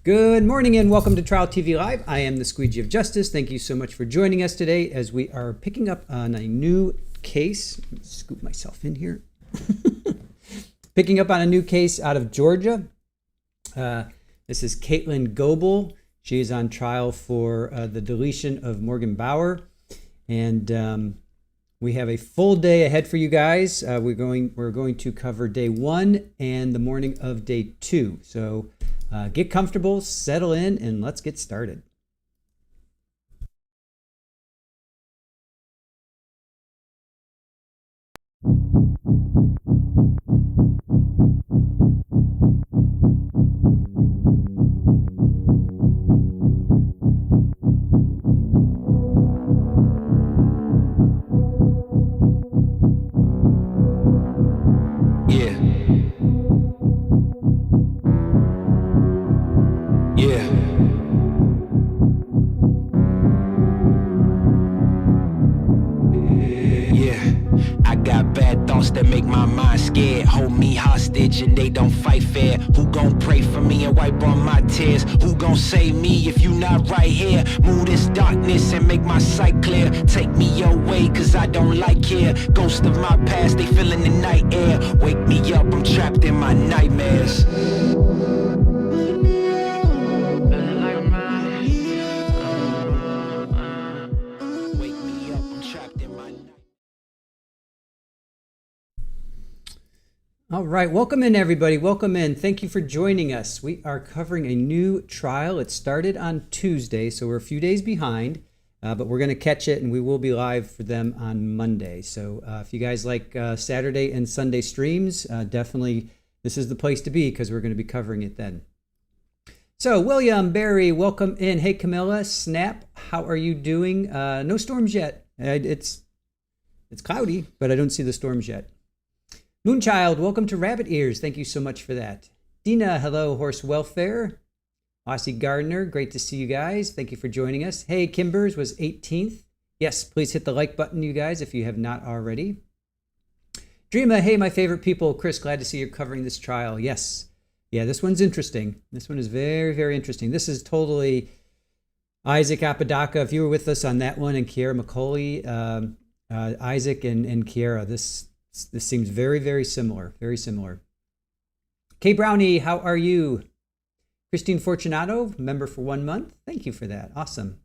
Good morning and welcome to Trial TV Live. I am the Squeegee of Justice. Thank you so much for joining us today as we are picking up on a new case. Let me scoop myself in here. Picking up on a new case out of Georgia. This is Katelyn Goble. She is on trial for the deletion of Morgan Bauer. And we have a full day ahead for you guys. We're going to cover day 1 and the morning of day 2. So get comfortable, settle in, and let's get started. That make my mind scared, hold me hostage and they don't fight fair. Who gon' pray for me and wipe on my tears? Who gon' save me if you not right here? Move this darkness and make my sight clear. Take me your way cause I don't like here. Ghost of my past, they feeling the night air. Wake me up, I'm trapped in my nightmares. All right, welcome in everybody, welcome in. Thank you for joining us. We are covering a new trial. It started on Tuesday, so we're a few days behind, but we're gonna catch it and we will be live for them on Monday. So if you guys like Saturday and Sunday streams, definitely this is the place to be because we're gonna be covering it then. So William, Barry, welcome in. Hey Camilla, Snap, how are you doing? No storms yet. It's cloudy, but I don't see the storms yet. Moonchild, welcome to Rabbit Ears. Thank you so much for that. Dina, hello, Horse Welfare. Aussie Gardner, great to see you guys. Thank you for joining us. Hey, Kimbers was 18th. Yes, please hit the like button, you guys, if you have not already. Dreama, hey, my favorite people. Chris, glad to see you're covering this trial. Yes. Yeah, this one's interesting. This one is very, very interesting. This is totally Isaac Apodaca. If you were with us on that one, and Kiera McCauley, Isaac and Kiera, this seems very, very similar. Very similar. Kay Brownie, how are you? Christine Fortunato, member for 1 month. Thank you for that. Awesome.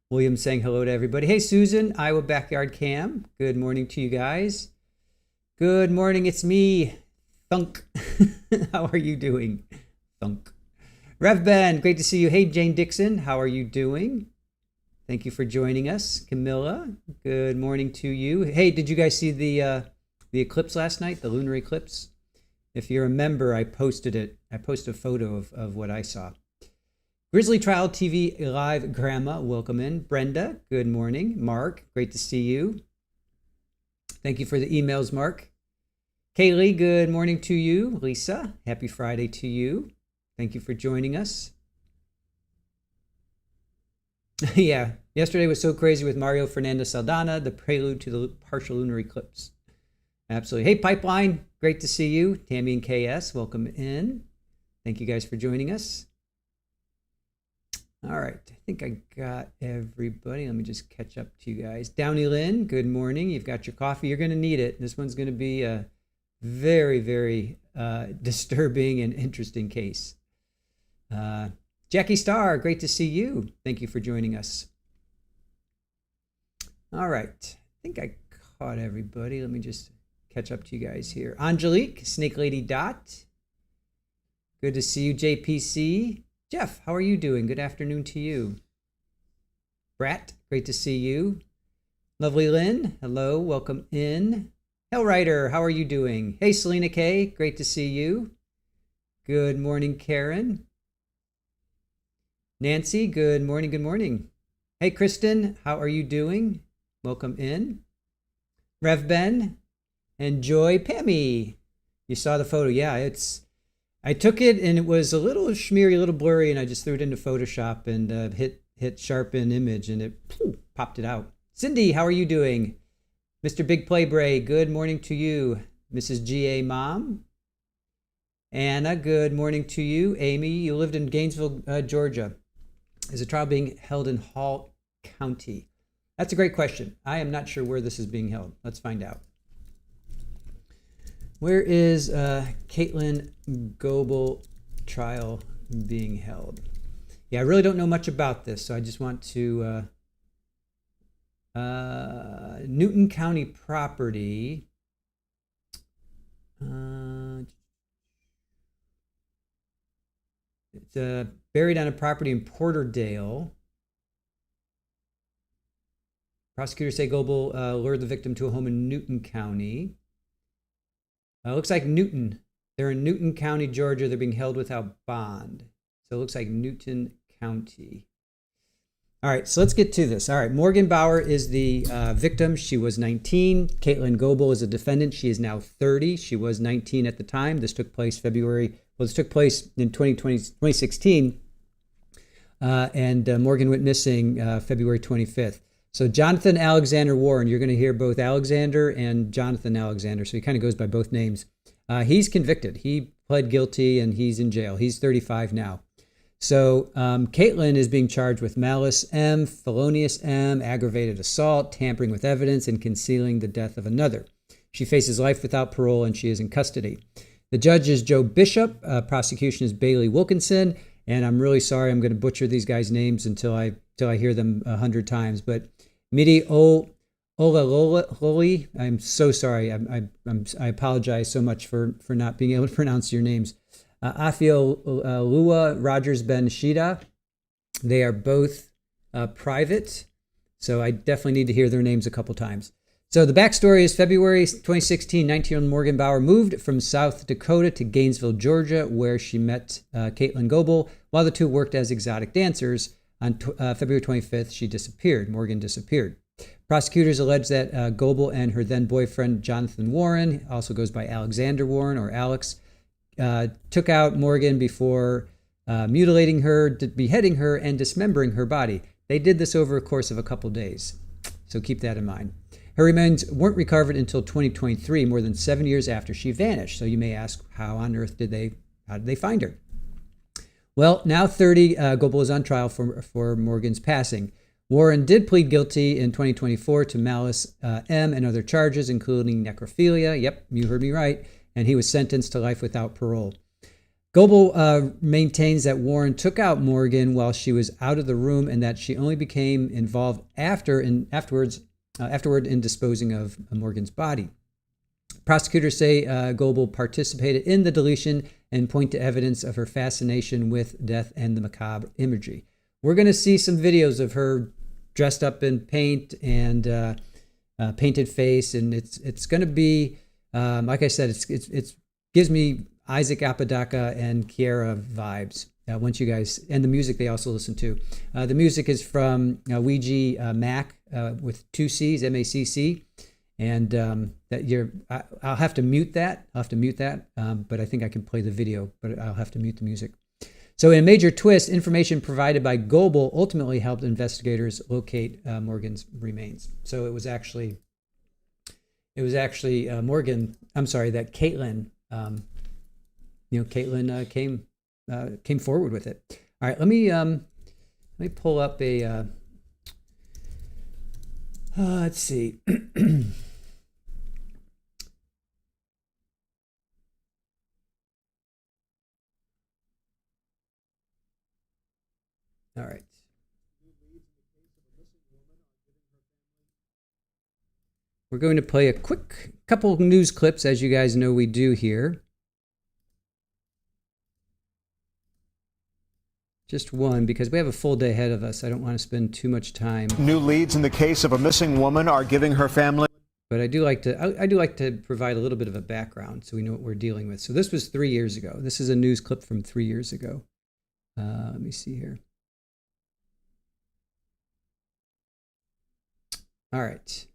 William saying hello to everybody. Hey, Susan, Iowa Backyard Cam. Good morning to you guys. Good morning. It's me, Thunk. How are you doing? Thunk. Rev Ben, great to see you. Hey, Jane Dixon, how are you doing? Thank you for joining us. Camilla, good morning to you. Hey, did you guys see the eclipse last night, the lunar eclipse? If you're a member, I posted it. I posted a photo of what I saw. Grizzly Trial TV Live, Grandma, welcome in. Brenda, good morning. Mark, great to see you. Thank you for the emails, Mark. Kaylee, good morning to you. Lisa, happy Friday to you. Thank you for joining us. Yeah, yesterday was so crazy with Mario Fernando Saldana, the prelude to the partial lunar eclipse. Absolutely. Hey, Pipeline, great to see you. Tammy and KS, welcome in. Thank you guys for joining us. All right, I think I got everybody. Let me just catch up to you guys. Downey Lynn, good morning. You've got your coffee. You're going to need it. This one's going to be a very, very disturbing and interesting case. Jackie Starr, great to see you. Thank you for joining us. All right. I think I caught everybody. Let me just catch up to you guys here. Angelique, Snake Lady Dot. Good to see you, JPC. Jeff, how are you doing? Good afternoon to you. Brat, great to see you. Lovely Lynn, hello, welcome in. Hellrider, how are you doing? Hey, Selena K, great to see you. Good morning, Karen. Nancy, good morning, good morning. Hey, Kristen, how are you doing? Welcome in. Rev Ben and Joy Pammy. You saw the photo. Yeah, I took it and it was a little schmeary, a little blurry, and I just threw it into Photoshop and hit sharpen image and it popped it out. Cindy, how are you doing? Mr. Big Play Bray, good morning to you. Mrs. G.A. Mom. Anna, good morning to you. Amy, you lived in Gainesville, Georgia. Is a trial being held in Hall County? That's a great question. I am not sure where this is being held. Let's find out. Where is Katelyn Goble trial being held? Yeah, I really don't know much about this, so I just want to Newton County property. It's buried on a property in Porterdale. Prosecutors say Goble lured the victim to a home in Newton County. Looks like Newton. They're in Newton County, Georgia. They're being held without bond. So it looks like Newton County. All right, so let's get to this. All right, Morgan Bauer is the victim. She was 19. Katelyn Goble is a defendant. She is now 30. She was 19 at the time. This took place in 2016. And Morgan went missing February 25th. So Jonathan Alexander Warren, you're going to hear both Alexander and Jonathan Alexander. So he kind of goes by both names. He's convicted. He pled guilty and he's in jail. He's 35 now. So Katelyn is being charged with malice M, felonious M, aggravated assault, tampering with evidence, and concealing the death of another. She faces life without parole and she is in custody. The judge is Joe Bishop. Prosecution is Bailey Wilkinson. And I'm really sorry, I'm going to butcher these guys' names until I hear them 100 times. But Midi Olaloli, I'm so sorry. I apologize so much for not being able to pronounce your names. Afio Lua Rogers Ben Shida. They are both private, so I definitely need to hear their names a couple times. So the backstory is February 2016, 19-year-old Morgan Bauer moved from South Dakota to Gainesville, Georgia, where she met Katelyn Goble. While the two worked as exotic dancers, on February 25th, she disappeared. Morgan disappeared. Prosecutors allege that Goble and her then boyfriend, Jonathan Warren, also goes by Alexander Warren or Alex, took out Morgan before mutilating her, beheading her, and dismembering her body. They did this over a course of a couple days, so keep that in mind. Her remains weren't recovered until 2023, more than 7 years after she vanished. So you may ask, how on earth did they find her? Well, now 30, Goble is on trial for Morgan's passing. Warren did plead guilty in 2024 to malice M and other charges, including necrophilia. Yep, you heard me right. And he was sentenced to life without parole. Goble maintains that Warren took out Morgan while she was out of the room and that she only became involved afterward in disposing of Morgan's body. Prosecutors say Goble participated in the deletion and point to evidence of her fascination with death and the macabre imagery. We're going to see some videos of her dressed up in paint and painted face, and it's going to be like I said, it gives me Isaac Apodaca and Kiera vibes. Once you guys, and the music they also listen to. The music is from Ouija Mac with 2 C's, M-A-C-C. And I'll have to mute that. But I think I can play the video, but I'll have to mute the music. So in a major twist, information provided by Goble ultimately helped investigators locate Morgan's remains. So it was actually Morgan, I'm sorry, that Katelyn, Katelyn came forward with it. All right, let me pull up a, let's see. All right. We're going to play a quick couple of news clips, as you guys know we do here. Just one, because we have a full day ahead of us. I don't want to spend too much time. New leads in the case of a missing woman are giving her family. But I do like to provide a little bit of a background so we know what we're dealing with. So this was 3 years ago. This is a news clip from 3 years ago. Let me see here. All right.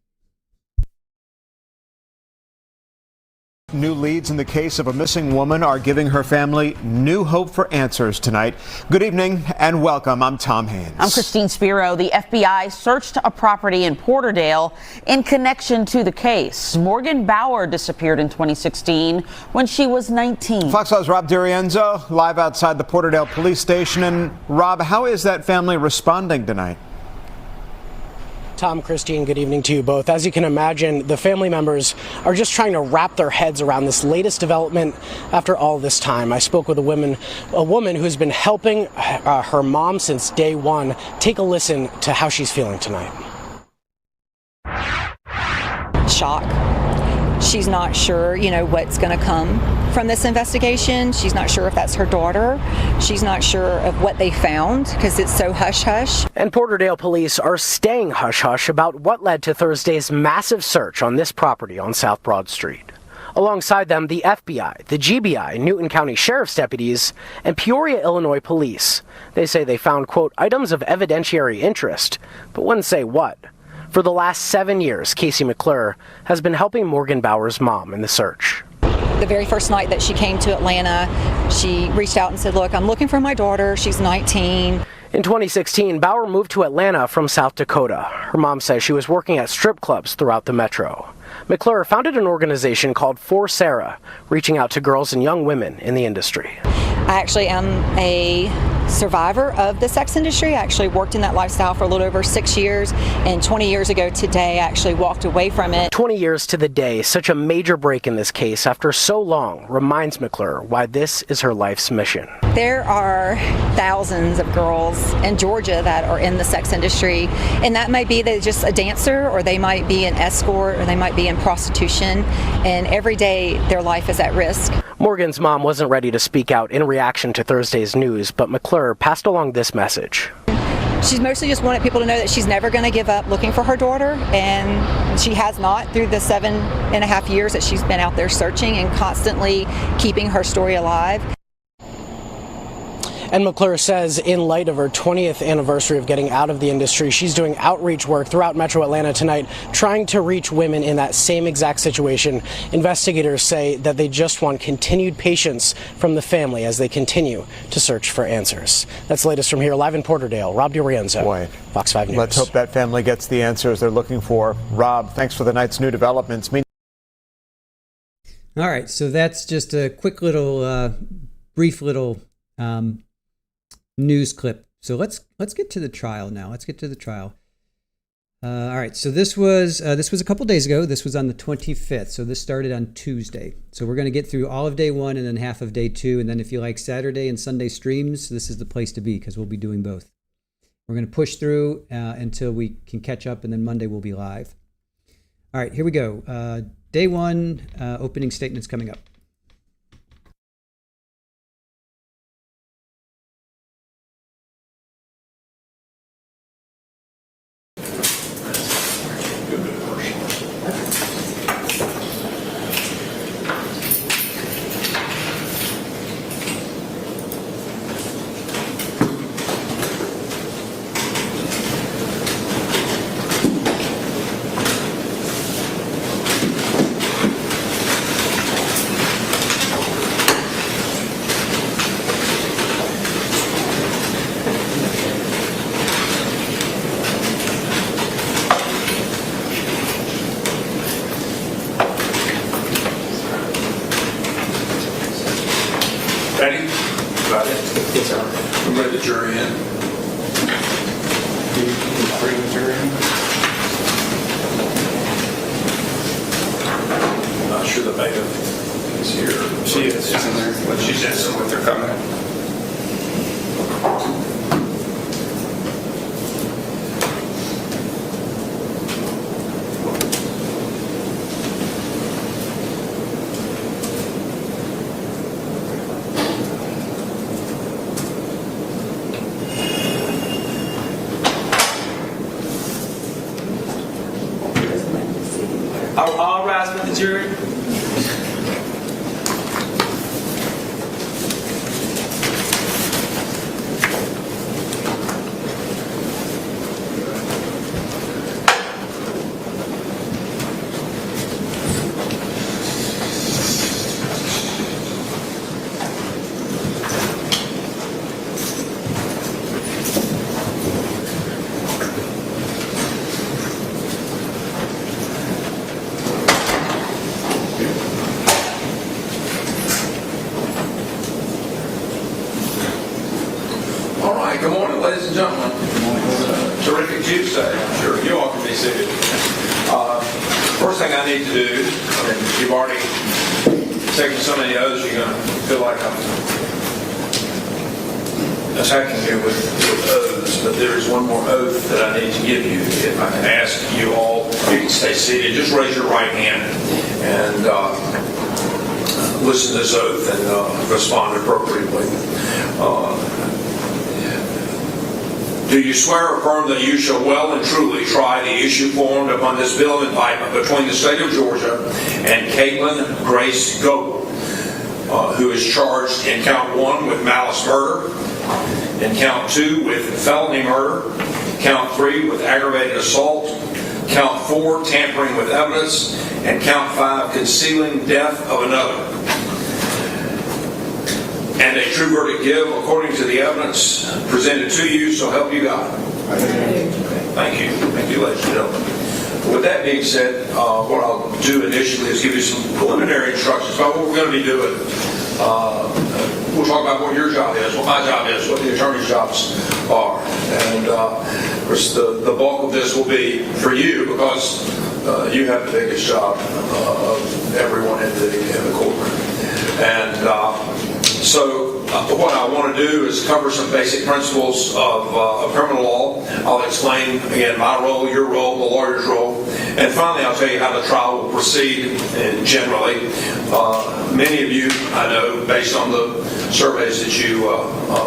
New leads in the case of a missing woman are giving her family new hope for answers tonight. Good evening and welcome. I'm Tom Haynes. I'm Christine Spiro. The FBI searched a property in Porterdale in connection to the case. Morgan Bauer disappeared in 2016 when she was 19. Fox 5's Rob DiRienzo live outside the Porterdale police station. And Rob, how is that family responding tonight? Tom, Christine, good evening to you both. As you can imagine, the family members are just trying to wrap their heads around this latest development after all this time. I spoke with a woman who's been helping her mom since day one. Take a listen to how she's feeling tonight. Shock. She's not sure, what's going to come from this investigation. She's not sure if that's her daughter. She's not sure of what they found because it's so hush-hush. And Porterdale police are staying hush-hush about what led to Thursday's massive search on this property on South Broad Street. Alongside them, the FBI, the GBI, Newton County Sheriff's deputies, and Peoria, Illinois police. They say they found, quote, items of evidentiary interest, but wouldn't say what. For the last 7 years, Casey McClure has been helping Morgan Bauer's mom in the search. The very first night that she came to Atlanta, she reached out and said, look, I'm looking for my daughter. She's 19. In 2016, Bauer moved to Atlanta from South Dakota. Her mom says she was working at strip clubs throughout the metro. McClure founded an organization called For Sarah, reaching out to girls and young women in the industry. I actually am a survivor of the sex industry. I actually worked in that lifestyle for a little over 6 years, and 20 years ago today I actually walked away from it. 20 years to the day, such a major break in this case after so long reminds McClure why this is her life's mission. There are thousands of girls in Georgia that are in the sex industry, and that might be they're just a dancer, or they might be an escort, or they might be in prostitution, and every day their life is at risk. Morgan's mom wasn't ready to speak out in reaction to Thursday's news, but McClure passed along this message. She's mostly just wanted people to know that she's never going to give up looking for her daughter, and she has not through the 7.5 years that she's been out there searching and constantly keeping her story alive. And McClure says in light of her 20th anniversary of getting out of the industry, she's doing outreach work throughout Metro Atlanta tonight, trying to reach women in that same exact situation. Investigators say that they just want continued patience from the family as they continue to search for answers. That's the latest from here, live in Porterdale. Rob DiRienzo, Fox 5 News. Let's hope that family gets the answers they're looking for. Rob, thanks for the night's new developments. All right, so that's just a quick little, brief little news clip. So let's get to the trial now. Let's get to the trial. All right. So this was a couple days ago. This was on the 25th. So this started on Tuesday. So we're going to get through all of day one and then half of day two. And then if you like Saturday and Sunday streams, this is the place to be because we'll be doing both. We're going to push through until we can catch up, and then Monday we'll be live. All right. Here we go. Day one, opening statements coming up. Ready? Got it? Yes, sir. We'll bring the jury in. Bring the jury in. I'm not sure the bailiff is here. She is. She's in there. But she's just with her coming. All rise with the jury. gentlemen, terrific Tuesday, I'm sure. You all can be seated. First thing I need to do, you've already taken so many oaths, you're going to feel like I'm attacking you with oaths, but there is one more oath that I need to give you. If I can ask you all, you can stay seated, just raise your right hand and listen to this oath and respond appropriately. Do you swear or affirm that you shall well and truly try the issue formed upon this bill of indictment between the state of Georgia and Katelyn Goble, who is charged in count 1 with malice murder, in count 2 with felony murder, count 3 with aggravated assault, count 4 tampering with evidence, and count 5 concealing death of another? And a true verdict give according to the evidence presented to you, so help you God. Thank you. Thank you, ladies and gentlemen. With that being said, what I'll do initially is give you some preliminary instructions about what we're going to be doing. We'll talk about what your job is, what my job is, what the attorney's jobs are. And of course, the bulk of this will be for you because you have the biggest job of everyone in the courtroom. And so what I want to do is cover some basic principles of criminal law. I'll explain, again, my role, your role, the lawyer's role. And finally, I'll tell you how the trial will proceed generally. Many of you, I know, based on the surveys that you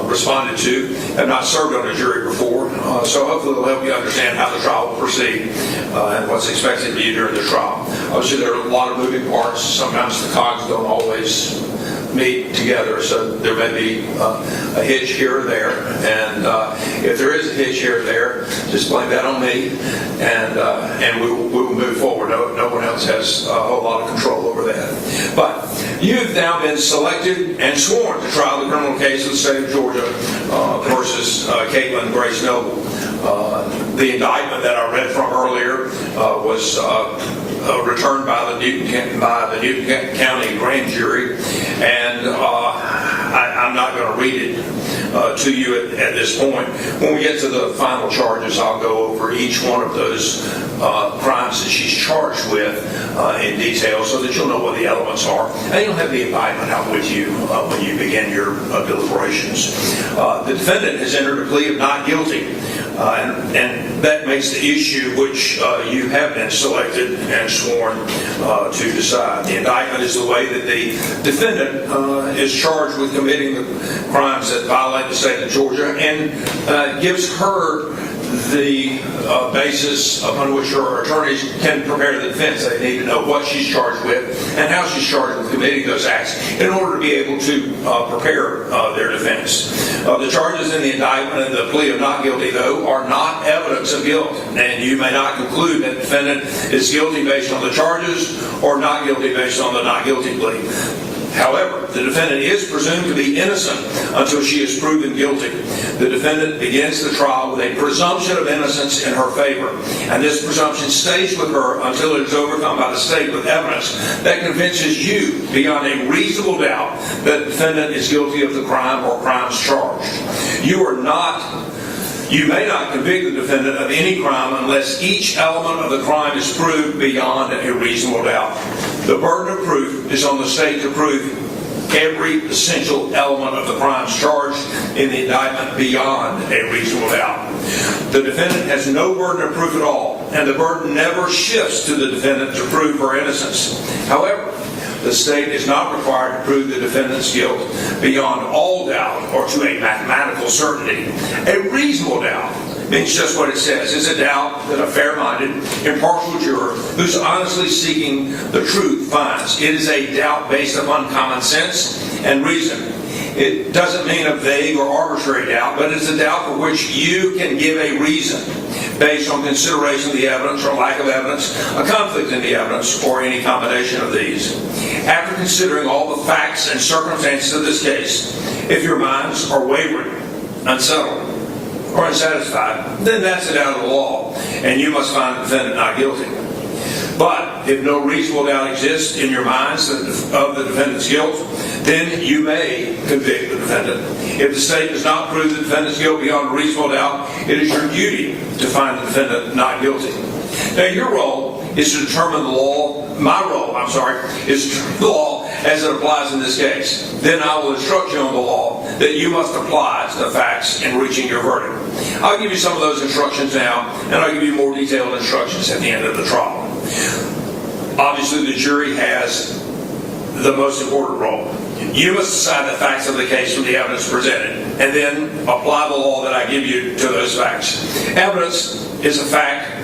responded to, have not served on a jury before. So hopefully it'll help you understand how the trial will proceed and what's expected of you during the trial. Obviously, there are a lot of moving parts. Sometimes the cogs don't always meet together, so there may be a hitch here or there, and if there is a hitch here or there, just blame that on me, and we will move forward. No one else has a whole lot of control over that. But you've now been selected and sworn to trial the criminal case of the state of Georgia versus Katelyn Goble. The indictment that I read from earlier was returned by the Newton County grand jury, and I'm not going to read it to you at this point. When we get to the final charges, I'll go over each one of those crimes that she's charged with in detail so that you'll know what the elements are. And you'll have the indictment out with you when you begin your deliberations. The defendant has entered a plea of not guilty. And that makes the issue which you have been selected and sworn to decide. The indictment is the way that the defendant is charged with committing the crimes that violate the state of Georgia, and gives her the basis upon which her attorneys can prepare the defense. They need to know what she's charged with and how she's charged with committing those acts in order to be able to prepare their defense. The charges in the indictment and the plea of not guilty, though, are not evidence of guilt, and you may not conclude that the defendant is guilty based on the charges or not guilty based on the not guilty plea. However, the defendant is presumed to be innocent until she is proven guilty. The defendant begins the trial with a presumption of innocence in her favor, and this presumption stays with her until it is overcome by the state with evidence that convinces you beyond a reasonable doubt that the defendant is guilty of the crime or crimes charged. You may not convict the defendant of any crime unless each element of the crime is proved beyond a reasonable doubt. The burden of proof is on the state to prove every essential element of the crimes charged in the indictment beyond a reasonable doubt. The defendant has no burden of proof at all, and the burden never shifts to the defendant to prove her innocence. However, the state is not required to prove the defendant's guilt beyond all doubt or to a mathematical certainty. A reasonable doubt means just what it says. It's a doubt that a fair-minded, impartial juror who's honestly seeking the truth finds. It is a doubt based upon common sense and reason. It doesn't mean a vague or arbitrary doubt, but it's a doubt for which you can give a reason based on consideration of the evidence or lack of evidence, a conflict in the evidence, or any combination of these. After considering all the facts and circumstances of this case, if your minds are wavering, unsettled, or unsatisfied, then that's a doubt of the law, and you must find the defendant not guilty. But if no reasonable doubt exists in your minds of the defendant's guilt, then you may convict the defendant. If the state does not prove the defendant's guilt beyond a reasonable doubt, it is your duty to find the defendant not guilty. Now, your role is to determine the law. My role, is to determine the law as it applies in this case. Then I will instruct you on the law that you must apply to the facts in reaching your verdict. I'll give you some of those instructions now, and I'll give you more detailed instructions at the end of the trial. Obviously, the jury has the most important role. You must decide the facts of the case from the evidence presented, and then apply the law that I give you to those facts. Evidence is a fact,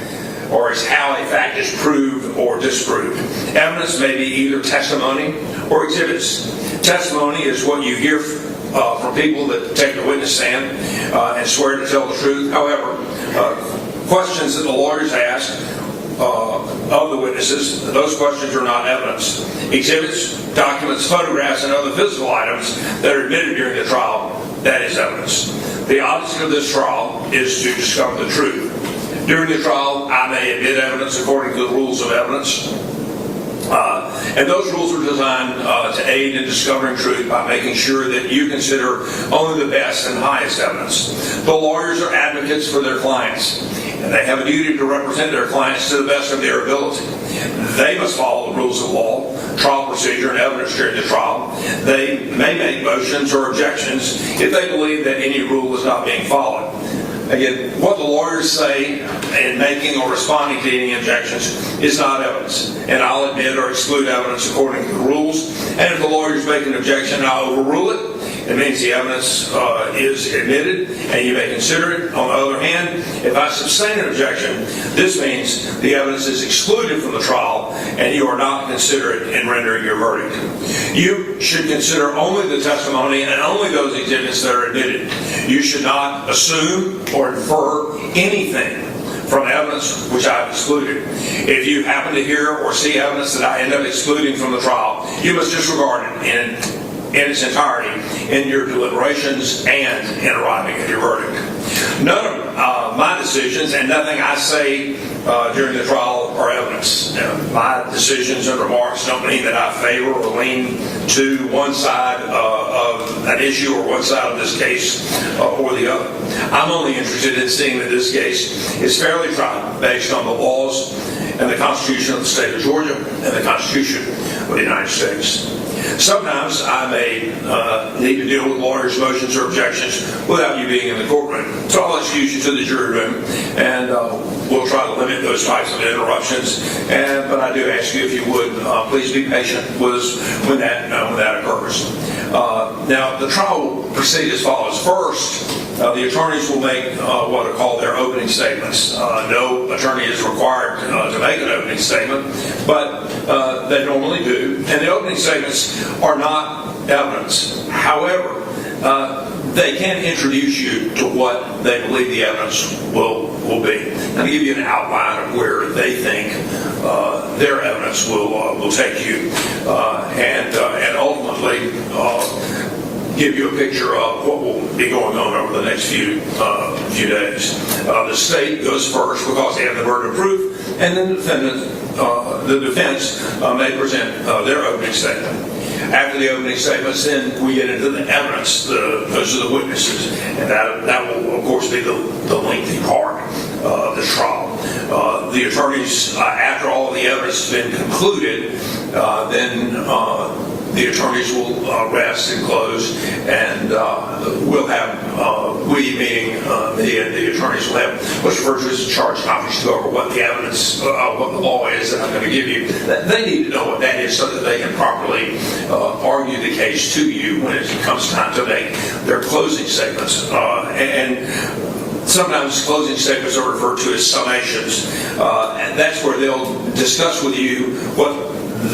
or is how a fact is proved or disproved. Evidence may be either testimony or exhibits. Testimony is what you hear from people that take the witness stand and swear to tell the truth. However, questions that the lawyers ask of the witnesses, those questions are not evidence. Exhibits, documents, photographs, and other physical items that are admitted during the trial, that is evidence. The object of this trial is to discover the truth. During the trial, I may admit evidence according to the rules of evidence. And those rules are designed to aid in discovering truth by making sure that you consider only the best and highest evidence. The lawyers are advocates for their clients, and they have a duty to represent their clients to the best of their ability. They must follow the rules of law, trial procedure, and evidence during the trial. They may make motions or objections if they believe that any rule is not being followed. Again, what the lawyers say in making or responding to any objections is not evidence. And I'll admit or exclude evidence according to the rules. And if the lawyers make an objection and I overrule it, it means the evidence is admitted and you may consider it. On the other hand, if I sustain an objection, this means the evidence is excluded from the trial and you are not considerate in rendering your verdict. You should consider only the testimony and only those exhibits that are admitted. You should not assume or infer anything from evidence which I've excluded. If you happen to hear or see evidence that I end up excluding from the trial, you must disregard it in its entirety in your deliberations and in arriving at your verdict. None of my decisions and nothing I say during the trial are evidence. My decisions and remarks don't mean that I favor or lean to one side of an issue or one side of this case or the other. I'm only interested in seeing that this case is fairly tried based on the laws and the Constitution of the state of Georgia and the Constitution of the United States. Sometimes I may need to deal with lawyers' motions or objections without you being in the courtroom. So I'll excuse you to the jury room, and we'll try to limit those types of interruptions. But I do ask you, if you would, please be patient with us when that occurs. Now, the trial will proceed as follows. First, the attorneys will make what are called their opening statements. No attorney is required to make an opening statement, but they normally do. And the opening statements are not evidence. However, they can introduce you to what they believe the evidence will be. And to give you an outline of where they think their evidence will take you, and ultimately give you a picture of what will be going on over the next few days. The state goes first because they have the burden of proof, and then the defense may present their opening statement. After the opening statements, then we get into the evidence. Those are the witnesses, and that will, of course, be the lengthy part of the trial. The attorneys, after all of the evidence has been concluded, then the attorneys will rest and close, and we'll have, meaning me and the attorneys will have what's referred to as a charge conference to go over what the evidence, what the law is that I'm going to give you. They need to know what that is so that they can properly argue the case to you when it comes time to make their closing statements. And sometimes closing statements are referred to as summations, and that's where they'll discuss with you what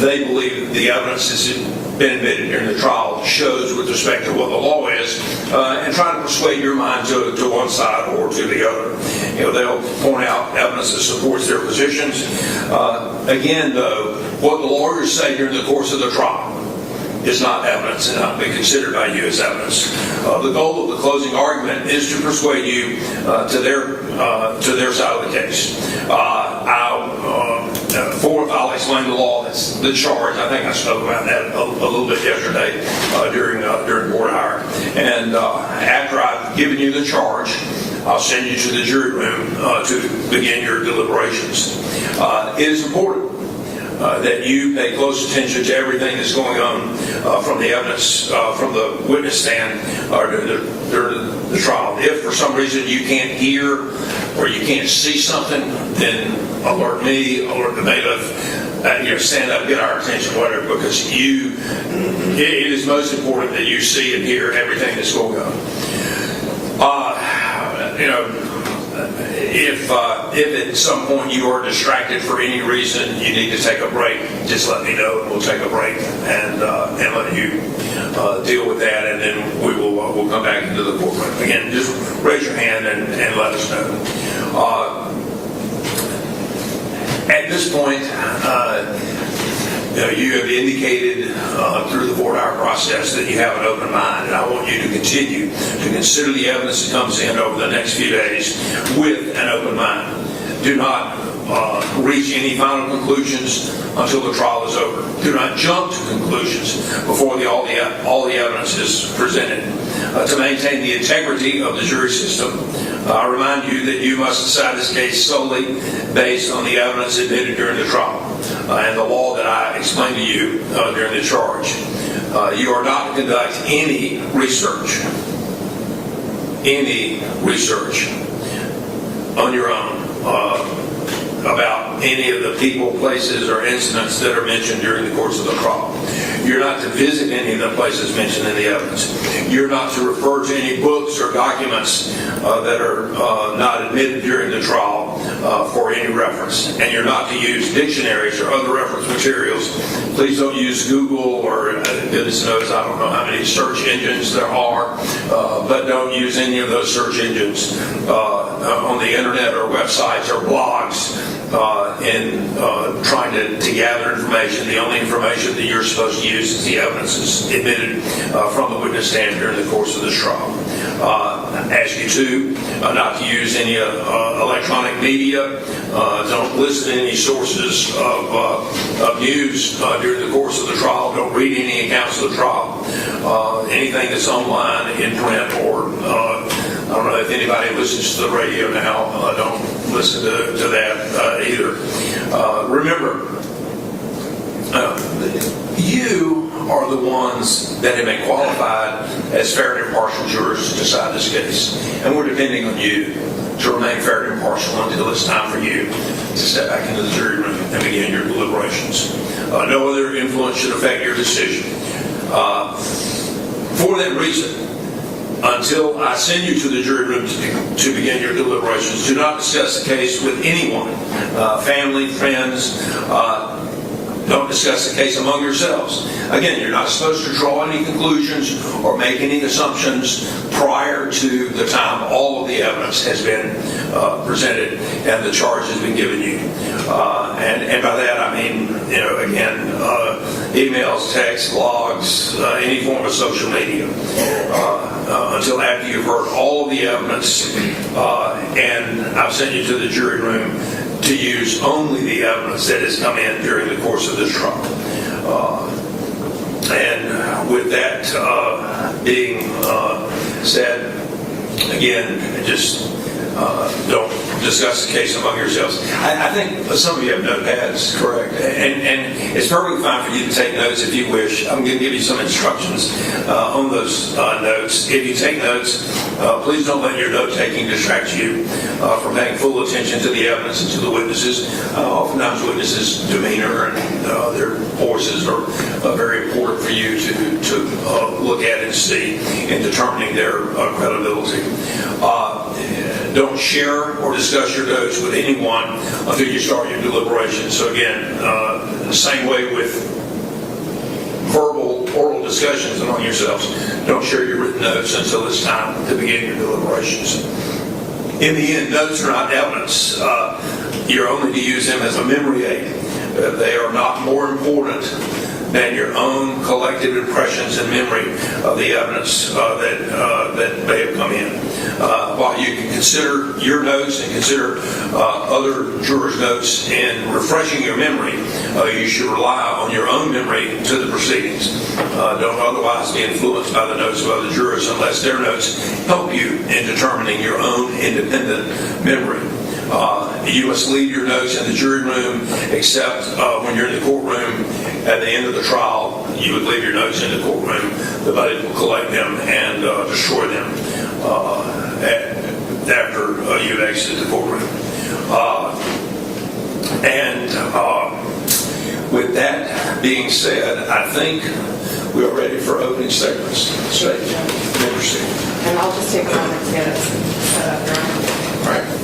they believe the evidence has been admitted during the trial shows with respect to what the law is, and try to persuade your mind to one side or to the other. They'll point out evidence that supports their positions. Again, though, what the lawyers say during the course of the trial is not evidence and not be considered by you as evidence. The goal of the closing argument is to persuade you to their side of the case. I'll I'll explain the law. That's the charge. I think I spoke about that a little bit yesterday during board hour. And after I've given you the charge, I'll send you to the jury room to begin your deliberations. It is important that you pay close attention to everything that's going on from the evidence, from the witness stand during the trial. If for some reason you can't hear or you can't see something, then alert me, alert the bailiff, stand up, get our attention, whatever, because it is most important that you see and hear everything that's going on. If at some point you are distracted for any reason, you need to take a break, just let me know and we'll take a break and let you deal with that, and then we'll come back into the courtroom. Again, just raise your hand and let us know. At this point, you have indicated through the board-hour process that you have an open mind, and I want you to continue to consider the evidence that comes in over the next few days with an open mind. Do not reach any final conclusions until the trial is over. Do not jump to conclusions before all the evidence is presented. To maintain the integrity of the jury system, I remind you that you must decide this case solely based on the evidence admitted during the trial and the law that I explained to you during the charge. You are not to conduct any research on your own about any of the people, places, or incidents that are mentioned during the course of the trial. You're not to visit any of the places mentioned in the evidence. You're not to refer to any books or documents that are not admitted during the trial for any reference. And you're not to use dictionaries or other reference materials. Please don't use Google or, goodness knows, I don't know how many search engines there are, but don't use any of those search engines on the internet or websites or blogs in trying to gather information. The only information that you're supposed to use is the evidence that's admitted from the witness stand during the course of this trial. I ask you to not to use any electronic media. Don't listen to any sources of news during the course of the trial. Don't read any accounts of the trial. Anything that's online, in print, or I don't know if anybody listens to the radio now. Don't listen to that either. Remember, you are the ones that have been qualified as fair and impartial jurors to decide this case. And we're depending on you to remain fair and impartial until it's time for you to step back into the jury room and begin your deliberations. No other influence should affect your decision. For that reason, until I send you to the jury room to begin your deliberations, do not discuss the case with anyone, family, friends. Don't discuss the case among yourselves. Again, you're not supposed to draw any conclusions or make any assumptions prior to the time all of the evidence has been presented and the charge has been given you. And by that I mean, again, emails, texts, logs, any form of social media, until after you've heard all of the evidence and I've sent you to the jury room to use only the evidence that has come in during the course of this trial. And with that being said, again, just don't discuss the case among yourselves. I think some of you have notepads, correct? And it's perfectly fine for you to take notes if you wish. I'm going to give you some instructions on those notes. If you take notes, please don't let your note-taking distract you from paying full attention to the evidence and to the witnesses. Oftentimes witnesses' demeanor and their voices are very important for you to look at and see in determining their credibility. Don't share or discuss your notes with anyone until you start your deliberations. So again, the same way with verbal, oral discussions among yourselves, don't share your written notes until it's time to begin your deliberations. In the end, notes are not evidence. You're only to use them as a memory aid. They are not more important than your own collective impressions and memory of the evidence that may have come in. While you can consider your notes and consider other jurors' notes in refreshing your memory, you should rely on your own memory to the proceedings. Don't otherwise be influenced by the notes of other jurors unless their notes help you in determining your own independent memory. You must leave your notes in the jury room, except when you're in the courtroom at the end of the trial. You would leave your notes in the courtroom. The buddy will collect them and destroy them after you've exited the courtroom. With that being said, I think we are ready for opening statements. Stage, you may proceed. And I'll just take a moment to get it set up here. All right.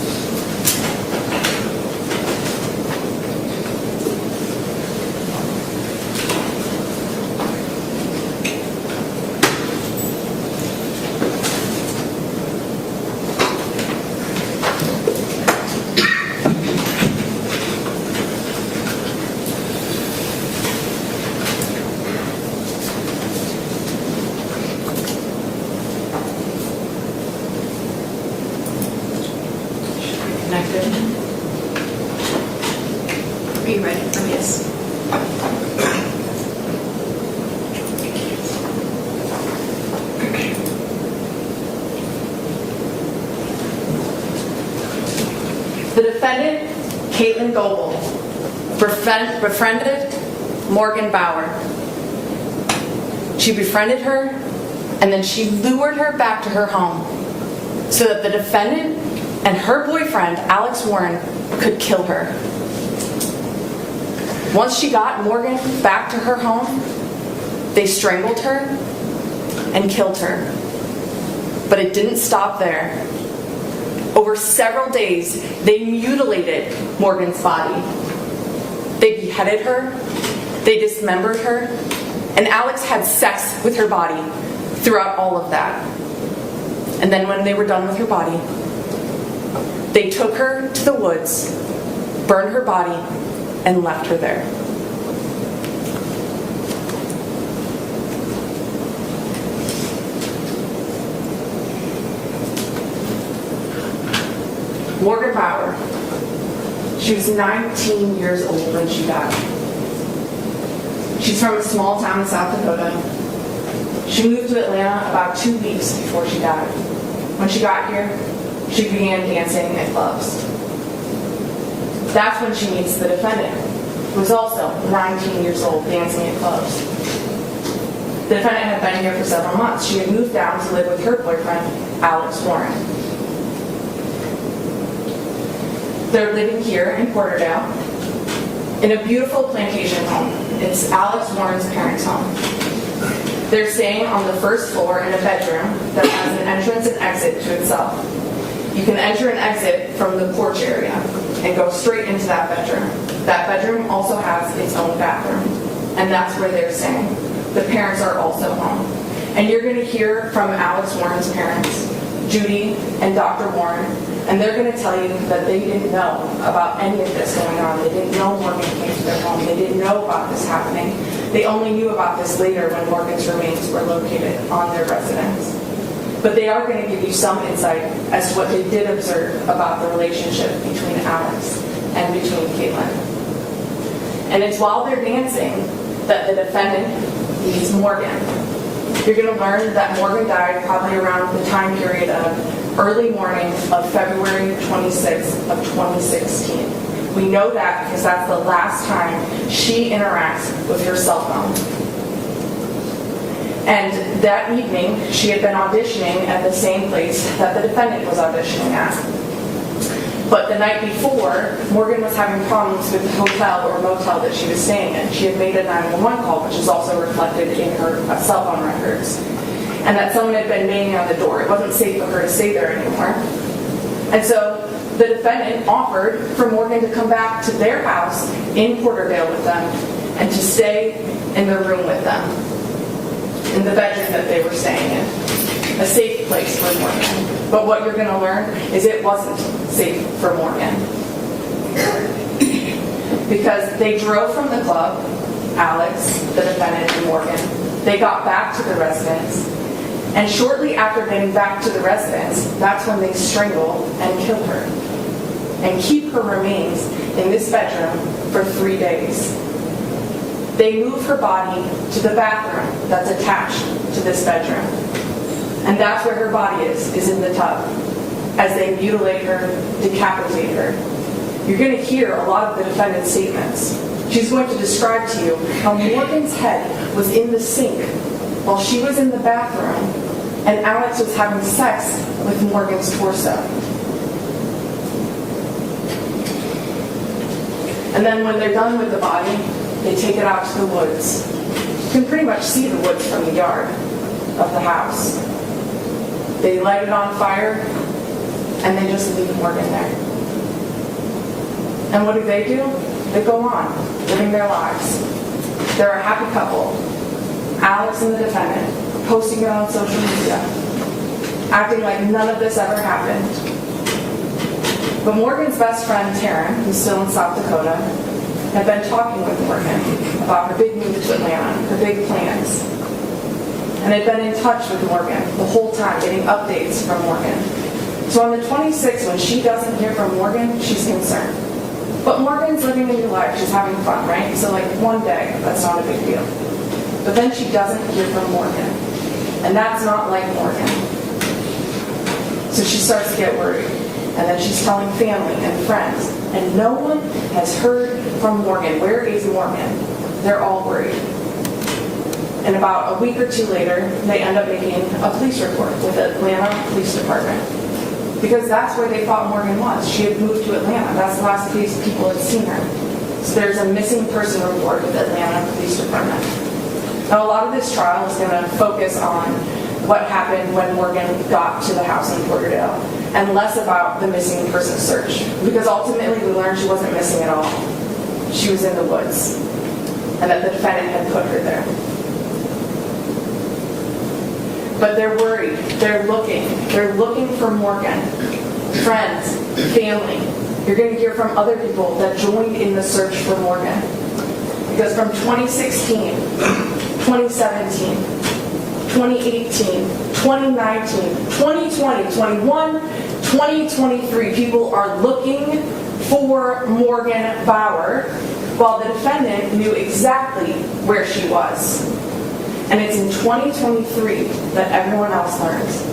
Are you ready? Oh, yes. The defendant, Katelyn Goble, befriended Morgan Bauer. She befriended her, and then she lured her back to her home so that the defendant and her boyfriend, Alex Warren, could kill her. Once she got Morgan back to her home, they strangled her and killed her. But it didn't stop there. Over several days, they mutilated Morgan's body. They beheaded her, they dismembered her, and Alex had sex with her body throughout all of that. And then when they were done with her body, they took her to the woods, burned her body, and left her there. Morgan Bauer, she was 19 years old when she died. She's from a small town in South Dakota. She moved to Atlanta about 2 weeks before she died. When she got here, she began dancing at clubs. That's when she meets the defendant, who was also 19 years old, dancing at clubs. The defendant had been here for several months. She had moved down to live with her boyfriend, Alex Warren. They're living here in Porterdale in a beautiful plantation home. It's Alex Warren's parents' home. They're staying on the first floor in a bedroom that has an entrance and exit to itself. You can enter and exit from the porch area and go straight into that bedroom. That bedroom also has its own bathroom, and that's where they're staying. The parents are also home. And you're going to hear from Alex Warren's parents, Judy and Dr. Warren, and they're going to tell you that they didn't know about any of this going on. They didn't know Morgan came to their home. They didn't know about this happening. They only knew about this later when Morgan's remains were located on their residence. But they are going to give you some insight as to what they did observe about the relationship between Alex and between Katelyn. And it's while they're dancing that the defendant meets Morgan. You're going to learn that Morgan died probably around the time period of early morning of February 26th of 2016. We know that because that's the last time she interacts with her cell phone. And that evening, she had been auditioning at the same place that the defendant was auditioning at. But the night before, Morgan was having problems with the hotel or motel that she was staying in. She had made a 911 call, which is also reflected in her cell phone records. And that someone had been banging on the door. It wasn't safe for her to stay there anymore. And so the defendant offered for Morgan to come back to their house in Porterdale with them and to stay in the room with them, in the bedroom that they were staying in. A safe place for Morgan. But what you're going to learn is it wasn't safe for Morgan. Because they drove from the club, Alex, the defendant, and Morgan. They got back to the residence, and shortly after getting back to the residence, that's when they strangle and kill her and keep her remains in this bedroom for 3 days. They move her body to the bathroom that's attached to this bedroom. And that's where her body is in the tub, as they mutilate her, decapitate her. You're going to hear a lot of the defendant's statements. She's going to describe to you how Morgan's head was in the sink while she was in the bathroom and Alex was having sex with Morgan's torso. And then when they're done with the body, they take it out to the woods. You can pretty much see the woods from the yard of the house. They light it on fire, and they just leave Morgan there. And what do? They go on, living their lives. They're a happy couple. Alex and the defendant, posting it on social media, acting like none of this ever happened. But Morgan's best friend, Taryn, who's still in South Dakota, had been talking with Morgan about her big move to Atlanta, her big plans, and had been in touch with Morgan the whole time, getting updates from Morgan. So on the 26th, when she doesn't hear from Morgan, she's concerned. But Morgan's living a new life. She's having fun, right? So like one day, that's not a big deal. But then she doesn't hear from Morgan. And that's not like Morgan. So she starts to get worried. And then she's telling family and friends. And no one has heard from Morgan. Where is Morgan? They're all worried. And about a week or two later, they end up making a police report with the Atlanta Police Department. Because that's where they thought Morgan was. She had moved to Atlanta. That's the last place people had seen her. So there's a missing person report with the Atlanta Police Department. Now, a lot of this trial is going to focus on what happened when Morgan got to the house in Porterdale, and less about the missing person search. Because ultimately we learned she wasn't missing at all. She was in the woods, and that the defendant had put her there. But they're worried. They're looking for Morgan. Friends, family. You're going to hear from other people that joined in the search for Morgan. Because from 2016, 2017, 2018, 2019, 2020, 21, 2023, people are looking for Morgan Bauer, while the defendant knew exactly where she was. And it's in 2023 that everyone else learns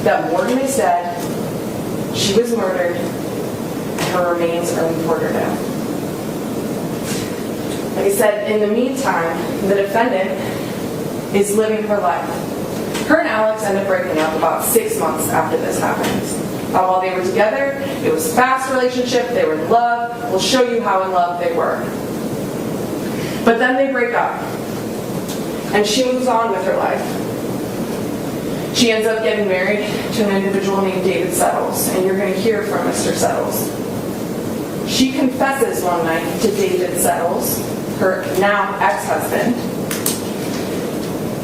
that Morgan is dead, she was murdered, and her remains are in Porterdale. Like I said, in the meantime, the defendant is living her life. Her and Alex end up breaking up about 6 months after this happens. While they were together, it was a fast relationship, they were in love. We'll show you how in love they were. But then they break up. And she moves on with her life. She ends up getting married to an individual named David Settles, and you're going to hear from Mr. Settles. She confesses one night to David Settles, her now ex-husband,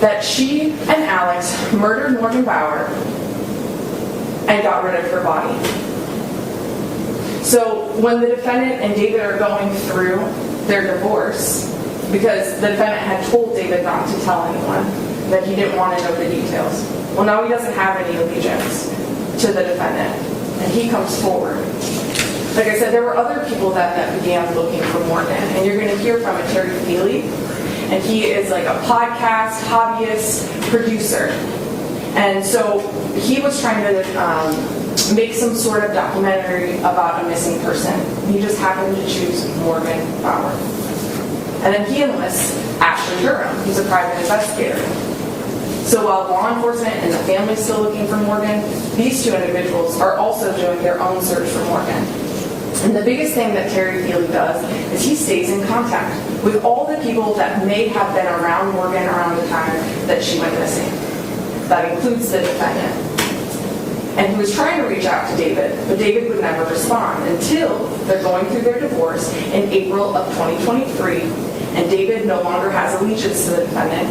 that she and Alex murdered Morgan Bauer and got rid of her body. So when the defendant and David are going through their divorce, because the defendant had told David not to tell anyone, that he didn't want to know the details. Well, now he doesn't have any allegiance to the defendant, and he comes forward. Like I said, there were other people that began looking for Morgan, and you're going to hear from Terry Feely, and he is like a podcast, hobbyist, producer. And so he was trying to make some sort of documentary about a missing person. He just happened to choose Morgan Bauer. And then he enlists Ashley Durham, who's a private investigator. So while law enforcement and the family is still looking for Morgan, these two individuals are also doing their own search for Morgan. And the biggest thing that Terry Feely does is he stays in contact with all the people that may have been around Morgan around the time that she went missing. That includes the defendant. And he was trying to reach out to David, but David would never respond until they're going through their divorce in April of 2023, and David no longer has allegiance to the defendant,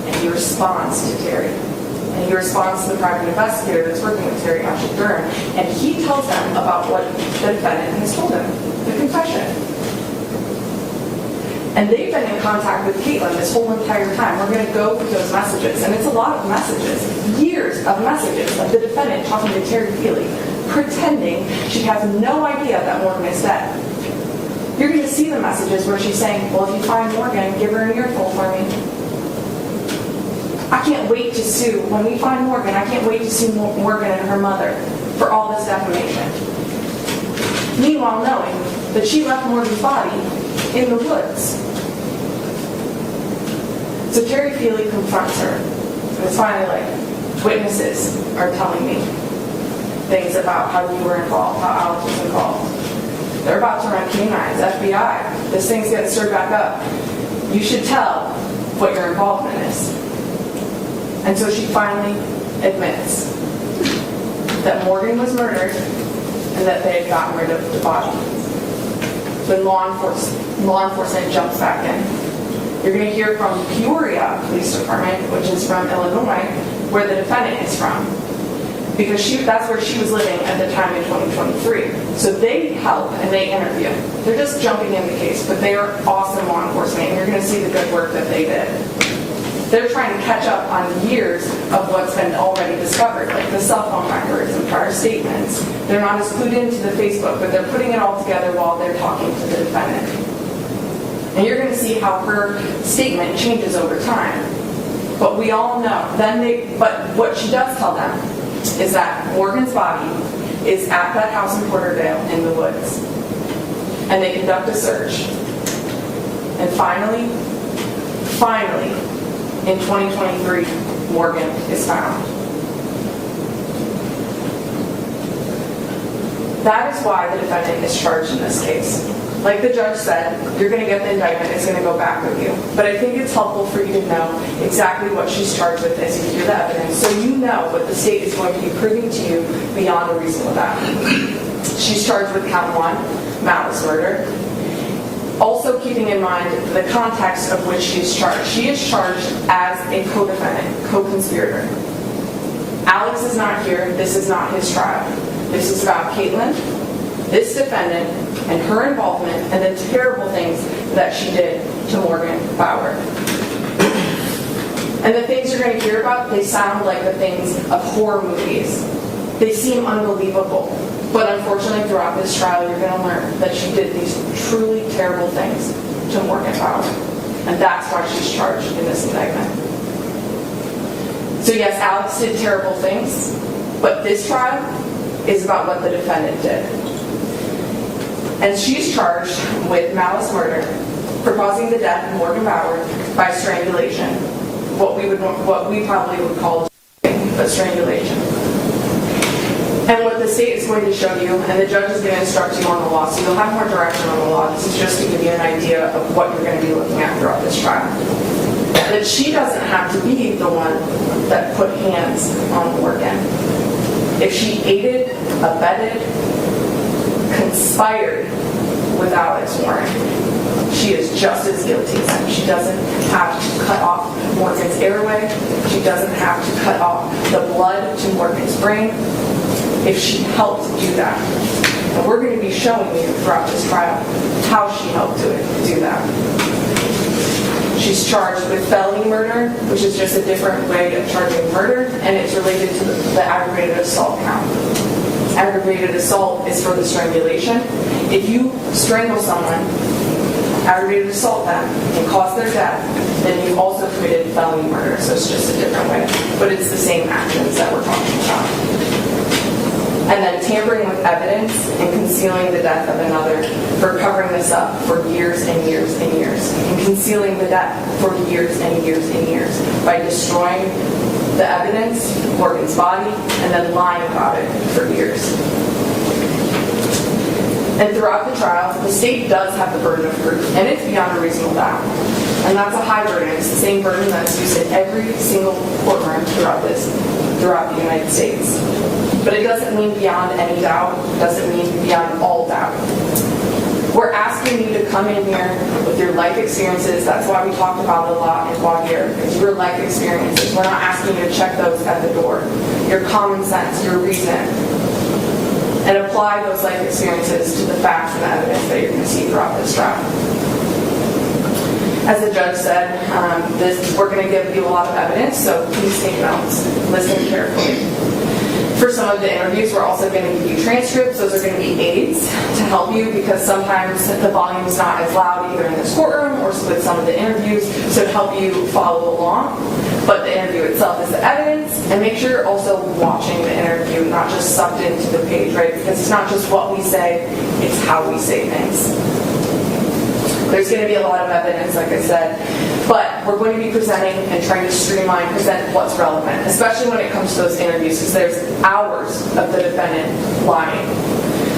and he responds to Terry. And he responds to the private investigator that's working with Terry, Ashley Durham, and he tells them about what the defendant has told him, the confession. And they've been in contact with Katelyn this whole entire time. We're going to go through those messages, and it's a lot of messages, years of messages of the defendant talking to Terry Feely, pretending she has no idea that Morgan is dead. You're going to see the messages where she's saying, well, if you find Morgan, give her an earful for me. I can't wait to sue. When we find Morgan, I can't wait to sue Morgan and her mother for all this defamation. Meanwhile, knowing that she left Morgan's body in the woods. So Terry Feely confronts her. And it's finally like, witnesses are telling me things about how you were involved, how Alex was involved. They're about to run canines, FBI. This thing's getting stirred back up. You should tell what your involvement is. And so she finally admits that Morgan was murdered and that they had gotten rid of the body. When law enforcement jumps back in. You're going to hear from Peoria Police Department, which is from Illinois, where the defendant is from. Because that's where she was living at the time in 2023. So they help and they interview. They're just jumping in the case, but they are awesome law enforcement, and you're going to see the good work that they did. They're trying to catch up on years of what's been already discovered, like the cell phone records and prior statements. They're not as clued into the Facebook, but they're putting it all together while they're talking to the defendant. And you're going to see how her statement changes over time. But we all know. But what she does tell them is that Morgan's body is at that house in Porterdale in the woods. And they conduct a search. And finally, in 2023, Morgan is found. That is why the defendant is charged in this case. Like the judge said, you're going to get the indictment, it's going to go back with you. But I think it's helpful for you to know exactly what she's charged with as you hear the evidence, so you know what the state is going to be proving to you beyond a reasonable doubt. She's charged with count 1, malice murder. Also keeping in mind the context of which she is charged. She is charged as a co-defendant, co-conspirator. Alex is not here. This is not his trial. This is about Katelyn, this defendant, and her involvement and the terrible things that she did to Morgan Bauer. And the things you're going to hear about, they sound like the things of horror movies. They seem unbelievable. But unfortunately, throughout this trial, you're going to learn that she did these truly terrible things to Morgan Bauer. And that's why she's charged in this indictment. So yes, Alex did terrible things, but this trial is about what the defendant did. And she's charged with malice murder for causing the death of Morgan Bauer by strangulation. What we probably would call but strangulation. And what the state is going to show you, and the judge is going to instruct you on the law, so you'll have more direction on the law. This is just to give you an idea of what you're going to be looking at throughout this trial. That she doesn't have to be the one that put hands on Morgan. If she aided, abetted, conspired with Alex Warren, she is just as guilty. She doesn't have to cut off Morgan's airway. She doesn't have to cut off the blood to Morgan's brain. If she helped do that. And we're going to be showing you throughout this trial how she helped do that. She's charged with felony murder, which is just a different way of charging murder, and it's related to the aggravated assault count. Aggravated assault is for the strangulation. If you strangle someone, aggravated assault them, and cause their death, then you've also committed felony murder, so it's just a different way. But it's the same actions that we're talking about. And then tampering with evidence and concealing the death of another for covering this up for years and years and years. And concealing the death for years and years and years by destroying the evidence, Morgan's body, and then lying about it for years. And throughout the trial, the state does have the burden of proof, and it's beyond a reasonable doubt. And that's a high burden. It's the same burden that's used in every single courtroom throughout the United States. But it doesn't mean beyond any doubt. It doesn't mean beyond all doubt. We're asking you to come in here with your life experiences. That's why we talked about it a lot in voir dire, because your life experiences. We're not asking you to check those at the door. Your common sense, your reason. And apply those life experiences to the facts and the evidence that you're going to see throughout this trial. As the judge said, we're going to give you a lot of evidence, so please take notes. Listen carefully. For some of the interviews, we're also going to give you transcripts. Those are going to be aids to help you because sometimes the volume is not as loud either in this courtroom or with some of the interviews, so to help you follow along. But the interview itself is the evidence, and make sure you're also watching the interview, not just sucked into the page, right? Because it's not just what we say, it's how we say things. There's going to be a lot of evidence, like I said, but we're going to be presenting and trying to present what's relevant, especially when it comes to those interviews, because there's hours of the defendant lying.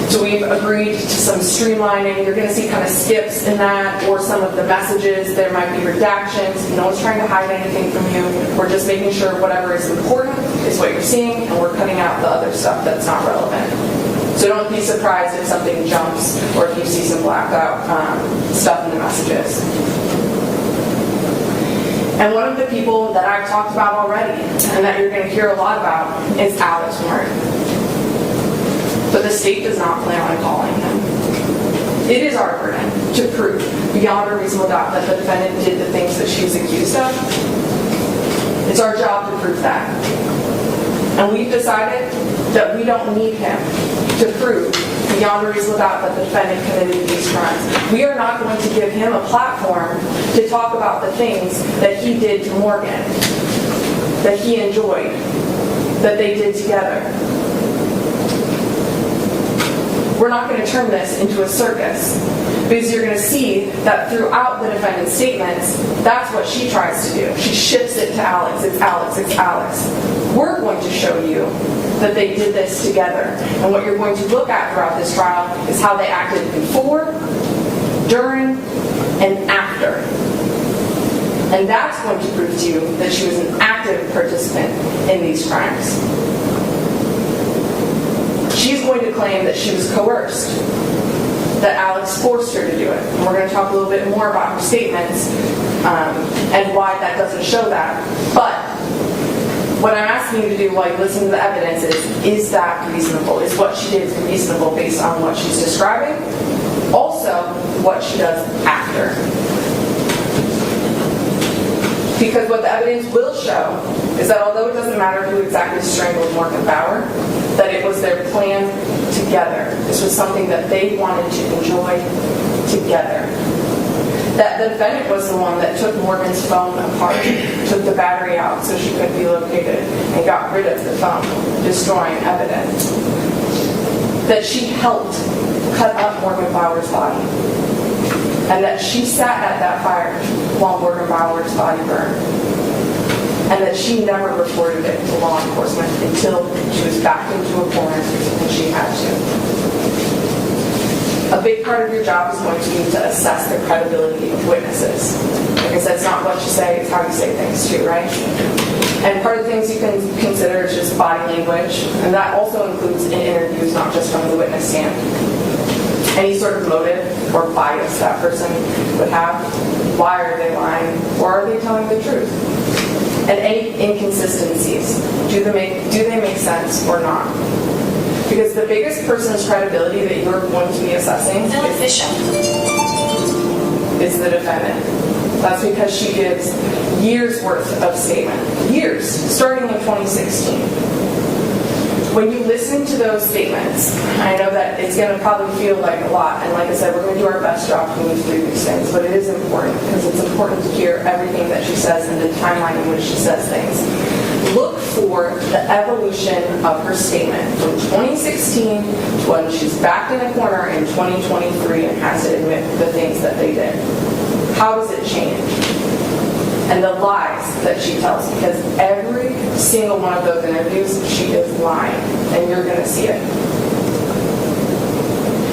So we've agreed to some streamlining. You're going to see kind of skips in that, or some of the messages. There might be redactions. No one's trying to hide anything from you. We're just making sure whatever is important is what you're seeing, and we're cutting out the other stuff that's not relevant. So don't be surprised if something jumps or if you see some blacked out stuff in the messages. And one of the people that I've talked about already and that you're going to hear a lot about is Alex Warren. But the state does not plan on calling him. It is our burden to prove beyond a reasonable doubt that the defendant did the things that she was accused of. It's our job to prove that. And we've decided that we don't need him to prove beyond a reasonable doubt that the defendant committed these crimes. We are not going to give him a platform to talk about the things that he did to Morgan, that he enjoyed, that they did together. We're not going to turn this into a circus, because you're going to see that throughout the defendant's statements, that's what she tries to do. She shifts it to Alex. It's Alex. It's Alex. We're going to show you that they did this together. And what you're going to look at throughout this trial is how they acted before, during, and after. And that's going to prove to you that she was an active participant in these crimes. She's going to claim that she was coerced, that Alex forced her to do it. And we're going to talk a little bit more about her statements and why that doesn't show that. But what I'm asking you to do while you listen to the evidence is that reasonable? Is what she did reasonable based on what she's describing? Also, what she does after. Because what the evidence will show is that although it doesn't matter who exactly strangled Morgan Bauer, that it was their plan together. This was something that they wanted to enjoy together. That the defendant was the one that took Morgan's phone apart, took the battery out so she couldn't be located, and got rid of the phone, destroying evidence. That she helped cut up Morgan Bauer's body. And that she sat at that fire while Morgan Bauer's body burned. And that she never reported it to law enforcement until she was backed into a corner and she had to. A big part of your job is going to be to assess the credibility of witnesses. Like I said, it's not what you say, it's how you say things too, right? And part of the things you can consider is just body language. And that also includes in interviews, not just from the witness stand. Any sort of motive or bias that person would have. Why are they lying? Or are they telling the truth? And any inconsistencies. Do they make sense or not? Because the biggest person's credibility that you're going to be assessing is the defendant. That's because she gives years worth of statement. Years, starting in 2016. When you listen to those statements, I know that it's going to probably feel like a lot, and like I said, we're going to do our best job to move through these things, but it is important because it's important to hear everything that she says and the timeline in which she says things. Look for the evolution of her statement from 2016 to when she's backed in a corner in 2023 and has to admit the things that they did. How does it change? And the lies that she tells, because every single one of those interviews, she is lying, and you're going to see it.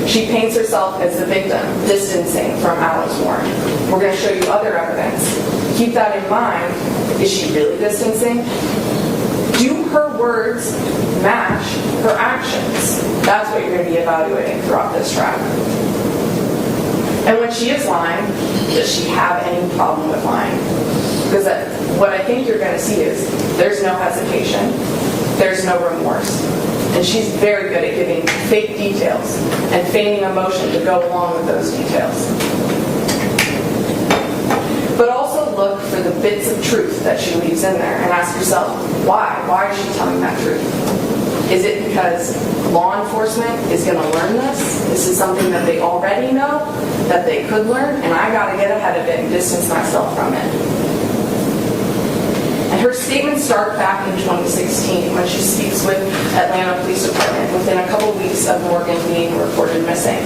She paints herself as the victim, distancing from Alex Warren. We're going to show you other evidence. Keep that in mind. Is she really distancing? Do her words match her actions? That's what you're going to be evaluating throughout this trial. And when she is lying, does she have any problem with lying? Because what I think you're going to see is there's no hesitation, there's no remorse. And she's very good at giving fake details and feigning emotion to go along with those details. But also look for the bits of truth that she leaves in there and ask yourself, why? Why is she telling that truth? Is it because law enforcement is going to learn this? This is something that they already know, that they could learn, and I got to get ahead of it and distance myself from it. And her statements start back in 2016 when she speaks with Atlanta Police Department within a couple weeks of Morgan being reported missing.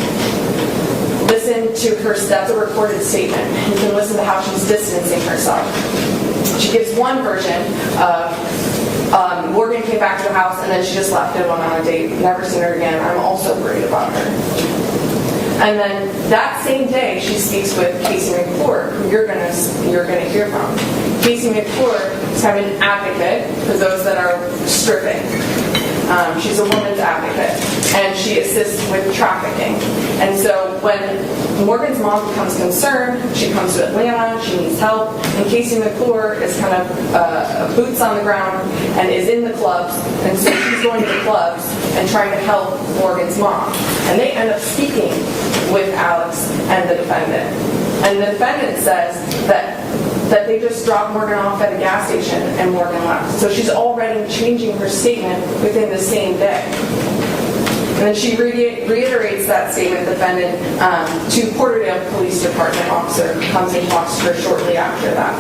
Listen to her, that's a recorded statement. You can listen to how she's distancing herself. She gives one version of Morgan came back to the house and then she just left and went on a date. Never seen her again. I'm also worried about her. And then that same day, she speaks with Casey McClure, who you're gonna hear from. Casey McClure is kind of an advocate for those that are stripping. She's a woman's advocate, and she assists with trafficking. And so when Morgan's mom becomes concerned, she comes to Atlanta, she needs help, and Casey McClure is kind of boots on the ground and is in the clubs, and so she's going to the clubs and trying to help Morgan's mom. And they end up speaking with Alex and the defendant. And the defendant says that they just dropped Morgan off at a gas station and Morgan left. So she's already changing her statement within the same day. And then she reiterates that statement, the defendant, to Porterdale Police Department officer, who comes and talks to her shortly after that.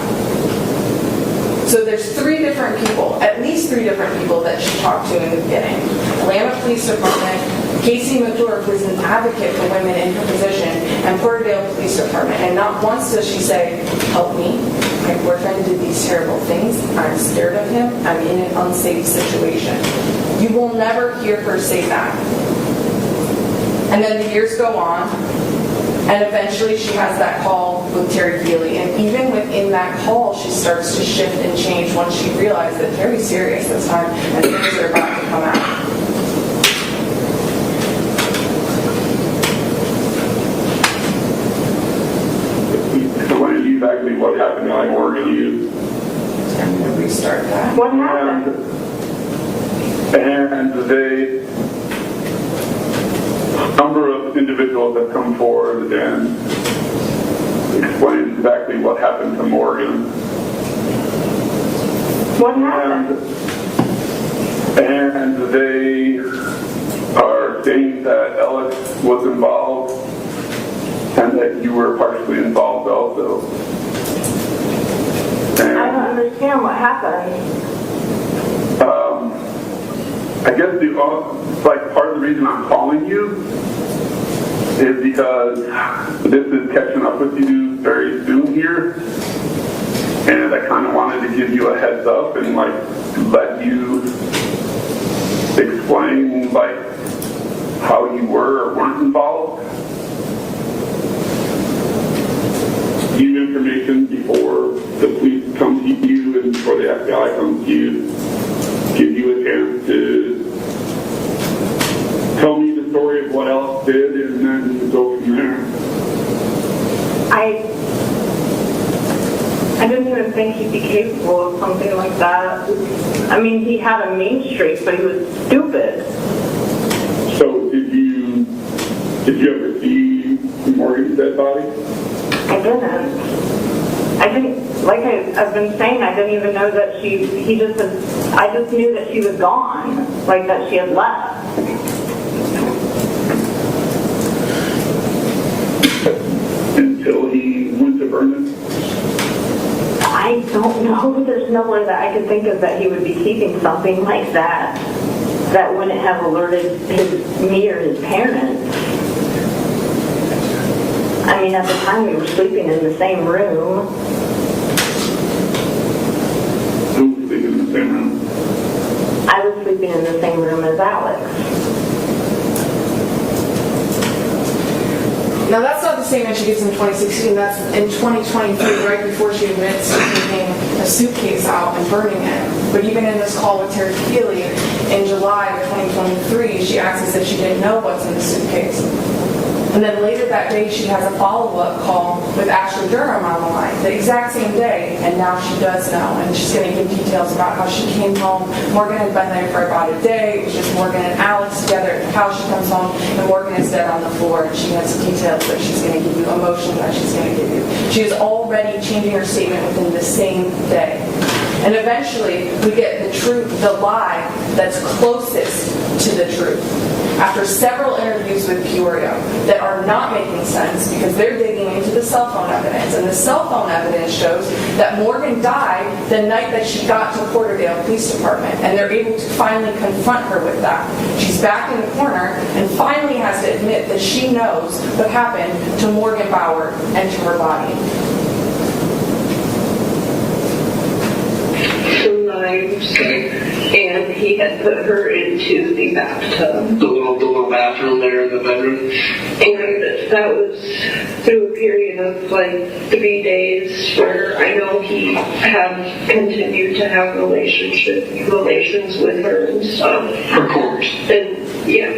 So there's three different people, at least three different people that she talked to in the beginning. Atlanta Police Department, Casey McClure, who is an advocate for women in her position, and Porterdale Police Department. And not once does she say, help me, my boyfriend did these terrible things, I'm scared of him, I'm in an unsafe situation. You will never hear her say that. And then the years go on, and eventually she has that call with Terry Feely. And even within that call, she starts to shift and change once she realized that Terry's serious this time and things are about to come out. Explain exactly what happened in Morgan. I'm going to restart that. What happened? And they... A number of individuals have come forward and explained exactly what happened to Morgan. What happened? And they are saying that Alex was involved and that you were partially involved also. And, I don't understand what happened. I guess part of the reason I'm calling you is because this is catching up with you very soon here, and I kind of wanted to give you a heads up and let you explain how you were or weren't involved. Give you information before the police come to you and before the FBI comes to you. Give you a chance to tell me the story of what else did, and then go from there. I didn't even think he'd be capable of something like that. I mean, he had a mean streak, but he was stupid. So did you ever see Morgan's dead body? I didn't, like I've been saying, I didn't even know that I just knew that she was gone, like that she had left. Until he went to Vernon? I don't know. There's no way that I could think of that he would be keeping something like that wouldn't have alerted me or his parents. I mean, at the time we were sleeping in the same room. Who was sleeping in the same room? I was sleeping in the same room as Alex. Now that's not the statement she gives in 2016, that's in 2023, right before she admits to taking a suitcase out and burning it. But even in this call with Terry Feely in July of 2023, she acts as if she didn't know what's in the suitcase. And then later that day, she has a follow-up call with Ashley Durham on the line, the exact same day, and now she does know, and she's going to give details about how she came home. Morgan had been there for about a day. It was just Morgan and Alex together at the house. She comes home, and Morgan is dead on the floor, and she has details that she's going to give you, emotion that she's going to give you. She is already changing her statement within the same day. And eventually, we get the truth, the lie that's closest to the truth. After several interviews with Peoria that are not making sense because they're digging into the cell phone evidence, and the cell phone evidence shows that Morgan died the night that she got to Porterdale Police Department, and they're able to finally confront her with that. She's back in the corner and finally has to admit that she knows what happened to Morgan Bauer and to her body. And he had put her into the bathtub. The little bathroom there in the bedroom. And that was through a period of like 3 days where I know he had continued to have relations with her and stuff. Of course. And yeah.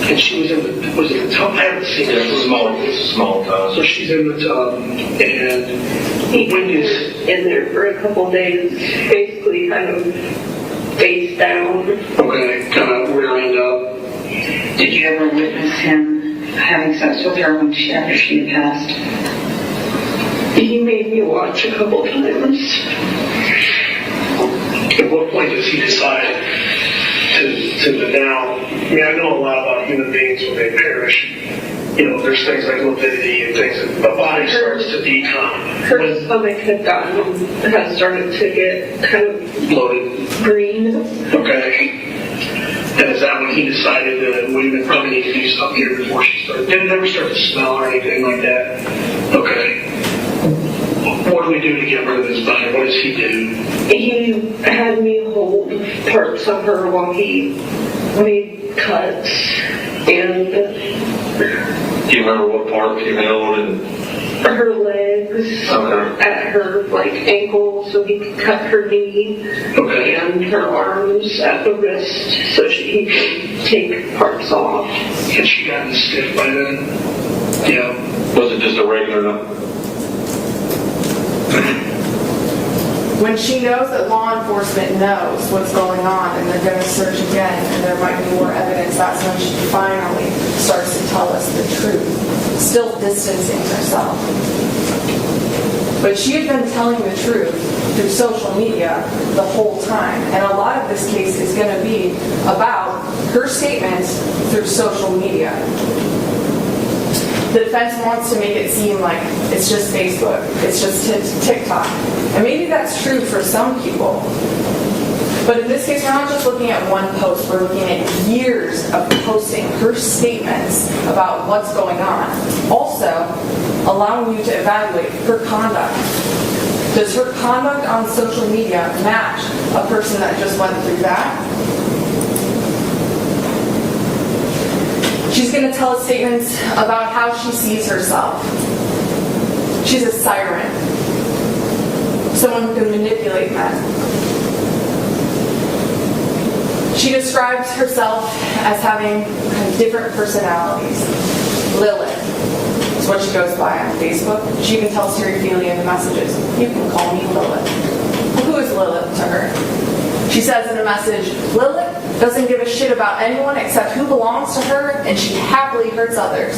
And she was it the tub? I haven't seen it. It's a small tub. So she's in the tub, and he was in there for a couple days, basically kind of face down. Okay, kind of rear end up. Did you ever witness him having sex with her after she had passed? He made me watch a couple times. At what point does he decide to now? I mean, I know a lot about human beings when they perish. You know, there's things like lividity and things that the body starts to decom. Her stomach had started to get kind of bloated, green. Okay. And is that when he decided that we probably need to do something here before she started? Didn't it ever start to smell or anything like that? Okay. What do we do to get rid of this body? What does he do? He had me hold parts of her while he made cuts. And do you remember what part he held? And her legs, okay. At her like ankle, so he could cut her knee, okay. And her arms at the wrist, so he could take parts off. Had she gotten stiff by then? Yeah. Was it just a regular? When she knows that law enforcement knows what's going on and they're going to search again and there might be more evidence, that's when she finally starts to tell us the truth, still distancing herself. But she had been telling the truth through social media the whole time, and a lot of this case is going to be about her statements through social media. The defense wants to make it seem like it's just Facebook, it's just TikTok. And maybe that's true for some people. But in this case, we're not just looking at one post, we're looking at years of posting her statements about what's going on. Also, allowing you to evaluate her conduct. Does her conduct on social media match a person that just went through that? She's going to tell us statements about how she sees herself. She's a siren. Someone who can manipulate men. She describes herself as having different personalities. Lilith is what she goes by on Facebook. She even tells Terry Feely in the messages, you can call me Lilith. Who is Lilith to her? She says in the message, Lilith doesn't give a shit about anyone except who belongs to her, and she happily hurts others.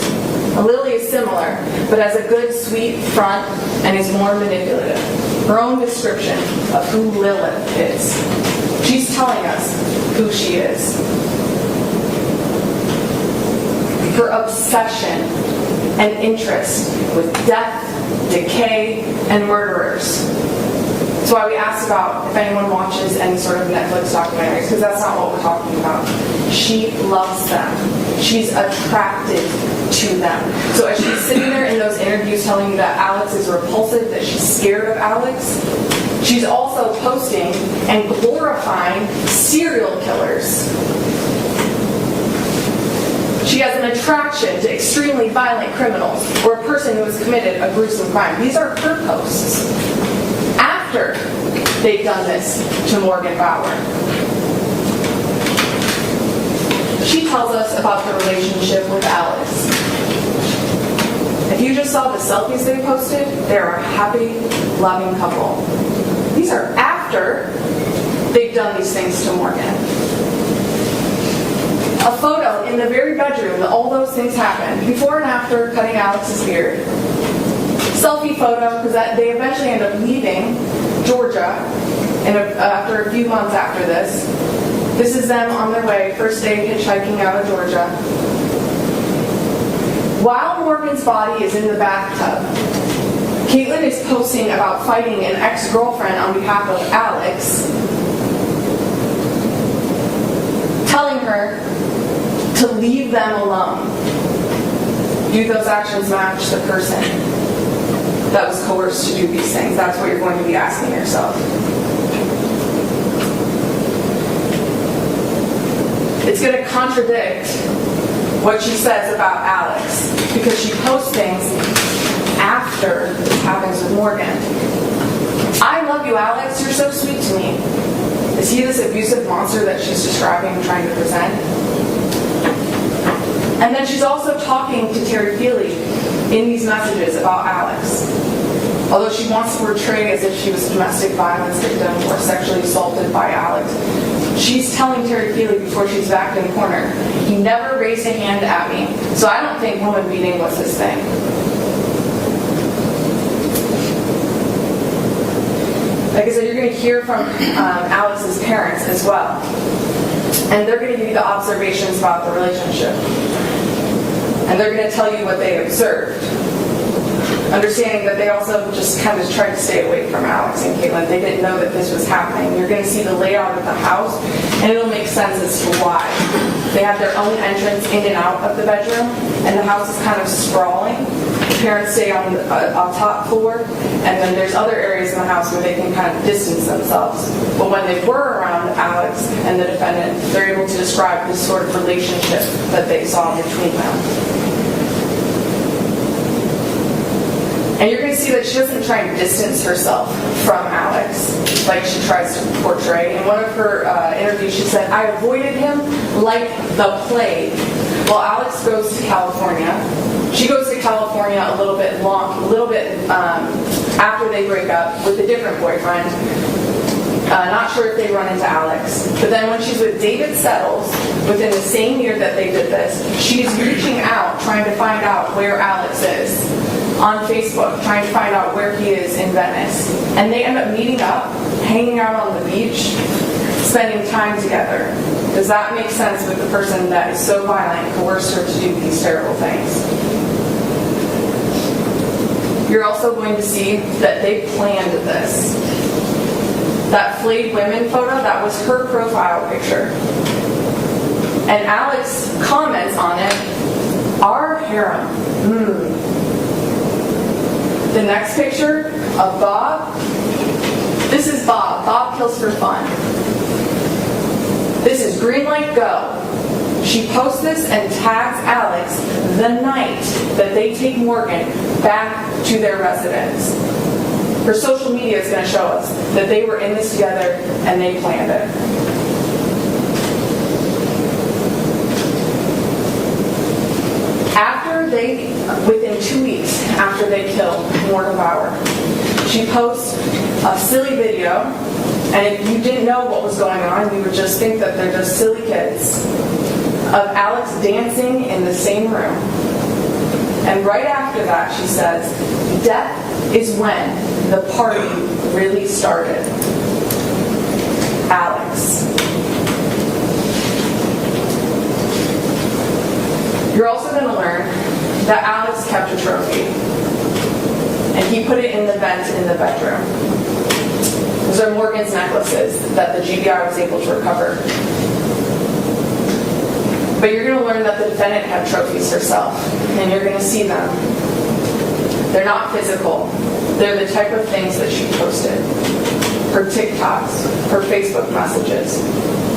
Lily is similar, but has a good, sweet front and is more manipulative. Her own description of who Lilith is. She's telling us who she is. Her obsession and interest with death, decay, and murderers. That's why we asked about if anyone watches any sort of Netflix documentaries, because that's not what we're talking about. She loves them. She's attracted to them. So as she's sitting there in those interviews telling you that Alex is repulsive, that she's scared of Alex, she's also posting and glorifying serial killers. She has an attraction to extremely violent criminals or a person who has committed a gruesome crime. These are her posts. After they've done this to Morgan Bauer. She tells us about the relationship with Alex. If you just saw the selfies they posted, they're a happy, loving couple. These are after they've done these things to Morgan. A photo in the very bedroom that all those things happened, before and after cutting Alex's beard. Selfie photo, because they eventually end up leaving Georgia after a few months after this. This is them on their way, first day hitchhiking out of Georgia. While Morgan's body is in the bathtub, Katelyn is posting about fighting an ex-girlfriend on behalf of Alex, telling her to leave them alone. Do those actions match the person that was coerced to do these things? That's what you're going to be asking yourself. It's going to contradict what she says about Alex, because she posts things after this happens with Morgan. I love you, Alex. You're so sweet to me. Is he this abusive monster that she's describing and trying to present? And then she's also talking to Terry Feely in these messages about Alex. Although she wants to portray as if she was a domestic violence victim or sexually assaulted by Alex, she's telling Terry Feely before she's backed in the corner, he never raised a hand at me, so I don't think woman beating was his thing. Like I said, you're going to hear from Alex's parents as well. And they're going to give you the observations about the relationship. And they're going to tell you what they observed. Understanding that they also just kind of tried to stay away from Alex and Katelyn. They didn't know that this was happening. You're going to see the layout of the house, and it'll make sense as to why. They have their own entrance in and out of the bedroom, and the house is kind of sprawling. The parents stay on top floor, and then there's other areas in the house where they can kind of distance themselves. But when they were around Alex and the defendant, they're able to describe this sort of relationship that they saw between them. And you're going to see that she doesn't try and distance herself from Alex like she tries to portray. In one of her interviews, she said, "I avoided him like the plague." Well, Alex goes to California. She goes to California a little bit after they break up with a different boyfriend. Not sure if they run into Alex. But then when she's with David Settles, within the same year that they did this, she's reaching out, trying to find out where Alex is on Facebook, trying to find out where he is in Venice. And they end up meeting up, hanging out on the beach, spending time together. Does that make sense with the person that is so violent and coerced her to do these terrible things? You're also going to see that they planned this. That flayed women photo, that was her profile picture. And Alex comments on it, "Our harem." The next picture of Bob, this is Bob. Bob kills for fun. This is green light, go. She posts this and tags Alex the night that they take Morgan back to their residence. Her social media is going to show us that they were in this together and they planned it. Within 2 weeks after they kill Morgan Bauer, she posts a silly video, and if you didn't know what was going on, you would just think that they're just silly kids, of Alex dancing in the same room. And right after that, she says, "Death is when the party really started." Alex. You're also going to learn that Alex kept a trophy, and he put it in the vent in the bedroom. Those are Morgan's necklaces that the GBI was able to recover. But you're going to learn that the defendant had trophies herself, and you're going to see them. They're not physical. They're the type of things that she posted. Her TikToks, her Facebook messages,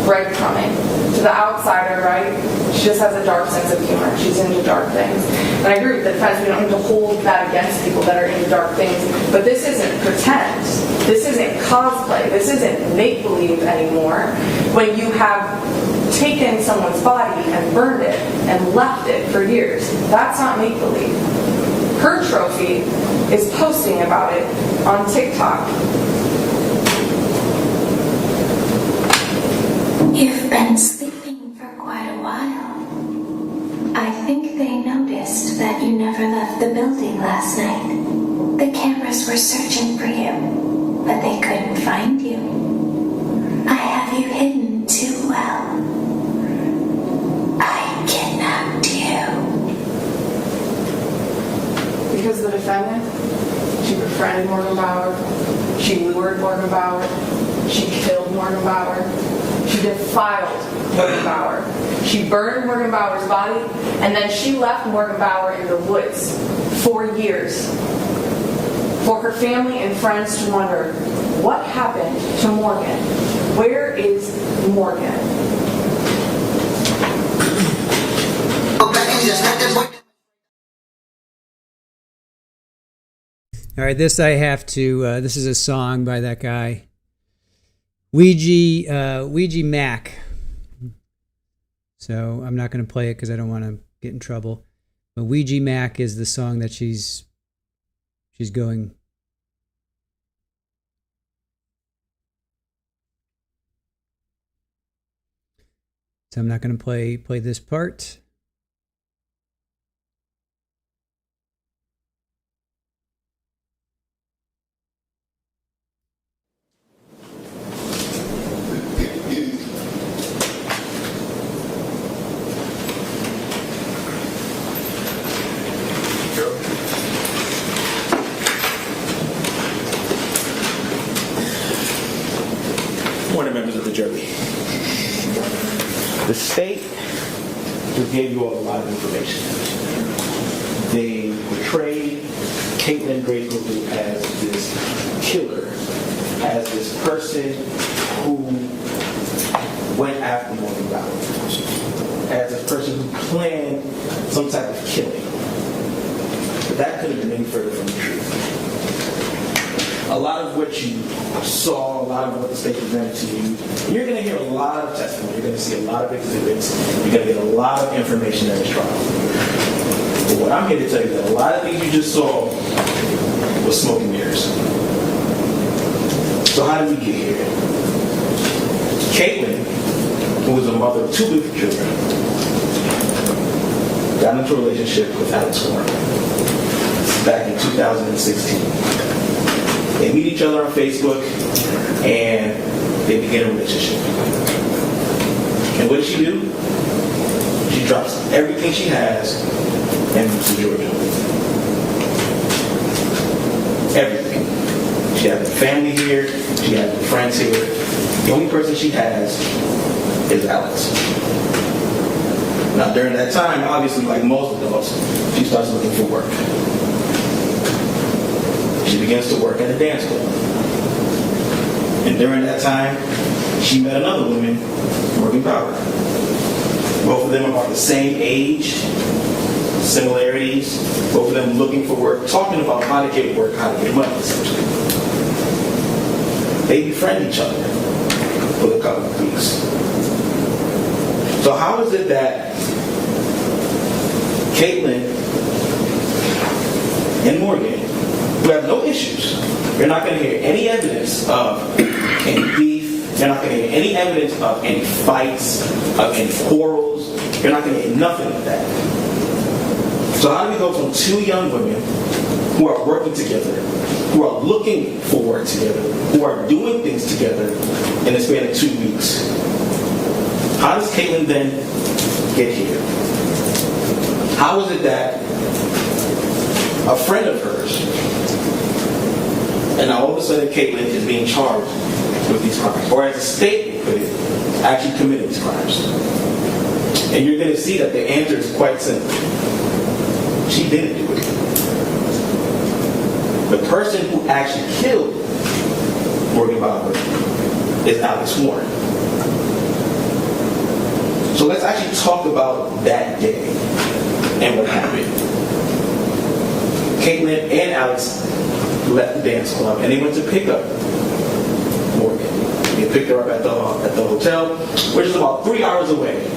breadcrumbing. To the outsider, right? She just has a dark sense of humor. She's into dark things. And I agree with the defense. We don't need to hold that against people that are into dark things. But this isn't pretend. This isn't cosplay. This isn't make-believe anymore. When you have taken someone's body and burned it and left it for years, that's not make-believe. Her trophy is posting about it on TikTok. You've been sleeping for quite a while. I think they noticed that you never left the building last night. The cameras were searching for you, but they couldn't find you. I have you hidden too well. I kidnapped you. Because the defendant, she befriended Morgan Bauer, she lured Morgan Bauer, she killed Morgan Bauer, she defiled Morgan Bauer, she burned Morgan Bauer's body, and then she left Morgan Bauer in the woods for years. For her family and friends to wonder, what happened to Morgan? Where is Morgan? All right, this I have to. This is a song by that guy, Ouija Mac. So I'm not going to play it because I don't want to get in trouble. But Ouija Mac is the song that she's going. So I'm not going to play this part. Morning, members of the jury. The state just gave you all a lot of information. They portrayed Katelyn Goble as this killer, as this person who went after Morgan Bauer, as this person who planned some type of killing. But that couldn't have been any further from the truth. A lot of what you saw, a lot of what the state presented to you, you're going to hear a lot of testimony, you're going to see a lot of exhibits, you're going to get a lot of information at this trial. But what I'm here to tell you is that a lot of things you just saw was smoke and mirrors. So how did we get here? Katelyn, who was a mother of 2 beautiful children, got into a relationship with Alex Warren back in 2016. They meet each other on Facebook, and they begin a relationship. And what does she do? She drops everything she has and moves to Georgia. Everything. She has a family here. She has friends here. The only person she has is Alex. Now, during that time, obviously, like most adults, she starts looking for work. She begins to work at a dance club. And during that time, she met another woman, Morgan Bauer. Both of them are about the same age, similarities, both of them looking for work, talking about how to get work, how to get money, essentially. They befriend each other for a couple of weeks. So how is it that Katelyn and Morgan, who have no issues, you're not going to hear any evidence of any beef, you're not going to hear any evidence of any fights, of any quarrels, you're not going to hear nothing of that. So how do we go from 2 young women who are working together, who are looking for work together, who are doing things together in the span of 2 weeks? How does Katelyn then get here? How is it that a friend of hers, and now all of a sudden Katelyn is being charged with these crimes, or as the state put it, actually committed these crimes? And you're going to see that the answer is quite simple. She didn't do it. The person who actually killed Morgan Bauer is Alex Warren. So let's actually talk about that day and what happened. Katelyn and Alex left the dance club and they went to pick up Morgan. They picked her up at the hotel, which is about 3 hours away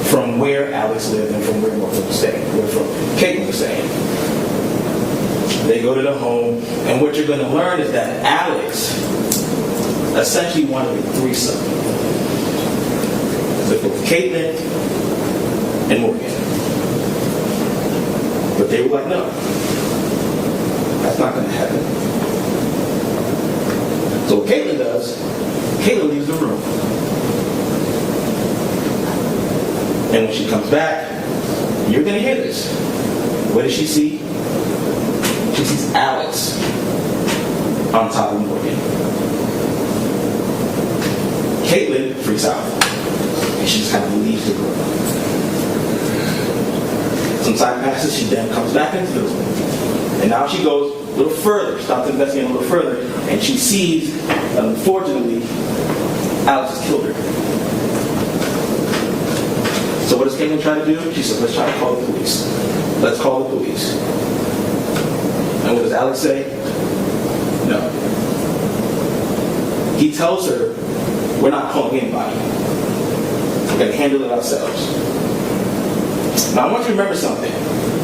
from where Alex lived and from where Morgan was staying, where from Katelyn was staying. They go to the home, and what you're going to learn is that Alex essentially wanted a threesome with both Katelyn and Morgan. But they were like, no, that's not going to happen. So what Katelyn does, Katelyn leaves the room. And when she comes back, you're going to hear this. What does she see? She sees Alex on top of Morgan. Katelyn freaks out, and she just kind of leaves the room. Some time passes, she then comes back into the room. And now she goes a little further, stops investigating a little further, and she sees, unfortunately, Alex has killed her. So what does Katelyn try to do? She says, let's try to call the police. Let's call the police. And what does Alex say? No. He tells her, we're not calling anybody. We're going to handle it ourselves. Now I want you to remember something.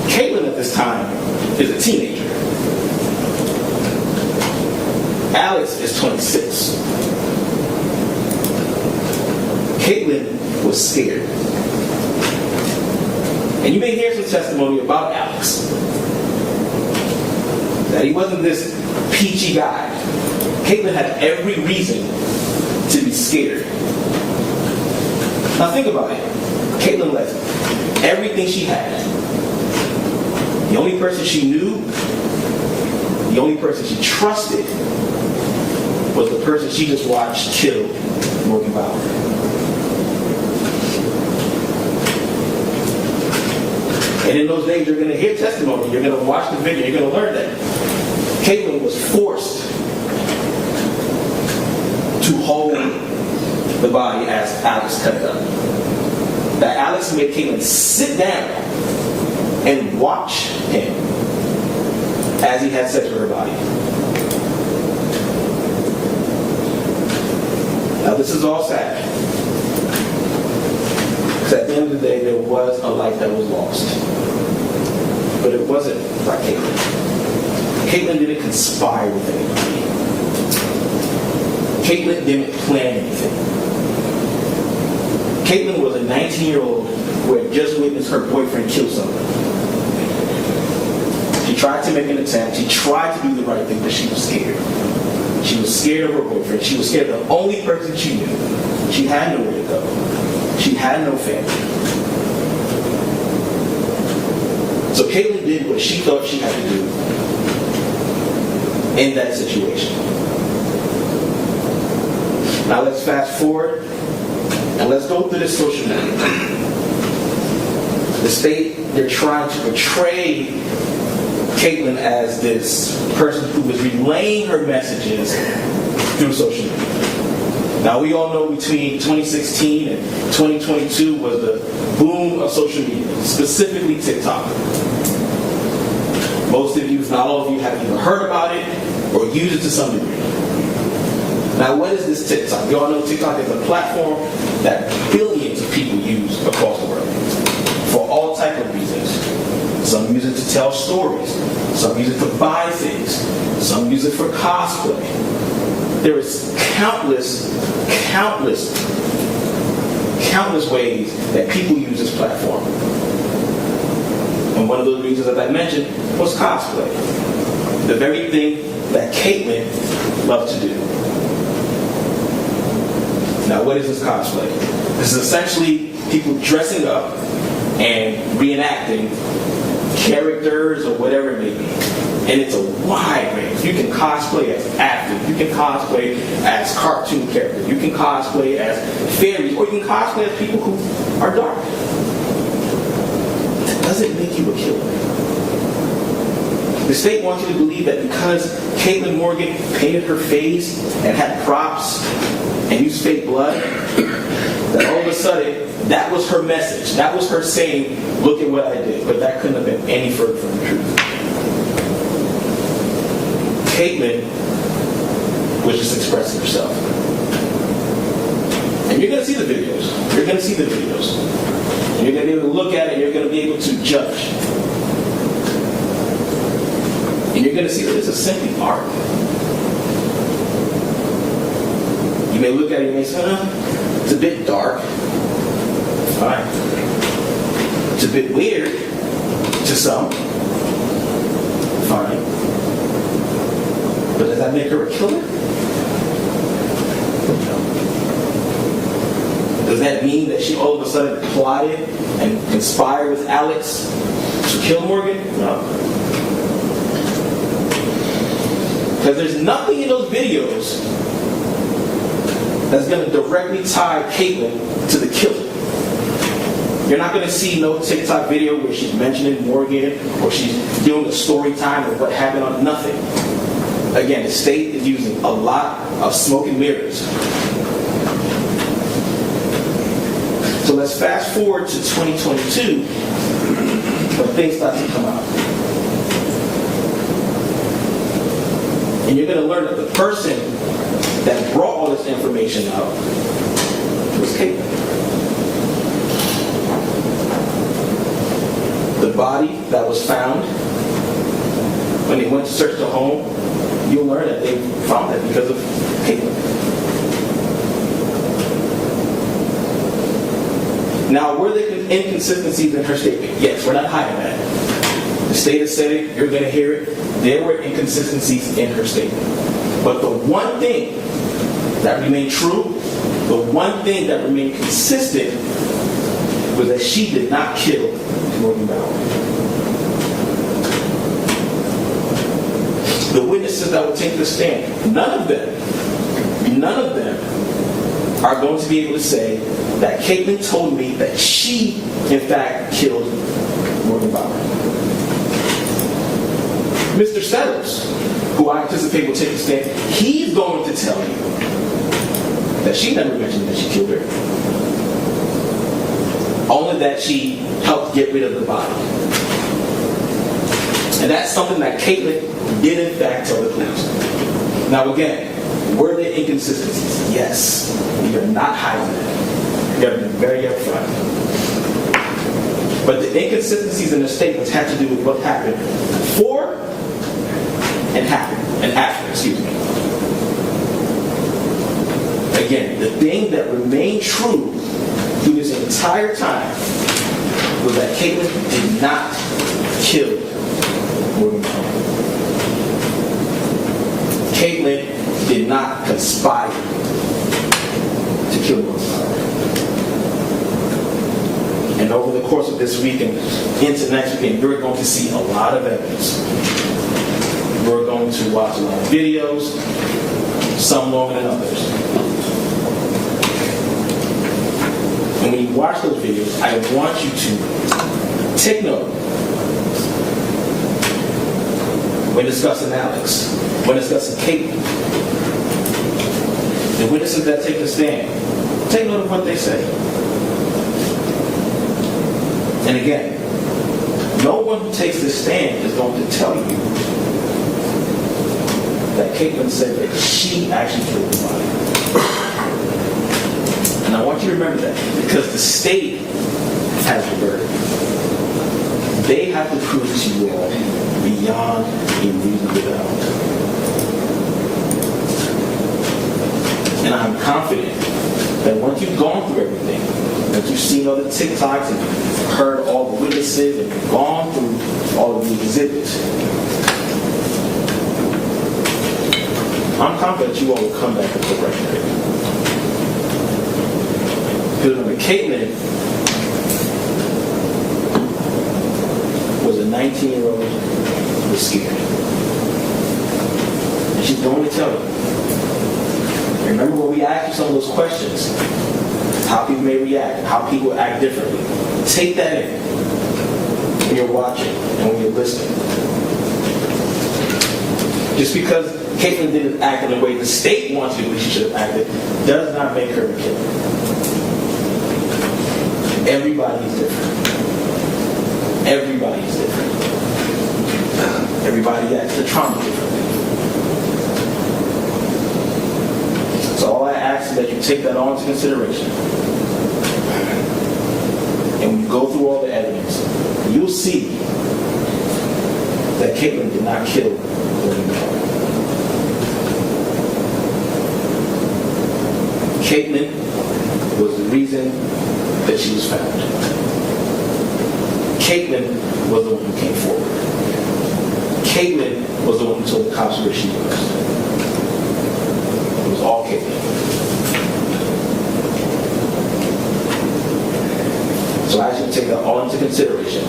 Katelyn at this time is a teenager. Alex is 26. Katelyn was scared. And you may hear some testimony about Alex. That he wasn't this peachy guy. Katelyn had every reason to be scared. Now think about it. Katelyn left everything she had. The only person she knew, the only person she trusted, was the person she just watched kill Morgan Bauer. And in those days, you're going to hear testimony, you're going to watch the video, you're going to learn that Katelyn was forced to hold the body as Alex cut it up. That Alex made Katelyn sit down and watch him as he had sex with her body. Now this is all sad. Because at the end of the day, there was a life that was lost. But it wasn't by Katelyn. Katelyn didn't conspire with anybody. Katelyn didn't plan anything. Katelyn was a 19-year-old who had just witnessed her boyfriend kill someone. She tried to make an attempt. She tried to do the right thing, but she was scared. She was scared of her boyfriend. She was scared of the only person she knew. She had nowhere to go. She had no family. So Katelyn did what she thought she had to do in that situation. Now let's fast forward and let's go through this social media. The state, they're trying to portray Katelyn as this person who was relaying her messages through social media. Now we all know between 2016 and 2022 was the boom of social media, specifically TikTok. Most of you, if not all of you, have either heard about it or used it to some degree. Now what is this TikTok? You all know TikTok is a platform that billions of people use across the world for all type of reasons. Some use it to tell stories. Some use it to buy things. Some use it for cosplay. There is countless ways that people use this platform. And one of those reasons, as I mentioned, was cosplay. The very thing that Katelyn loved to do. Now, what is this cosplay? This is essentially people dressing up and reenacting characters or whatever it may be. And it's a wide range. You can cosplay as actors. You can cosplay as cartoon characters. You can cosplay as fairies. Or you can cosplay as people who are dark. That doesn't make you a killer. The state wants you to believe that because Katelyn Morgan painted her face and had props and used fake blood, that all of a sudden, that was her message. That was her saying, look at what I did. But that couldn't have been any further from the truth. Katelyn was just expressing herself. And you're going to see the videos. You're going to see the videos. And you're going to be able to look at it and you're going to be able to judge. And And you're going to see that this is simply art. You may look at it and you may say, it's a bit dark. Fine. It's a bit weird to some. Fine. But does that make her a killer? No. Does that mean that she all of a sudden plotted and conspired with Alex to kill Morgan? No. Because there's nothing in those videos that's going to directly tie Katelyn to the killer. You're not going to see no TikTok video where she's mentioning Morgan or she's doing a story time of what happened on nothing. Again, the state is using a lot of smoke and mirrors. So let's fast forward to 2022 when things start to come out. And you're going to learn that the person that brought all this information out was Katelyn. The body that was found, when they went to search the home, you'll learn that they found that because of Katelyn. Now, were there inconsistencies in her statement? Yes, we're not hiding that. The state has said it, you're going to hear it. There were inconsistencies in her statement. But the one thing that remained true, the one thing that remained consistent, was that she did not kill Morgan Bauer. The witnesses that will take the stand, none of them are going to be able to say that Katelyn told me that she, in fact, killed Morgan Bauer. Mr. Settles, who I anticipate will take the stand, he's going to tell you that she never mentioned that she killed her. Only that she helped get rid of the body. And that's something that Katelyn did in fact tell the police. Now again, were there inconsistencies? Yes. We are not hiding that. We have been very upfront. But the inconsistencies in the statements had to do with what happened before and after, excuse me. Again, the thing that remained true through this entire time was that Katelyn did not kill Morgan Bauer. Katelyn did not conspire to kill Morgan Bauer. And over the course of this week and into next weekend, you're going to see a lot of evidence. We're going to watch a lot of videos, some longer than others. And when you watch those videos, I want you to take note. When discussing Alex, when discussing Katelyn, the witnesses that take the stand, take note of what they say. And again, no one who takes this stand is going to tell you that Katelyn said that she actually killed the body. And I want you to remember that because the state has the burden. They have to prove to you all beyond a reasonable doubt. And I'm confident that once you've gone through everything, that you've seen all the TikToks and you've heard all the witnesses and you've gone through all of the exhibits, I'm confident you all will come back with the record. Because remember, Katelyn was a 19-year-old who was scared. And she's going to tell you. Remember when we asked you some of those questions, how people may react and how people act differently. Take that in when you're watching and when you're listening. Just because Katelyn didn't act in the way the state wants you to believe she should have acted does not make her a killer. Everybody is different. Everybody is different. Everybody acts the trauma differently. So all I ask is that you take that all into consideration. And when you go through all the evidence, you'll see that Katelyn did not kill Morgan Bauer. Katelyn was the reason that she was found. Katelyn was the one who came forward. Katelyn was the one who told the cops where she was. It was all Katelyn. So I ask you to take that all into consideration.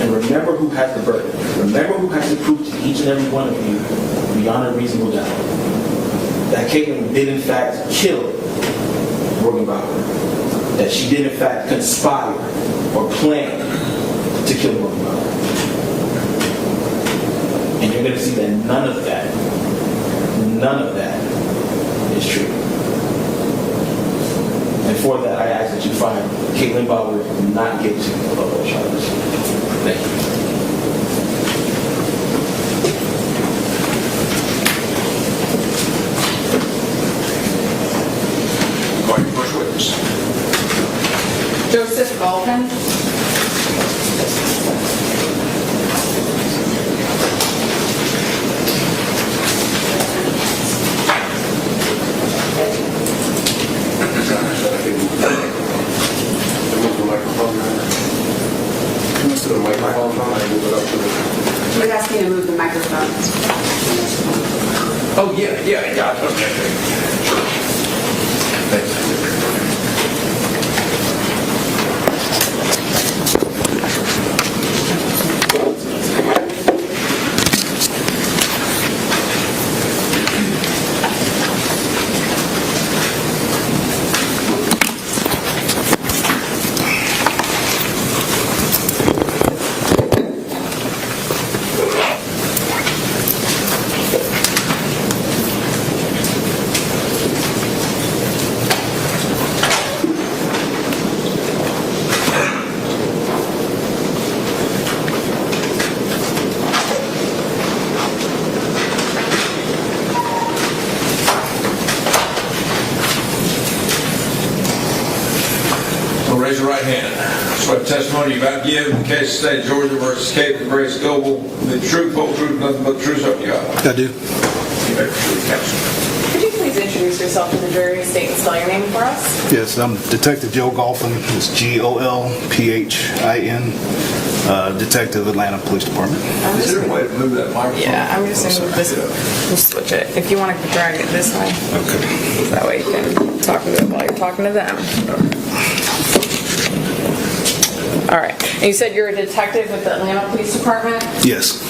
And remember who has the burden. Remember who has to prove to each and every one of you, beyond a reasonable doubt, that Katelyn did in fact kill Morgan Bauer. That she did in fact conspire or plan to kill Morgan Bauer. And you're going to see that none of that is true. And for that, I ask that you find Katelyn Goble not guilty of all charges. Thank you. Call your first witness. Joseph Galpin. We're asking you to move the microphone. Oh, yeah. Okay. Sure. Thanks. Raise your right hand. Swear the testimony you about to give in the case of State of Georgia versus Katelyn Goble, the truth, whole truth, nothing but the truth, so help you God. I do. You may proceed, counsel. Could you please introduce yourself to the jury, state and spell your name for us? Yes, I'm Detective Joe Golphin. It's Golphin, Detective, Atlanta Police Department. Is there a way to move that microphone? Yeah, I'm just going to move this. We'll switch it. If you want to drag it this way. Okay. That way you can talk to them while you're talking to them. All right. And you said you're a detective with the Atlanta Police Department? Yes.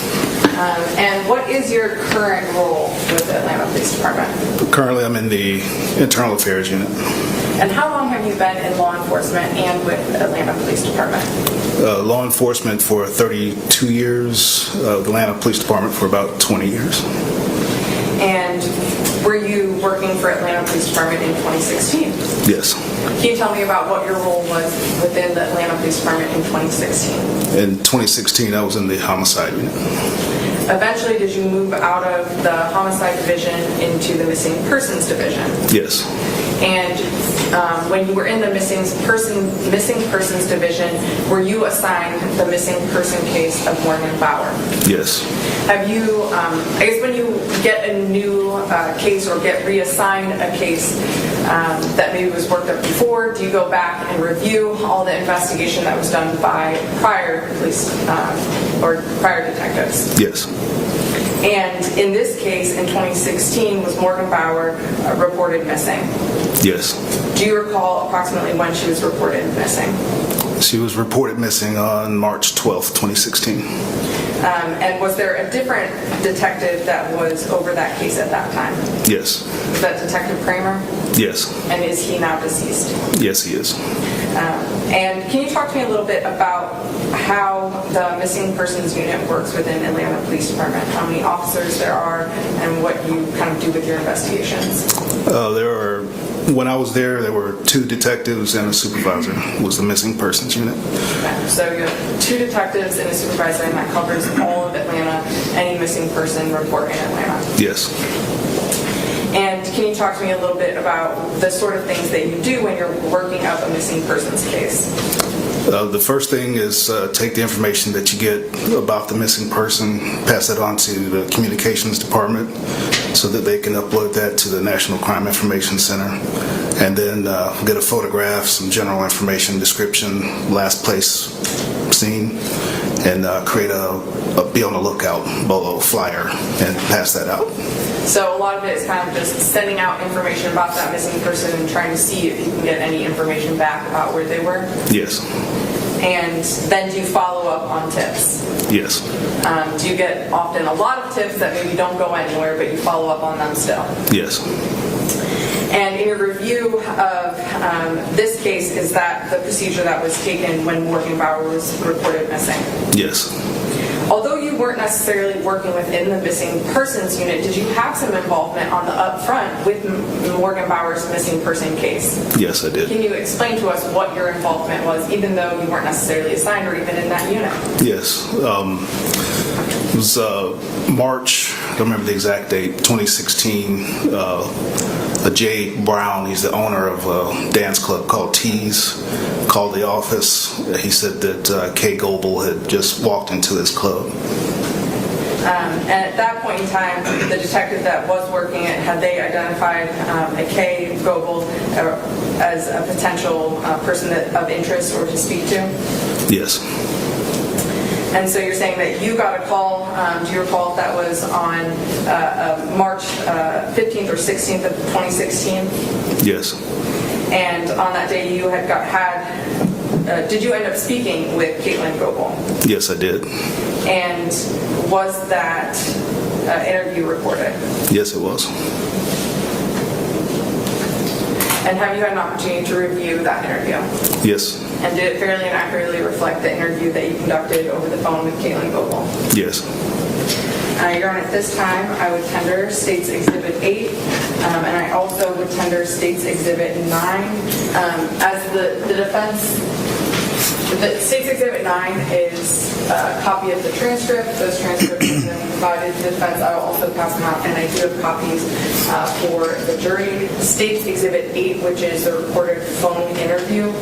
And what is your current role with the Atlanta Police Department? Currently, I'm in the Internal Affairs Unit. And how long have you been in law enforcement and with the Atlanta Police Department? Law enforcement for 32 years, the Atlanta Police Department for about 20 years. And were you working for Atlanta Police Department in 2016? Yes. Can you tell me about what your role was within the Atlanta Police Department in 2016? In 2016, I was in the Homicide Unit. Eventually, did you move out of the Homicide Division into the Missing Persons Division? Yes. And when you were in the Missing Persons Division, were you assigned the missing person case of Morgan Bauer? Yes. Have you, I guess when you get a new case or get reassigned a case that maybe was worked up before, do you go back and review all the investigation that was done by prior police or prior detectives? Yes. And in this case, in 2016, was Morgan Bauer reported missing? Yes. Do you recall approximately when she was reported missing? She was reported missing on March 12th, 2016. And was there a different detective that was over that case at that time? Yes. Was that Detective Kramer? Yes. And is he now deceased? Yes, he is. And can you talk to me a little bit about how the Missing Persons Unit works within Atlanta Police Department? How many officers there are and what you kind of do with your investigations? When I was there were 2 detectives and a supervisor. Was the Missing Persons Unit. Okay. So you have 2 detectives and a supervisor, and that covers all of Atlanta, any missing person report in Atlanta. Yes. And can you talk to me a little bit about the sort of things that you do when you're working up a missing persons case? The first thing is take the information that you get about the missing person, pass it on to the communications department so that they can upload that to the National Crime Information Center, and then get a photograph, some general information, description, last place seen, and create be on the lookout below flyer and pass that out. So a lot of it is kind of just sending out information about that missing person and trying to see if you can get any information back about where they were? Yes. And then do you follow up on tips? Yes. Do you get often a lot of tips that maybe don't go anywhere, but you follow up on them still? Yes. And in your review of this case, is that the procedure that was taken when Morgan Bauer was reported missing? Yes. Although you weren't necessarily working within the missing persons unit, did you have some involvement on the upfront with Morgan Bauer's missing person case? Yes, I did. Can you explain to us what your involvement was, even though you weren't necessarily assigned or even in that unit? Yes. It was March, I don't remember the exact date, 2016. Jay Brown, he's the owner of a dance club called Tees, called the office. He said that Kay Goble had just walked into his club. And at that point in time, the detective that was working it, had they identified a Kay Goble as a potential person of interest or to speak to? Yes. And so you're saying that you got a call, do you recall if that was on March 15th or 16th of 2016? Yes. And on that day you did you end up speaking with Katelyn Goble? Yes, I did. And was that interview recorded? Yes, it was. And have you had an opportunity to review that interview? Yes. And did it fairly and accurately reflect the interview that you conducted over the phone with Katelyn Goble? Yes. Your Honor, at this time, I would tender State's Exhibit 8, and I also would tender State's Exhibit 9. As the defense, the State's Exhibit 9 is a copy of the transcript. Those transcripts have been provided to the defense. I will also pass them out, and I do have copies for the jury. State's Exhibit 8, which is the recorded phone interview,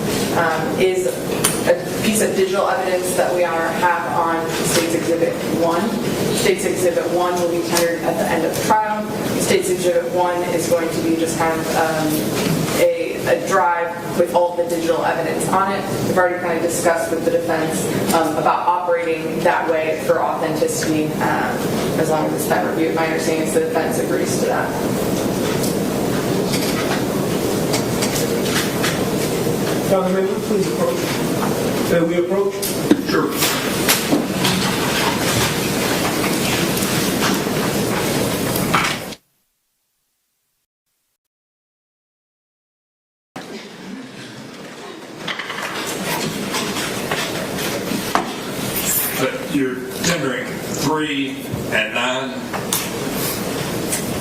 is a piece of digital evidence that we have on State's Exhibit 1. State's Exhibit 1 will be tendered at the end of the trial. State's Exhibit 1 is going to be just kind of a drive with all the digital evidence on it. We've already kind of discussed with the defense about operating that way for authenticity as long as it's been reviewed. My understanding is the defense agrees to that. Councilman, please approach. May we approach? Sure. You're tendering 3 and 9?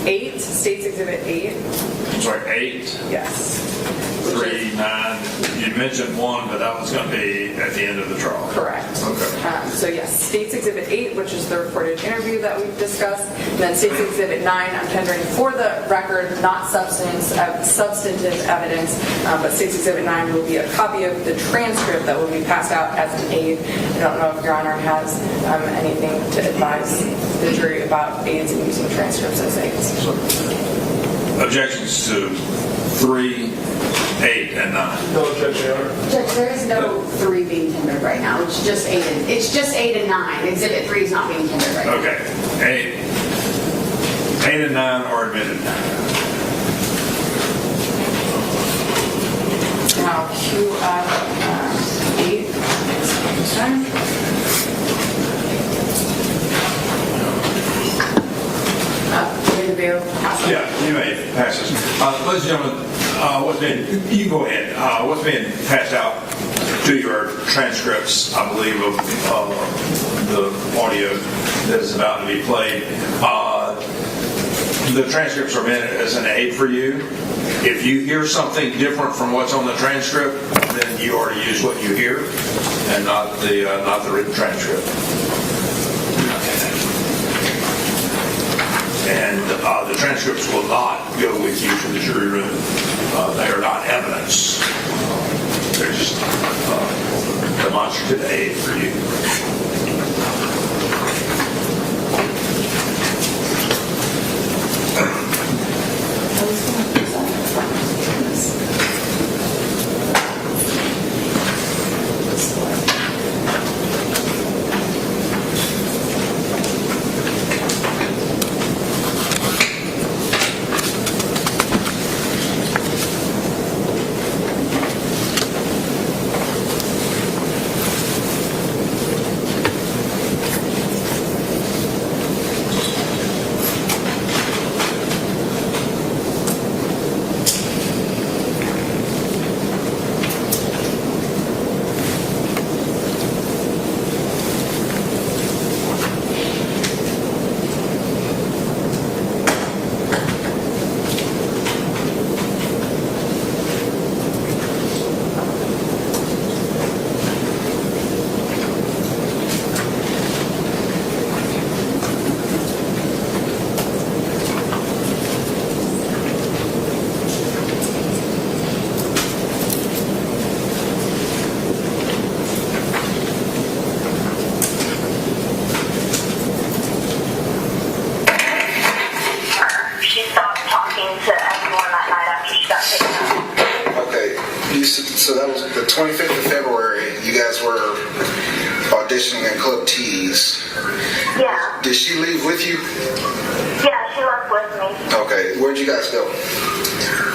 8, State's Exhibit 8. I'm sorry, 8? Yes. 3, 9. You mentioned 1, but that was going to be at the end of the trial. Correct. Okay. So yes, State's Exhibit 8, which is the recorded interview that we've discussed, and then State's Exhibit 9, I'm tendering for the record, not substantive evidence, but State's Exhibit 9 will be a copy of the transcript that will be passed out as an aid. I don't know if Your Honor has anything to advise the jury about aids and using transcripts as aids. Objections to 3, 8, and 9. No objection, Your Honor. Judge, there is no 3 being tendered right now. It's just 8 and 9. Exhibit 3 is not being tendered right now. Okay. 8 and 9 are admitted. Now cue up 8 this time. Yeah, you may pass this. Ladies and gentlemen, you go ahead. What's being passed out to your transcripts, I believe, of the audio that is about to be played. The transcripts are meant as an aid for you. If you hear something different from what's on the transcript, then you are to use what you hear and not the written transcript. and the transcripts will not go with you to the jury room. They are not evidence. They're just demonstrative aid for you. So that was the 25th of February. You guys were auditioning at Club T's. Yeah. Did she leave with you? Yeah, she left with me. Okay. Where'd you guys go?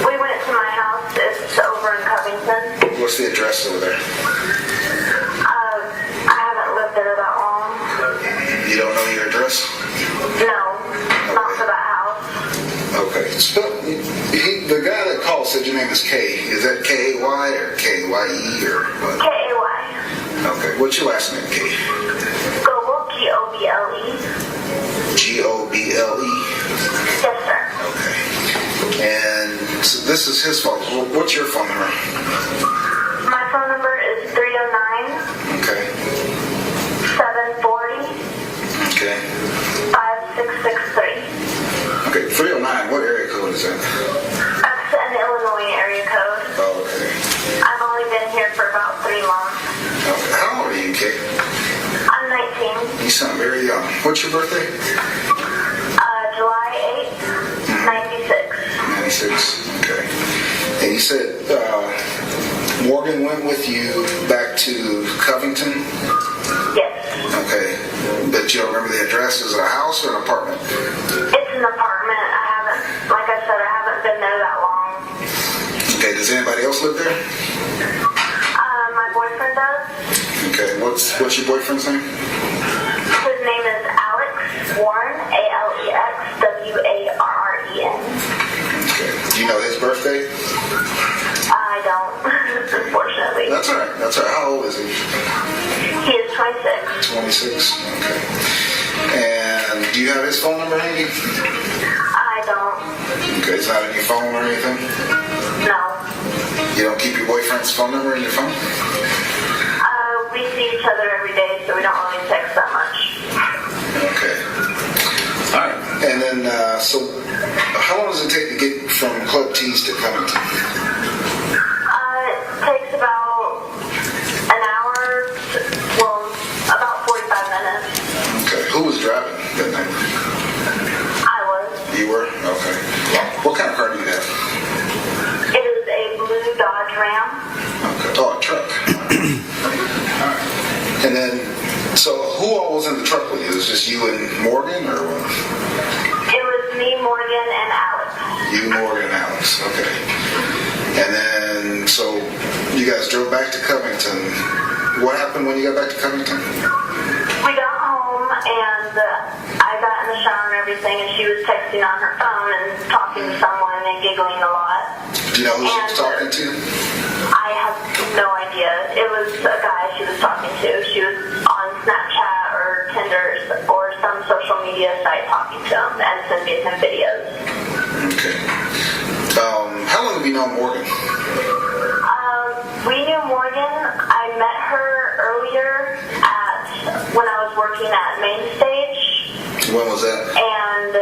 We went to my house. It's over in Covington. What's the address over there? I haven't lived there that long. You don't know your address? No, not for that house. Okay. The guy that called said your name is Kay. Is that K-A-Y or K-Y-E or what? K-A-Y. Okay. What's your last name, Kay? Goble, G-O-B-L-E. G-O-B-L-E? Yes, sir. Okay. And so this is his phone. What's your phone number? My phone number is 309. Okay. 740. Okay. 5663. Okay, 309, what area code is that? That's an Illinois area code. Oh, okay. I've only been here for about 3 months. Okay, how old are you, Kate? I'm 19. You sound very young. What's your birthday? July 8th, 96. 96, okay. And you said Morgan went with you back to Covington? Yes. Okay, but you don't remember the address? Is it a house or an apartment? It's an apartment. Like I said, I haven't been there that long. Okay, does anybody else live there? My boyfriend does. Okay, what's your boyfriend's name? His name is Alex Warren, A-L-E-X-W-A-R-R-E-N. Okay, do you know his birthday? I don't, unfortunately. That's all right, that's all right. How old is he? He is 26. 26, okay. And do you have his phone number handy? I don't. Okay, it's not in your phone or anything? No. You don't keep your boyfriend's phone number in your phone? We see each other every day, so we don't really text that much. Okay. All right. And then, so how long does it take to get from Club T's to Covington? It takes about an hour, about 45 minutes. Okay. Who was driving that night? I was. You were? Okay. Yes. What kind of car do you have? It is a blue Dodge Ram. Okay. Oh, a truck. All right. And then, so who all was in the truck with you? It was just you and Morgan, or what? It was me, Morgan, and Alex. You, Morgan, and Alex. Okay. And then, so you guys drove back to Covington. What happened when you got back to Covington? We got home, and I got in the shower and everything, and she was texting on her phone and talking to someone and giggling a lot. Do you know who she was talking to? I have no idea. It was a guy she was talking to. She was on Snapchat or Tinder or some social media site talking to him and sending him videos. Okay. How long have you known Morgan? We knew Morgan. I met her earlier when I was working at Main Stage. When was that? And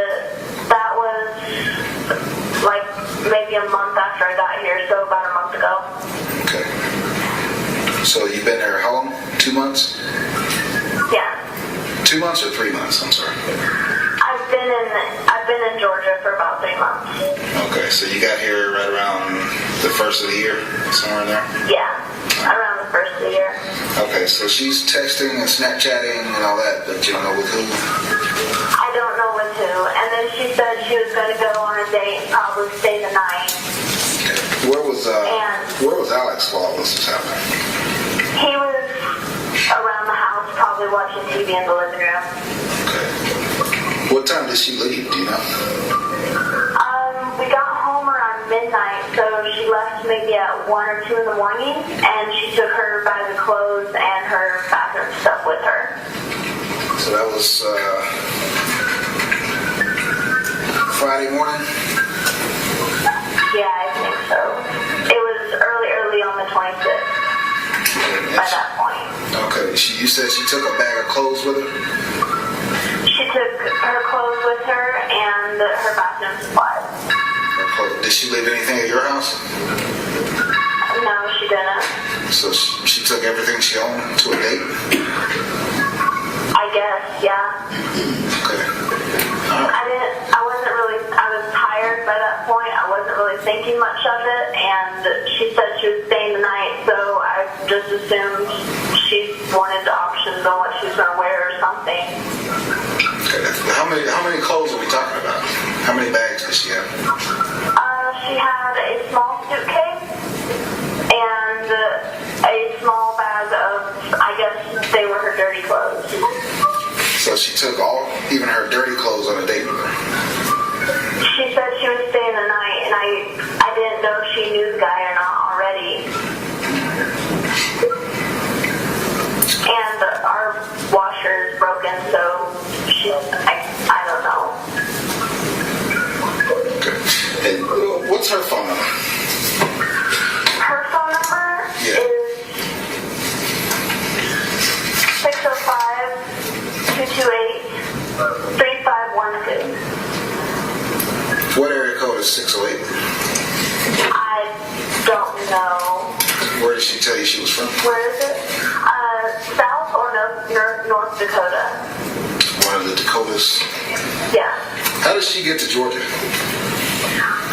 maybe a month after I got here, so about a month ago. Okay. So you've been there how long? 2 months? Yeah. 2 months or 3 months? I'm sorry. I've been in Georgia for about 3 months. Okay, so you got here right around the first of the year, somewhere in there? Yeah, around the first of the year. Okay, so she's texting and Snapchatting and all that, but you don't know with who? I don't know with who. And then she said she was going to go on a date and probably stay the night. Okay. Where was Alex while all this was happening? He was around the house, probably watching TV in the living room. Okay. What time did she leave? Do you know? We got home around midnight, so she left maybe at 1 or 2 in the morning, and she took her bag of clothes and her bathroom stuff with her. So that was Friday morning? Yeah, I think so. It was early on the 26th by that point. Okay, you said she took a bag of clothes with her? She took her clothes with her and her bathroom supplies. Did she leave anything at your house? No, she didn't. So she took everything she owned to a date? I guess, yeah. Okay. I was tired by that point. I wasn't really thinking much of it, and she said she was staying the night, so I just assumed she wanted options on what she was going to wear or something. Okay. How many clothes are we talking about? How many bags does she have? She had a small suitcase and a small bag of, I guess they were her dirty clothes. So she took even her dirty clothes on a date with her? She said she was staying the night, and I didn't know if she knew the guy or not already. And our washer is broken, so I don't know. Okay. And what's her phone number? Her phone number is 605-228-3512. What area code is 608? I don't know. Where did she tell you she was from? Where is it? South or North Dakota? One of the Dakotas? Yeah. How did she get to Georgia?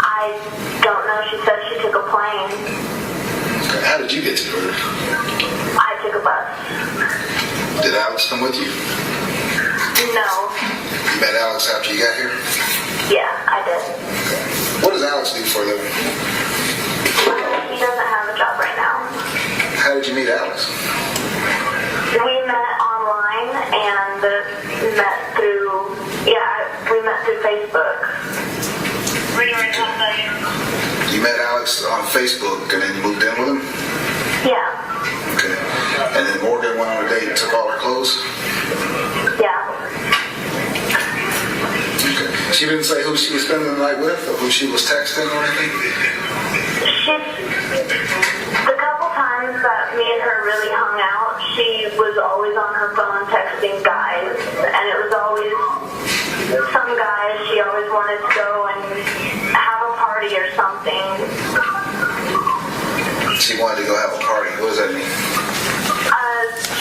I don't know. She said she took a plane. Okay. How did you get to Georgia? I took a bus. Did Alex come with you? No. You met Alex after you got here? Yeah, I did. Okay. What does Alex do for a living? He doesn't have a job right now. How did you meet Alex? We met online and met through Facebook. You met Alex on Facebook and then you moved in with him? Yeah. Okay. And then Morgan went on a date and took all her clothes? Yeah. Okay. She didn't say who she was spending the night with or who she was texting or anything? The couple times that me and her really hung out, she was always on her phone texting guys, and it was always some guys. She always wanted to go and have a party or something. She wanted to go have a party. What does that mean?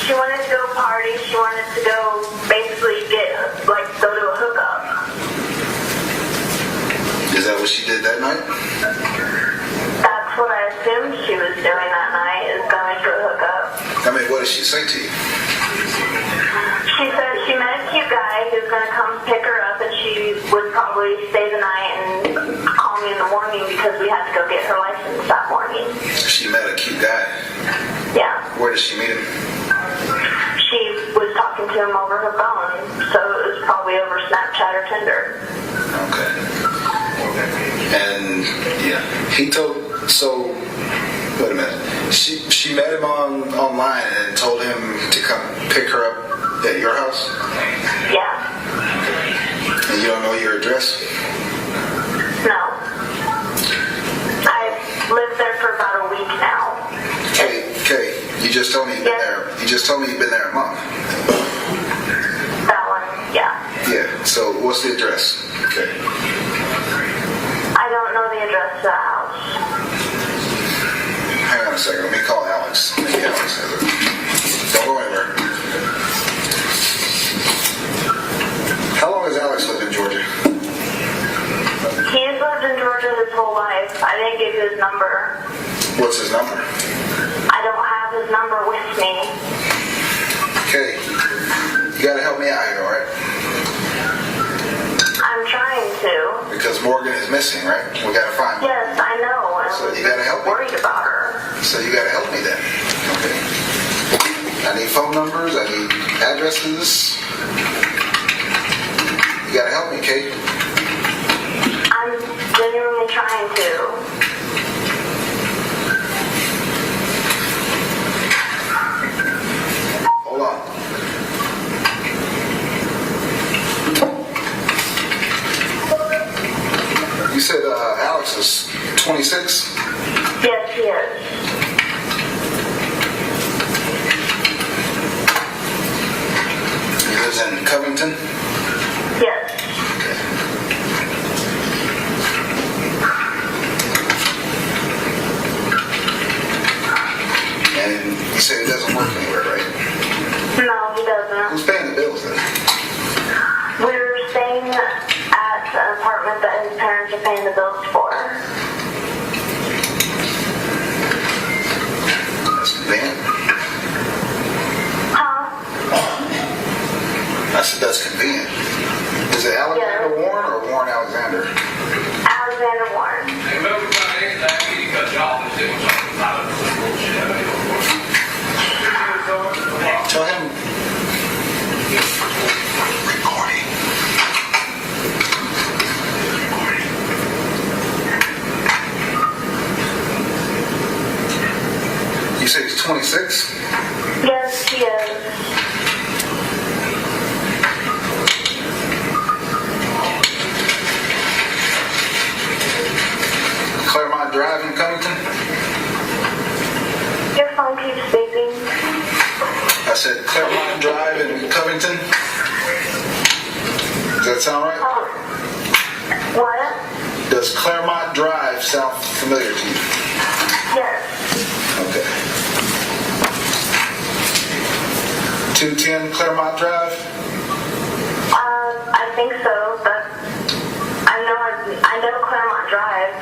She wanted to go party. She wanted to go basically go to a hookup. Is that what she did that night? That's what I assumed she was doing that night, is going to a hookup. I mean, what did she say to you? She said she met a cute guy who's going to come pick her up, and she would probably stay the night and call me in the morning because we had to go get her license that morning. She met a cute guy? Yeah. Where did she meet him? She was talking to him over her phone, so it was probably over Snapchat or Tinder. Okay. And, yeah, so, wait a minute. She met him online and told him to come pick her up at your house? Yeah. And you don't know your address? No. I've lived there for about a week now. Okay, you just told me you've been there. You just told me you've been there a month. That one, yeah. Yeah, so what's the address? Okay. I don't know the address to the house. Hang on a second. Let me call Alex. Maybe Alex has it. Don't go anywhere. How long has Alex lived in Georgia? He's lived in Georgia his whole life. I didn't give you his number. What's his number? I don't have his number with me. Okay. You gotta help me out here, alright? I'm trying to. Because Morgan is missing, right? We gotta find her. Yes, I know. So you gotta help me. Worried about her. So you gotta help me then. Okay. I need phone numbers, I need addresses. You gotta help me, Kate. I'm genuinely trying to. Hold on. You said Alex is 26? Yes, he is. He lives in Covington? Yes. And you say he doesn't work anywhere, right? No, he doesn't. Who's paying the bills then? We're staying at an apartment that his parents are paying the bills for. That's convenient. Huh? I said that's convenient. Is it Alexander Warren or Warren Alexander? Alexander Warren. Tell him. Recording. You say he's 26? Yes, he is. Claremont Drive in Covington? Your phone keeps beeping. I said Claremont Drive in Covington? Does that sound right? What? Does Claremont Drive sound familiar to you? Yes. Okay. 210 Claremont Drive? I think so, but I know Claremont Drive.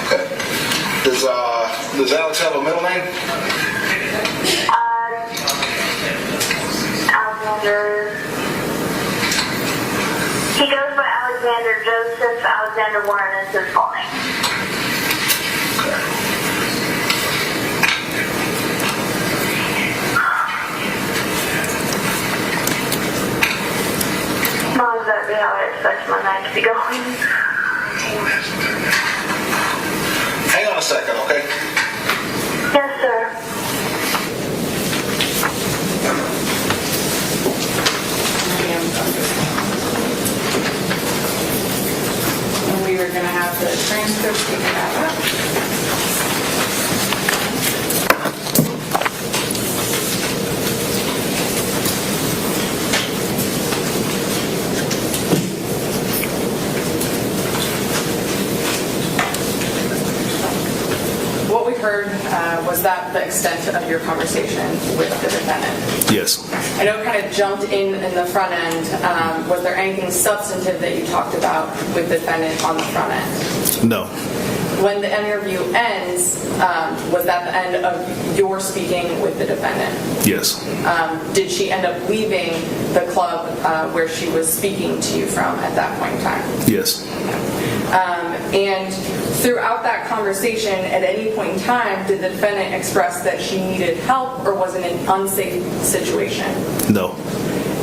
Okay. Does Alex have a middle name? Alexander. He goes by Alexander Joseph. Alexander Warren is his full name. Not exactly how I expect my night to be going. Hang on a second, okay? Yes, sir. And we were going to have the transcript taken back up. What we heard was that the extent of your conversation with the defendant. Yes. I know it kind of jumped in the front end. Was there anything substantive that you talked about with the defendant on the front end? No. When the interview ends, was that the end of your speaking with the defendant? Yes. Did she end up leaving the club where she was speaking to you from at that point in time? Yes. And throughout that conversation, at any point in time, did the defendant express that she needed help or was in an unsafe situation? No.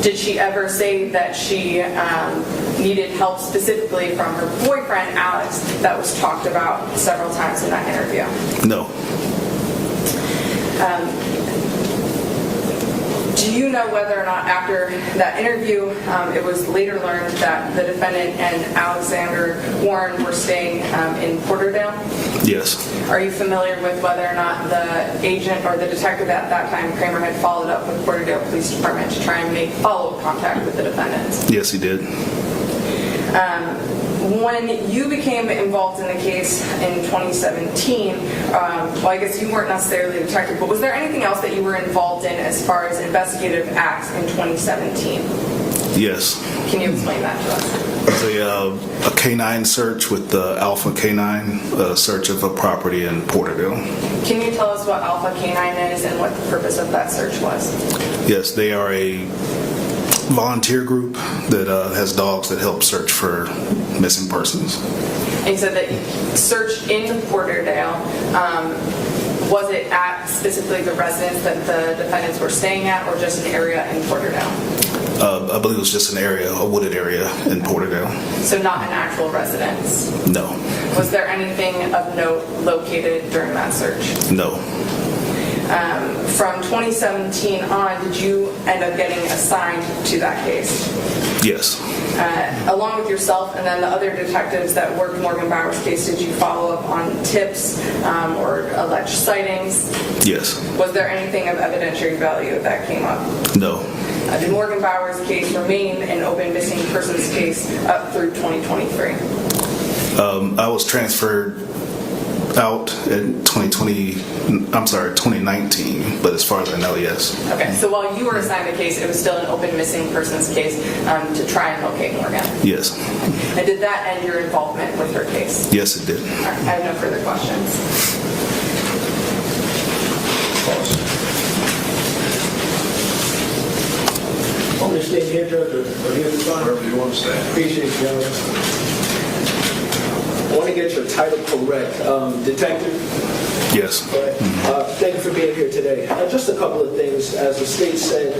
Did she ever say that she needed help specifically from her boyfriend, Alex, that was talked about several times in that interview? No. Do you know whether or not after that interview, it was later learned that the defendant and Alexander Warren were staying in Porterdale? Yes. Are you familiar with whether or not the agent or the detective at that time, Kramer, had followed up with Porterdale Police Department to try and make follow-up contact with the defendants? Yes, he did. When you became involved in the case in 2017, well, I guess you weren't necessarily a detective, but was there anything else that you were involved in as far as investigative acts in 2017? Yes. Can you explain that to us? A canine search with the Alpha Canine, search of a property in Porterdale. Can you tell us what Alpha Canine is and what the purpose of that search was? Yes, they are a volunteer group that has dogs that help search for missing persons. And you said that you searched in Porterdale. Was it at specifically the residence that the defendants were staying at, or just an area in Porterdale? I believe it was just an area, a wooded area in Porterdale. So not an actual residence? No. Was there anything of note located during that search? No. From 2017 on, did you end up getting assigned to that case? Yes. Along with yourself and then the other detectives that worked Morgan Bauer's case, did you follow up on tips or alleged sightings? Yes. Was there anything of evidentiary value that came up? No. Did Morgan Bauer's case remain an open missing persons case up through 2023? I was transferred out in 2019, but as far as I know, yes. Okay, so while you were assigned the case, it was still an open missing persons case to try and locate Morgan? Yes. And did that end your involvement with her case? Yes, it did. All right, I have no further questions. Want me to stay here, Judge, or here in front? Wherever you want to stay. Appreciate it, gentlemen. I want to get your title correct. Detective? Yes. Thank you for being here today. Just a couple of things. As the state said,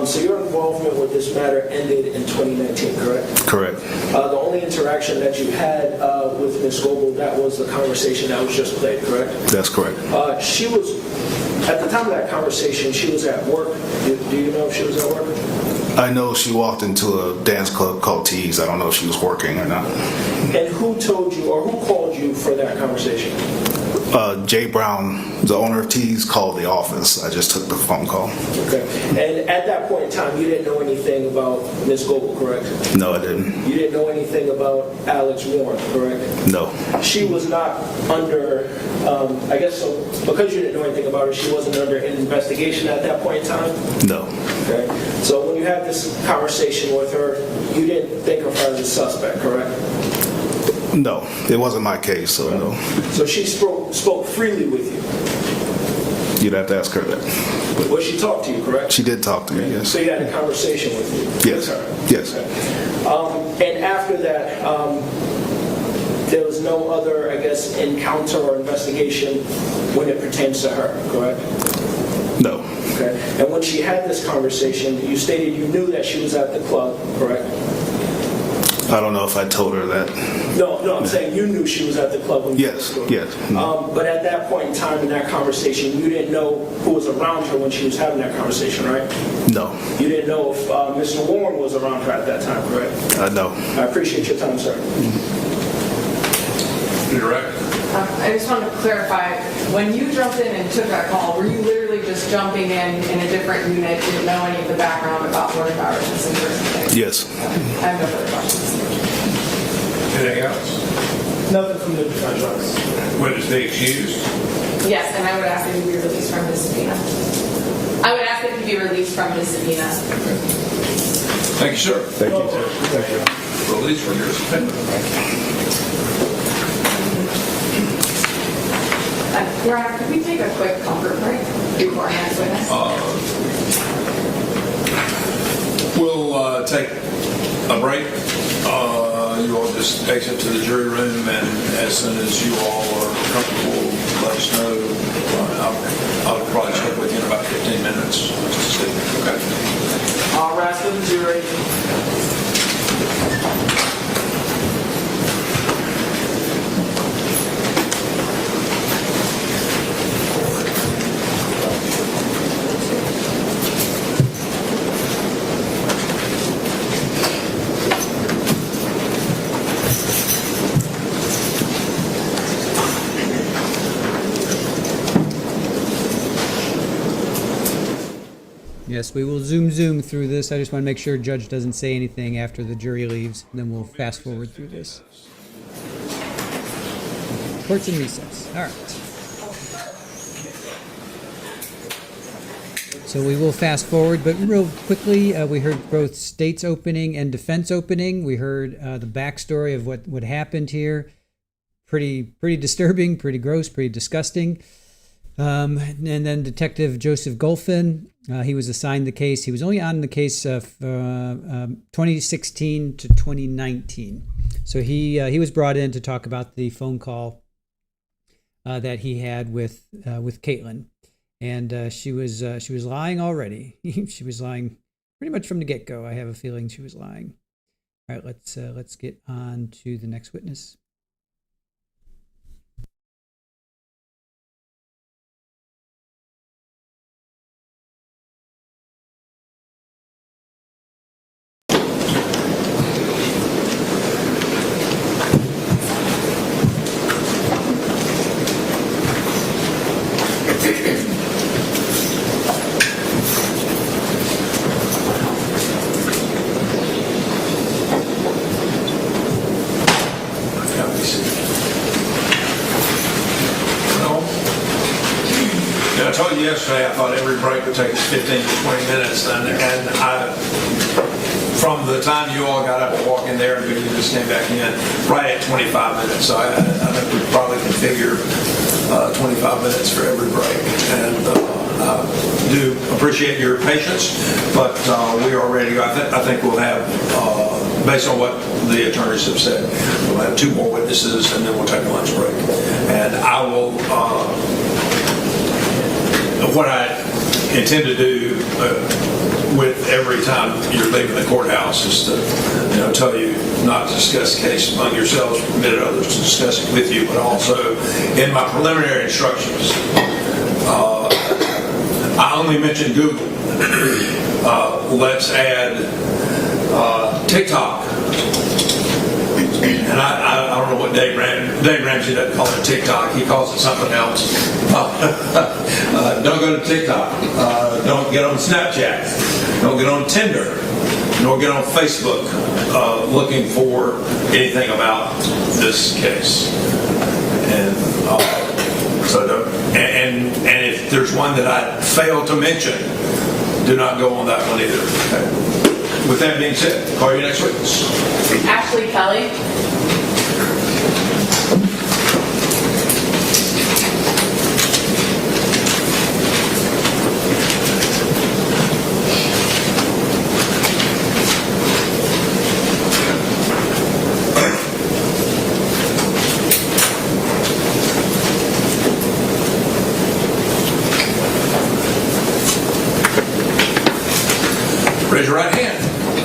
so your involvement with this matter ended in 2019, correct? Correct. The only interaction that you had with Ms. Goble, that was the conversation that was just played, correct? That's correct. She was, at the time of that conversation, she was at work. Do you know if she was at work? I know she walked into a dance club called Tees. I don't know if she was working or not. And who told you, or who called you for that conversation? Jay Brown, the owner of Tees, called the office. I just took the phone call. Okay. And at that point in time, you didn't know anything about Ms. Goble, correct? No, I didn't. You didn't know anything about Alex Warren, correct? No. She was not under, I guess so, because you didn't know anything about her, she wasn't under an investigation at that point in time? No. Okay. So when you had this conversation with her, you didn't think of her as a suspect, correct? No, it wasn't my case, so no. So she spoke freely with you? You'd have to ask her that. Well, she talked to you, correct? She did talk to me, yes. So you had a conversation with you? Yes. Yes. Okay. And after that, there was no other, I guess, encounter or investigation when it pertains to her, correct? No. Okay. And when she had this conversation, you stated you knew that she was at the club, correct? I don't know if I told her that. No, I'm saying you knew she was at the club when you Yes, yes. But at that point in time in that conversation, you didn't know who was around her when she was having that conversation, right? No. You didn't know if Mr. Warren was around her at that time, correct? No. I appreciate your time, sir. Direct. I just wanted to clarify, when you jumped in and took that call, were you literally just jumping in a different unit, didn't know any of the background about Morgan Bauer missing person? Yes. I have no further questions. Anything else? Nothing from the defense. Witness the accused? Yes, and I would ask that you be released from his subpoena. I would ask that you be released from his subpoena. Thank you, sir. Thank you, sir. Thank you. Release from your subpoena. Your Honor, could we take a quick comfort break before our next witness? We'll take a break. You all just exit to the jury room, and as soon as you all are comfortable, let us know. I'll probably check with you in about 15 minutes. Okay. All rise for the jury. Yes, we will zoom through this. I just want to make sure Judge doesn't say anything after the jury leaves, and then we'll fast forward through this. Court's in recess. All right. So we will fast forward, but real quickly, we heard both state's opening and defense opening. We heard the backstory of what happened here. Pretty disturbing, pretty gross, pretty disgusting. And then Detective Joseph Golphin, he was assigned the case. He was only on the case of 2016 to 2019. So he was brought in to talk about the phone call that he had with Katelyn. And she was lying already. She was lying pretty much from the get-go. I have a feeling she was lying. All right, let's get on to the next witness. Yesterday, I thought every break would take us 15 to 20 minutes, and from the time you all got up and walked in there and you just came back in, right at 25 minutes. So I think we probably can figure 25 minutes for every break. And I do appreciate your patience, but we are ready to go. I think we'll have, based on what the attorneys have said, we'll have 2 more witnesses, and then we'll take a lunch break. And I will. What I intend to do with every time you're leaving the courthouse is to, tell you not to discuss the case among yourselves, permit others to discuss it with you, but also in my preliminary instructions, I only mentioned Google. Let's add TikTok. And I don't know what Dave Ramsey doesn't call it TikTok. He calls it something else. Don't go to TikTok. Don't get on Snapchat. Don't get on Tinder. Nor get on Facebook looking for anything about this case. And and if there's one that I fail to mention, do not go on that one either. Okay? With that being said, call your next witness. Ashley Kelly. Raise your right hand.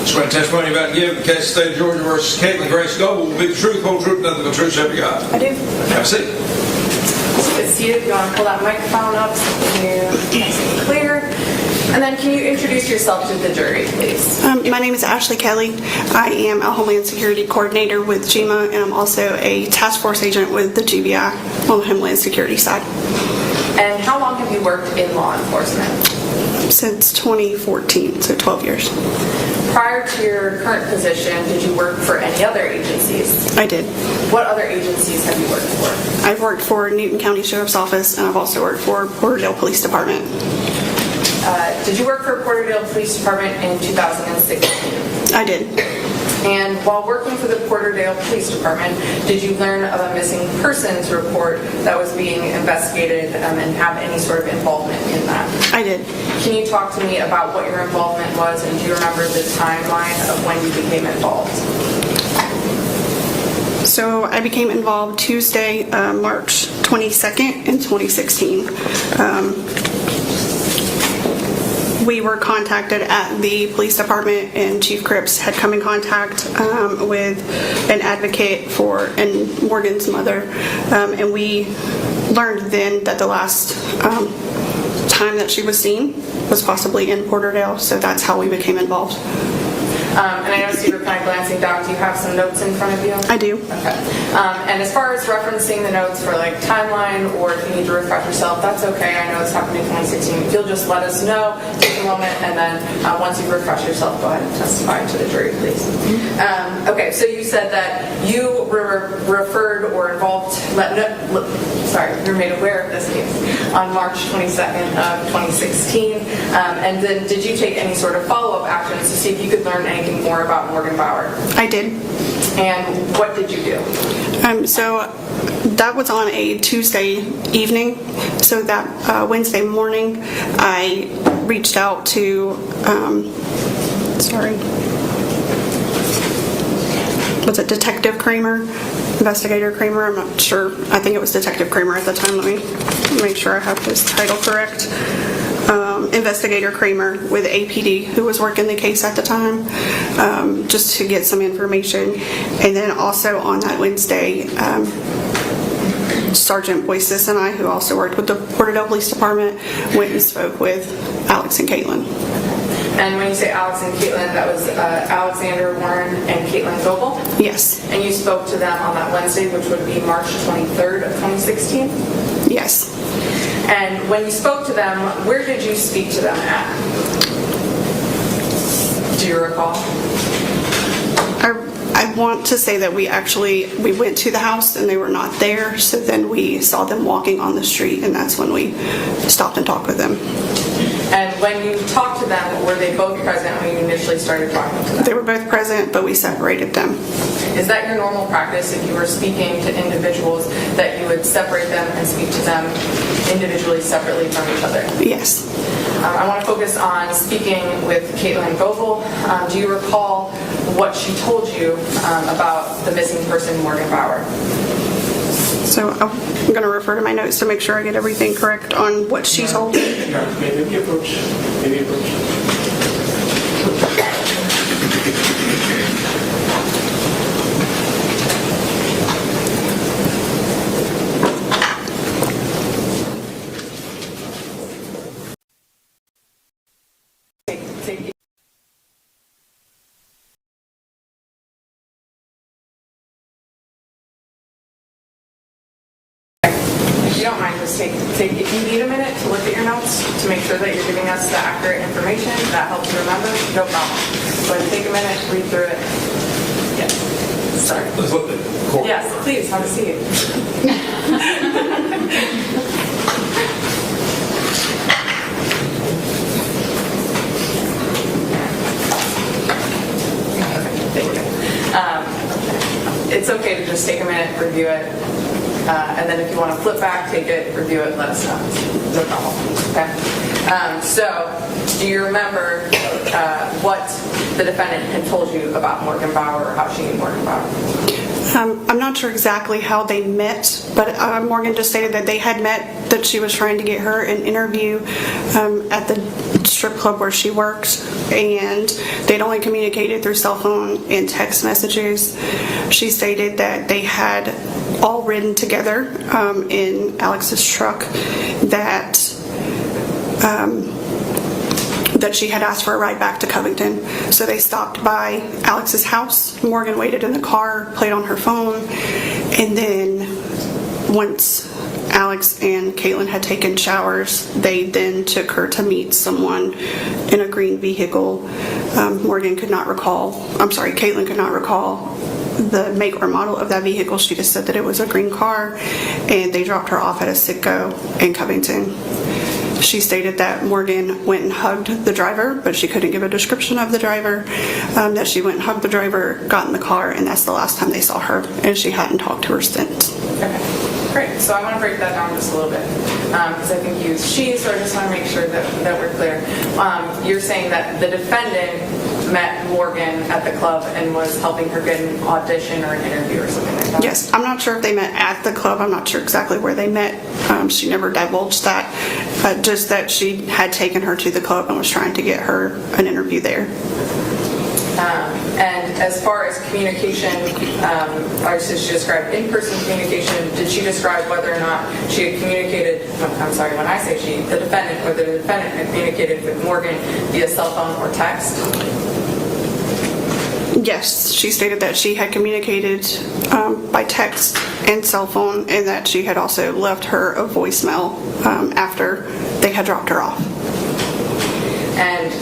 Swear testimony about to give in the case of State of Georgia versus Katelyn Goble will be the truth, whole truth, nothing but the truth, so help you God. I do. Have a seat. Keep it seated. You want to pull that microphone up so you're nice and clear. And then can you introduce yourself to the jury, please? My name is Ashley Kelly. I am a Homeland Security Coordinator with GEMA, and I'm also a task force agent with the GBI on the Homeland Security side. And how long have you worked in law enforcement? Since 2014, so 12 years. Prior to your current position, did you work for any other agencies? I did. What other agencies have you worked for? I've worked for Newton County Sheriff's Office, and I've also worked for Porterdale Police Department. Did you work for Porterdale Police Department in 2016? I did. And while working for the Porterdale Police Department, did you learn of a missing persons report that was being investigated and have any sort of involvement in that? I did. Can you talk to me about what your involvement was, and do you remember the timeline of when you became involved? So I became involved Tuesday, March 22nd in 2016. We were contacted at the police department, and Chief Cripps had come in contact with an advocate and Morgan's mother, and we learned then that the last time that she was seen was possibly in Porterdale, so that's how we became involved. And I noticed you were kind of glancing down. Do you have some notes in front of you? I do. Okay. And as far as referencing the notes for like timeline, or if you need to refresh yourself, that's okay. I know it's happened in 2016. If you'll just let us know, take a moment, and then once you refresh yourself, go ahead and testify to the jury, please. Okay, so you said that you were referred or involved, you're made aware of this case on March 22nd of 2016. And then did you take any sort of follow-up actions to see if you could learn anything more about Morgan Bauer? I did. And what did you do? So that was on a Tuesday evening. So that Wednesday morning, I reached out to, was it Detective Kramer? Investigator Kramer? I'm not sure. I think it was Detective Kramer at the time. Let me make sure I have his title correct. Investigator Kramer with APD, who was working the case at the time, just to get some information. And then also on that Wednesday, Sergeant Boyces and I, who also worked with the Porterdale Police Department, went and spoke with Alex and Katelyn. And when you say Alex and Katelyn, that was Alexander Warren and Katelyn Goble? Yes. And you spoke to them on that Wednesday, which would be March 23rd of 2016? Yes. And when you spoke to them, where did you speak to them at? Do you recall? I want to say that we went to the house and they were not there, so then we saw them walking on the street, and that's when we stopped and talked with them. And when you talked to them, were they both present when you initially started talking to them? They were both present, but we separated them. Is that your normal practice if you were speaking to individuals, that you would separate them and speak to them individually, separately from each other? Yes. I want to focus on speaking with Katelyn Goble. Do you recall what she told you about the missing person, Morgan Bauer? So I'm going to refer to my notes to make sure I get everything correct on what she told me. Maybe approach. If you don't mind, just take if you need a minute to look at your notes to make sure that you're giving us the accurate information that helps you remember, no problem. Go ahead and take a minute, read through it. Yeah. Sorry. Let's look at the court. Yes, please, have a seat. Thank you. It's okay to just take a minute, review it. And then if you want to flip back, take it, review it, let us know. No problem. Okay? So, do you remember what the defendant had told you about Morgan Bauer, or how she knew Morgan Bauer? I'm not sure exactly how they met, but Morgan just stated that they had met, that she was trying to get her an interview at the strip club where she worked, and they'd only communicated through cell phone and text messages. She stated that they had all ridden together in Alex's truck, that she had asked for a ride back to Covington. So they stopped by Alex's house. Morgan waited in the car, played on her phone, and then once Alex and Katelyn had taken showers, they then took her to meet someone in a green vehicle. Katelyn could not recall the make or model of that vehicle. She just said that it was a green car, and they dropped her off at a Citgo in Covington. She stated that Morgan went and hugged the driver, but she couldn't give a description of the driver, that she went and hugged the driver, got in the car, and that's the last time they saw her, and she hadn't talked to her since. Okay, great. So I want to break that down just a little bit, because I think you used she, so I just want to make sure that we're clear. You're saying that the defendant met Morgan at the club and was helping her get an audition or an interview or something like that? Yes, I'm not sure if they met at the club. I'm not sure exactly where they met. She never divulged that, just that she had taken her to the club and was trying to get her an interview there. And as far as communication, obviously she described in-person communication. Did she describe whether or not she had communicated, I'm sorry, when I say she, the defendant, whether the defendant had communicated with Morgan via cell phone or text? Yes, she stated that she had communicated by text and cell phone, and that she had also left her a voicemail after they had dropped her off. And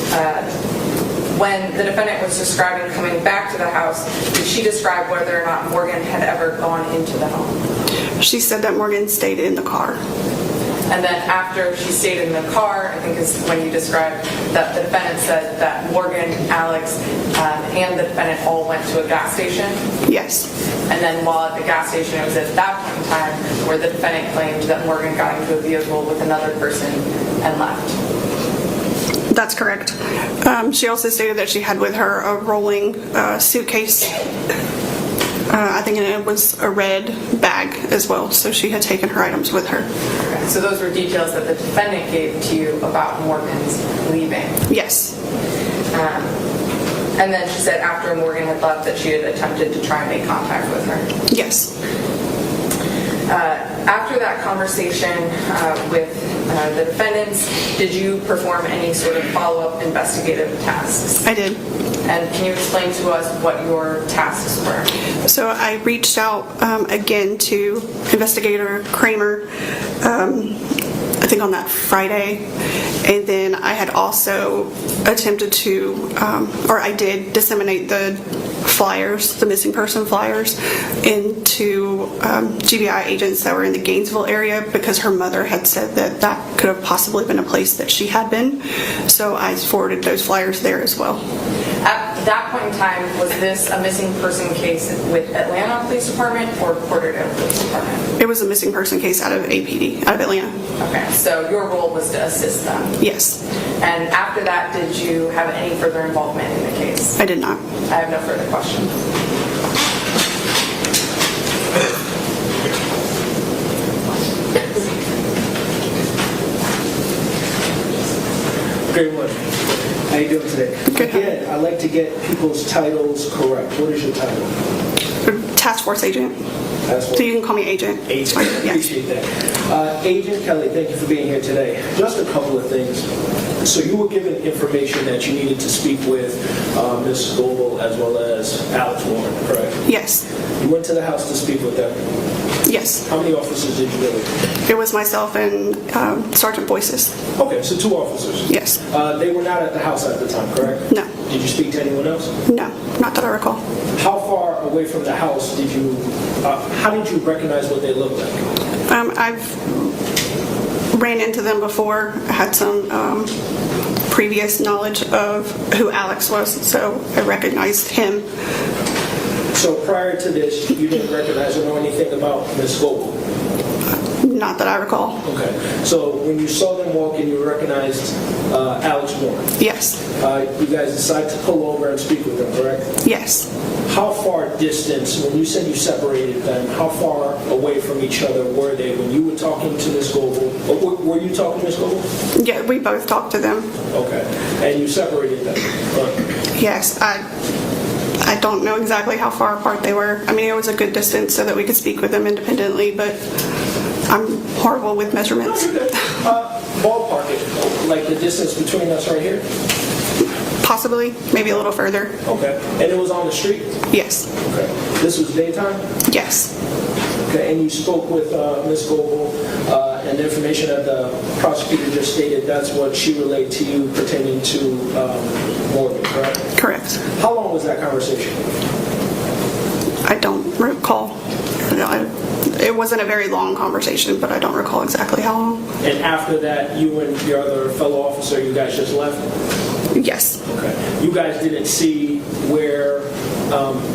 when the defendant was describing coming back to the house, did she describe whether or not Morgan had ever gone into the home? She said that Morgan stayed in the car. And then after she stayed in the car, I think is when you described that the defendant said that Morgan, Alex, and the defendant all went to a gas station? Yes. And then while at the gas station, it was at that point in time where the defendant claimed that Morgan got into a vehicle with another person and left. That's correct. She also stated that she had with her a rolling suitcase. I think it was a red bag as well, so she had taken her items with her. Okay, so those were details that the defendant gave to you about Morgan's leaving? Yes. And then she said after Morgan had left that she had attempted to try and make contact with her? Yes. After that conversation with the defendants, did you perform any sort of follow-up investigative tasks? I did. And can you explain to us what your tasks were? So I reached out again to Investigator Kramer, I think on that Friday, and then I had also attempted to, or I did disseminate the flyers, the missing person flyers, into GBI agents that were in the Gainesville area because her mother had said that that could have possibly been a place that she had been. So I forwarded those flyers there as well. At that point in time, was this a missing person case with Atlanta Police Department or Porterdale Police Department? It was a missing person case out of APD, out of Atlanta. Okay, so your role was to assist them? Yes. And after that, did you have any further involvement in the case? I did not. I have no further questions. Great one. How you doing today? Good. Again, I like to get people's titles correct. What is your title? Task Force Agent. Task Force. So you can call me Agent. Agent. Appreciate that. Agent Kelly, thank you for being here today. Just a couple of things. So you were given information that you needed to speak with Ms. Goble as well as Alex Warren, correct? Yes. You went to the house to speak with them? Yes. How many officers did you go with? It was myself and Sergeant Boyces. Okay, so 2 officers. Yes. They were not at the house at the time, correct? No. Did you speak to anyone else? No, not that I recall. How far away from the house did you, how did you recognize what they looked like? I've ran into them before. I had some previous knowledge of who Alex was, so I recognized him. So prior to this, you didn't recognize or know anything about Ms. Goble? Not that I recall. Okay. So when you saw them walk in, you recognized Alex Warren? Yes. You guys decided to pull over and speak with them, correct? Yes. How far distance, when you said you separated them, how far away from each other were they when you were talking to Ms. Goble? Were you talking to Ms. Goble? Yeah, we both talked to them. Okay. And you separated them? Yes. I don't know exactly how far apart they were. I mean, it was a good distance so that we could speak with them independently, but I'm horrible with measurements. Ballpark it, like the distance between us right here? Possibly, maybe a little further. Okay. And it was on the street? Yes. Okay. This was daytime? Yes. Okay. And you spoke with Ms. Goble, and the information that the prosecutor just stated, that's what she relayed to you pertaining to Morgan, correct? Correct. How long was that conversation? I don't recall. It wasn't a very long conversation, but I don't recall exactly how long. And after that, you and your other fellow officer, you guys just left? Yes. Okay. You guys didn't see where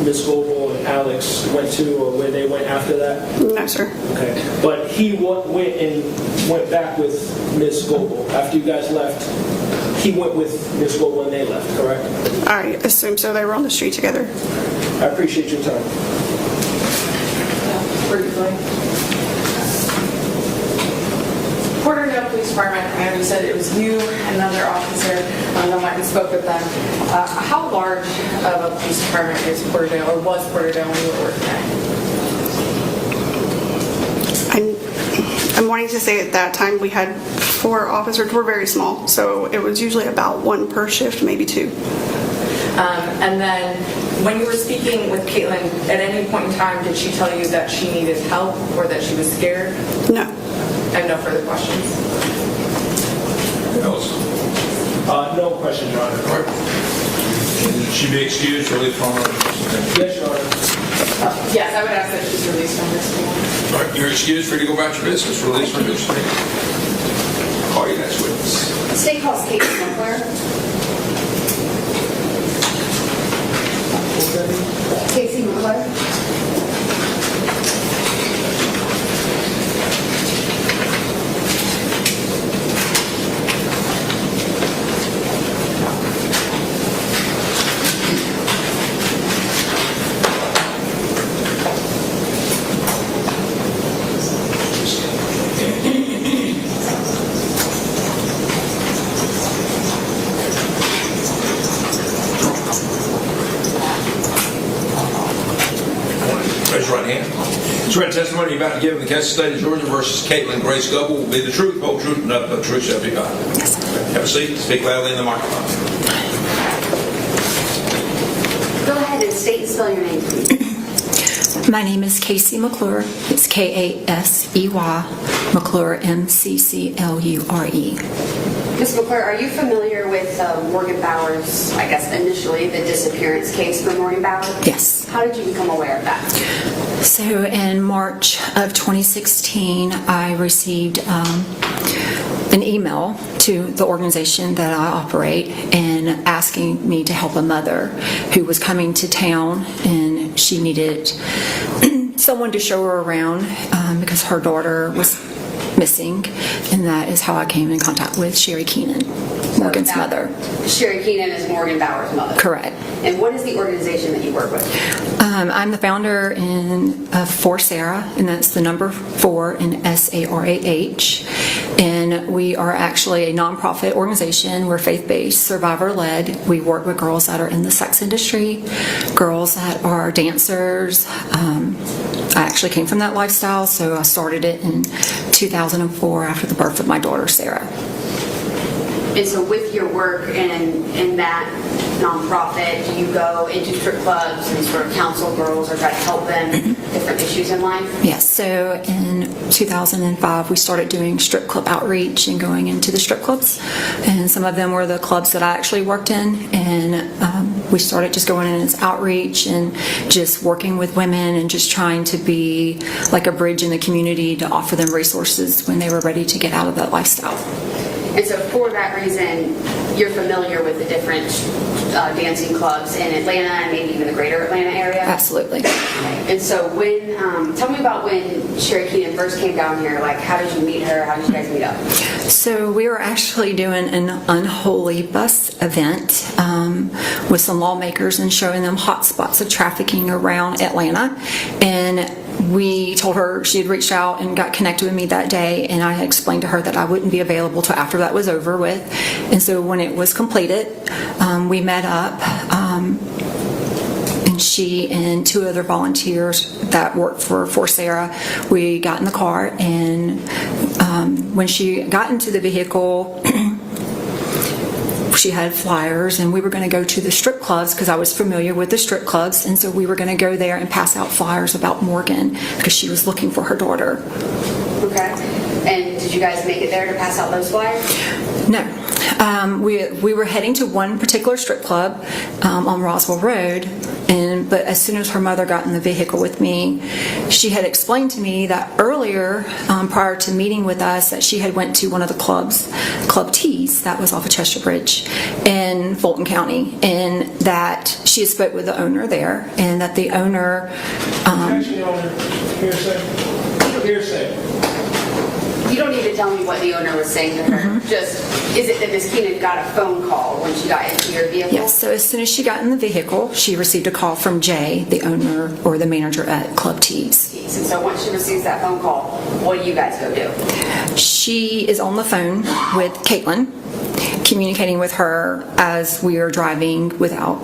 Ms. Goble and Alex went to or where they went after that? No, sir. Okay. But he went back with Ms. Goble. After you guys left, he went with Ms. Goble and they left, correct? I assume so. They were on the street together. I appreciate your time. Briefly. Porterdale Police Department, I know you said it was you and another officer that might have spoke with them. How large of a police department is Porterdale, or was Porterdale when you were working there? I'm wanting to say at that time we had 4 officers. We're very small, so it was usually about 1 per shift, maybe 2. And then when you were speaking with Katelyn, at any point in time, did she tell you that she needed help or that she was scared? No. I have no further questions. No questions, Your Honor. All right. Should she be excused or released from her? Yes, Your Honor. Yes, I would ask that she's released from this one. All right, you're excused, free to go about your business, released from this thing. Call your next witness. State calls Katelyn Goble. Casey McClure. Raise your right hand. Swear the testimony you're about to give in the case of the state of Georgia versus Katelyn Grace Goble will be the truth, whole truth, and nothing but the truth, so help you God. Yes. Have a seat. Speak loudly in the microphone. Go ahead and state and spell your name, please. My name is Casey McClure. It's Kasey, McClure, McClure. Ms. McClure, are you familiar with Morgan Bauer's, I guess initially, the disappearance case for Morgan Bauer? Yes. How did you become aware of that? So in March of 2016, I received an email to the organization that I operate and asking me to help a mother who was coming to town, and she needed someone to show her around because her daughter was missing, and that is how I came in contact with Sherry Keenan, Morgan's mother. Sherry Keenan is Morgan Bauer's mother. Correct. And what is the organization that you work with? I'm the founder of For Sarah, and that's the number 4 in SARAH. And we are actually a nonprofit organization. We're faith-based, survivor-led. We work with girls that are in the sex industry, girls that are dancers. I actually came from that lifestyle, so I started it in 2004 after the birth of my daughter, Sarah. And so with your work in that nonprofit, do you go into strip clubs and sort of counsel girls or try to help them different issues in life? Yes, so in 2005 we started doing strip club outreach and going into the strip clubs, and some of them were the clubs that I actually worked in, and we started just going in as outreach and just working with women and just trying to be like a bridge in the community to offer them resources when they were ready to get out of that lifestyle. And so for that reason, you're familiar with the different dancing clubs in Atlanta and maybe even the greater Atlanta area? Absolutely. And so when, tell me about when Sherry Keenan first came down here, like how did you meet her, how did you guys meet up? So we were actually doing an unholy bus event with some lawmakers and showing them hot spots of trafficking around Atlanta, and we told her she had reached out and got connected with me that day, and I had explained to her that I wouldn't be available till after that was over with. And so when it was completed, we met up, and she and 2 other volunteers that worked for Sarah, we got in the car, and when she got into the vehicle, she had flyers, and we were going to go to the strip clubs because I was familiar with the strip clubs, and so we were going to go there and pass out flyers about Morgan because she was looking for her daughter. Okay. And did you guys make it there to pass out those flyers? No. We were heading to one particular strip club on Roswell Road, but as soon as her mother got in the vehicle with me, she had explained to me that earlier, prior to meeting with us, that she had went to one of the clubs, Club T's, that was off of Chester Bridge in Fulton County, and that she had spoke with the owner there, and that the owner... Hearsay. You don't need to tell me what the owner was saying to her. Just, is it that Ms. Keenan got a phone call when she got into your vehicle? Yes, so as soon as she got in the vehicle, she received a call from Jay, the owner or the manager at Club T's. And so once she receives that phone call, what do you guys go do? She is on the phone with Katelyn, communicating with her as we are driving without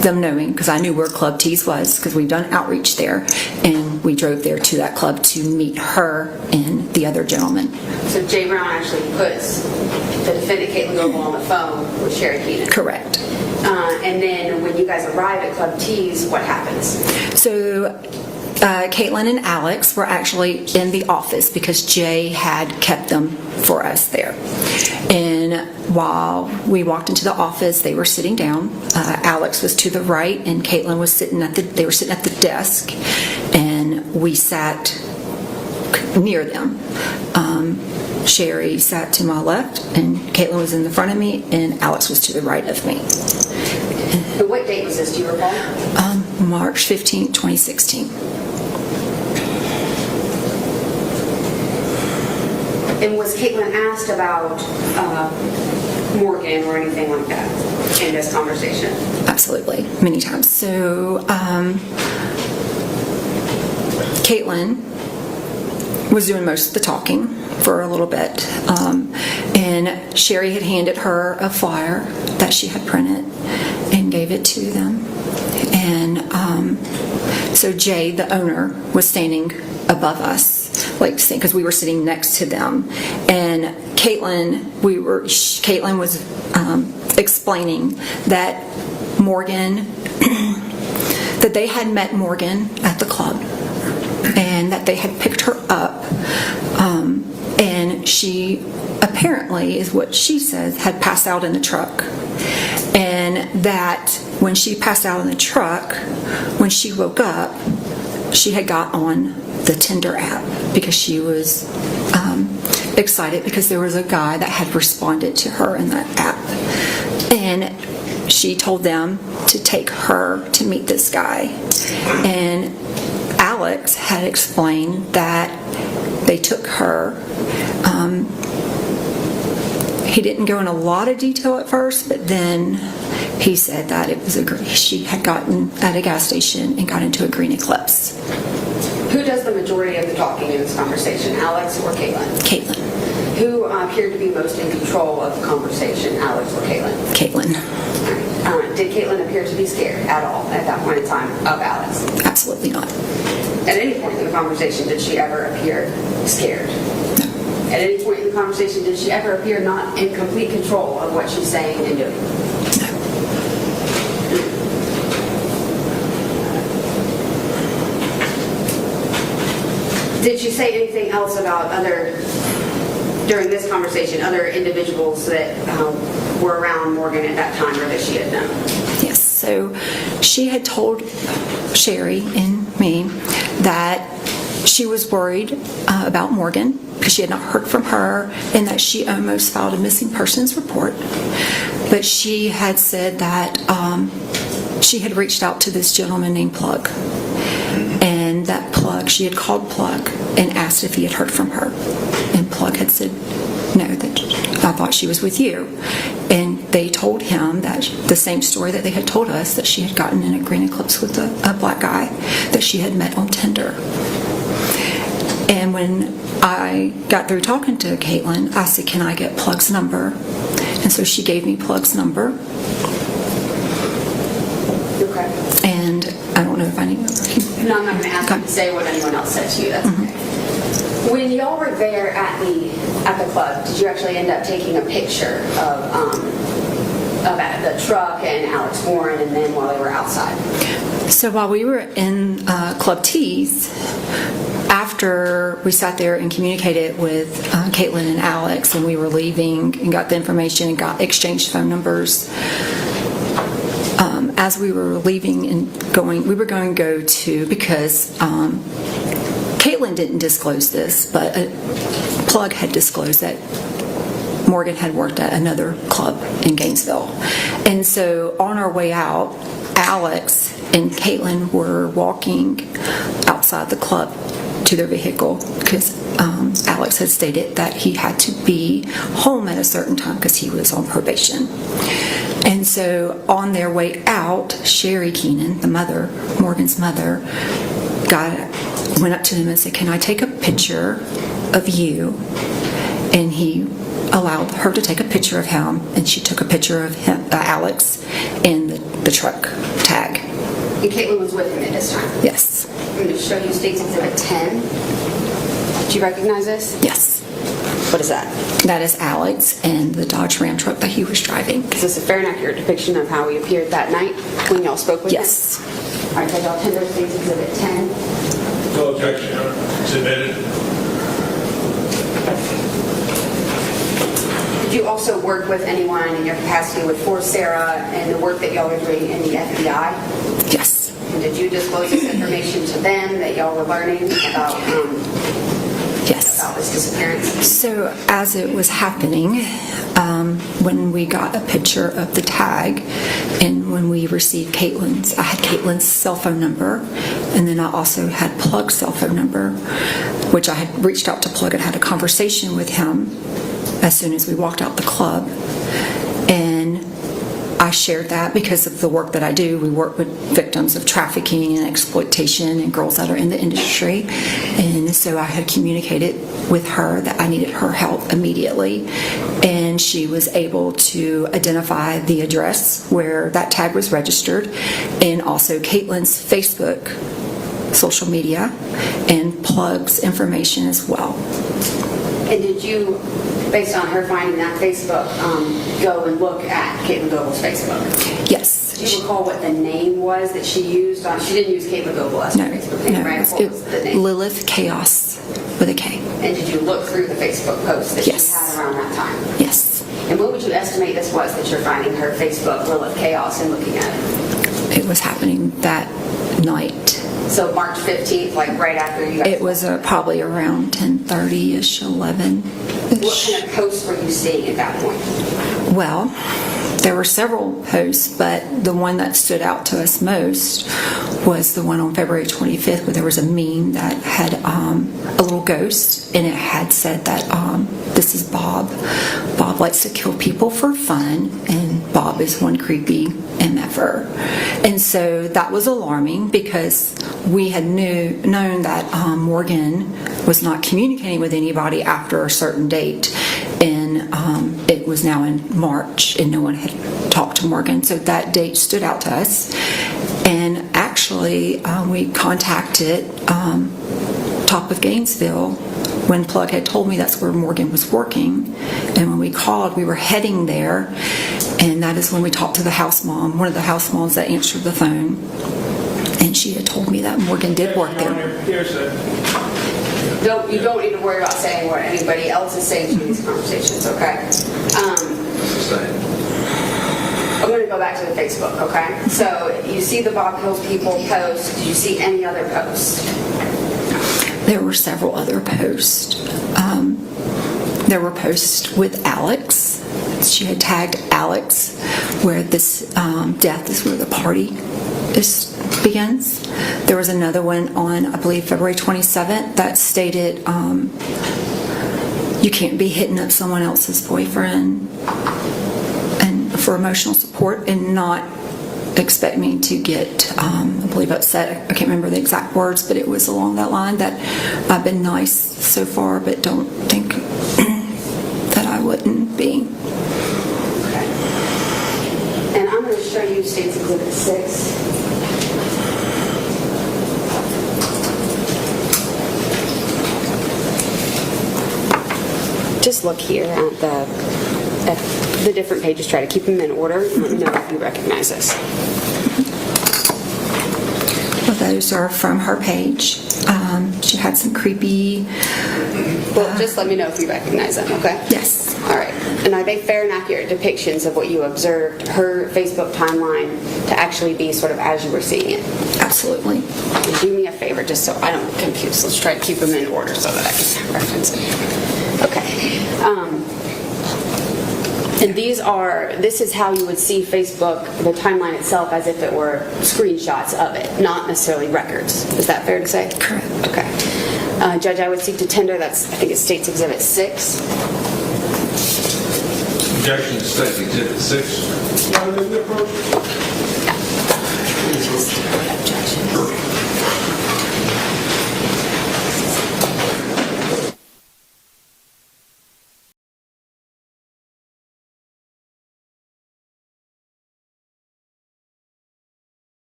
them knowing, because I knew where Club T's was because we've done outreach there, and we drove there to that club to meet her and the other gentleman. So Jay Brown actually puts the defendant Katelyn Goble on the phone with Sherry Keenan? Correct. And then when you guys arrive at Club T's, what happens? So Katelyn and Alex were actually in the office because Jay had kept them for us there. And while we walked into the office, they were sitting down. Alex was to the right, and Katelyn was they were sitting at the desk, and we sat near them. Sherry sat to my left, and Katelyn was in the front of me, and Alex was to the right of me. And what date was this, do you recall? March 15, 2016. And was Katelyn asked about Morgan or anything like that in this conversation? Absolutely, many times. So, Katelyn was doing most of the talking for a little bit, and Sherry had handed her a flyer that she had printed and gave it to them. And so Jay, the owner, was standing above us, like, because we were sitting next to them. And Katelyn was explaining that Morgan, that they had met Morgan at the club, and that they had picked her up, and she apparently, is what she says, had passed out in the truck. And that when she passed out in the truck, when she woke up, she had got on the Tinder app because she was excited because there was a guy that had responded to her in that app. And she told them to take her to meet this guy. And Alex had explained that they took her. He didn't go in a lot of detail at first, but then he said that it was she had gotten at a gas station and got into a green Eclipse. Who does the majority of the talking in this conversation, Alex or Katelyn? Katelyn. Who appeared to be most in control of the conversation, Alex or Katelyn? Katelyn. Did Katelyn appear to be scared at all at that point in time of Alex? Absolutely not. At any point in the conversation, did she ever appear scared? No. At any point in the conversation, did she ever appear not in complete control of what she's saying and doing? No. Did she say anything else about during this conversation, other individuals that were around Morgan at that time or that she had known? Yes, so she had told Sherry and me that she was worried about Morgan because she had not heard from her, and that she almost filed a missing persons report. But she had said that she had reached out to this gentleman named Plug, and that Plug, she had called Plug and asked if he had heard from her, and Plug had said no, that I thought she was with you. And they told him that the same story that they had told us, that she had gotten in a green Eclipse with a black guy that she had met on Tinder. And when I got through talking to Katelyn, I said, can I get Plug's number? And so she gave me Plug's number. Okay. And I don't know if I need No, I'm not going to ask you to say what anyone else said to you. That's okay. When y'all were there at the club, did you actually end up taking a picture of the truck and Alex Warren, and then while they were outside? So while we were in Club T's, after we sat there and communicated with Katelyn and Alex, and we were leaving and got the information and exchanged phone numbers, as we were leaving and going, we were going to go to, because Katelyn didn't disclose this, but Plug had disclosed that Morgan had worked at another club in Gainesville. And so on our way out, Alex and Katelyn were walking outside the club to their vehicle because Alex had stated that he had to be home at a certain time because he was on probation. And so on their way out, Sherry Keenan, the mother, Morgan's mother, went up to them and said, can I take a picture of you? And he allowed her to take a picture of him, and she took a picture of him, Alex, and the truck tag. And Katelyn was with him at this time? Yes. I'm going to show you State's Exhibit 10. Do you recognize this? Yes. What is that? That is Alex and the Dodge Ram truck that he was driving. Is this a fair and accurate depiction of how he appeared that night when y'all spoke with him? Yes. All right, so y'all tender State's Exhibit 10. Objection. Submitted. Did you also work with anyone in your capacity with Sarah and the work that y'all were doing in the FBI? Yes. And did you disclose this information to them that y'all were learning about about this disappearance? So as it was happening, when we got a picture of the tag and when we received Katelyn's, I had Katelyn's cell phone number, and then I also had Plug's cell phone number, which I had reached out to Plug and had a conversation with him as soon as we walked out the club. And I shared that because of the work that I do. We work with victims of trafficking and exploitation and girls that are in the industry. And so I had communicated with her that I needed her help immediately. And she was able to identify the address where that tag was registered, and also Katelyn's Facebook, social media, and Plug's information as well. And did you, based on her finding that Facebook, go and look at Katelyn Goble's Facebook? Yes. Do you recall what the name was that she used on? She didn't use Katelyn Goble as her Facebook name, right? What was the name? Lilith Chaos with a K. And did you look through the Facebook posts that Yes. she had around that time? Yes. And what would you estimate this was that you're finding her Facebook, Lilith Chaos, and looking at it? It was happening that night. So March 15th, like right after you guys... It was probably around 10:30-ish, 11-ish. What kind of posts were you seeing at that point? Well, there were several posts, but the one that stood out to us most was the one on February 25th, where there was a meme that had a little ghost, and it had said that this is Bob. Bob likes to kill people for fun, and Bob is one creepy MFer. And so that was alarming because we had known that Morgan was not communicating with anybody after a certain date, and it was now in March and no one had talked to Morgan, so that date stood out to us. And actually we contacted Top of Gainesville when Plug had told me that's where Morgan was working, and when we called, we were heading there, and that is when we talked to the house mom, one of the house moms that answered the phone, and she had told me that Morgan did work there. You don't need to worry about saying what anybody else is saying to these conversations, okay? I'm going to go back to the Facebook, okay? So you see the Bob Hills people post. Did you see any other posts? There were several other posts. There were posts with Alex. She had tagged Alex, where this death is where the party begins. There was another one on, I believe, February 27th that stated, you can't be hitting up someone else's boyfriend and for emotional support and not expect me to get, I believe, upset. I can't remember the exact words, but it was along that line that I've been nice so far, but don't think that I wouldn't be. Okay. And I'm going to show you State's Exhibit 6. Just look here at the different pages. Try to keep them in order. Let me know if you recognize this. Well, those are from her page. She had some creepy... Well, just let me know if you recognize them, okay? Yes. All right. And are they fair and accurate depictions of what you observed her Facebook timeline to actually be sort of as you were seeing it? Absolutely. Do me a favor, just so I don't get confused. Let's try to keep them in order so that I can reference it. Okay. And this is how you would see Facebook, the timeline itself, as if it were screenshots of it, not necessarily records. Is that fair to say? Correct. Okay. Judge, I would seek to tender, I think it's State's Exhibit 6. Objection to State's Exhibit 6.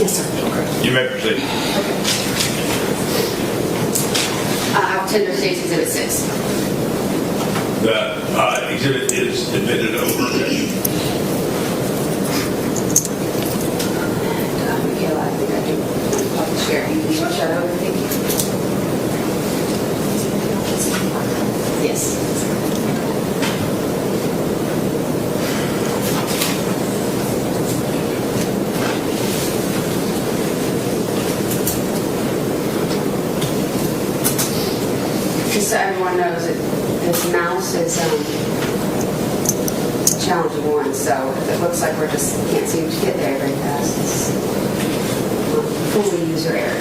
Yes, sir. Okay. You may proceed. I'll tender State's Exhibit 6. The exhibit is admitted over objection. Michaela, I think I do public share. You can shut over, thank you. Yes. Just so everyone knows, that this mouse is a challenging one, so it looks like we just can't seem to get there very fast. It's fully user error.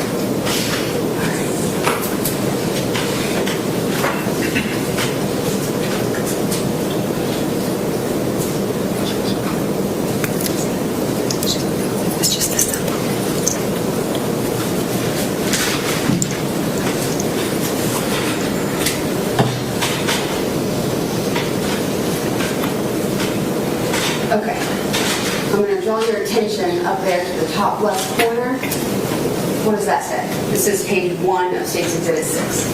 Okay, I'm going to draw your attention up there to the top left corner. What does that say? This is page 1 of State's Exhibit 6.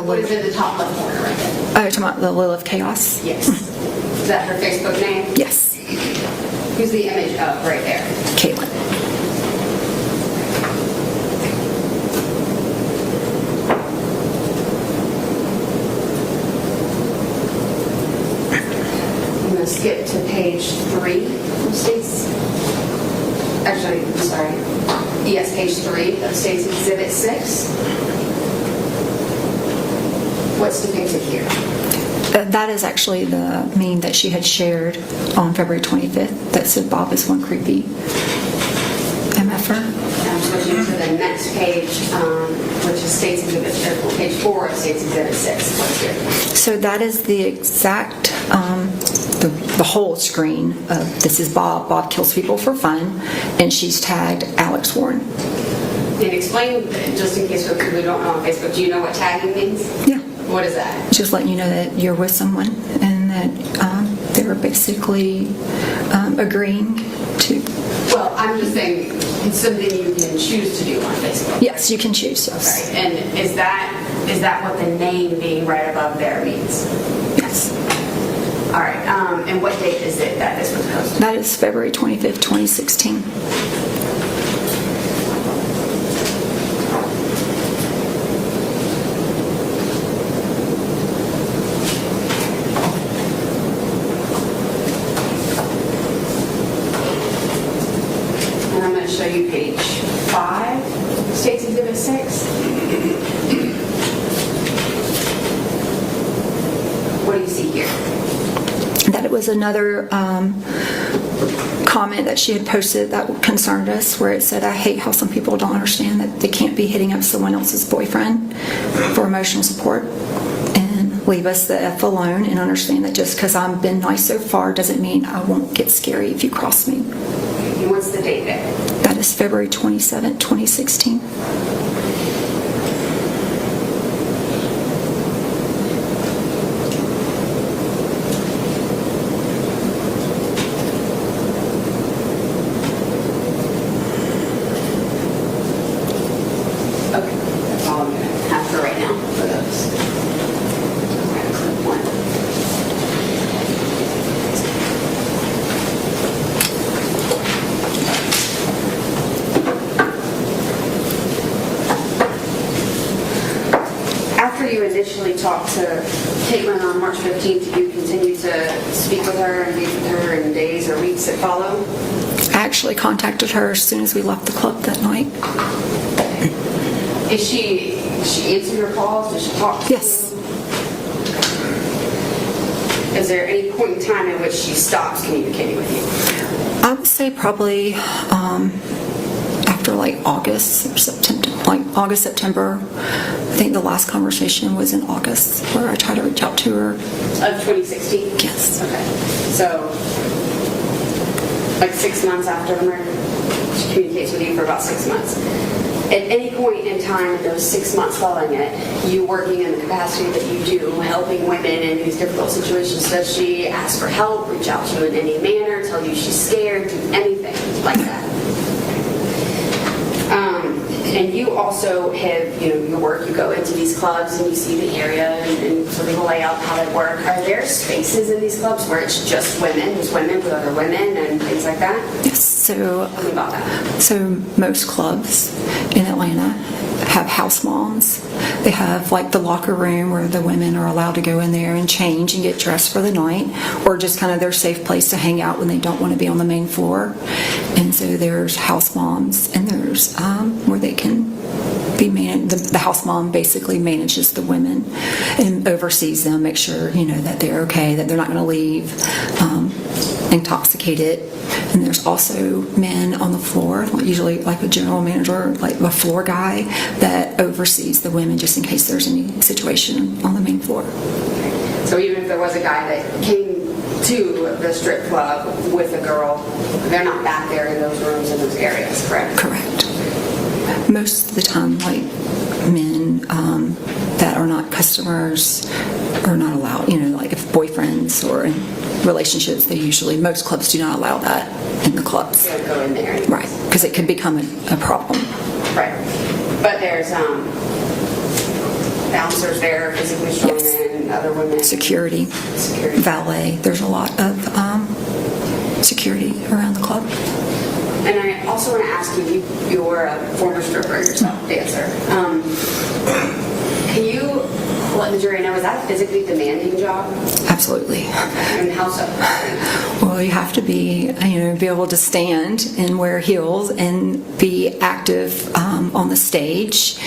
What is in the top left corner right there? Oh, you're talking about the Lil of Chaos? Yes. Is that her Facebook name? Yes. Who's the image of right there? Katelyn. I'm going to skip to page 3 of State's. Actually, I'm sorry. Yes, page 3 of State's Exhibit 6. What's depicted here? That is actually the meme that she had shared on February 25th that said Bob is one creepy MFer. I'm switching to the next page, which is State's Exhibit, page 4 of State's Exhibit 6. What's here? So that is the exact, the whole screen of this is Bob. Bob kills people for fun, and she's tagged Alex Warren. And explain, just in case for people who don't know on Facebook, do you know what tagging means? Yeah. What is that? Just letting you know that you're with someone and that they were basically agreeing to. Well, I'm just saying it's something you can choose to do on Facebook. Yes, you can choose. Yes. Okay. And is that what the name being right above there means? Yes. All right. And what date is it that this was posted? That is February 25th, 2016. And I'm going to show you page 5, State's Exhibit 6. What do you see here? That it was another comment that she had posted that concerned us, where it said, I hate how some people don't understand that they can't be hitting up someone else's boyfriend for emotional support, and leave us the F alone and understand that just because I've been nice so far doesn't mean I won't get scary if you cross me. And what's the date there? That is February 27th, 2016. Okay, that's all I'm going to have for right now for those. I'm going to click one. After you initially talked to Katelyn on March 15th, you continued to speak with her and meet with her in days or weeks that follow? I actually contacted her as soon as we left the club that night. Does she answer your calls? Does she talk to Yes. you? Is there any point in time in which she stops communicating with you? I would say probably after like August or September, September. I think the last conversation was in August where I tried to reach out to her. Of 2016? Yes. Okay. So, like 6 months after the murder? She communicates with you for about 6 months. At any point in time in those 6 months following it, you working in the capacity that you do, helping women in these difficult situations, does she ask for help, reach out to you in any manner, tell you she's scared, do anything like that? And you also have, your work, you go into these clubs and you see the area and sort of the layout, how they work. Are there spaces in these clubs where it's just women, there's women with other women and things like that? Yes, so, Tell me about that. so most clubs in Atlanta have house moms. They have like the locker room where the women are allowed to go in there and change and get dressed for the night, or just kind of their safe place to hang out when they don't want to be on the main floor. And so there's house moms, and there's where they can be the house mom basically manages the women and oversees them, make sure that they're okay, that they're not going to leave intoxicated. And there's also men on the floor, usually like a general manager, like a floor guy that oversees the women just in case there's any situation on the main floor. So even if there was a guy that came to the strip club with a girl, they're not back there in those rooms in those areas, correct? Correct. Most of the time, like men that are not customers are not allowed, like if boyfriends or in relationships, most clubs do not allow that in the clubs. They don't go in there. Right, because it could become a problem. Right. But there's bouncers there, physically strong men, other women. Security, valet. There's a lot of security around the club. And I also want to ask you, you're a former stripper yourself, dancer. Can you let the jury know, is that a physically demanding job? Absolutely. And how so? Well, you have to be able to stand and wear heels and be active on the stage,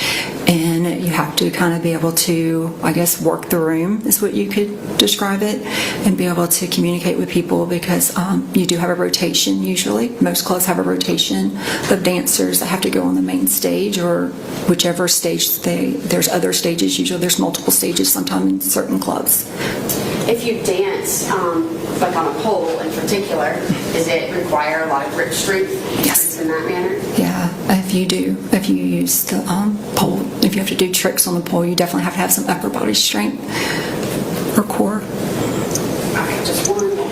and you have to kind of be able to, I guess, work the room is what you could describe it, and be able to communicate with people because you do have a rotation usually. Most clubs have a rotation of dancers that have to go on the main stage or whichever stage there's other stages. Usually there's multiple stages sometimes in certain clubs. If you dance, like on a pole in particular, does it require a lot of grip strength? Yes. In that manner? Yeah, if you use the pole, if you have to do tricks on the pole, you definitely have to have some upper body strength or core. Okay, just one more.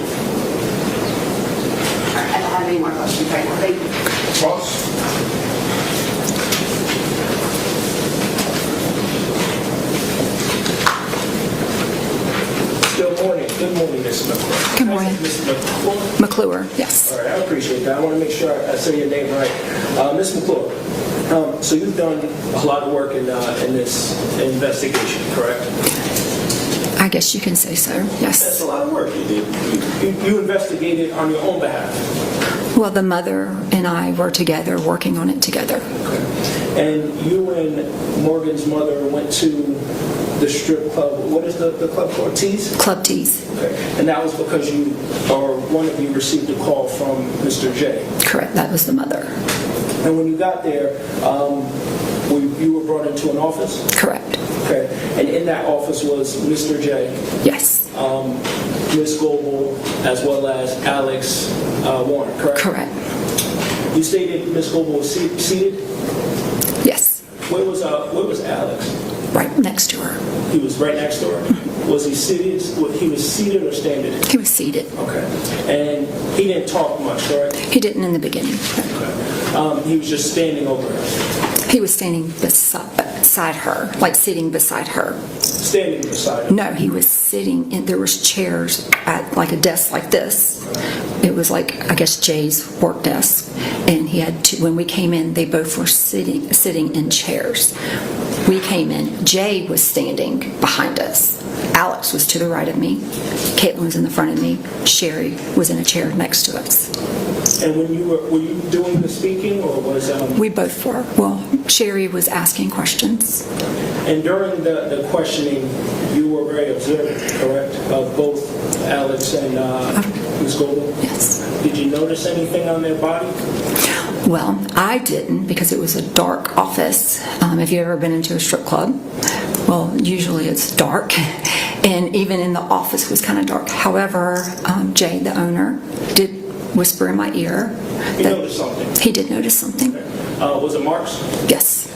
I don't have any more questions right now. Thank you. Ross? Good morning, Ms. McClure. Good morning. Ms. McClure? McClure, yes. All right, I appreciate that. I want to make sure I say your name right. Ms. McClure, so you've done a lot of work in this investigation, correct? I guess you can say so, yes. That's a lot of work you did. You investigated on your own behalf. Well, the mother and I were together working on it together. Okay. And you and Morgan's mother went to the strip club. What is the club called? Tees? Club Tees. Okay. And that was because you or one of you received a call from Mr. J. Correct. That was the mother. And when you got there, you were brought into an office? Correct. Okay. And in that office was Mr. J. Yes. Ms. Goble, as well as Alex Warner, correct? Correct. You stated Ms. Goble was seated? Yes. Where was Alex? Right next to her. He was right next to her? Was he seated? He was seated or standing? He was seated. Okay. And he didn't talk much, correct? He didn't in the beginning. Okay. He was just standing over her? He was standing beside her, like sitting beside her. Standing beside her? No, he was sitting, and there was chairs at like a desk like this. It was like, I guess, Jay's work desk. And he had when we came in, they both were sitting in chairs. We came in, Jay was standing behind us. Alex was to the right of me. Katelyn was in the front of me. Sherry was in a chair next to us. And were you doing the speaking, or was We both were. Well, Sherry was asking questions. And during the questioning, you were very observant, correct, of both Alex and Ms. Goble? Yes. Did you notice anything on their body? Well, I didn't, because it was a dark office. If you've ever been into a strip club, well, usually it's dark, and even in the office was kind of dark. However, Jay, the owner, did whisper in my ear. He noticed something? He did notice something. Okay. Was it marks? Yes.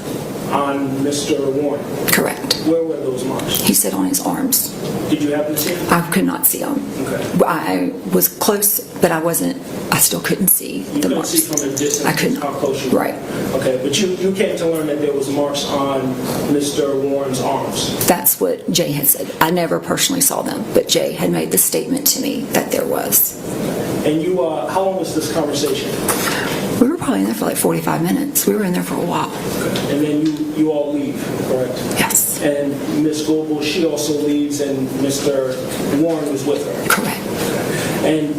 on Mr. Warren. Correct. Where were those marks? He said on his arms. Did you happen to see them? I could not see them. Okay. I was close, but I still couldn't see You the couldn't marks. see from a distance I couldn't. how close you were? Right. Okay, but you came to learn that there was marks on Mr. Warren's arms. That's what Jay had said. I never personally saw them, but Jay had made the statement to me that there was. And you, how long was this conversation? We were probably in there for like 45 minutes. We were in there for a while. And then you all leave, correct? Yes. And Ms. Goble, she also leaves, and Mr. Warren was with her. Correct. And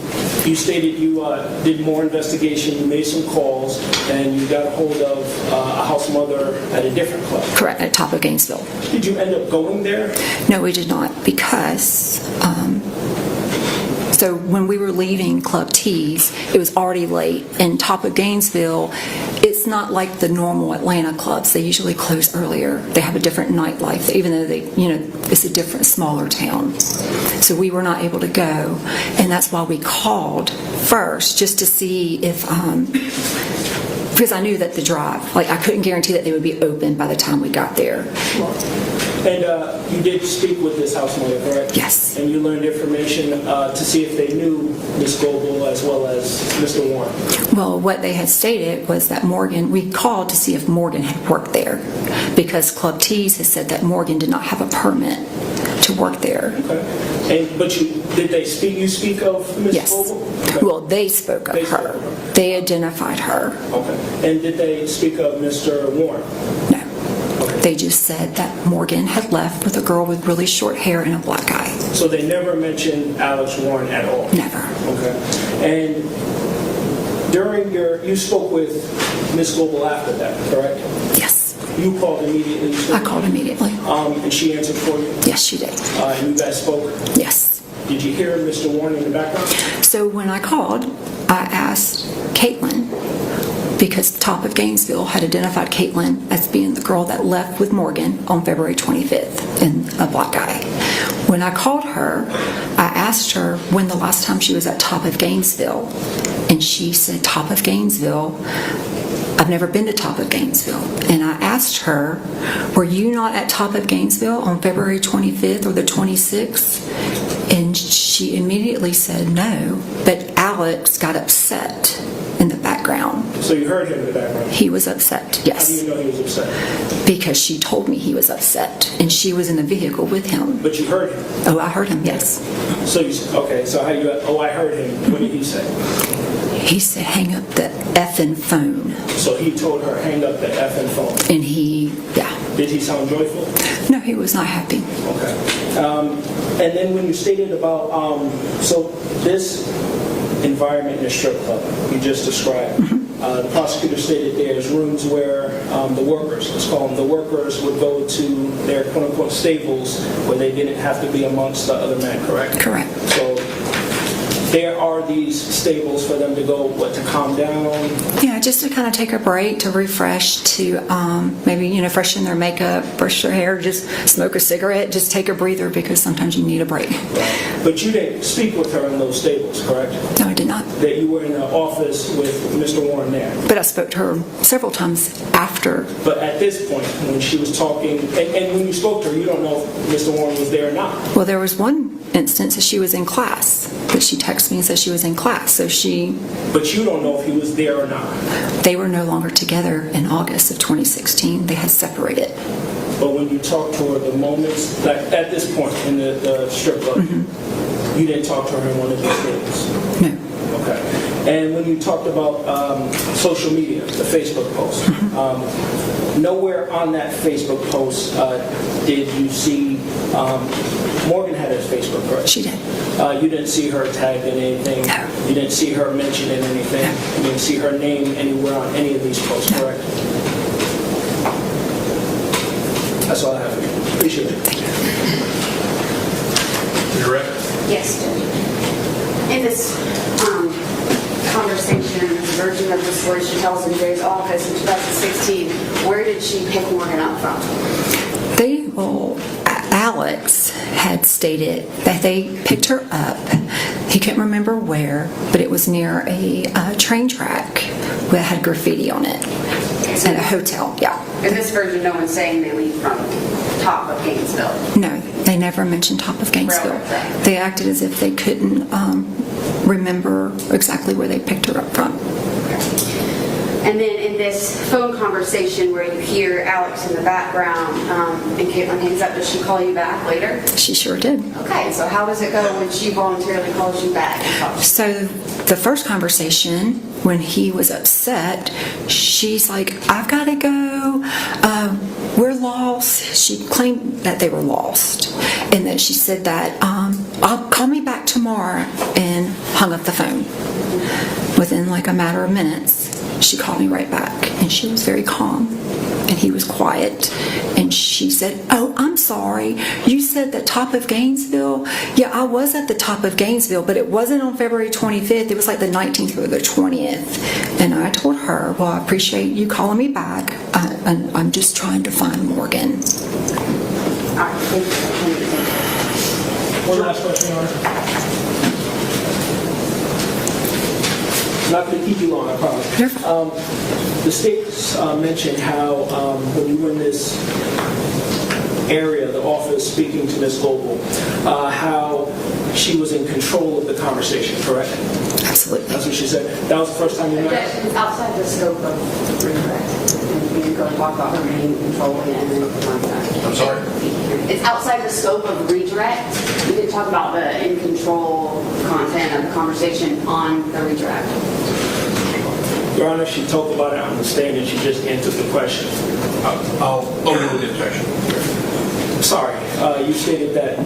you stated you did more investigation, you made some calls, and you got a hold of a house mother at a different club. Correct, at top of Gainesville. Did you end up going there? No, we did not, because so when we were leaving Club T's, it was already late, and top of Gainesville, it's not like the normal Atlanta clubs. They usually close earlier. They have a different nightlife, even though it's a different, smaller town. So we were not able to go, and that's why we called first, just to see if, because I knew that the drive, I couldn't guarantee that they would be open by the time we got there. And you did speak with this house mother, correct? Yes. And you learned information to see if they knew Ms. Goble as well as Mr. Warren. Well, what they had stated was that we called to see if Morgan had worked there, because Club T's has said that Morgan did not have a permit to work there. Okay. But did they speak of Ms. Yes. Goble? Okay. Well, they spoke of her. They identified her. Okay. And did they speak of Mr. Warren? No. They just said that Morgan had left with a girl with really short hair and a black eye. So they never mentioned Alex Warren at all? Never. Okay. And during you spoke with Ms. Goble after that, correct? Yes. You called immediately? I called immediately. And she answered for you? Yes, she did. And you guys spoke? Yes. Did you hear Mr. Warren in the background? So when I called, I asked Katelyn, because top of Gainesville had identified Katelyn as being the girl that left with Morgan on February 25th in a black guy. When I called her, I asked her when the last time she was at top of Gainesville, and she said top of Gainesville. I've never been to top of Gainesville. And I asked her, were you not at top of Gainesville on February 25th or the 26th? And she immediately said no, but Alex got upset in the background. So you heard him in the background? He was upset, yes. How do you know he was upset? Because she told me he was upset, and she was in the vehicle with him. But you heard him? Oh, I heard him, yes. So how you, I heard him. What did he say? He said, hang up the effing phone. So he told her, hang up the effing phone? And Did he sound joyful? No, he was not happy. Okay. And then when you stated about, so this environment in a strip club you just described, the prosecutor stated there's rooms where the workers, let's call them the workers, would go to their quote-unquote stables where they didn't have to be amongst the other men, correct? Correct. So there are these stables for them to go, to calm down? Yeah, just to kind of take a break, to refresh, to maybe, freshen their makeup, brush their hair, just smoke a cigarette, just take a breather, because sometimes you need a break. Right. But you didn't speak with her in those stables, correct? No, I did not. That you were in the office with Mr. Warren there? But I spoke to her several times after. But at this point, when she was talking, and when you spoke to her, you don't know if Mr. Warren was there or not? Well, there was one instance that she was in class, that she texted me and said she was in class, so she... But you don't know if he was there or not? They were no longer together in August of 2016. They had separated. But when you talked to her, the moments, like at this point in the strip club, you didn't talk to her in one of these things? No. Okay. And when you talked about social media, the Facebook post, nowhere on that Facebook post did you see, Morgan had his Facebook, correct? She did. You didn't see her tagged in anything? No. You didn't see her mentioned in anything? No. You didn't see her name anywhere on any of these posts, no. Correct? That's all I have for you. Appreciate it. Thank you. You ready? Yes, Judge. In this conversation, this version of the story she tells in Jay's office in 2016, where did she pick Morgan up from? Alex had stated that they picked her up. He couldn't remember where, but it was near a train track that had graffiti on it. At a hotel, yeah. In this version, no one's saying they leave from top of Gainesville. No, they never mentioned top of Gainesville. They acted as if they couldn't remember exactly where they picked her up from. And then in this phone conversation where you hear Alex in the background and Katelyn hangs up, does she call you back later? She sure did. Okay, so how does it go when she voluntarily calls you back? So the first conversation, when he was upset, she's like, I've got to go. We're lost. She claimed that they were lost. And then she said that, I'll call me back tomorrow, and hung up the phone. Within like a matter of minutes, she called me right back, and she was very calm, and he was quiet. And she said, oh, I'm sorry, you said the top of Gainesville? Yeah, I was at the top of Gainesville, but it wasn't on February 25th. It was like the 19th or the 20th. And I told her, well, I appreciate you calling me back. I'm just trying to find Morgan. One last question, Your Honor. Not going to keep you long, I promise. The states mentioned how when you were in this area, the office speaking to Ms. Goble, how she was in control of the conversation, correct? Absolutely. That's what she said. That was the first time you met her? Yes, it's outside the scope of redirect. And we can go and talk about her being controlling it and then like that. I'm sorry? It's outside the scope of redirect. We can talk about the in control content of the conversation on the redirect. Your Honor, she talked about it on the stand and she just answered the question. I'll overrule the objection. Sorry, you stated that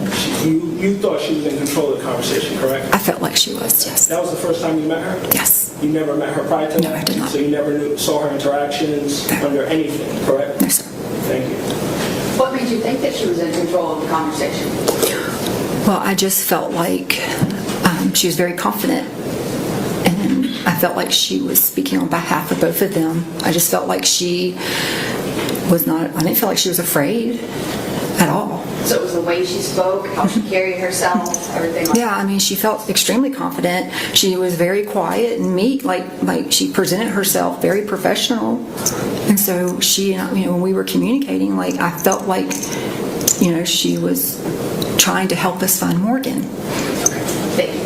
you thought she was in control of the conversation, correct? I felt like she was, yes. That was the first time you met her? Yes. You never met her prior to that? No, I did not. So you never saw her interactions under anything, correct? No, sir. Thank you. What made you think that she was in control of the conversation? Well, I just felt like she was very confident, and I felt like she was speaking on behalf of both of them. I just felt like she was not, I didn't feel like she was afraid at all. So it was the way she spoke, how she carried herself, everything like that? Yeah, I mean, she felt extremely confident. She was very quiet and meek, like she presented herself very professional. And so she, when we were communicating, like I felt like, she was trying to help us find Morgan. Okay. Thank you.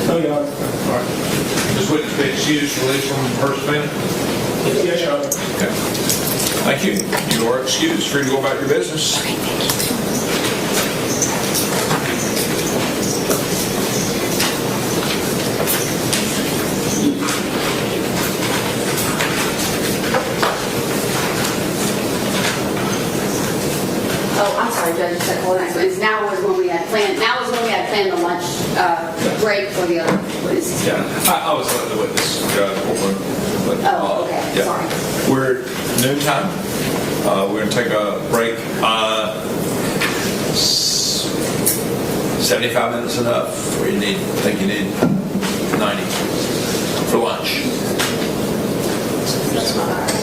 No, Your Honor. All right. This witness be excused, released from her suspended? Yes, Your Honor. Okay. Thank you. You are excused. Free to go about your business. Okay, thank you. Oh, I'm sorry, Judge. You said hold on. So now was when we had planned the lunch break for the other witnesses. Yeah, I was letting the witness go out of the courtroom. But, Oh, okay. yeah. Sorry. We're noontime. We're going to take a break. 75 minutes enough, or think you need 90 for lunch?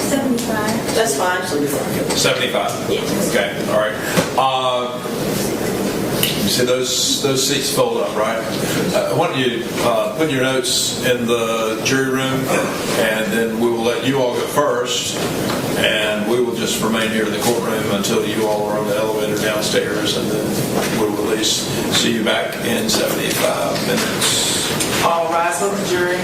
75. That's fine. 75? Yes. Okay, all right. You see those seats fold up, right? Why don't you put your notes in the jury room, and then we will let you all go first, and we will just remain here in the courtroom until you all are on the elevator downstairs, and then we'll release. See you back in 75 minutes. All rise for the jury.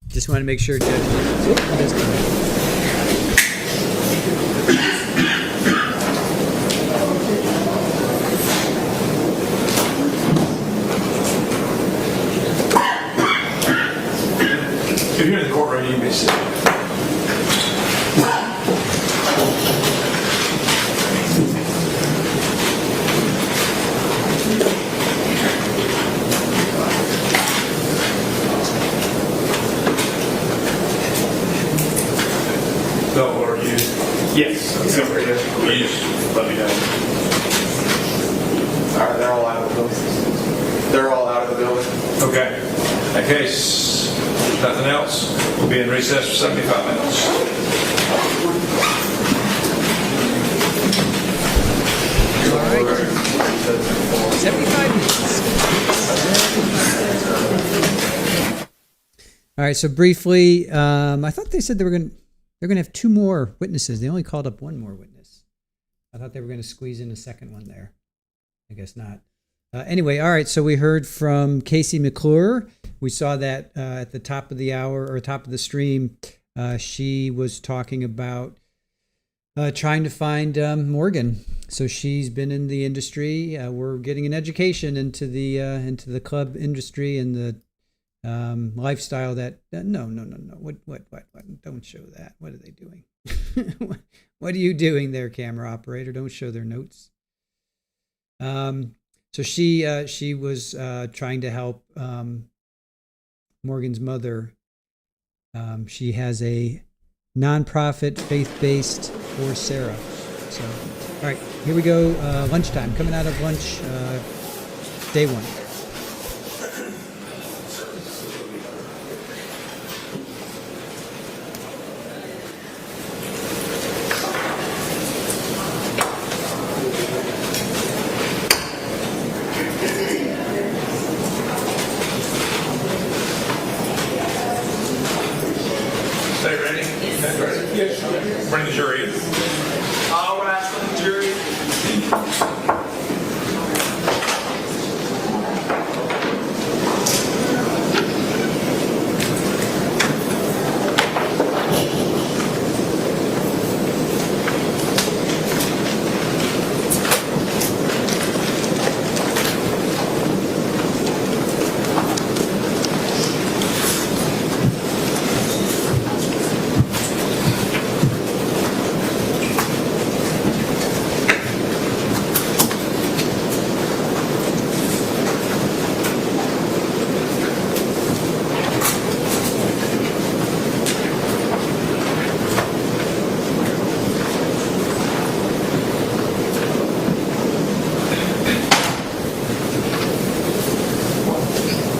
Just want to make sure, Judge. If you're in the courtroom, you may sit. No, or you? Yes. You just let me know. All right, they're all out of the building. They're all out of the building. Okay. In that case, nothing else, we'll be in recess for 75 minutes. 75 minutes. All right, so briefly, I thought they said they're going to have 2 more witnesses. They only called up 1 more witness. I thought they were going to squeeze in a second one there. I guess not. Anyway, all right, so we heard from Casey McClure. We saw that at the top of the hour or top of the stream. She was talking about trying to find Morgan. So she's been in the industry. We're getting an education into the club industry and the lifestyle that no. What? Don't show that. What are they doing? What are you doing there, camera operator? Don't show their notes. So she was trying to help Morgan's mother. She has a nonprofit, faith-based for Sarah. So, all right, here we go. Lunchtime, coming out of lunch, day 1. Stay ready? Yes. Bring the jury in. All right, so the jury.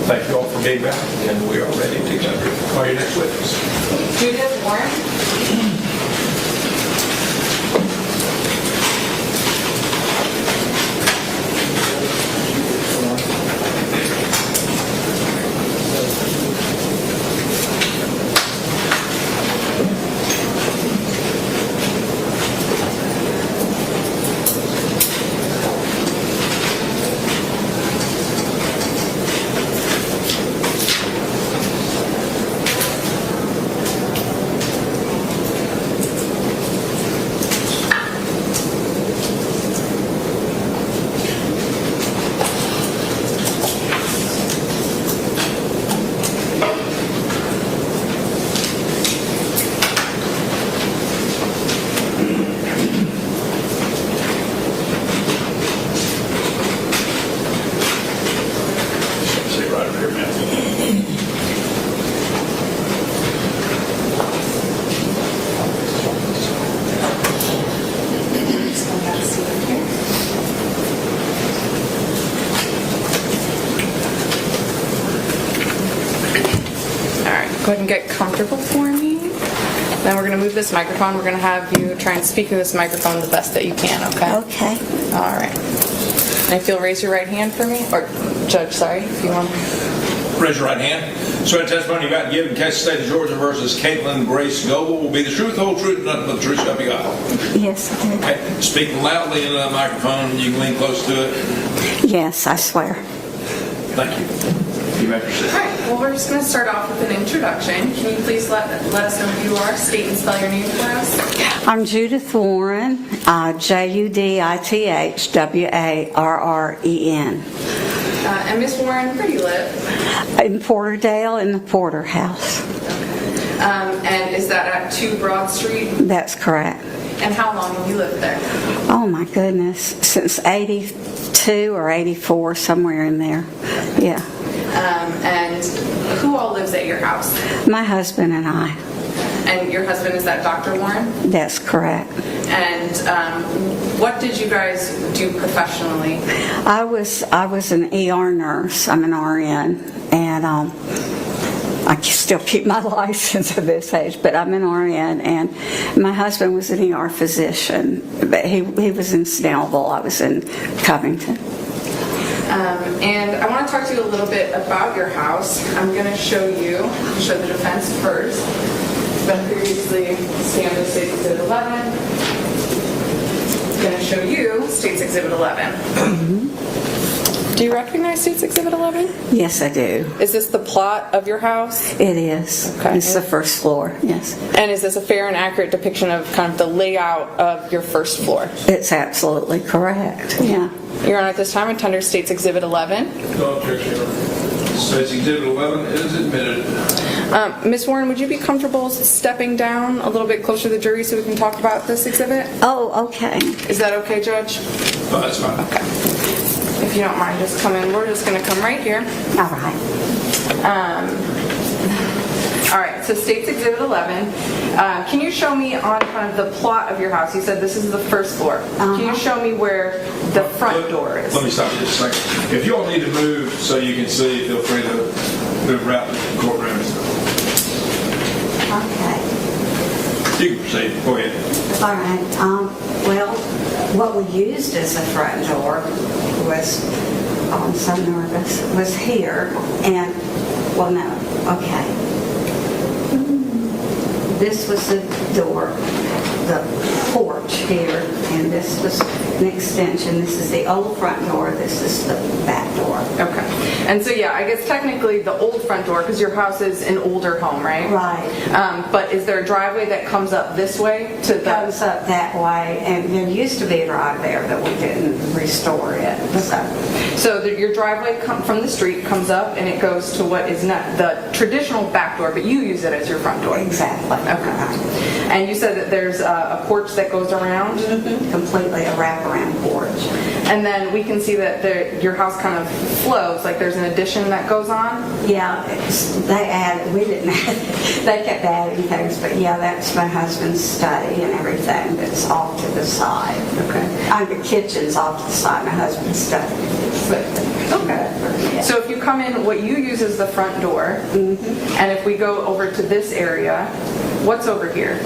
Thank you all for being back, and we are ready to call your next witness. Judith Warren. Go ahead and get comfortable for me. Then we're going to move this microphone. We're going to have you try and speak in this microphone the best that you can, okay? Okay. All right. And if you'll raise your right hand for me, or Judge, sorry, if you want. Raise your right hand. Swear the testimony you're about to give in case the state of Georgia versus Katelyn Grace Goble will be the truth, the whole truth, and nothing but the truth, so help you God. Yes, I do. Okay. Speak loudly into the microphone. You can lean close to it. Yes, I swear. Thank you. You may proceed. All right. Well, we're just going to start off with an introduction. Can you please let us know who you are? State and spell your name for us. I'm Judith Warren, Judithwarren. And Miss Warren, where do you live? In Porterdale, in the Porter House. And is that at 2 Broad Street? That's correct. And how long have you lived there? Oh my goodness, since 82 or 84, somewhere in there. Yeah. And who all lives at your house? My husband and I. And your husband, is that Dr. Warren? That's correct. And what did you guys do professionally? I was an ER nurse. I'm an RN, and I still keep my license at this age, but I'm an RN, and my husband was an ER physician, but he was in Snellville. I was in Covington. And I want to talk to you a little bit about your house. I'm going to show the defense first. It's been previously standard State's Exhibit 11. I'm going to show you State's Exhibit 11. Do you recognize State's Exhibit 11? Yes, I do. Is this the plot of your house? It is. Okay. It's the first floor, yes. And is this a fair and accurate depiction of kind of the layout of your first floor? It's absolutely correct, yeah. Your Honor, at this time, I tender State's Exhibit 11. No objection, Your Honor. State's Exhibit 11 is admitted. Ms. Warren, would you be comfortable stepping down a little bit closer to the jury so we can talk about this exhibit? Oh, okay. Is that okay, Judge? Oh, that's fine. Okay. If you don't mind, just come in. We're just going to come right here. All right. All right, so State's Exhibit 11. Can you show me on kind of the plot of your house? You said this is the first floor. Can you show me where the front door is? Let me stop you just a second. If you all need to move so you can see, feel free to move around the courtroom. Okay. You can proceed. Go ahead. All right. Well, what we used as a front door was, oh, I'm so nervous, was here. And, well, no, okay. This was the door, the porch here, and this was an extension. This is the old front door. This is the back door. Okay. And so, yeah, I guess technically the old front door, because your house is an older home, right? Right. But is there a driveway that comes up this way to the... Comes up that way, and there used to be a drive there, but we didn't restore it. So your driveway from the street comes up, and it goes to what is not the traditional back door, but you use it as your front door. Exactly. Okay. And you said that there's a porch that goes around? Mm-hmm. Completely a wraparound porch. And then we can see that your house kind of flows, like there's an addition that goes on? Yeah, we didn't add, they kept adding things, but yeah, that's my husband's study and everything that's off to the side. Okay. The kitchen's off to the side, my husband's study. Okay. Yeah. So if you come in, what you use is the front door, and if we go over to this area, what's over here?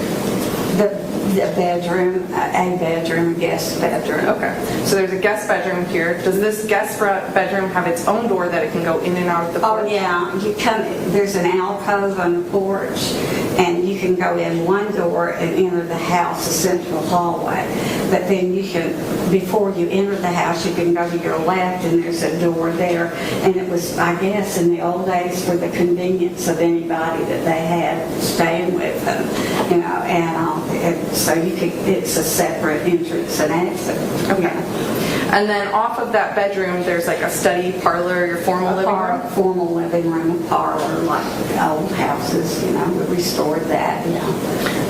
The bedroom, a bedroom, guest bedroom. Okay. So there's a guest bedroom here. Does this guest bedroom have its own door that it can go in and out of the porch? Oh, yeah. There's an alcove on the porch, and you can go in one door and enter the house, the central hallway. But then you can, before you enter the house, you can go to your left, and there's a door there. And it was, I guess, in the old days for the convenience of anybody that they had staying with them, and so it's a separate entrance and exit. Okay. And then off of that bedroom, there's like a study, parlor, your formal living room? Formal living room, parlor, like old houses, we restored that,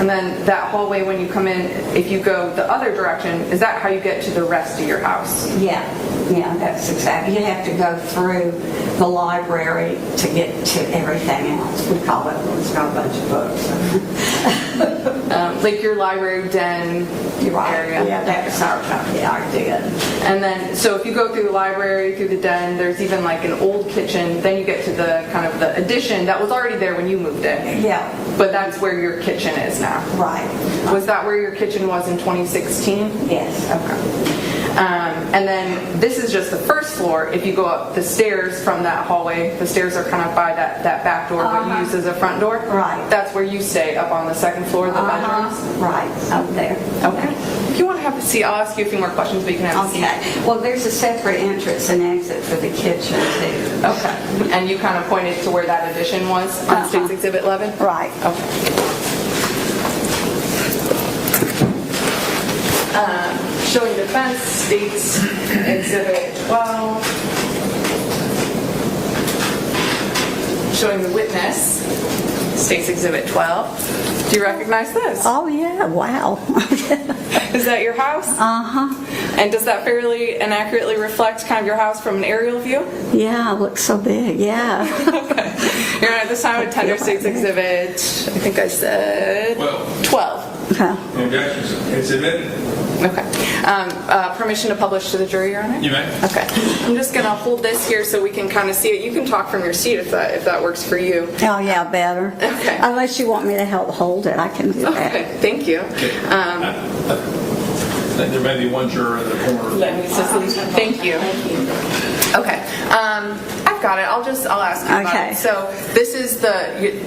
And then that hallway, when you come in, if you go the other direction, is that how you get to the rest of your house? Yeah, that's exactly. You have to go through the library to get to everything else. We call it, it's got a bunch of books. Like your library den area? Yeah, that's our den. And then, so if you go through the library, through the den, there's even like an old kitchen, then you get to the kind of the addition that was already there when you moved in. Yeah. But that's where your kitchen is now. Right. Was that where your kitchen was in 2016? Yes. Okay. And then this is just the first floor. If you go up the stairs from that hallway, the stairs are kind of by that back door, what you use as a front door. Right. That's where you stay, up on the second floor, the bedrooms. Right, up there. Okay. If you want to have a seat, I'll ask you a few more questions, but you can have a seat. Okay. Well, there's a separate entrance and exit for the kitchen too. Okay. And you kind of pointed to where that addition was on State's Exhibit 11? Right. Okay. Showing defense, State's Exhibit 12. Showing the witness, State's Exhibit 12. Do you recognize this? Oh, yeah. Wow. Is that your house? Uh-huh. And does that fairly and accurately reflect kind of your house from an aerial view? Yeah, it looks so big. Yeah. Okay. You're at this time with tender State's Exhibit, I think I said 12. Okay. No objections. It's admitted. Okay. Permission to publish to the jury, Your Honor? You may. Okay. I'm just going to hold this here so we can kind of see it. You can talk from your seat if that works for you. Oh, yeah, better. Okay. Unless you want me to help hold it, I can do that. Okay, thank you. There may be one juror in the corner. Thank you. Okay. I've got it. I'll ask you about it. So this is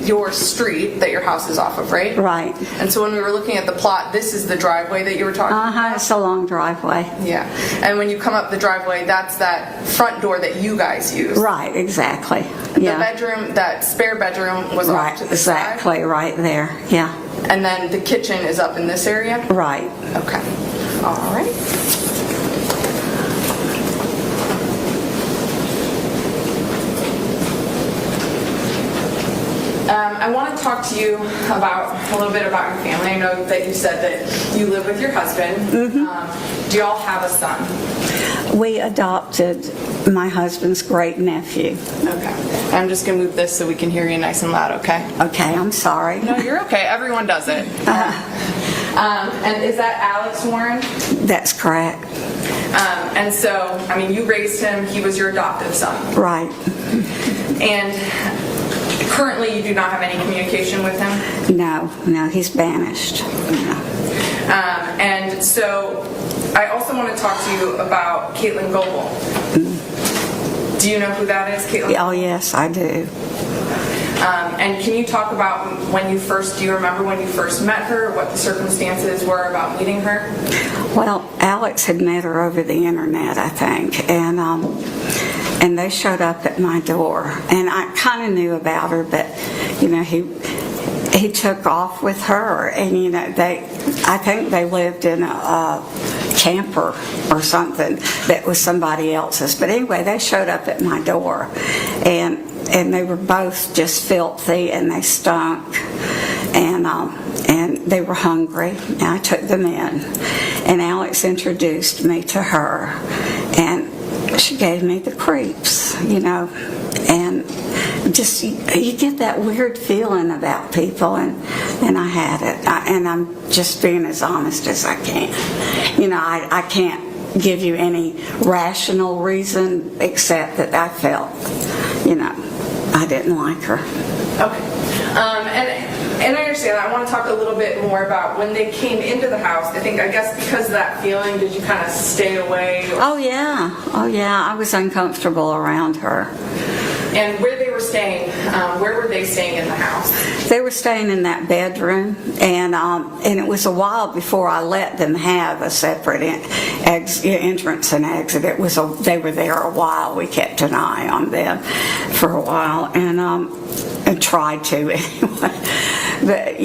your street that your house is off of, right? Right. And so when we were looking at the plot, this is the driveway that you were talking about? It's a long driveway. Yeah. And when you come up the driveway, that's that front door that you guys use? Right, exactly. The bedroom, that spare bedroom was off to the side? Exactly, right there, yeah. And then the kitchen is up in this area? Right. Okay. All right. I want to talk to you about a little bit about your family. I know that you said that you live with your husband. Mm-hmm. Do y'all have a son? We adopted my husband's great nephew. Okay. I'm just going to move this so we can hear you nice and loud, okay? Okay, I'm sorry. No, you're okay. Everyone does it. And is that Alex Warren? That's correct. And so, I mean, you raised him. He was your adoptive son. Right. And currently you do not have any communication with him? No, he's banished. No. And so I also want to talk to you about Katelyn Goble. Do you know who that is, Katelyn? Oh, yes, I do. And can you talk about do you remember when you first met her, what the circumstances were about meeting her? Well, Alex had met her over the internet, I think, and they showed up at my door, and I kind of knew about her, but he took off with her, and I think they lived in a camper or something that was somebody else's. But anyway, they showed up at my door, and they were both just filthy, and they stunk, and they were hungry. And I took them in, and Alex introduced me to her, and she gave me the creeps, and just you get that weird feeling about people, and I had it, and I'm just being as honest as I can. I can't give you any rational reason except that I felt, I didn't like her. Okay. And I understand. I want to talk a little bit more about when they came into the house. I guess because of that feeling, did you kind of stay away? Oh yeah. I was uncomfortable around her. And where they were staying, where were they staying in the house? They were staying in that bedroom, and it was a while before I let them have a separate entrance and exit. They were there a while. We kept an eye on them for a while, and tried to anyway. But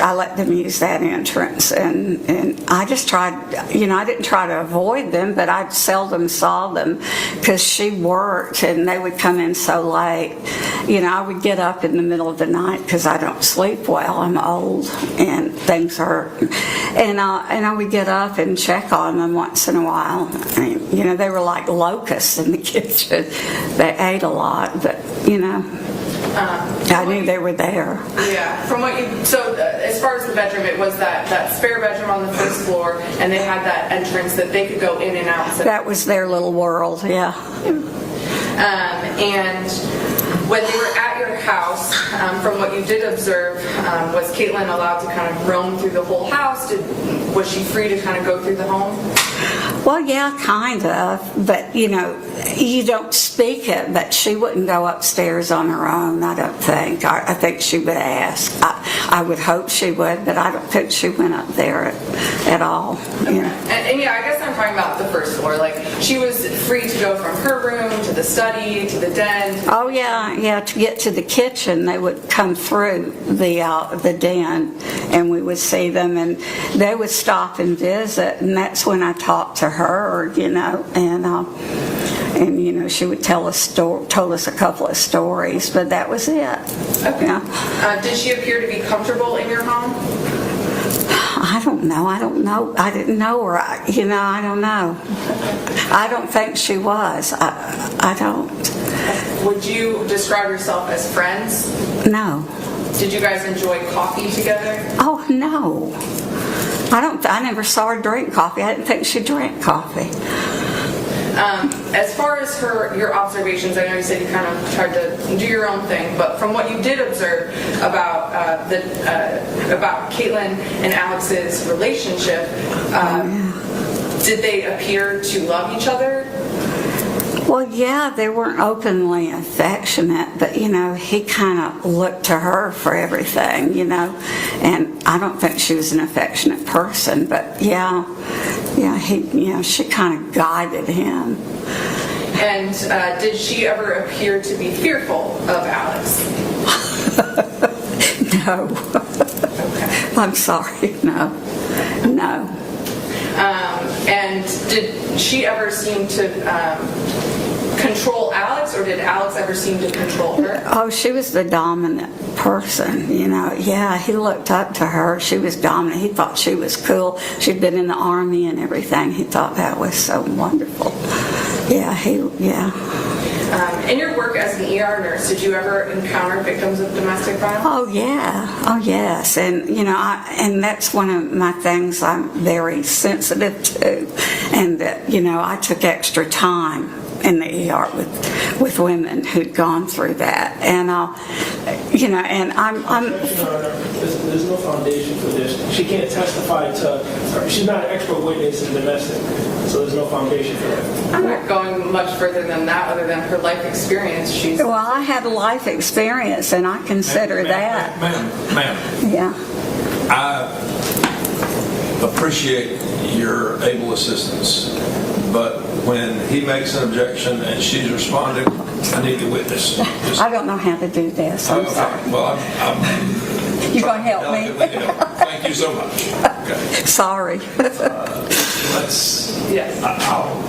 I let them use that entrance, and I just tried, I didn't try to avoid them, but I seldom saw them because she worked and they would come in so late. I would get up in the middle of the night because I don't sleep well. I'm old and things hurt, and I would get up and check on them once in a while. They were like locusts in the kitchen. They ate a lot, but I knew they were there. Yeah. So as far as the bedroom, it was that spare bedroom on the first floor, and they had that entrance that they could go in and out. That was their little world, yeah. And when they were at your house, from what you did observe, was Katelyn allowed to kind of roam through the whole house? Was she free to kind of go through the home? Well, yeah, kind of, but you don't speak it, but she wouldn't go upstairs on her own, I don't think. I think she would ask. I would hope she would, but I don't think she went up there at all. Okay. And I guess I'm talking about the first floor. Like, she was free to go from her room to the study to the den. Oh, yeah, to get to the kitchen, they would come through the den, and we would see them, and they would stop and visit, and that's when I talked to her, and she would told us a couple of stories, but that was it. Okay. Yeah. Did she appear to be comfortable in your home? I don't know. I didn't know her. I don't know. I don't think she was. I don't. Would you describe yourself as friends? No. Did you guys enjoy coffee together? Oh, no. I never saw her drink coffee. I didn't think she drank coffee. As far as your observations, I know you said you kind of tried to do your own thing, but from what you did observe about about Katelyn and Alex's relationship, did they appear to love each other? Well, yeah, they weren't openly affectionate, but, he kind of looked to her for everything, and I don't think she was an affectionate person, but she kind of guided him. And did she ever appear to be fearful of Alex? No. Okay. I'm sorry, no. And did she ever seem to control Alex, or did Alex ever seem to control her? Oh, she was the dominant person, Yeah, he looked up to her. She was dominant. He thought she was cool. She'd been in the Army and everything. He thought that was so wonderful. In your work as an ER nurse, did you ever encounter victims of domestic violence? Oh, yeah. Oh, yes. And, and that's one of my things I'm very sensitive to. And that, I took extra time in the ER with women who'd gone through that. And, and I'm there's no foundation for this. She can't testify to, she's not an expert witness in domestic, so there's no foundation for that. I'm not going much further than that, other than her life experience. Well, I had a life experience, and I consider that. Ma'am. Yeah. I appreciate your able assistance, but when he makes an objection and she's responding, I need the witness. I don't know how to do this. I'm sorry. Well, You're going to help me? Thank you so much. Okay. Sorry. I'll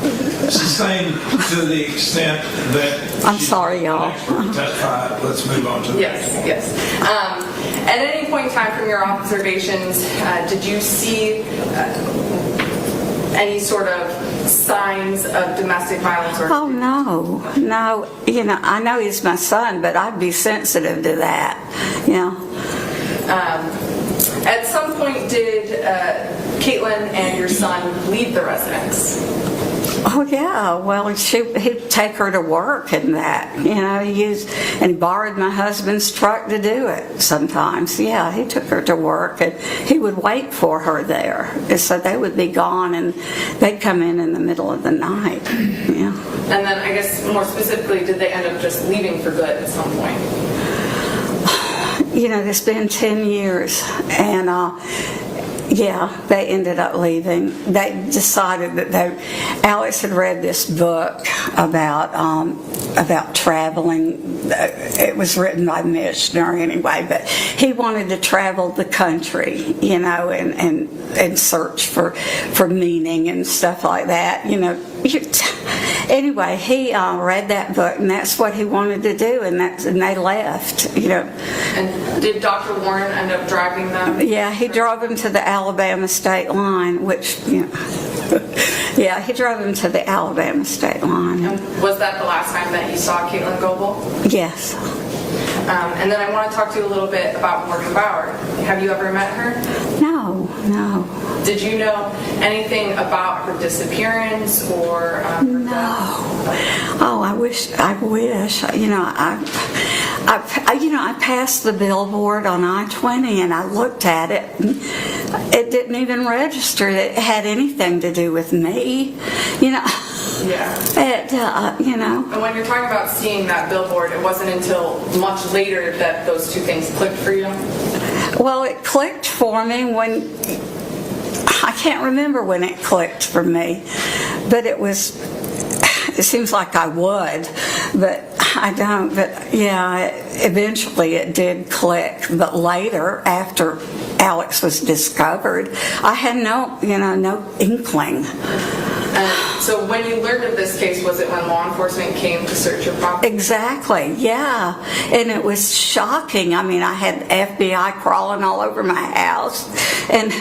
sustain to the extent that I'm sorry, y'all. Testify. Let's move on to the next one. Yes. At any point in time from your observations, did you see any sort of signs of domestic violence? Oh, no. I know he's my son, but I'd be sensitive to that. At some point, did Katelyn and your son leave the residence? Oh, yeah. Well, he'd take her to work and that. He borrowed my husband's truck to do it sometimes. Yeah, he took her to work, and he would wait for her there. So they would be gone, and they'd come in the middle of the night. Yeah. And then, I guess, more specifically, did they end up just leaving for good at some point? It's been 10 years, and they ended up leaving. They decided that Alex had read this book about traveling. It was written by a missionary anyway, but he wanted to travel the country, and search for meaning and stuff like that. Anyway, he read that book, and that's what he wanted to do, and they left. And did Dr. Warren end up driving them? Yeah, he drove them to the Alabama state line, which, yeah, he drove them to the Alabama state line. And was that the last time that you saw Katelyn Goble? Yes. And then I want to talk to you a little bit about Morgan Bauer. Have you ever met her? No. Did you know anything about her disappearance or her death? Oh, I wish. I passed the billboard on I-20 and I looked at it. And it didn't even register that it had anything to do with me. Yeah. And when you're talking about seeing that billboard, it wasn't until much later that those two things clicked for you? Well, it clicked for me when, I can't remember when it clicked for me, but it seems like I would, but I don't. But yeah, eventually it did click. But later, after Alex was discovered, I had no inkling. So when you learned of this case, was it when law enforcement came to search your property? Exactly, yeah. And it was shocking. I mean, I had FBI crawling all over my house. And,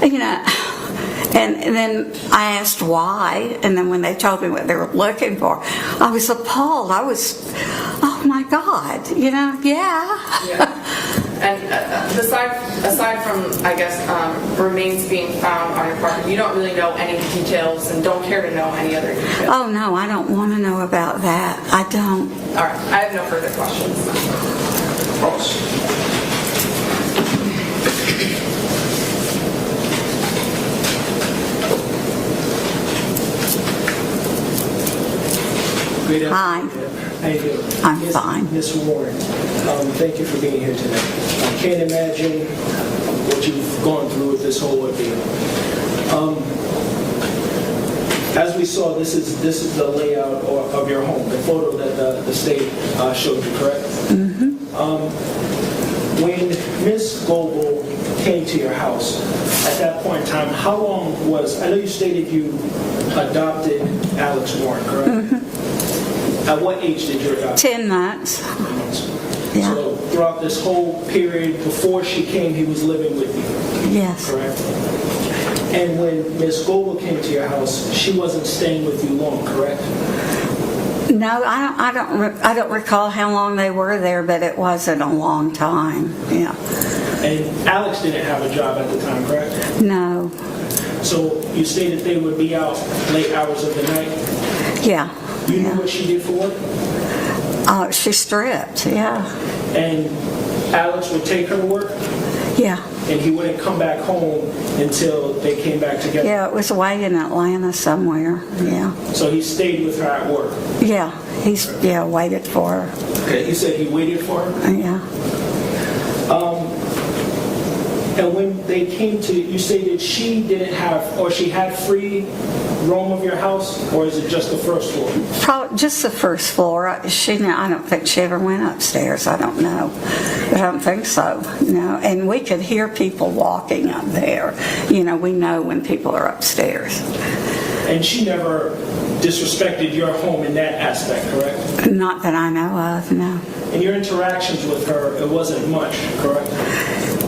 and then I asked why. And then when they told me what they were looking for, I was appalled. Oh my God, yeah. And aside from, I guess, remains being found on your property, you don't really know any details and don't care to know any other details? Oh, no, I don't want to know about that. I don't. All right, I have no further questions. Ross. Hi. How you doing? I'm fine. Ms. Warren, thank you for being here today. I can't imagine what you've gone through with this whole ordeal. As we saw, this is the layout of your home, the photo that the state showed you, correct? When Ms. Goble came to your house, at that point in time, how long was, I know you stated you adopted Alex Warren, correct? At what age did you adopt? 10 months. 10 months. Yeah. So throughout this whole period before she came, he was living with you? Yes. Correct? And when Ms. Goble came to your house, she wasn't staying with you long, correct? No, I don't recall how long they were there, but it wasn't a long time. Yeah. And Alex didn't have a job at the time, correct? No. So you stated they would be out late hours of the night? Yeah. You knew what she did for work? She stripped, yeah. And Alex would take her to work? Yeah. And he wouldn't come back home until they came back together? Yeah, it was away in Atlanta somewhere, yeah. So he stayed with her at work? Yeah, waited for her. Okay, you said he waited for her? Yeah. And when they came to, you stated she didn't have, or she had free roam of your house, or is it just the first floor? Probably just the first floor. I don't think she ever went upstairs. I don't know. But I don't think so. No. And we could hear people walking up there. You know, we know when people are upstairs. And she never disrespected your home in that aspect, correct? Not that I know of, no. In your interactions with her, it wasn't much, correct?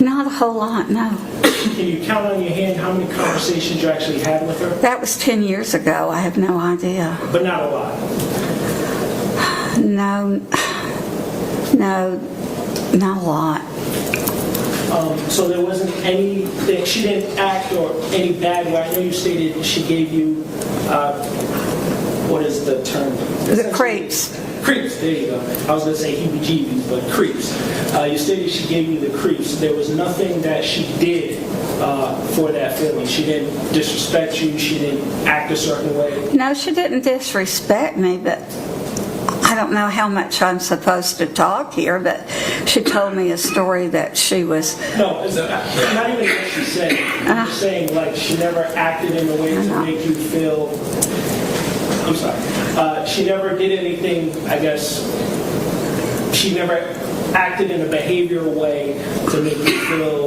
Not a whole lot, no. Can you count on your hand how many conversations you actually had with her? That was 10 years ago. I have no idea. But not a lot? No, not a lot. So there wasn't anything, she didn't act or any bad way. I know you stated she gave you, what is the term? The creeps. Creeps, there you go. I was going to say heebie-jeebies, but creeps. You stated she gave you the creeps. There was nothing that she did for that feeling. She didn't disrespect you. She didn't act a certain way. No, she didn't disrespect me, but I don't know how much I'm supposed to talk here, but she told me a story that she was... No, it's not even what she said. You're saying, like, she never acted in a way to make you feel... I'm sorry. She never did anything, I guess... She never acted in a behavioral way to make you feel...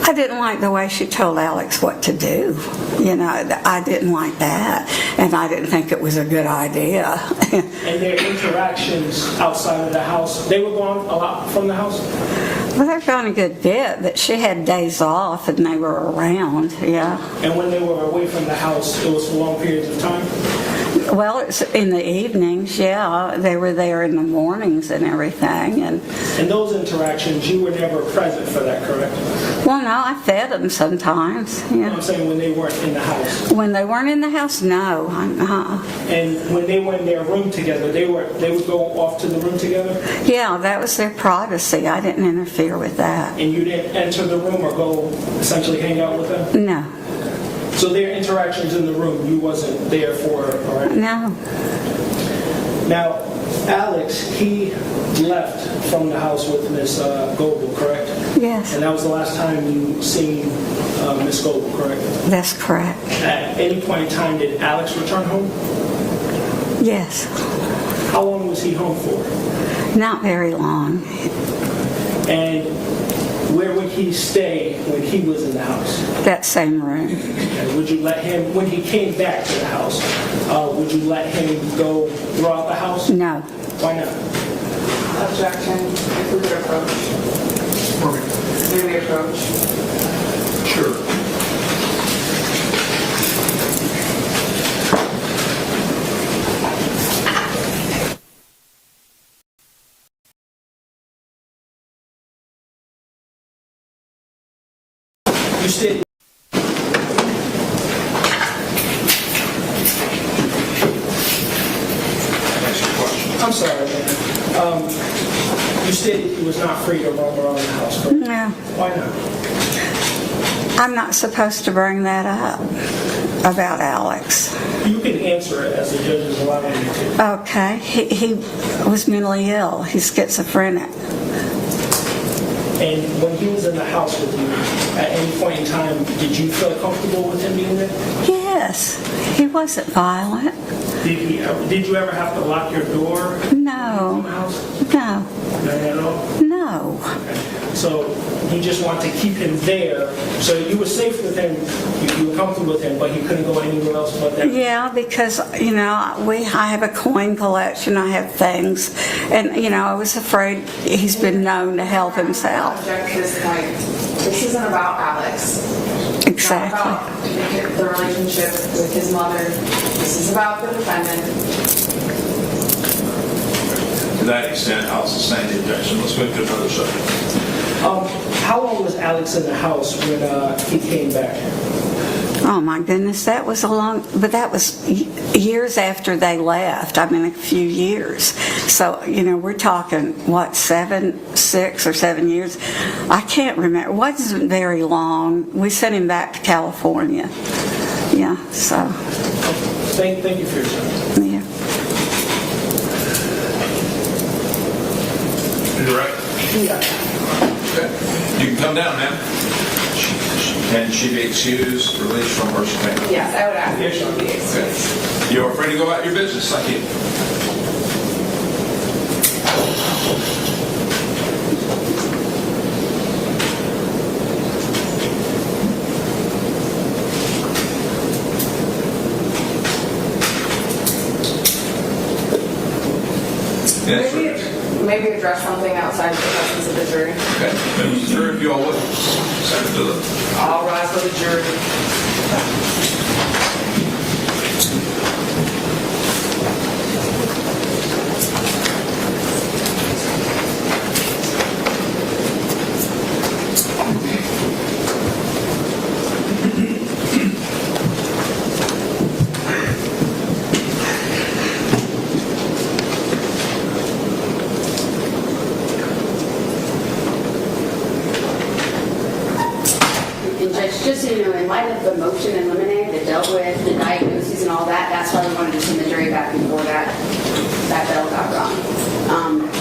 I didn't like the way she told Alex what to do. You know, I didn't like that. And I didn't think it was a good idea. And their interactions outside of the house, they were gone a lot from the house? Well, they're gone a good bit, but she had days off and they were around, yeah. And when they were away from the house, it was for long periods of time? Well, it's in the evenings, yeah. They were there in the mornings and everything. And those interactions, you were never present for that, correct? Well, no, I fed them sometimes, yeah. I'm saying when they weren't in the house. When they weren't in the house, no. And when they were in their room together, they would go off to the room together? Yeah, that was their privacy. I didn't interfere with that. And you didn't enter the room or go essentially hang out with them? No. So their interactions in the room, you wasn't there for, all right? No. Now, Alex, he left from the house with Miss Goble, correct? Yes. And that was the last time you seen Miss Goble, correct? That's correct. At any point in time, did Alex return home? Yes. How long was he home for? Not very long. And where would he stay when he was in the house? That same room. And would you let him, when he came back to the house, would you let him go throughout the house? No. Why not? Objection. If we could approach. May we approach? Sure. You stated. I'm sorry, man. You stated he was not free to roam around the house, correct? No. Why not? I'm not supposed to bring that up about Alex. You can answer it as the judge is allowing you to. Okay, he was mentally ill. He's schizophrenic. And when he was in the house with you, at any point in time, did you feel comfortable with him being there? Yes, he wasn't violent. Did you ever have to lock your door? No. In the house? No. Not at all? No. Okay. So you just want to keep him there. So you were safe with him, you were comfortable with him, but he couldn't go anywhere else but that? Yeah, because, I have a coin collection, I have things, and, I was afraid he's been known to help himself. Object to this point. This isn't about Alex. Exactly. It's not about the relationship with his mother. This is about the defendant. To that extent, I'll sustain the objection. Let's move to another subject. How long was Alex in the house when he came back? Oh my goodness, that was but that was years after they left. I mean, a few years. So, we're talking, 6 or 7 years? I can't remember. It wasn't very long. We sent him back to California. Yeah, so. Thank you for your time. Yeah. You right? Yeah. Okay. You can come down, ma'am. Can she be excused, released from her subpoena? Yes, I would ask that she be excused. Okay. You're free to go about your business. Thank you. Maybe address something outside the presence of the jury. Okay. Members of the jury, if you all would. Second to the... All rise for the jury. Just so you know, in light of the motion in limine that dealt with the diagnoses and all that, that's why we wanted to send the jury back before that bell got rung.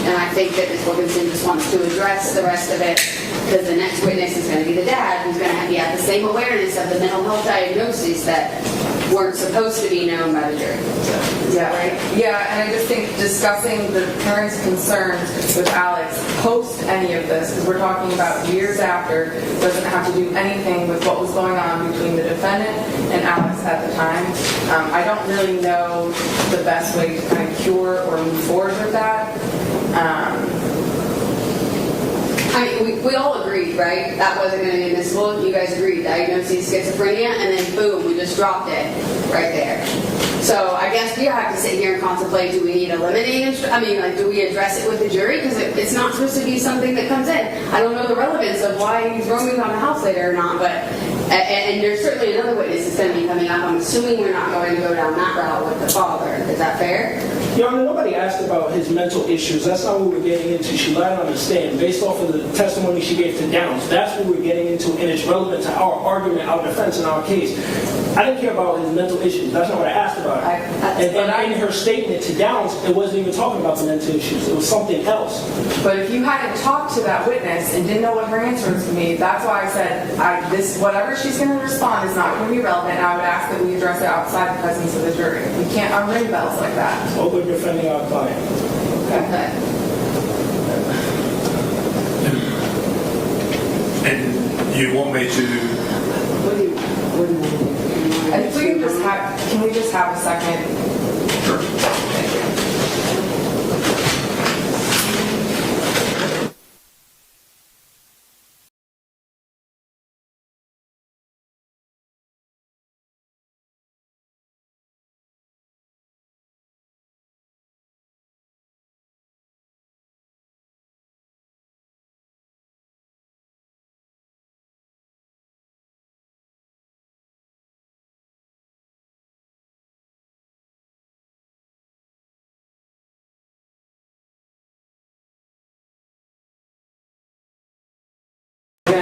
And I think that Ms. Wilkinson just wants to address the rest of it, because the next witness is going to be the dad, who's going to have the same awareness of the mental health diagnoses that weren't supposed to be known by the jury. Is that right? Yeah, and I just think discussing the parents' concerns with Alex post any of this, because we're talking about years after, doesn't have to do anything with what was going on between the defendant and Alex at the time. I don't really know the best way to kind of cure or move forward with that. We all agreed, right? That wasn't going to be admissible. You guys agreed. Diagnosis schizophrenia, and then boom, we just dropped it right there. So I guess we have to sit here and contemplate, do we need eliminating, do we address it with the jury? Because it's not supposed to be something that comes in. I don't know the relevance of why he's roaming on the house later or not, but, and there's certainly another witness that's going to be coming up. I'm assuming we're not going to go down that route with the father. Is that fair? Your Honor, nobody asked about his mental issues. That's not what we're getting into. She lied on the stand based off of the testimony she gave to Downs. That's what we're getting into, and it's relevant to our argument, our defense, and our case. I didn't care about his mental issues. That's not what I asked about. And in her statement to Downs, it wasn't even talking about the mental issues. It was something else. But if you hadn't talked to that witness and didn't know what her answer was going to be, that's why I said whatever she's going to respond is not going to be relevant. And I would ask that we address it outside the presence of the jury. We can't unring bells like that. Well, we're defending our client. Okay. And you want me to... What do you want to do? If we can we just have a second? Sure. Thank you.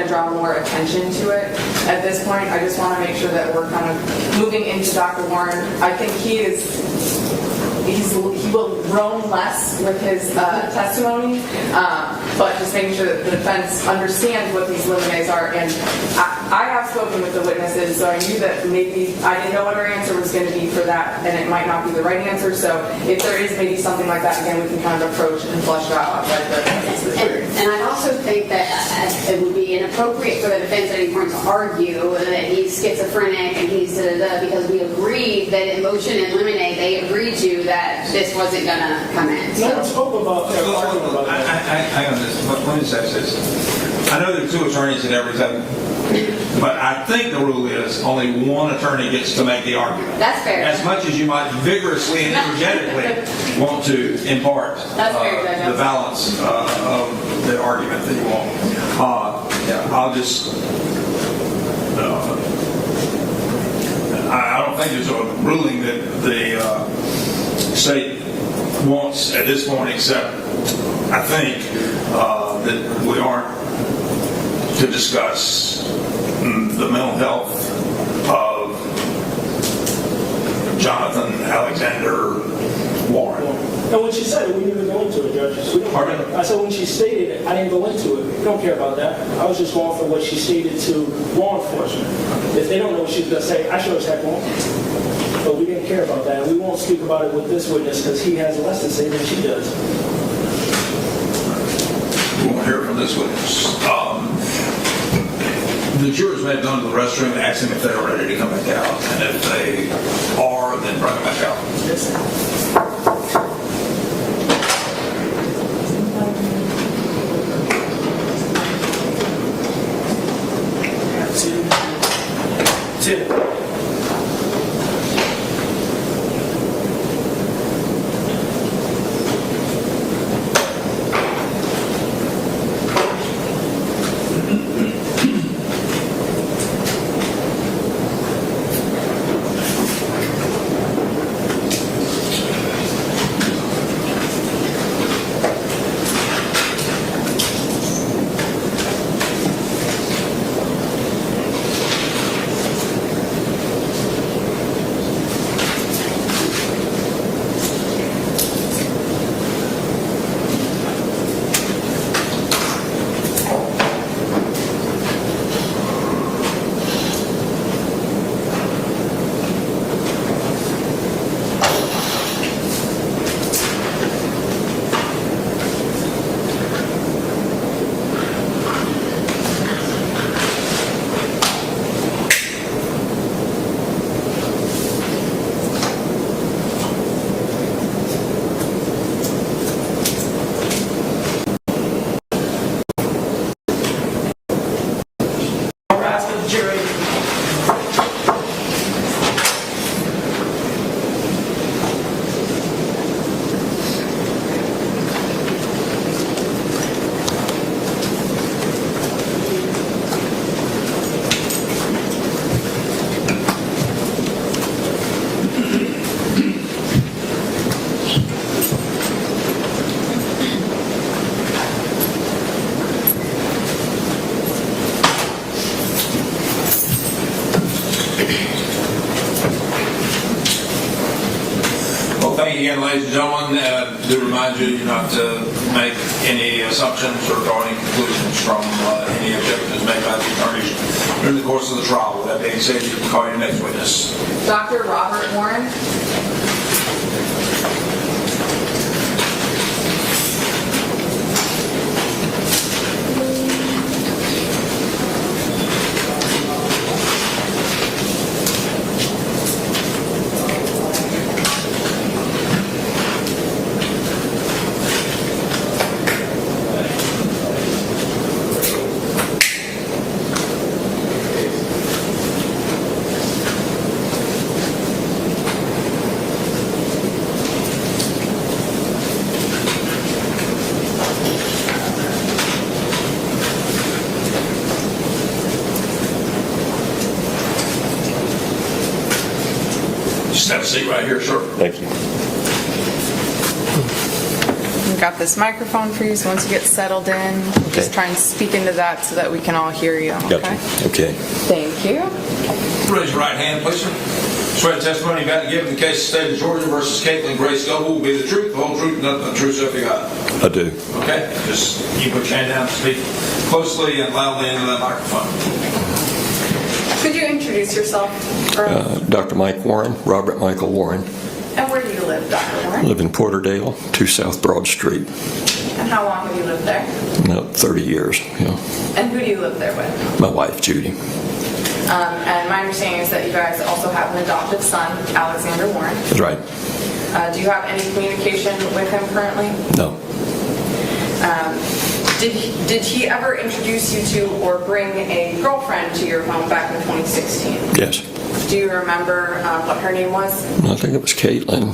to draw more attention to it. At this point, I just want to make sure that we're kind of moving into Dr. Warren. I think he will roam less with his testimony, but just making sure that the defense understands what these limines are. And I have spoken with the witnesses, so I knew that maybe I didn't know what our answer was going to be for that, and it might not be the right answer. So if there is maybe something like that, again, we can kind of approach and flush it out outside the defense. And I also think that it would be inappropriate for the defense at any point to argue that he's schizophrenic and he's because we agreed that in motion and limine they agreed to that this wasn't going to come in. No one spoke about that. Hang on this. Let me say this. I know there are two attorneys in everything, but I think the rule is only one attorney gets to make the argument. That's fair. As much as you might vigorously and energetically want to impart the balance of the argument that you want. I'll just... I don't think there's a ruling that the state wants at this point, except I think that we aren't to discuss the mental health of Jonathan Alexander Warren. And when she said it, we didn't even go into it, Judge. I said when she stated it, I didn't go into it. We don't care about that. I was just going for what she stated to law enforcement. If they don't know what she's going to say, I sure as heck won't. But we didn't care about that. And we won't speak about it with this witness because he has less to say than she does. We won't hear from this witness. The jurors may have gone to the restroom and asked them if they were ready to come back out. And if they are, then bring them back out. Yes. Again, ladies and gentlemen, do remind you not to make any assumptions or draw any conclusions from any objections made by the attorneys during the course of the trial. With that being said, you can call your next witness. Dr. Robert Warren. Have a seat right here, sir. Thank you. got this microphone for you, so once you get settled in, just try and speak into that so that we can all hear you, okay? Gotcha. Okay. Thank you. Raise your right hand, please, sir. Swear the testimony you're about to give in the case of the state of Georgia versus Katelyn Goble will be the truth, the whole truth, and nothing but the truth, so help you God. I do. Okay? Just you put your hand down and speak closely and loudly into that microphone. Could you introduce yourself? Dr. Mike Warren, Robert Michael Warren. And where do you live, Dr. I Warren? live in Porterdale, 2 South Broad Street. And how long have you lived there? About 30 years. Yeah. And who do you live there with? My wife, Judy. And my understanding is that you guys also have an adoptive son, Alexander Warren. That's right. Do you have any communication with him currently? No. Did he ever introduce you to or bring a girlfriend to your home back in 2016? Yes. Do you remember what her name was? I think it was Katelyn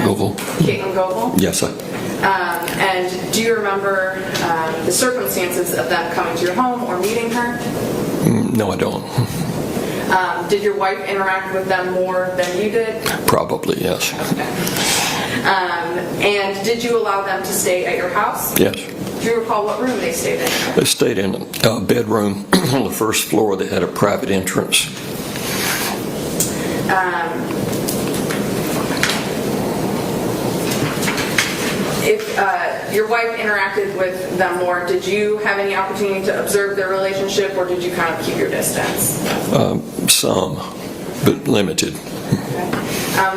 Goble. Katelyn Goble? Yes, And do you remember the circumstances of them coming to your home or meeting her? No, I don't. Did your wife interact with them more than you did? Probably, yes. And did you allow them to stay at your house? Yes. Do you recall what room they stayed in? They stayed in a bedroom on the first floor that had a private entrance. If your wife interacted with them more, did you have any opportunity to observe their relationship, or did you kind of keep your distance? Some, but limited.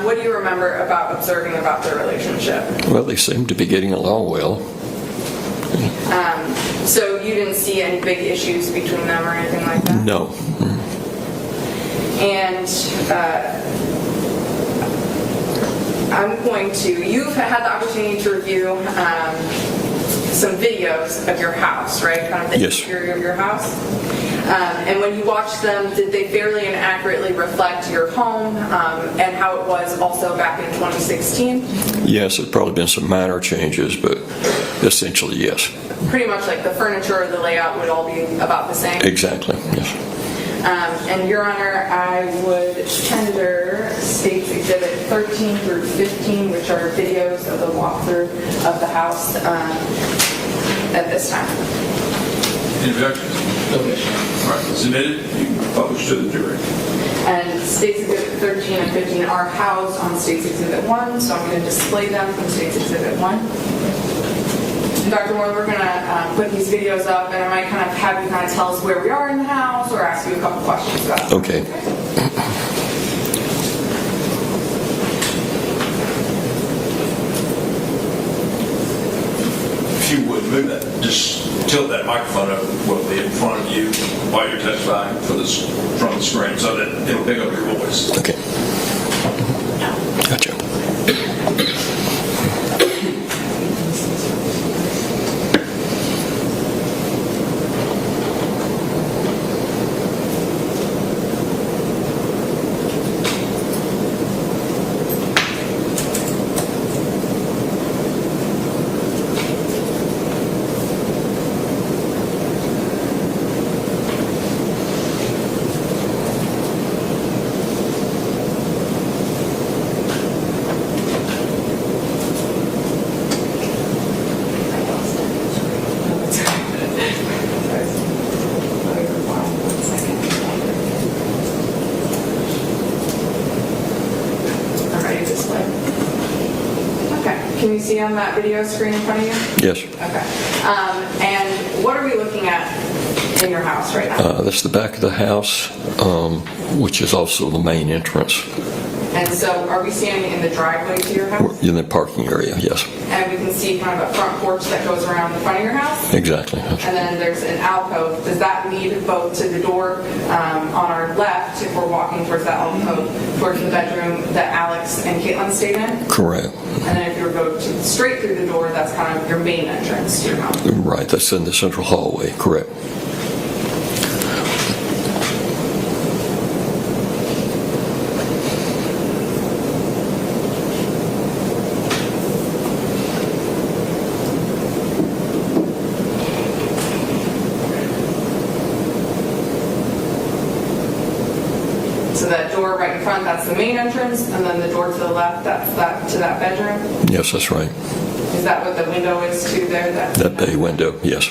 What do you remember about observing about their relationship? Well, they seemed to be getting along well. So you didn't see any big issues between them or anything like that? No. And you've had the opportunity to review some videos of your house, right? Kind of the history of your house. And when you watched them, did they fairly and accurately reflect your home and how it was also back in 2016? Yes, there's probably been some minor changes, but essentially, yes. Pretty much like the furniture or the layout would all be about the same? Exactly, yes. And Your Honor, I would tender States Exhibit 13 through 15, which are videos of the walkthrough of the house at this time. Any objections? No objection. All right, submitted. You can publish to the jury. And States Exhibit 13 and 15 are housed on States Exhibit 1, so I'm going to display them from States Exhibit 1. And Dr. Warren, we're going to put these videos up, and I might kind of have you kind of tell us where we are in the house or ask you a couple questions about it. Okay. If you would move that, just tilt that microphone up will be in front of you while you're testifying from the screen so that it'll pick up your voice. Okay. Gotcha. Can you see on that video screen in front of you? Yes. Okay. And what are we looking at in your house right now? That's the back of the house, which is also the main entrance. And so are we standing in the driveway to your house? In the parking area, yes. And we can see kind of a front porch that goes around the front of your house? Exactly. And then there's an alcove. Does that lead both to the door on our left, if we're walking towards that alcove, towards the bedroom that Alex and Katelyn stayed in? Correct. And then if you were to go straight through the door, that's kind of your main entrance to your home? Right, that's in the central hallway, correct. So that door right in front, that's the main entrance, and then the door to the left, that's to that bedroom? Yes, that's right. Is Is that what the window is too there? That bay window, yes.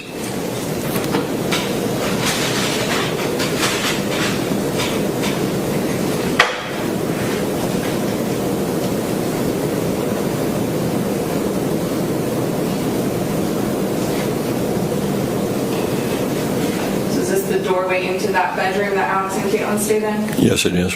So is this the doorway into that bedroom that Alex and Katelyn stayed in? Yes, it is.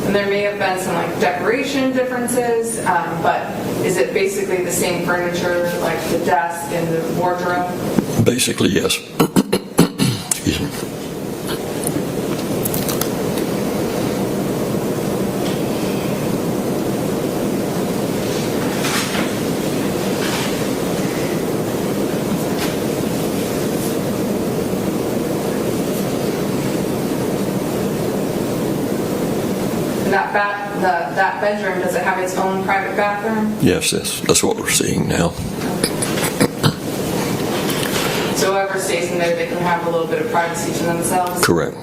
And there may have been some like decoration differences, but is it basically the same furniture, like the desk and the wardrobe? Basically, yes. Excuse me. That bedroom, does it have its own private bathroom? Yes, that's what we're seeing now. So whoever stays in there, they can have a little bit of privacy to themselves? Correct.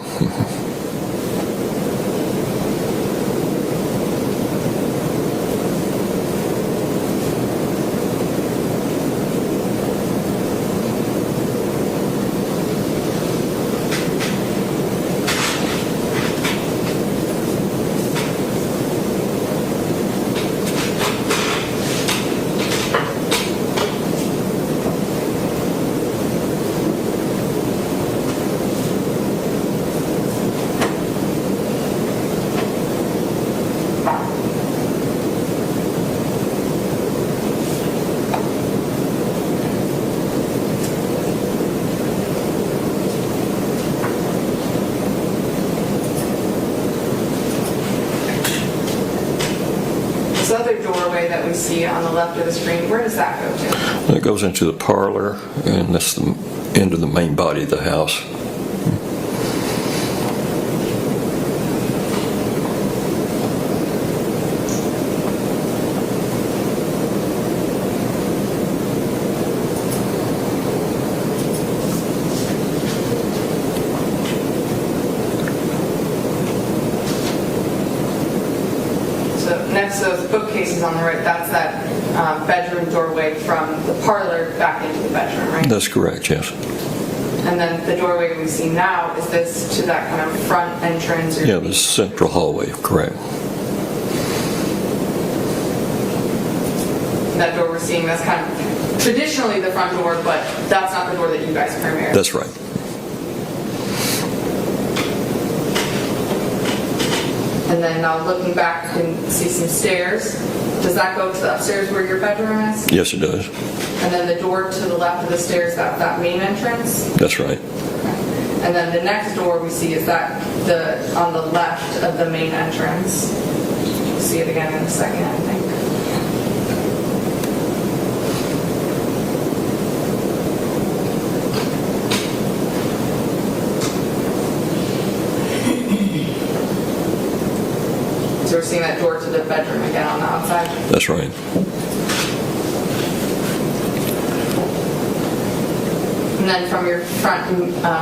This other doorway that we see on the left of the screen, where does that go to? It goes into the parlor, and that's the end of the main body of the house. Next to those bookcases on the right, that's that bedroom doorway from the parlor back into the bedroom, right? That's correct, yes. And then the doorway we see now, is this to that kind of front entrance? Or Yeah, the central hallway, correct. That door we're seeing, that's kind of traditionally the front door, but that's not the door that you guys premiered. That's right. And then now looking back, you can see some stairs. Does that go to the upstairs where your bedroom is? Yes, it does. And then the door to the left of the stairs, that main entrance? That's right. And then the next door we see is that on the left of the main entrance. We'll see it again in a second, I think. So we're seeing that door to the bedroom again on the outside? That's right. And then from your front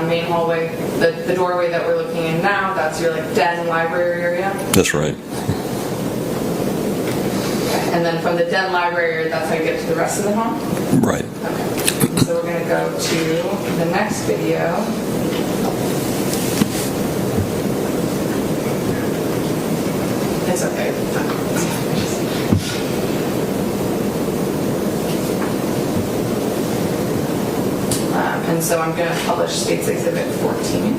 main hallway, the doorway that we're looking in now, that's your like den library area? That's right. And then from the den library area, that's how you get to the rest of the home? Right. Okay. So we're going to go to the next video. It's okay. And so I'm going to publish State's Exhibit 14.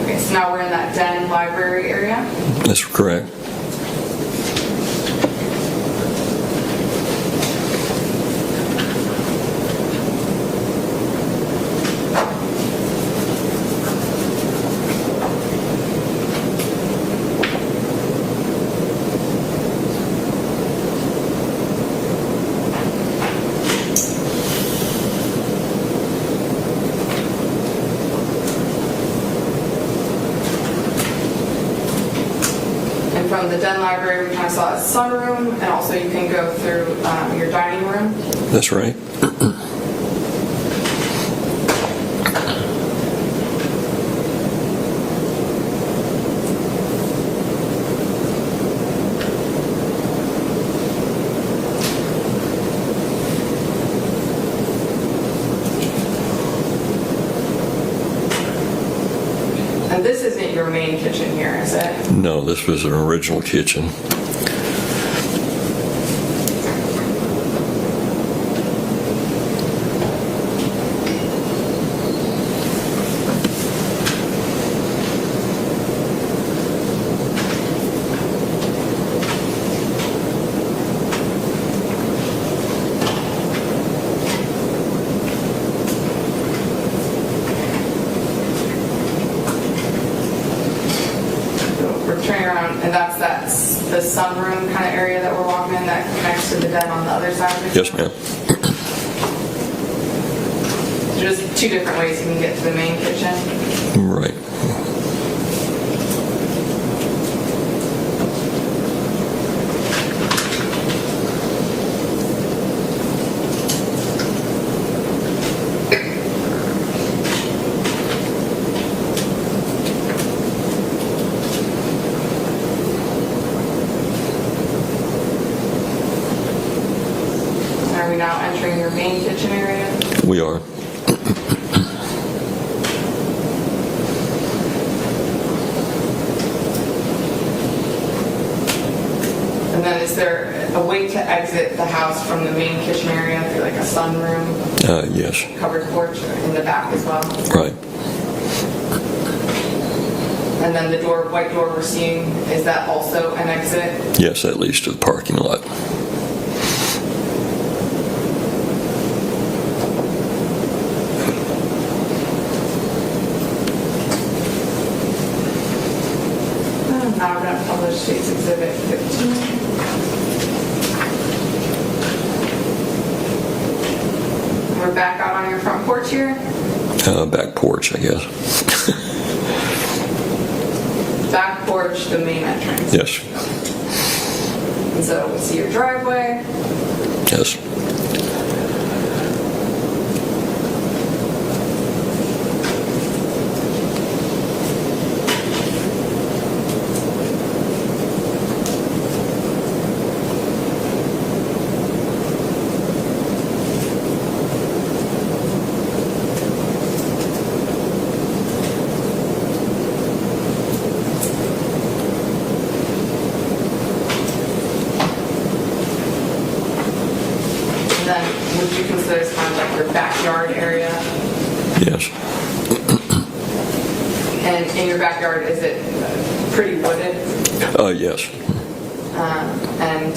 Okay, so now we're in that den library area. That's correct. From den library we kind of saw as sunroom, and also you can go through your dining room. That's right. And this isn't your main kitchen here, is it? No, this was an original kitchen. Turning around, and that's the sunroom kind of area that we're walking in that connects to the den on the other side of the Yes, ma'am. There's two different ways you can get to the main kitchen. Right. Are we now entering your main kitchen area? We are. And then is there a way to exit the house from the main kitchen area through like a sunroom, Yes. covered porch in the back as well? Right. And then the white door we're seeing, is that also an exit? Yes, that leads to the parking lot. Now we're going to publish State's Exhibit 15. We're back out on your front porch here. Back porch, I guess. Back porch, the main entrance. Yes. And so we see your driveway. Yes. And then would you consider this kind of like your backyard area? Yes. And in your backyard, is it pretty wooded? Yes. And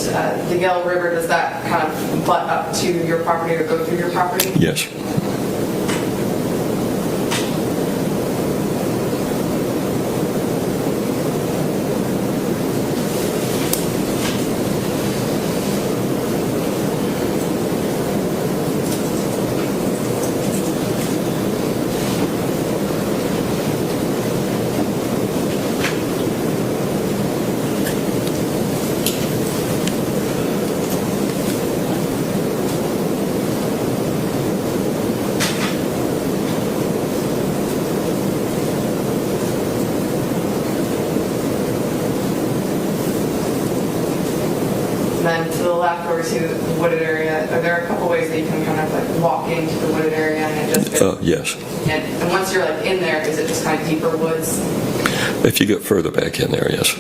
the Yellow River, does that kind of butt up to your property or go through your property? Yes. And then to the left where we see the wooded area, are there a couple ways that you can kind of like walk into the wooded area and it just Yes. and once you're like in there, is it just kind of deeper woods? If you get further back in there, yes.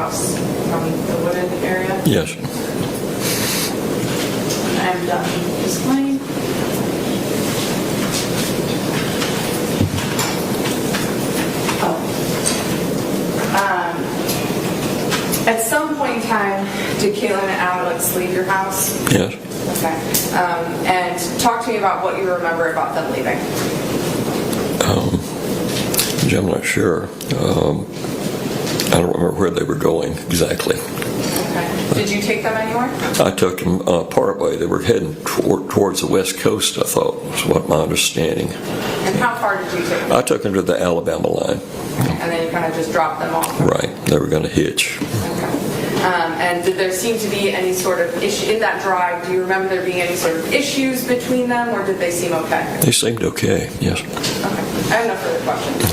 house from the wooded area? Yes. I'm done displaying. At some point in time, did Katelyn and Alex leave your house? Yes. Okay. And talk to me about what you remember about them leaving. I'm not sure. I don't remember where they were going exactly. Okay. Did you take them anywhere? I took them part way. They were heading towards the west coast, I thought, was what my understanding. And how far did you take them? I took them to the Alabama line. And then you kind of just dropped them off? Right. They were going to hitch. And did there seem to be any sort of issue in that drive? Do you remember there being any sort of issues between them, or did they seem okay? They seemed okay, yes. Okay. I have no further questions.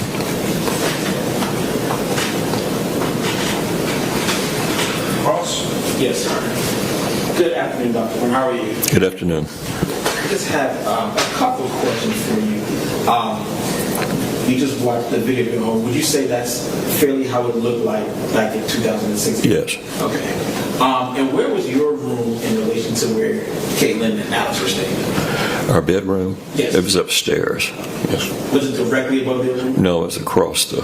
Ross? Yes, sir. Good afternoon, Dr. Warren. How are you? Good afternoon. I just have a couple of questions for you. We just watched the video at home. Would you say that's fairly how it looked like back in 2016? Yes. Okay. And where was your room in relation to where Katelyn and Alex were staying? Our bedroom? Yes. It was upstairs. Yes. Was it directly above their room? No, it was across the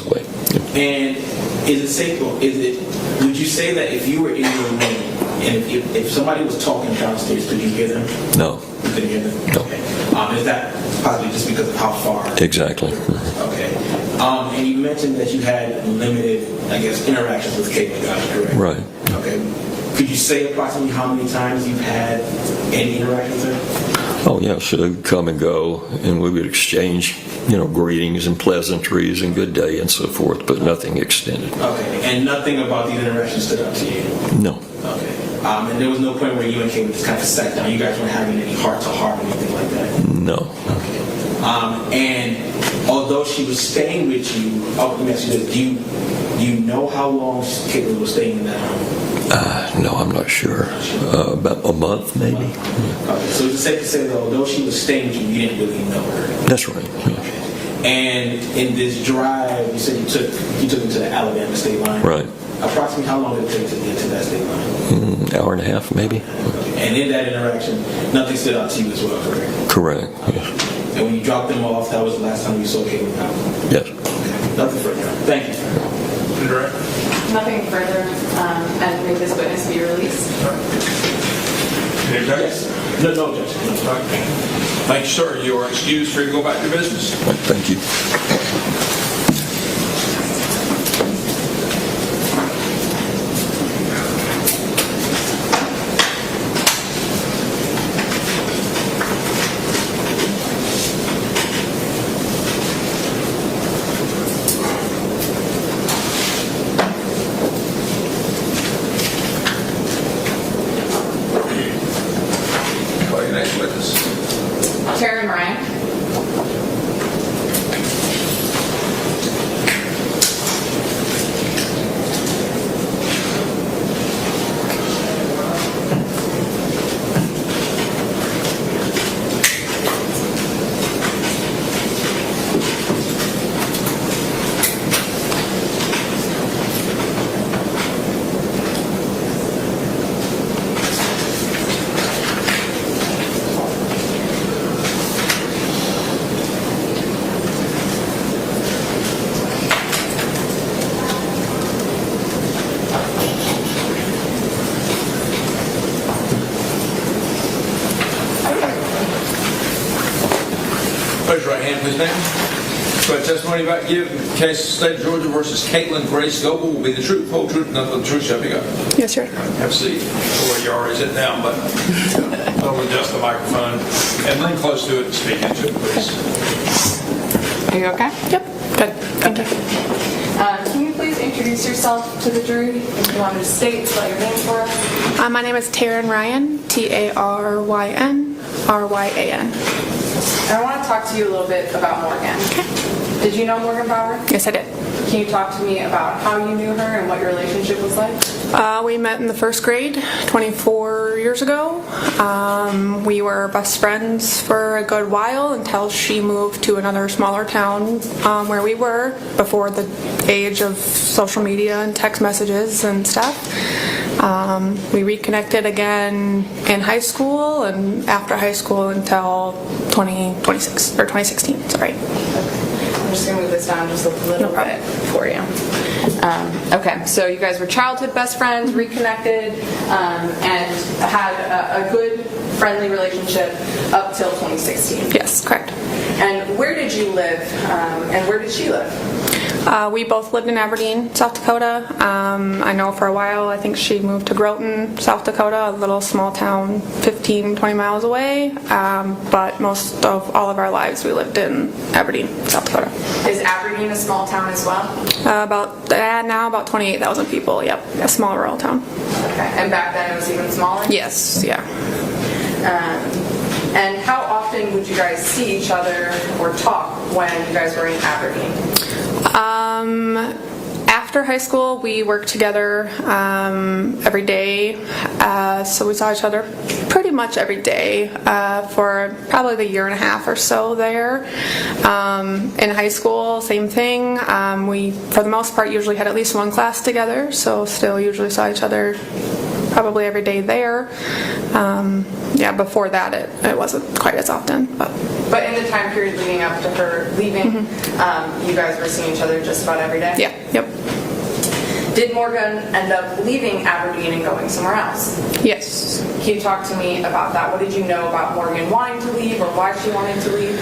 way. And is it safe? Would you say that if you were in your room and if somebody was talking downstairs, could you hear them? No. You couldn't hear them? No. Okay. Is that possibly just because of how far? Exactly. Okay. And you mentioned that you had limited, I guess, interactions with Katelyn, correct? Right. Okay. Could you say approximately how many times you've had any interactions with her? Oh, yes. They would come and go, and we would exchange, greetings and pleasantries and good day and so forth, but nothing extended. Okay. And nothing about these interactions stood out to you? No. Okay. And there was no point where you and Katelyn just kind of sat down. You guys weren't having any heart-to-heart or anything like that? No. Okay. And although she was staying with you, let me ask you this, do you know how long Katelyn was staying in that home? No, I'm not sure. About a month, maybe. Okay. So it's safe to say that although she was staying with you, you didn't really know her? That's right. Okay. And in this drive, you said you took him to the Alabama state line? Right. Approximately how long did it take to get to that state line? Hour and a half, maybe. Okay. And in that interaction, nothing stood out to you as well, correct? Correct, yes. And when you dropped them off, that was the last time you saw Katelyn out? Yes. Okay. Nothing further. Thank you. Nothing further, and may this witness be released? Yes. No, Judge. Thank you, sir. You are excused for you to go back to your business. Thank you. Raise your right hand, please, ma'am. So the testimony about giving the case of State of Georgia versus Katelyn Grace Goble will be the truth, whole truth, and nothing but the truth shall be God. Yes, sir. Have a seat. Well, you already sit down, but I'll adjust the microphone and lean close to it and speak into it, please. Are you okay? Yep. Good. Thank you. Can you please introduce yourself to the jury? If you want to state, spell your name for us. My name is Taryn Ryan, Taryn Ryan. I want to talk to you a little bit about Morgan. Okay. Did you know Morgan Bauer? Yes, I did. Can you talk to me about how you knew her and what your relationship was like? We met in the first grade 24 years ago. We were best friends for a good while until she moved to another smaller town where we were before the age of social media and text messages and stuff. We reconnected again in high school and after high school until 2016. Sorry. I'm just going to move this down just a little bit for you. Okay, so you guys were childhood best friends, reconnected, and had a good, friendly relationship up till 2016. Yes, correct. And where did you live, and where did she live? We both lived in Aberdeen, South Dakota. I know for a while, I think she moved to Groton, South Dakota, a little small town 15, 20 miles away. But most of all of our lives, we lived in Aberdeen, South Dakota. Is Aberdeen a small town as well? About 28,000 people, yep. A small rural town. Okay, and back then it was even smaller? Yes, yeah. And how often would you guys see each other or talk when you guys were in Aberdeen? After high school, we worked together every day, so we saw each other pretty much every day for probably the year and a half or so there. In high school, same thing. We, for the most part, usually had at least one class together, so still usually saw each other probably every day there. Before that, it wasn't quite as often. But in the time period leading up to her leaving, you guys were seeing each other just about every day? Yeah, yep. Did Morgan end up leaving Aberdeen and going somewhere else? Yes. Can you talk to me about that? What did you know about Morgan wanting to leave or why she wanted to leave?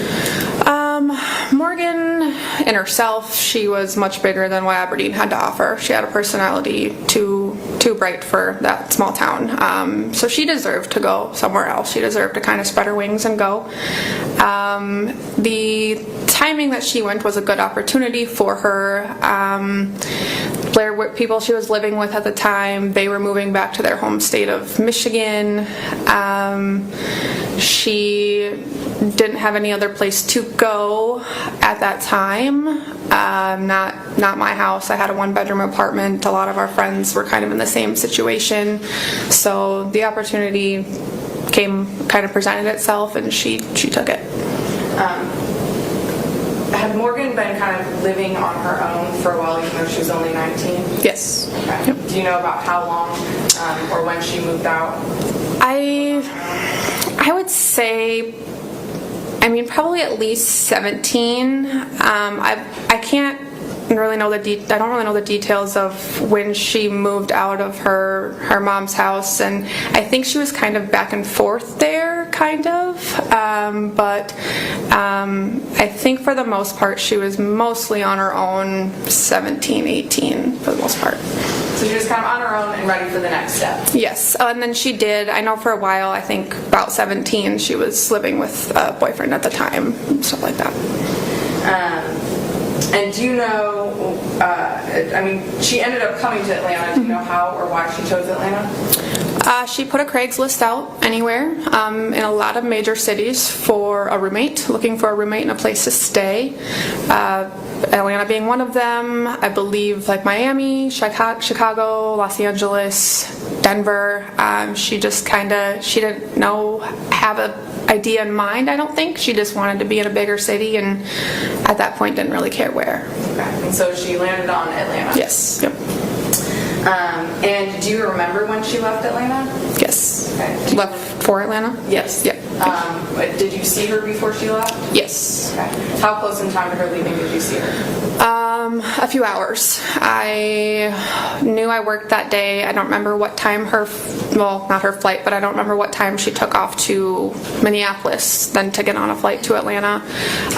Morgan, in herself, she was much bigger than what Aberdeen had to offer. She had a personality too bright for that small town. So she deserved to go somewhere else. She deserved to kind of spread her wings and go. The timing that she went was a good opportunity for her. People she was living with at the time, they were moving back to their home state of Michigan. She didn't have any other place to go at that time. Not my house. I had a one-bedroom apartment. A lot of our friends were kind of in the same situation. So the opportunity presented itself, and she took it. Had Morgan been kind of living on her own for a while, even though she was only 19? Yes. Okay. Yep. Do you know about how long or when she moved out? I would say, probably at least 17. I can't really know I don't really know the details of when she moved out of her mom's house, and I think she was kind of back and forth there, kind of. But I think for the most part she was mostly on her own, 17, 18 for the most part. So she was kind of on her own and ready for the next step. Yes, and then she did. I know for a while, I think about 17, she was living with a boyfriend at the time, stuff like that. And do you know, she ended up coming to Atlanta. Do you know how or why she chose Atlanta? She put a Craigslist out anywhere in a lot of major cities for a roommate, looking for a roommate and a place to stay. Atlanta being one of them. I believe like Miami, Chicago, Los Angeles, Denver. She just she didn't have an idea in mind, I don't think. She just wanted to be in a bigger city, and at that point didn't really care where. Okay. And so she landed on Atlanta? Yes. Yep. And do you remember when she left Atlanta? Yes. Okay. Left for Atlanta? Yes. Yep. Did you see her before she left? Yes. Okay. How close in time to her leaving did you see her? A few hours. I knew I worked that day. I don't remember what time not her flight, but I don't remember what time she took off to Minneapolis, then to get on a flight to Atlanta.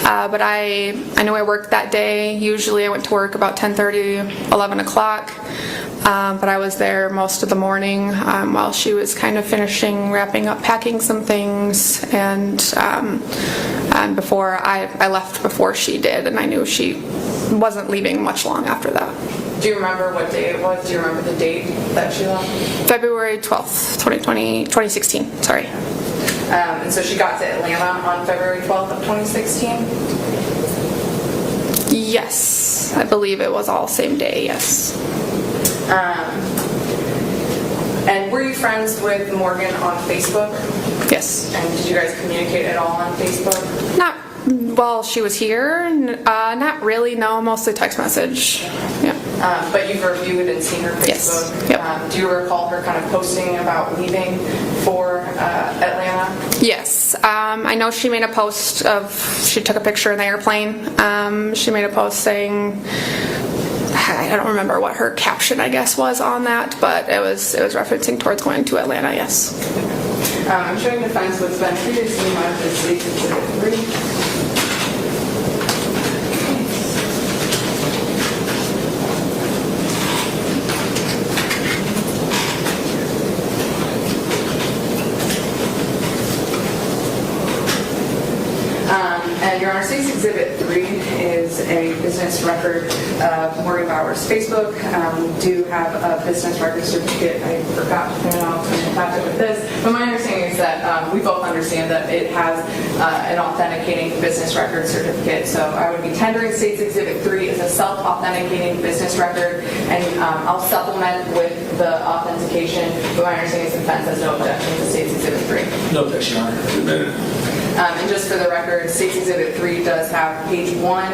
But I knew I worked that day. Usually I went to work about 10:30, 11 o'clock. But I was there most of the morning while she was kind of wrapping up, packing some things, and before I left before she did, and I knew she wasn't leaving much long after that. Do you remember what day it was? Do you remember the date that she left? February 12th, 2016, sorry. And so she got to Atlanta on February 12th of 2016? Yes. Yes, I believe it was all same day, yes. And were you friends with Morgan on Facebook? Yes. And did you guys communicate at all on Facebook? Not while she was here, not really, no, mostly text message. Yeah. But you've reviewed and seen her Facebook? Yes. Yep. Do you recall her kind of posting about leaving for Atlanta? Yes. I know she made a post she took a picture in the airplane. She made a post saying, I don't remember what her caption, I guess, was on that, but it was referencing towards going to Atlanta, yes. I'm showing defense what's been previously marked as State's Exhibit 3. And Your Honor, State's Exhibit 3 is a business record of Morgan Bauer's Facebook. We do have a business record certificate. I forgot to print it out, so I'm going to with this. But my understanding is that we both understand that it has an authenticating business record certificate. So I would be tendering State's Exhibit 3 as a self-authenticating business record, and I'll supplement with the authentication. But my understanding is the defense has no objection to State's Exhibit 3. No objection, Your Honor. Admitted. And just for the record, State's Exhibit 3 does have page 1,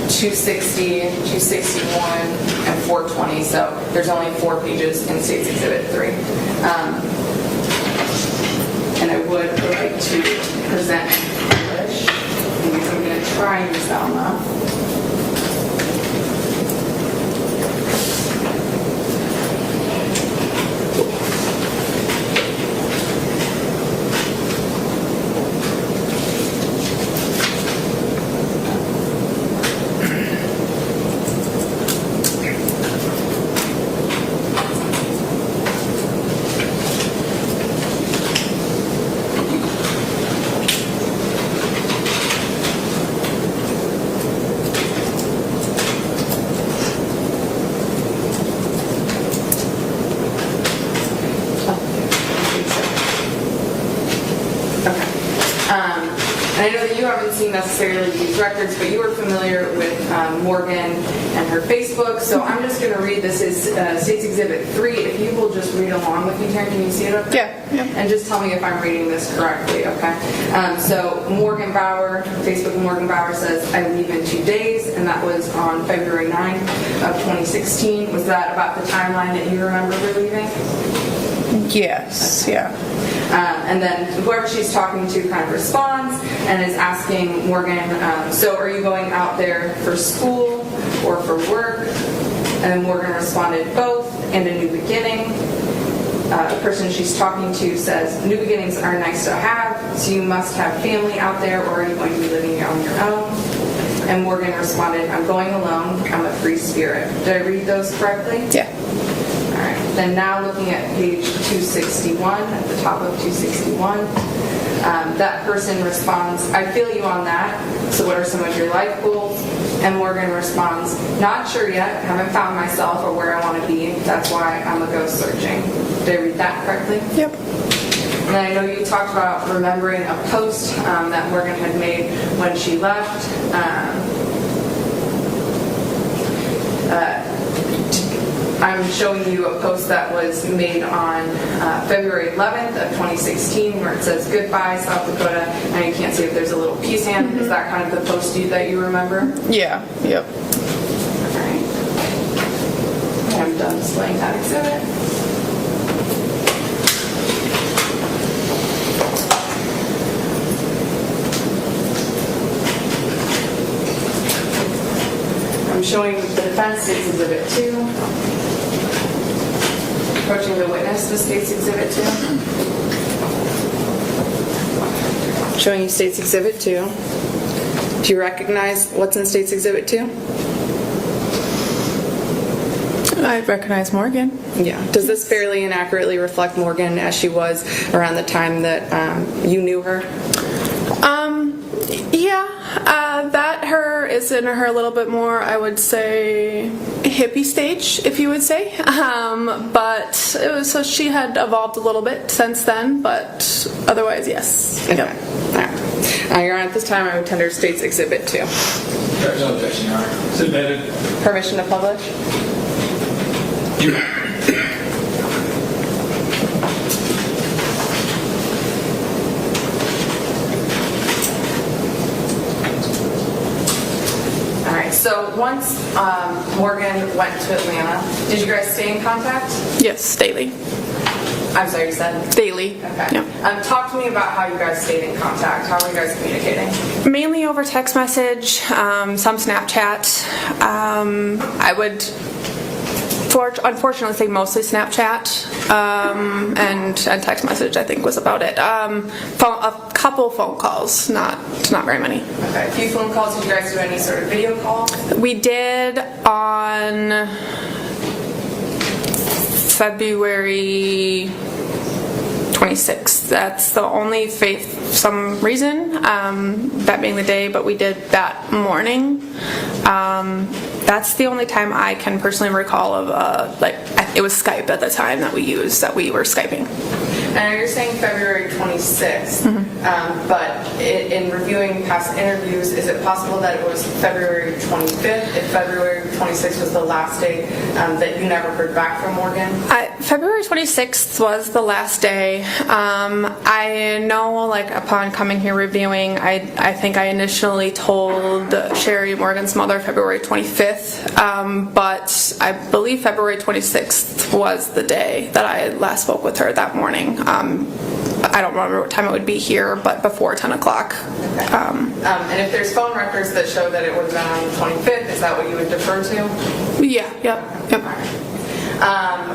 260, 261, and 420. So there's only 4 pages in State's Exhibit 3. And I would like to present English. I'm going to try and use that one. And I know that you haven't seen necessarily these records, but you were familiar with Morgan and her Facebook, so I'm just going to read this as State's Exhibit 3. If you will just read along with me, Taryn, can you see it up there? Yeah. And just tell me if I'm reading this correctly, okay? So Morgan Bauer, Facebook Morgan Bauer says, I leave in 2 days, and that was on February 9th of 2016. Was that about the timeline that you remember her leaving? Yes, yeah. And then whoever she's talking to kind of responds and is asking Morgan, so are you going out there for school or for work? And then Morgan responded, both, and a new beginning. The person she's talking to says, new beginnings are nice to have, so you must have family out there, or are you going to be living on your own? And Morgan responded, I'm going alone, I'm a free spirit. Did I read those correctly? Yeah. All right. Then now looking at page 261, at the top of 261, that person responds, I feel you on that. So what are some of your life goals? And Morgan responds, not sure yet. Haven't found myself or where I want to be. That's why I'm a ghost searching. Did I read that correctly? Yep. And I know you talked about remembering a post that Morgan had made when she left. I'm showing you a post that was made on February 11th of 2016 where it says, goodbye, South Dakota. And you can't see if there's a little peace hand. Mm-hmm. Is that kind of the post that you remember? Yeah, yep. All right. And I'm done displaying that exhibit. I'm showing the defense State's Exhibit 2. Approaching the witness to State's Exhibit 2. Showing you State's Exhibit 2. Do you recognize what's in State's Exhibit 2? I recognize Morgan. Yeah. Does this fairly and accurately reflect Morgan as she was around the time that you knew her? Yeah, that her is in her a little bit more, I would say, hippie stage, if you would say. But it was, so she had evolved a little bit since then, but otherwise, yes. Okay. All right. Your Honor, at this time, I would tender State's Exhibit 2. There's no objection, Your Honor. Submitted. Permission to publish? All right, so once Morgan went to Atlanta, did you guys stay in contact? Yes, daily. I'm sorry, you said? Daily. Okay. Yeah. Talk to me about how you guys stayed in contact. How were you guys communicating? Mainly over text message, some Snapchat. I would unfortunately say mostly Snapchat and text message, I think, was about it. A couple phone calls, not very many. Okay. A few phone calls. Did you guys do any sort of video calls? We did on February 26th. That's the only some reason, that being the day, but we did that morning. That's the only time I can personally recall of, it was Skype at the time that we were Skyping. And you're saying February 26th, but in reviewing past interviews, is it possible that it was February 25th, if February 26th was the last day that you never heard back from Morgan? February 26th was the last day. I know, upon coming here reviewing, I think I initially told Sherry, Morgan's mother, February 25th, but I believe February 26th was the day that I last spoke with her that morning. I don't remember what time it would be here, but before 10 o'clock. Okay. And if there's phone records that show that it would have been on the 25th, is that what you would defer to? Yeah, yep.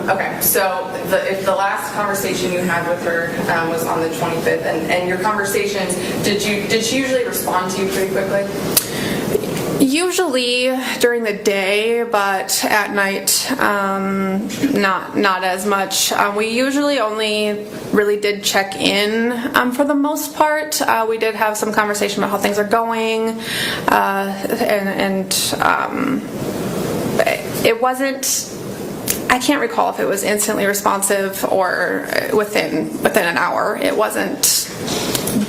Okay, so if the last conversation you had with her was on the 25th, and your conversations, did she usually respond to you pretty quickly? Usually during the day, but at night, not as much. We usually only really did check in for the most part. We did have some conversation about how things are going, and it wasn't. I can't recall if it was instantly responsive or within an hour. It wasn't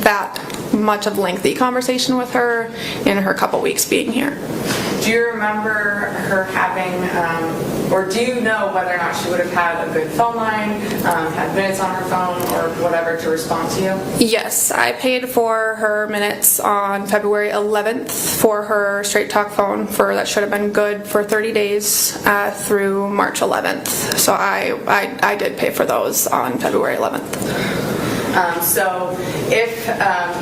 that much of lengthy conversation with her in her couple weeks being here. Do you remember her having, or do you know whether or not she would have had a good phone line, had minutes on her phone, or whatever to respond to you? Yes, I paid for her minutes on February 11th for her straight talk phone. That should have been good for 30 days through March 11th. So I did pay for those on February 11th. So if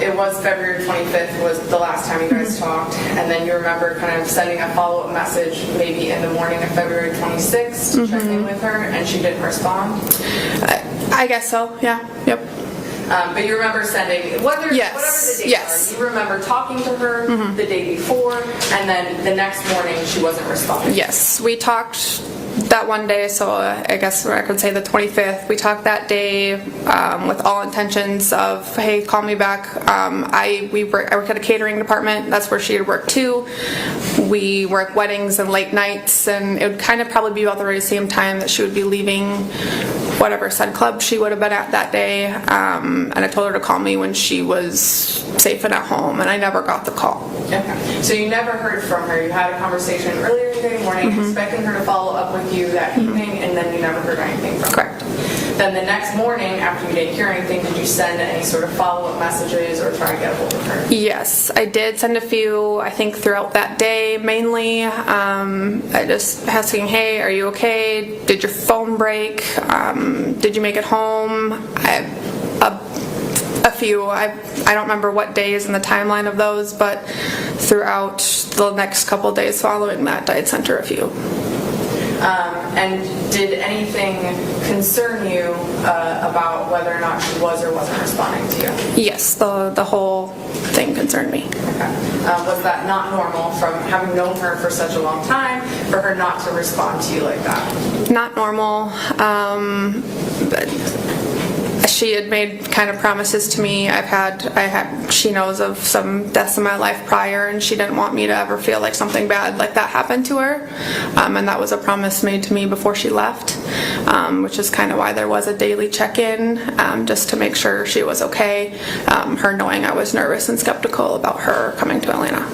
it was February 25th was the last time you guys talked, and then you remember kind of sending a follow-up message maybe in the morning of February 26th to check in with her, and she didn't respond? I guess so, yeah, yep. But you remember sending, whatever the dates are, you remember talking to her the day before, and then the next morning she wasn't responding? Yes, we talked that one day, so I guess I could say the 25th. We talked that day with all intentions of, hey, call me back. I work at a catering department. That's where she had worked too. We work weddings and late nights, and it would kind of probably be about the very same time that she would be leaving whatever said club she would have been at that day. And I told her to call me when she was safe and at home, and I never got the call. Okay. So you never heard from her. You had a conversation earlier in the morning expecting her to follow up with you that evening, and then you never heard anything from her. Correct. Then the next morning, after you didn't hear anything, did you send any sort of follow-up messages or try to get a hold of her? Yes, I did send a few, I think, throughout that day, mainly. I just asking, hey, are you okay? Did your phone break? Did you make it home? A few. I don't remember what days in the timeline of those, but throughout the next couple of days following that, I had sent her a few. And did anything concern you about whether or not she was or wasn't responding to you? Yes, the whole thing concerned me. Okay. Was that not normal from having known her for such a long time for her not to respond to you like that? Not normal. But she had made kind of promises to me. She knows of some deaths in my life prior, and she didn't want me to ever feel like something bad like that happened to her. And that was a promise made to me before she left, which is kind of why there was a daily check-in, just to make sure she was okay, her knowing I was nervous and skeptical about her coming to Atlanta.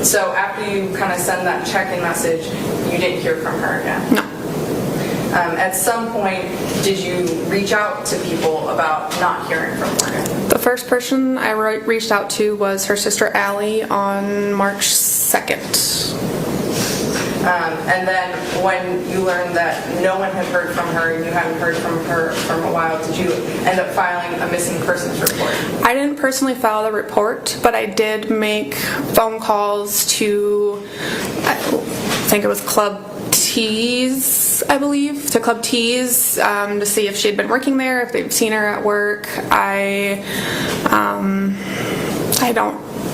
So after you kind of send that check-in message, you didn't hear from her again? No. At some point, did you reach out to people about not hearing from Morgan? The first person I reached out to was her sister Allie on March 2nd. And then when you learned that no one had heard from her and you hadn't heard from her for a while, did you end up filing a missing persons report? I didn't personally file the report, but I did make phone calls to, I think it was Club T's, I believe, to Club T's, to see if she had been working there, if they'd seen her at work.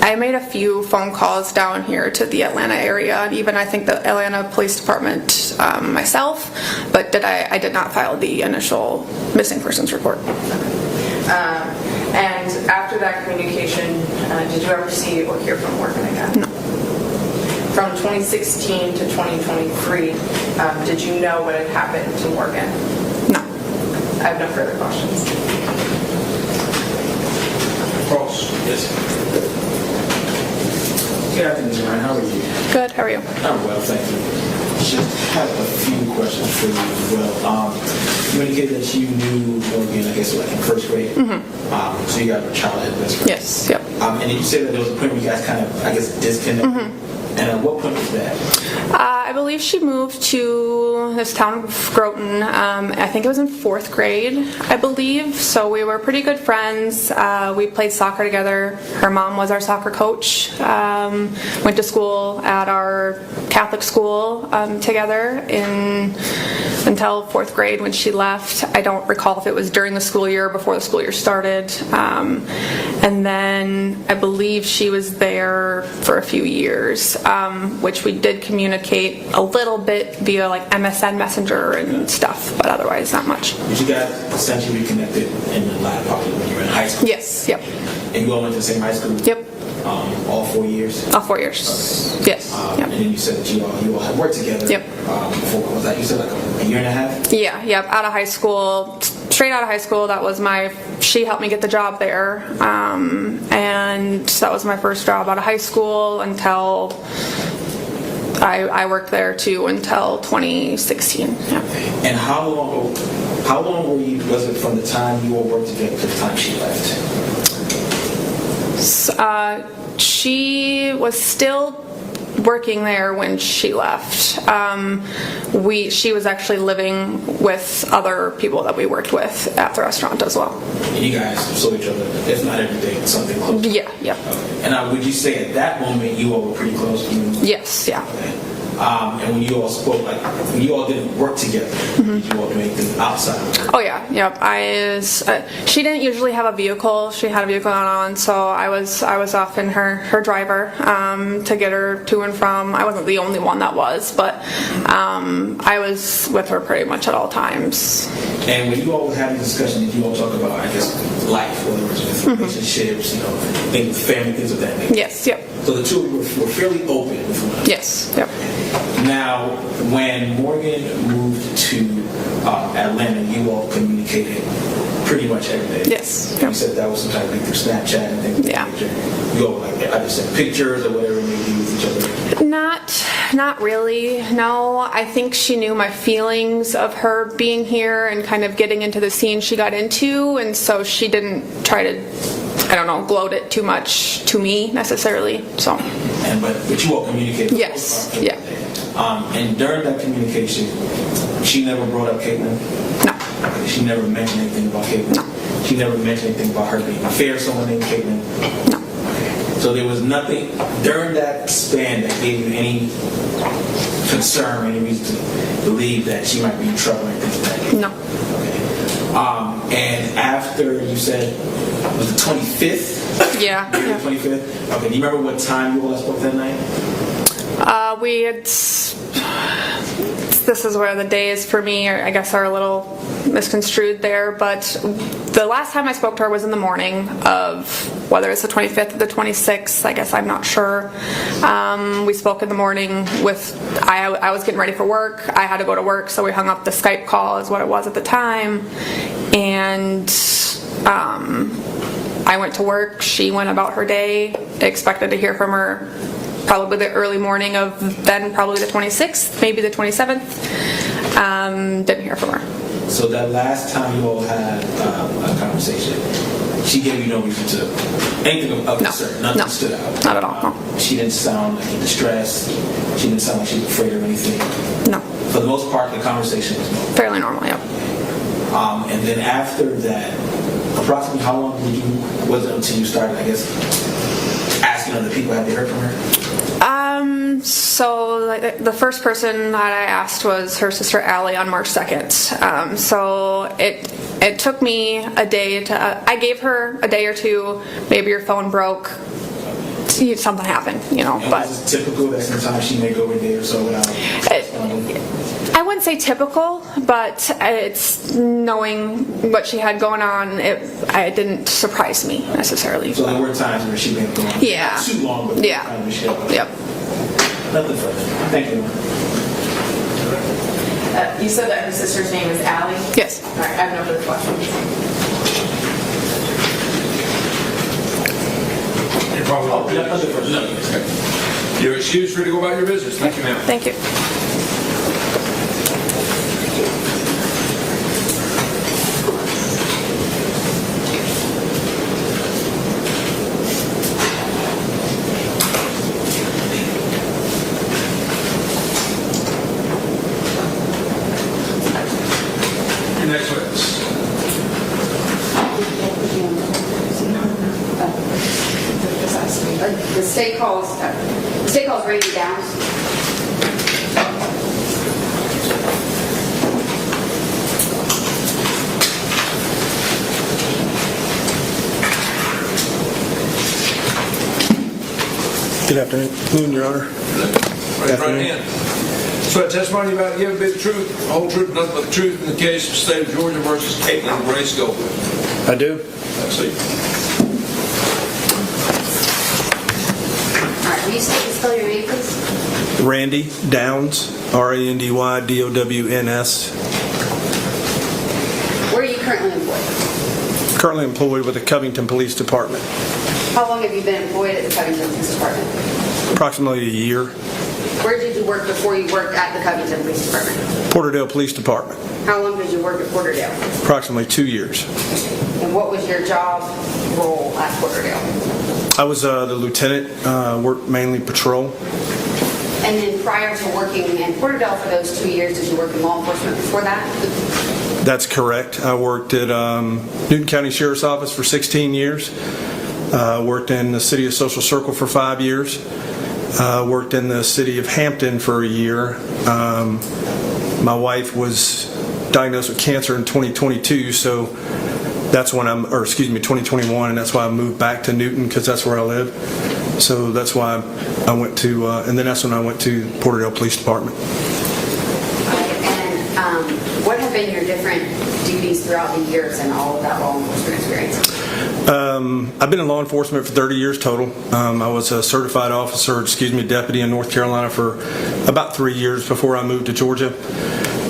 I made a few phone calls down here to the Atlanta area, and even I think the Atlanta Police Department myself, but I did not file the initial missing persons report. And after that communication, did you ever see or hear from Morgan again? No. From 2016 to 2023, did you know what had happened to Morgan? No. I have no further questions. Cross. Yes. Good afternoon, Ryan. How are you? Good. How are you? I'm well, thank you. Just have a few questions for you as well. You indicated that you knew Morgan, I guess, like in first grade. Mm-hmm. So you got a childhood best friend. Yes. Yep. And then you said that there was a point where you guys kind of, I guess, disconnected. Mm-hmm. And at what point was that? I believe she moved to this town of Groton. I think it was in 4th grade, I believe. So we were pretty good friends. We played soccer together. Her mom was our soccer coach. Went to school at our Catholic school together until 4th grade when she left. I don't recall if it was during the school year or before the school year started. And then I believe she was there for a few years, which we did communicate a little bit via like MSN Messenger and stuff, but otherwise not much. Did you guys essentially reconnected in the latter part when you were in high school? Yes, yep. And you all went to the same high school? Yep. All 4 years? All 4 years. Okay. Yes. Yep. And then you said that you all had worked together. Yep. Before, was that, you said like a year and a half? Yeah, yep. Out of high school, straight out of high school, she helped me get the job there. And that was my first job out of high school until I worked there too until 2016. Yeah. And how long was it from the time you all worked together to the time she left? She was still working there when she left. She was actually living with other people that we worked with at the restaurant as well. And you guys saw each other, if not every day, something close? Yeah. Okay. And would you say at that moment you all were pretty close? Yes, yeah. Okay. And when you all spoke, like when you all didn't work together, did you all do anything outside of work? Oh yeah, yep. She didn't usually have a vehicle. She had a vehicle on, so I was often her driver to get her to and from. I wasn't the only one that was, but I was with her pretty much at all times. And when you all were having a discussion, did you all talk about, I guess, life, whether it was with relationships, things with family, things of that nature? Yes, yep. So the two of you were fairly open with one another. Yes, yep. Now, when Morgan moved to Atlanta, you all communicated pretty much every day. Yes. You said that was sometimes through Snapchat and things of that nature. You all either sent pictures or whatever it may be with each other. Not really. No, I think she knew my feelings of her being here and kind of getting into the scene she got into, and so she didn't try to, gloat it too much to me necessarily. So. But you all communicated. Yes. Yeah. And during that communication, she never brought up Katelyn? No. She never mentioned anything about Katelyn? No. She never mentioned anything about her being affair with someone named Katelyn? No. So there was nothing during that span that gave you any concern, any reason to believe that she might be in trouble or anything like that? No. Okay. And after you said, was it 25th? Yeah. 25th? Okay. Do you remember what time you all spoke that night? This is where the days for me, I guess, are a little misconstrued there, but the last time I spoke to her was in the morning of whether it's the 25th or the 26th. I guess I'm not sure. We spoke in the morning I was getting ready for work. I had to go to work, so we hung up the Skype call is what it was at the time. And I went to work. She went about her day. Expected to hear from her probably the early morning of then probably the 26th, maybe the 27th. Didn't hear from her. So that last time you all had a conversation, she gave you no reason to anything of concern? Nothing stood out? Not at all, no. She didn't sound like distressed? She didn't sound like she was afraid of anything? No. For the most part, the conversation was normal? Fairly normal, yeah. And then after that, approximately how long was it until you started, I guess, asking other people, have they heard from her? So the first person that I asked was her sister Allie on March 2nd. So it took me a day I gave her a day or two, maybe your phone broke, something happened, And but. is it typical that sometimes she may go a day or so without I wouldn't say typical, but it's knowing what she had going on, it didn't surprise me necessarily. So there were times where she went going Yeah. too long, but Yeah. times where she had Yep. Nothing further. Thank you. You said that her sister's name is Allie? Yes. All right, I have no further questions. You're excused for to go about your business. Thank you, ma'am. Thank you. Next witness. The state calls Randy Downs. Good afternoon, Your Honor. Raise your right hand. So that testimony about to give be the truth, the whole truth, nothing but the truth in the case of the state of Georgia versus Katelyn Goble. I do. That's it. All right, will you spell your name, please? Randy Downs, RANDYDOWNS. Where are you currently employed? Currently employed with the Covington Police Department. How long have you been employed at the Covington Police Department? Approximately a year. Where did you work before you worked at the Covington Police Department? Porterdale Police Department. How long did you work at Porterdale? Approximately 2 years. And what was your job role at Porterdale? I was the lieutenant, worked mainly patrol. And then prior to working in Porterdale for those 2 years, did you work in law enforcement before that? That's correct. I worked at Newton County Sheriff's Office for 16 years. Worked in the city of Social Circle for 5 years. Worked in the city of Hampton for a year. My wife was diagnosed with cancer in 2022, so that's when 2021, and that's why I moved back to Newton because that's where I live. So that's why I went to, and then that's when I went to Porterdale Police Department. And what have been your different duties throughout the years and all of that law enforcement experience? I've been in law enforcement for 30 years total. I was a certified deputy in North Carolina for about 3 years before I moved to Georgia.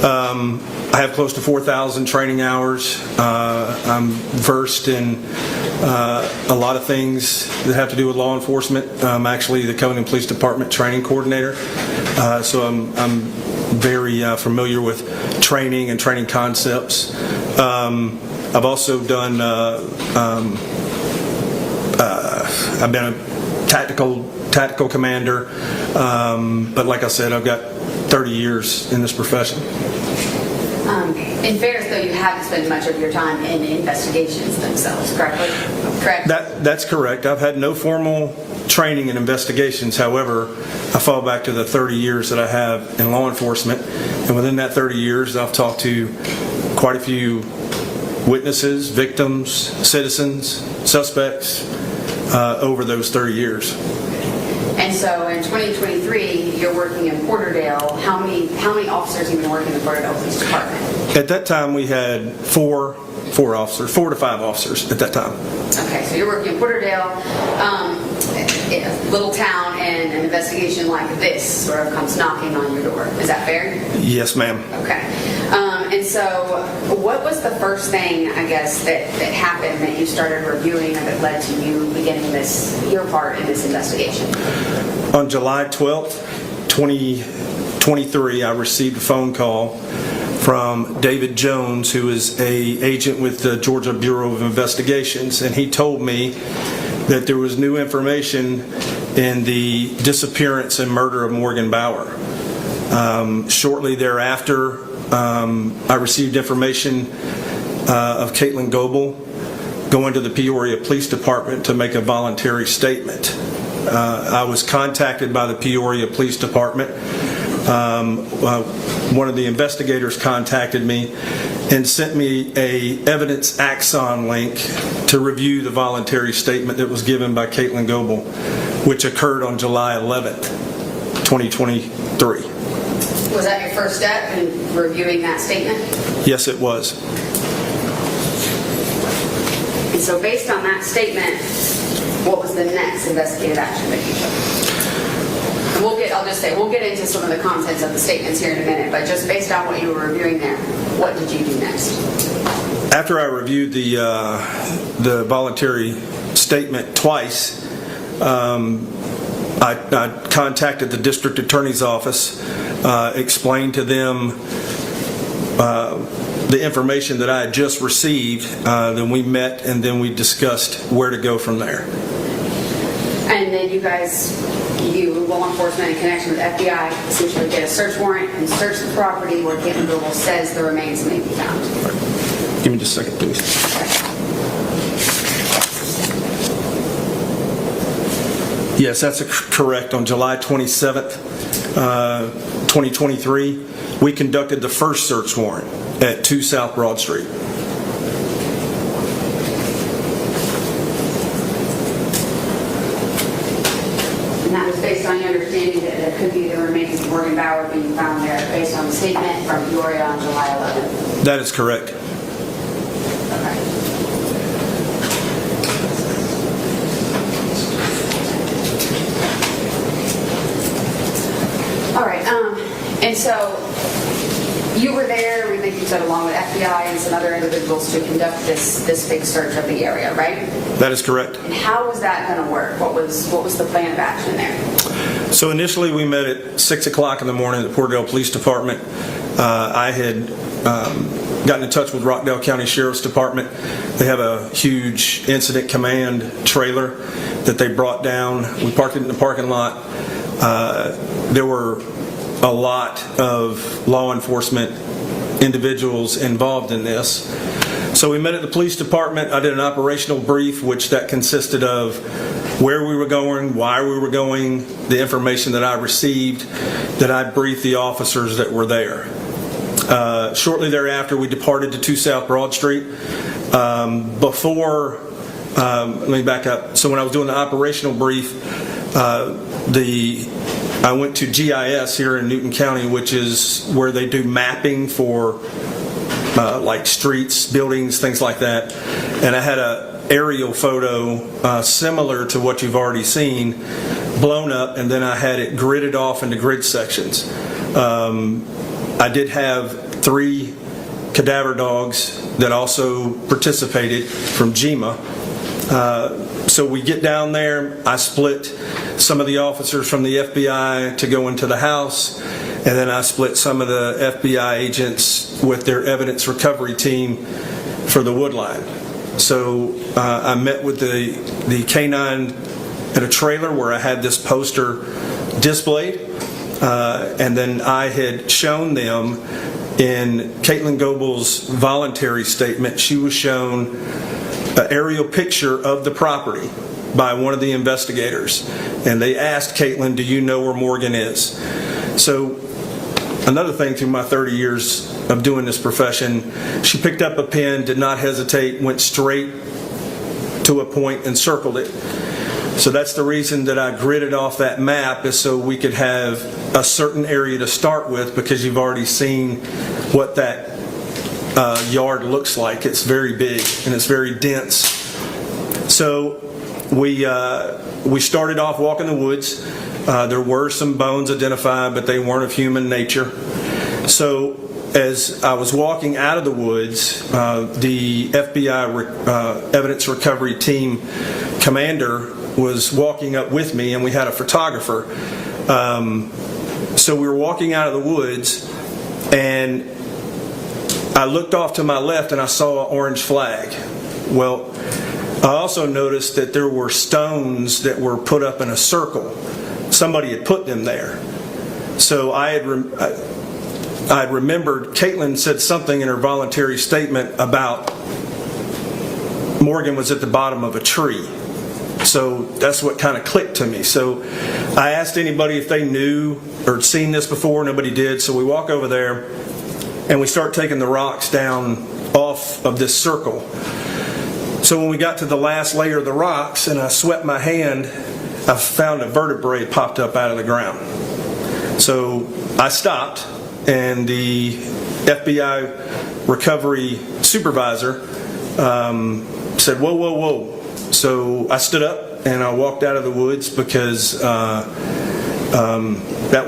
I have close to 4,000 training hours. I'm versed in a lot of things that have to do with law enforcement. I'm actually the Covington Police Department training coordinator, so I'm very familiar with training and training concepts. I've also done, I've been a tactical commander, but like I said, I've got 30 years in this profession. In fairness, though, you haven't spent much of your time in investigations themselves, correct? That's correct. I've had no formal training in investigations. However, I fall back to the 30 years that I have in law enforcement, and within that 30 years, I've talked to quite a few witnesses, victims, citizens, suspects over those 30 years. And And so in 2023, you're working in Porterdale. How many officers even work in the Porterdale Police Department? At that time, we had four officers, 4 to 5 officers at that time. Okay, so you're working in Porterdale, in a little town, and an investigation like this sort of comes knocking on your door. Is that fair? Yes, ma'am. Okay. And so what was the first thing, I guess, that happened that you started reviewing that led to you beginning your part in this investigation? On July 12th, 2023, I received a phone call from David Jones, who is an agent with the Georgia Bureau of Investigations, and he told me that there was new information in the disappearance and murder of Morgan Bauer. Shortly thereafter, I received information of Katelyn Goble going to the Peoria Police Department to make a voluntary statement. I was contacted by the Peoria Police Department. One of the investigators contacted me and sent me a evidence axon link to review the voluntary statement that was given by Katelyn Goble, which occurred on July 11th, 2023. Was that your first step in reviewing that statement? Yes, it was. And so based on that statement, what was the next investigative action that you took? And we'll get into some of the contents of the statements here in a minute, but just based on what you were reviewing there, what did you do next? After I reviewed the voluntary statement twice, I contacted the district attorney's office, explained to them the information that I had just received. Then we met and then we discussed where to go from there. And then you, law enforcement in connection with FBI, essentially get a search warrant and search the property where Katelyn Goble says the remains may be found. Give me just a second, please. Yes, that's correct. On July 27th, 2023, we conducted the first search warrant at 2 South Broad Street. And that was based on your understanding that it could be the remains of Morgan Bauer being found there, based on the statement from Peoria on July 11th. That is correct. Okay. All right. And so you were there, we think you said, along with FBI and some other individuals to conduct this big search of the area, right? That is correct. And how was that going to work? What was the plan of action there? So initially we met at 6 o'clock in the morning at the Porterdale Police Department. I had gotten in touch with Rockdale County Sheriff's Department. They have a huge incident command trailer that they brought down. We parked it in the parking lot. There were a lot of law enforcement individuals involved in this. So we met at the police department. I did an operational brief, which that consisted of where we were going, why we were going, the information that I received, that I briefed the officers that were there. Shortly thereafter, we departed to 2 South Broad Street. Let me back up. So when I was doing the operational brief, I went to GIS here in Newton County, which is where they do mapping for like streets, buildings, things like that. And I had an aerial photo similar to what you've already seen, blown up, and then I had it gridded off into grid sections. I did have 3 cadaver dogs that also participated from GEMA. So we get down there, I split some of the officers from the FBI to go into the house, and then I split some of the FBI agents with their evidence recovery team for the wood line. So I met with the canine at a trailer where I had this poster displayed, and then I had shown them in Katelyn Goble's voluntary statement. She was shown an aerial picture of the property by one of the investigators, and they asked Katelyn, "Do you know where Morgan is?" So another thing through my 30 years of doing this profession, she picked up a pen, did not hesitate, went straight to a point and circled it. So that's the reason that I gridded off that map, is so we could have a certain area to start with, because you've already seen what that yard looks like. It's very big and it's very dense. So we started off walking the woods. There were some bones identified, but they weren't of human nature. So as I was walking out of the woods, the FBI evidence recovery team commander was walking up with me, and we had a photographer. So we were walking out of the woods, and I looked off to my left and I saw an orange flag. Well, I also noticed that there were stones that were put up in a circle. Somebody had put them there. So I had remembered Katelyn said something in her voluntary statement about Morgan was at the bottom of a tree. So that's what kind of clicked to me. So I asked anybody if they knew or seen this before. Nobody did. So we walk over there and we start taking the rocks down off of this circle. So when we got to the last layer of the rocks and I swept my hand, I found a vertebrae popped up out of the ground. So I stopped, and the FBI recovery supervisor said, "Whoa, whoa, whoa." So I stood up and I walked out of the woods, because that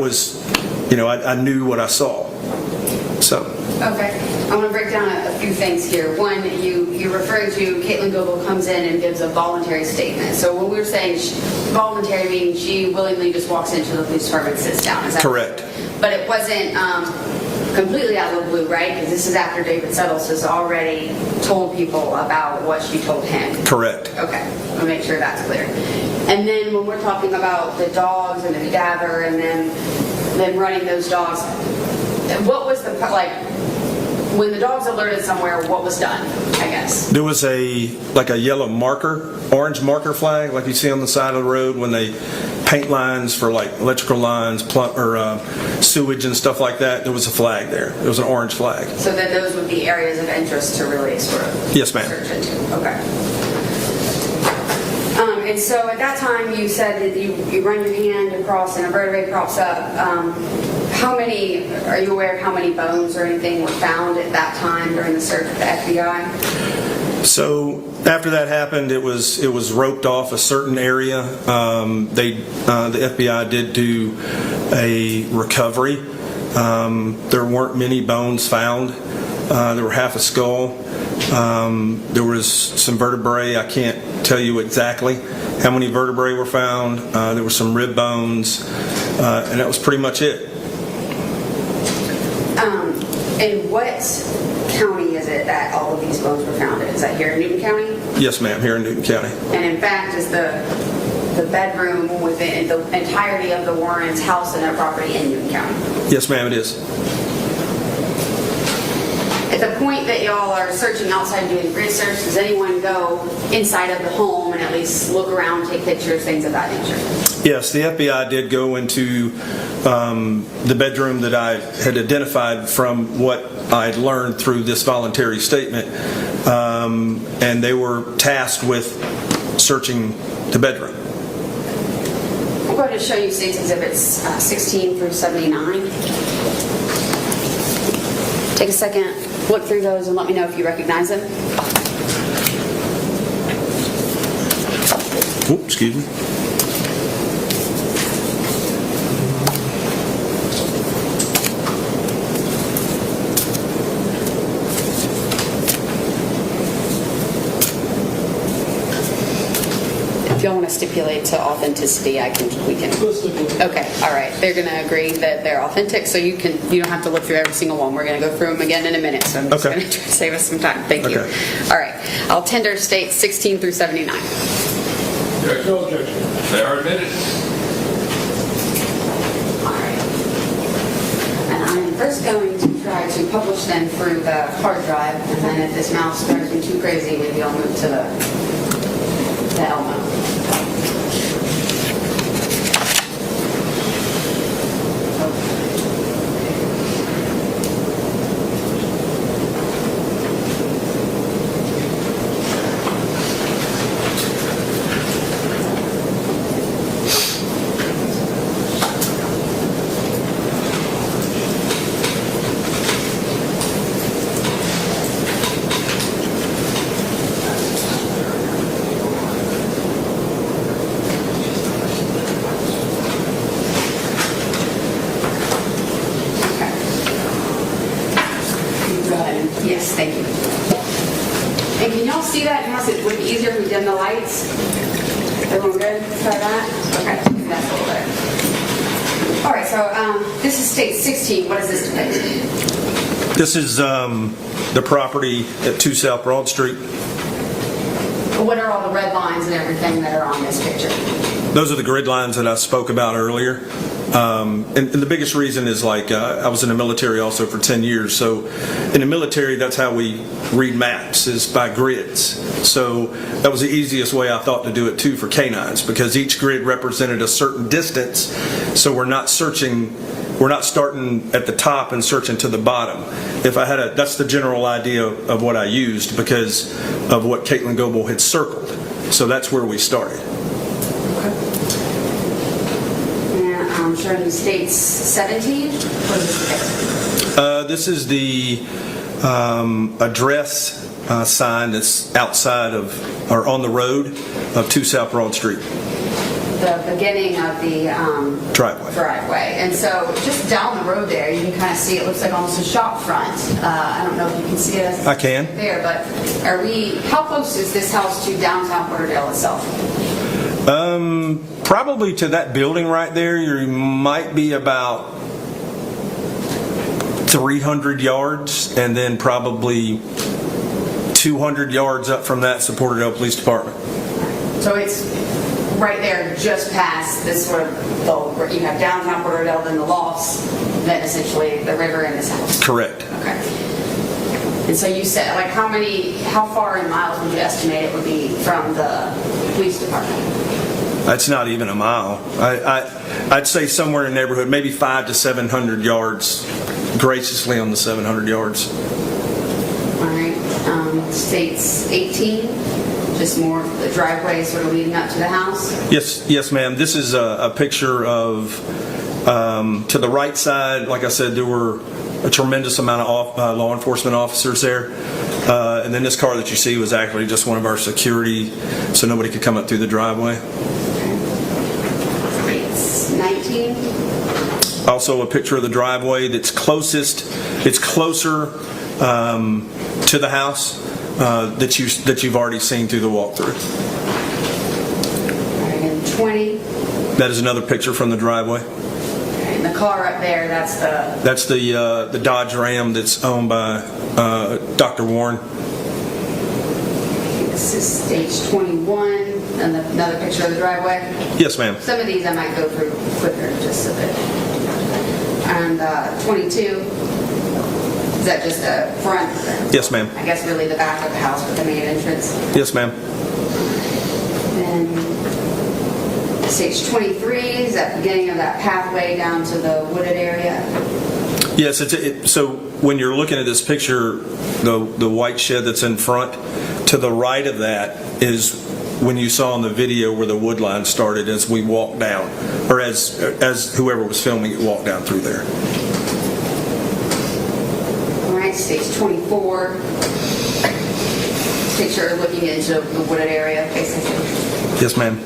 was, I knew what I saw. So. Okay. I want to break down a few things here. One, you're referring to Katelyn Goble comes in and gives a voluntary statement. So when we're saying voluntary, meaning she willingly just walks into the police department and sits down. Is that correct? Right? But it wasn't completely out of the blue, right? Because this is after David Settles has already told people about what she told him. Correct. Okay. I'll make sure that's clear. And then when we're talking about the dogs and the cadaver and then running those dogs, what was the, when the dogs alerted somewhere, what was done, I guess? There was a yellow marker, orange marker flag, like you see on the side of the road when they paint lines for electrical lines or sewage and stuff like that. There was a flag there. There was an orange flag. So then those would be areas of interest to really sort of yes, ma'am. Search into. Okay. And so at that time you said that you run your hand across and a vertebrae props up. Are you aware of how many bones or anything were found at that time during the search of the FBI? So after that happened, it was roped off a certain area. The FBI did do a recovery. There weren't many bones found. There were half a skull. There was some vertebrae. I can't tell you exactly how many vertebrae were found. There were some rib bones, and that was pretty much it. And what county is it that all of these bones were found in? Is that here in Newton County? Yes, ma'am, here in Newton County. And in fact, is the bedroom within the entirety of the Warrens' house and their property in Newton County? Yes, ma'am, it is. At the point that y'all are searching outside doing research, does anyone go inside of the home and at least look around, take pictures, things of that nature? Yes, the FBI did go into the bedroom that I had identified from what I had learned through this voluntary statement, and they were tasked with searching the bedroom. I'm going to show you State's Exhibits 16 through 79. Take a second, look through those, and let me know if you recognize them. Oh, excuse me. If y'all want to stipulate to authenticity, we can. Okay, all right. They're going to agree that they're authentic, so you don't have to look through every single one. We're going to go through them again in a minute, so I'm just going to try to save us some time. Thank you. All right. I'll tender States 16 through 79. There's no objection. They are admitted. All right. And I'm first going to try to publish them through the hard drive, and then if this mouse drives me too crazy, maybe I'll move to the Elmo. easier if we dim the lights? Everyone good? Try that? Okay, that's a little better. All right, so this is state 16. What is this depict? This is the property at 2 South Broad Street. What are all the red lines and everything that are on this picture? Those are the grid lines that I spoke about earlier. And the biggest reason is I was in the military also for 10 years. So in the military, that's how we read maps, is by grids. So that was the easiest way I thought to do it too for canines, because each grid represented a certain distance. So we're not starting at the top and searching to the bottom. That's the general idea of what I used because of what Katelyn Goble had circled. So that's where we started. I'm showing you states 17. What is this? This is the address sign that's outside of, or on the road of 2 South Broad Street. The beginning of the driveway. And so just down the road there, you can kind of see it looks like almost a shop front. I don't know if you can see it. I can. There, but how close is this house to downtown Porterdale itself? Probably to that building right there, you might be about 300 yards, and then probably 200 yards up from that, the Porterdale Police Department. So it's right there, just past this sort of, you have downtown Porterdale, then the lofts, then essentially the river and this house. Correct. Okay. And so you said, how far in miles would you estimate it would be from the police department? That's not even a mile. I'd say somewhere in the neighborhood, maybe 500 to 700 yards, graciously on the 700 yards. All right. States 18, just more of the driveway sort of leading up to the house? Yes, ma'am. This is a picture of, to the right side, like I said, there were a tremendous amount of law enforcement officers there. And then this car that you see was actually just one of our security, so nobody could come up through the driveway. 19. Also a picture of the driveway that's closer to the house that you've already seen through the walkthrough. And 20. That is another picture from the driveway. And the car up there, that's the Dodge Ram that's owned by Dr. Warren. This is stage 21. And another picture of the driveway? Yes, ma'am. Some of these I might go through quicker, just a bit. And 22, is that just a front? Yes, ma'am. I guess really the back of the house with the main entrance. Yes, ma'am. Then stage 23, is that beginning of that pathway down to the wooded area? Yes, so when you're looking at this picture, the white shed that's in front, to the right of that is when you saw in the video where the wood line started as we walked down, or as whoever was filming it walked down through there. All right, stage 24. Picture looking into the wooded area, basically. Yes, ma'am.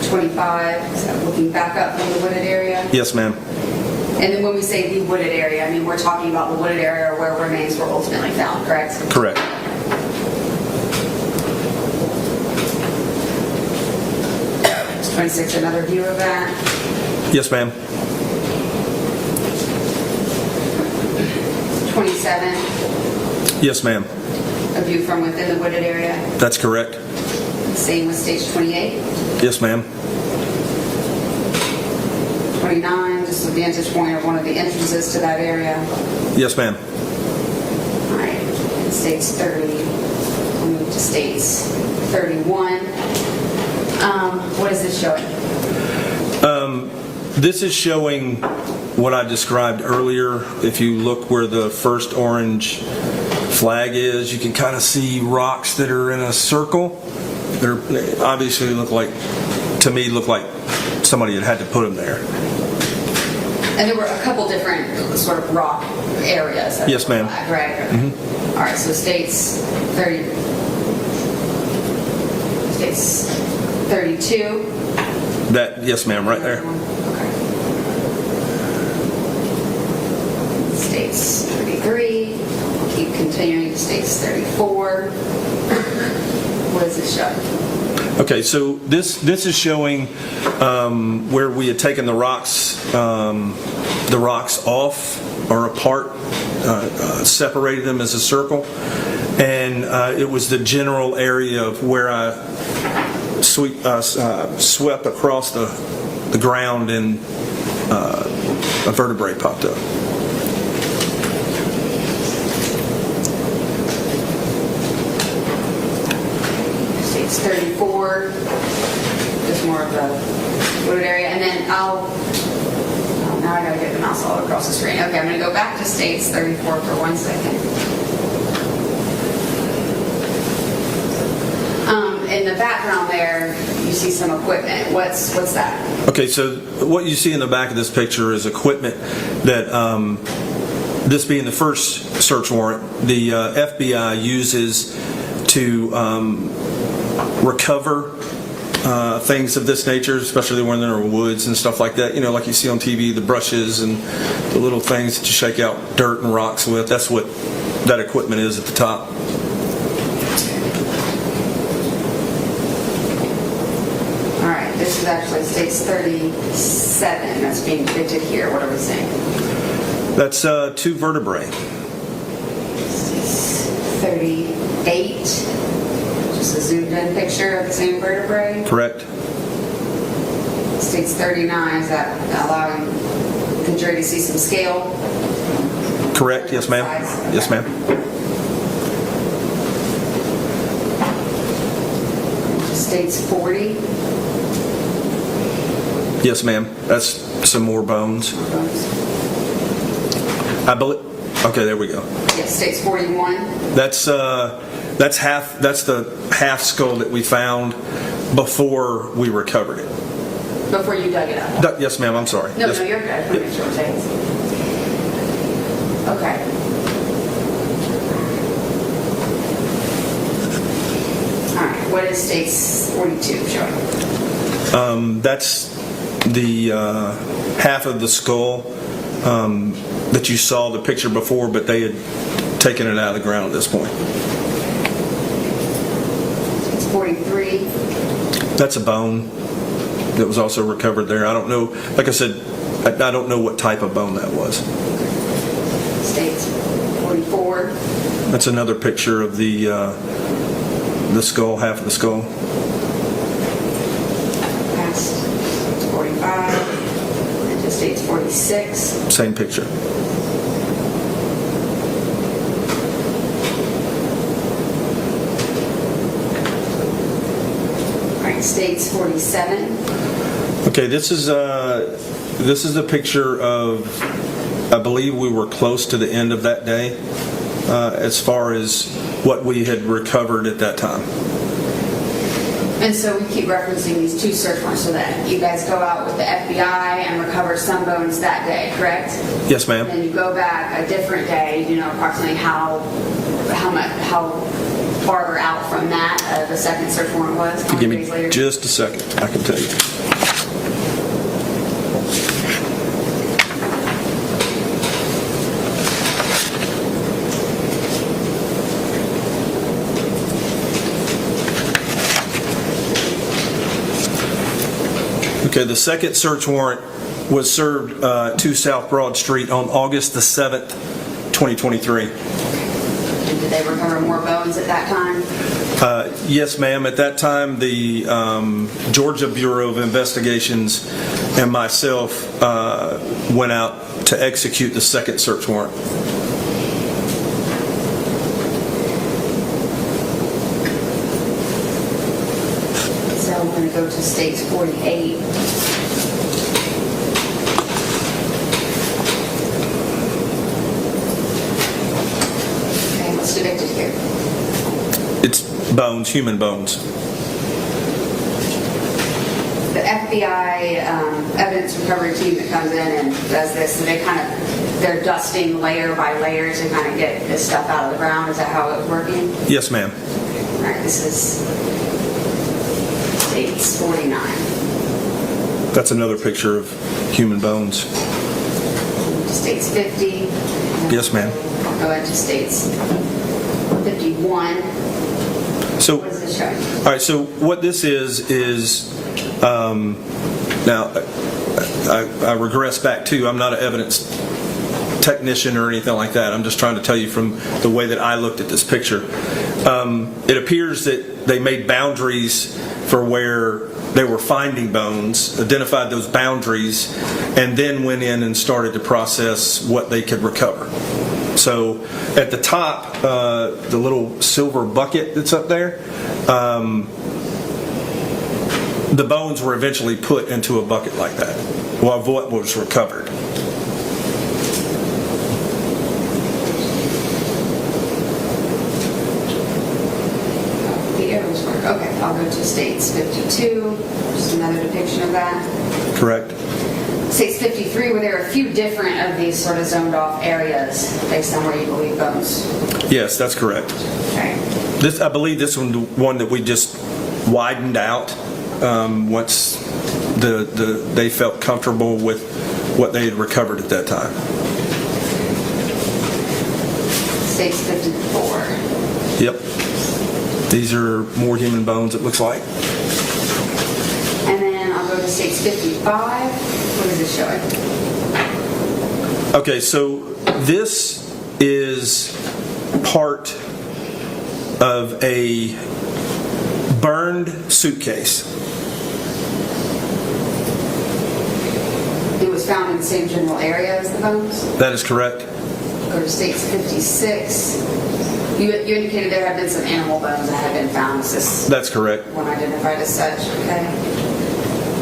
25, is that looking back up from the wooded area? Yes, ma'am. And then when we say the wooded area, I mean we're talking about the wooded area where remains were ultimately found, correct? Correct. 26, another view of that. Yes, ma'am. 27, Yes, ma'am. a view from within the wooded area. That's correct. Same with stage 28. Yes, ma'am. 29, just the vantage point of one of the entrances to that area. Yes, ma'am. All right, and stage 30, we'll move to states 31. What is this showing? This is showing what I described earlier. If you look where the first orange flag is, you can kind of see rocks that are in a circle. They obviously look like somebody had to put them there. And there were a couple different sort of rock areas. Yes, ma'am. Right. Mm-hmm. All right, so states 32. Yes, ma'am, right there. Okay. States 33. Keep continuing to states 34. What does it show? Okay, so this is showing where we had taken the rocks off or apart, separated them as a circle, and it was the general area of where I swept across the ground and a vertebrae popped up. States 34, just more of the wooded area, and then now I gotta get the mouse all across the screen. Okay, I'm gonna go back to states 34 for 1 second. In the background there, you see some equipment. What's that? Okay, so what you see in the back of this picture is equipment that, this being the first search warrant, the FBI uses to recover things of this nature, especially when there are woods and stuff like that. You know, like you see on TV, the brushes and the little things that you shake out dirt and rocks with. That's what that equipment is at the top. All right, this is actually states 37 that's being depicted here. What are we saying? That's 2 vertebrae. 38. Just a zoomed in picture of the same vertebrae. Correct. States 39, is that allowing the jury to see some scale? Correct, yes ma'am. Yes ma'am. States 40. Yes ma'am. That's some more bones. I believe. Okay, there we go. Yes, states 41. That's half. That's the half skull that we found before we recovered it. Before you dug it up. Yes, ma'am. I'm sorry. No, yes. no, you're good. I just want to make sure what it says. Okay. All right. What is states 42 showing? That's the half of the skull that you saw the picture before, but they had taken it out of the ground at this point. It's 43. That's a bone that was also recovered there. I don't know. Like I said, I don't know what type of bone that was. States 44. That's another picture of the skull, half of the skull. Past 45. Into states 46. Same picture. All right, states 47. Okay, this is a picture of, I believe we were close to the end of that day as far as what we had recovered at that time. And so we keep referencing these 2 search warrants so that you guys go out with the FBI and recover some bones that day, correct? Yes, ma'am. And then you go back a different day, you know, approximately how farther out from that the second search warrant was? If you give me just a second, I can tell you. Okay, the second search warrant was served to South Broad Street on August the 7th, 2023. And did they recover more bones at that time? Yes, ma'am. At that time, the Georgia Bureau of Investigations and myself went out to execute the second search warrant. So I'm going to go to states 48. Okay, what's depicted here? It's bones, human bones. The FBI evidence recovery team that comes in and does this, and they're dusting layer by layer to kind of get this stuff out of the ground. Is that how it's working? Yes, ma'am. All right, this is states 49. That's another picture of human bones. States 50. Yes, ma'am. Go ahead to states 51. So, What is this showing? all right, so what this is now, I regress back to, I'm not an evidence technician or anything like that. I'm just trying to tell you from the way that I looked at this picture. It appears that they made boundaries for where they were finding bones, identified those boundaries, and then went in and started to process what they could recover. So at the top, the little silver bucket that's up there, the bones were eventually put into a bucket like that, while what was recovered. The arrows work. Okay, I'll go to States 52, just another depiction of that. Correct. States 53, where there are a few different of these sort of zoned off areas based on where you believe bones. Yes, that's correct. Okay. This, I believe this one that we just widened out once they felt comfortable with what they had recovered at that time. States 54. Yep. These are more human bones, it looks like. And then I'll go to States 55. What is it showing? Okay, so this is part of a burned suitcase. It was found in the same general area as the bones? That is correct. Go to States 56. You indicated there have been some animal bones that have been found. Is this That's correct. one identified as such? Okay.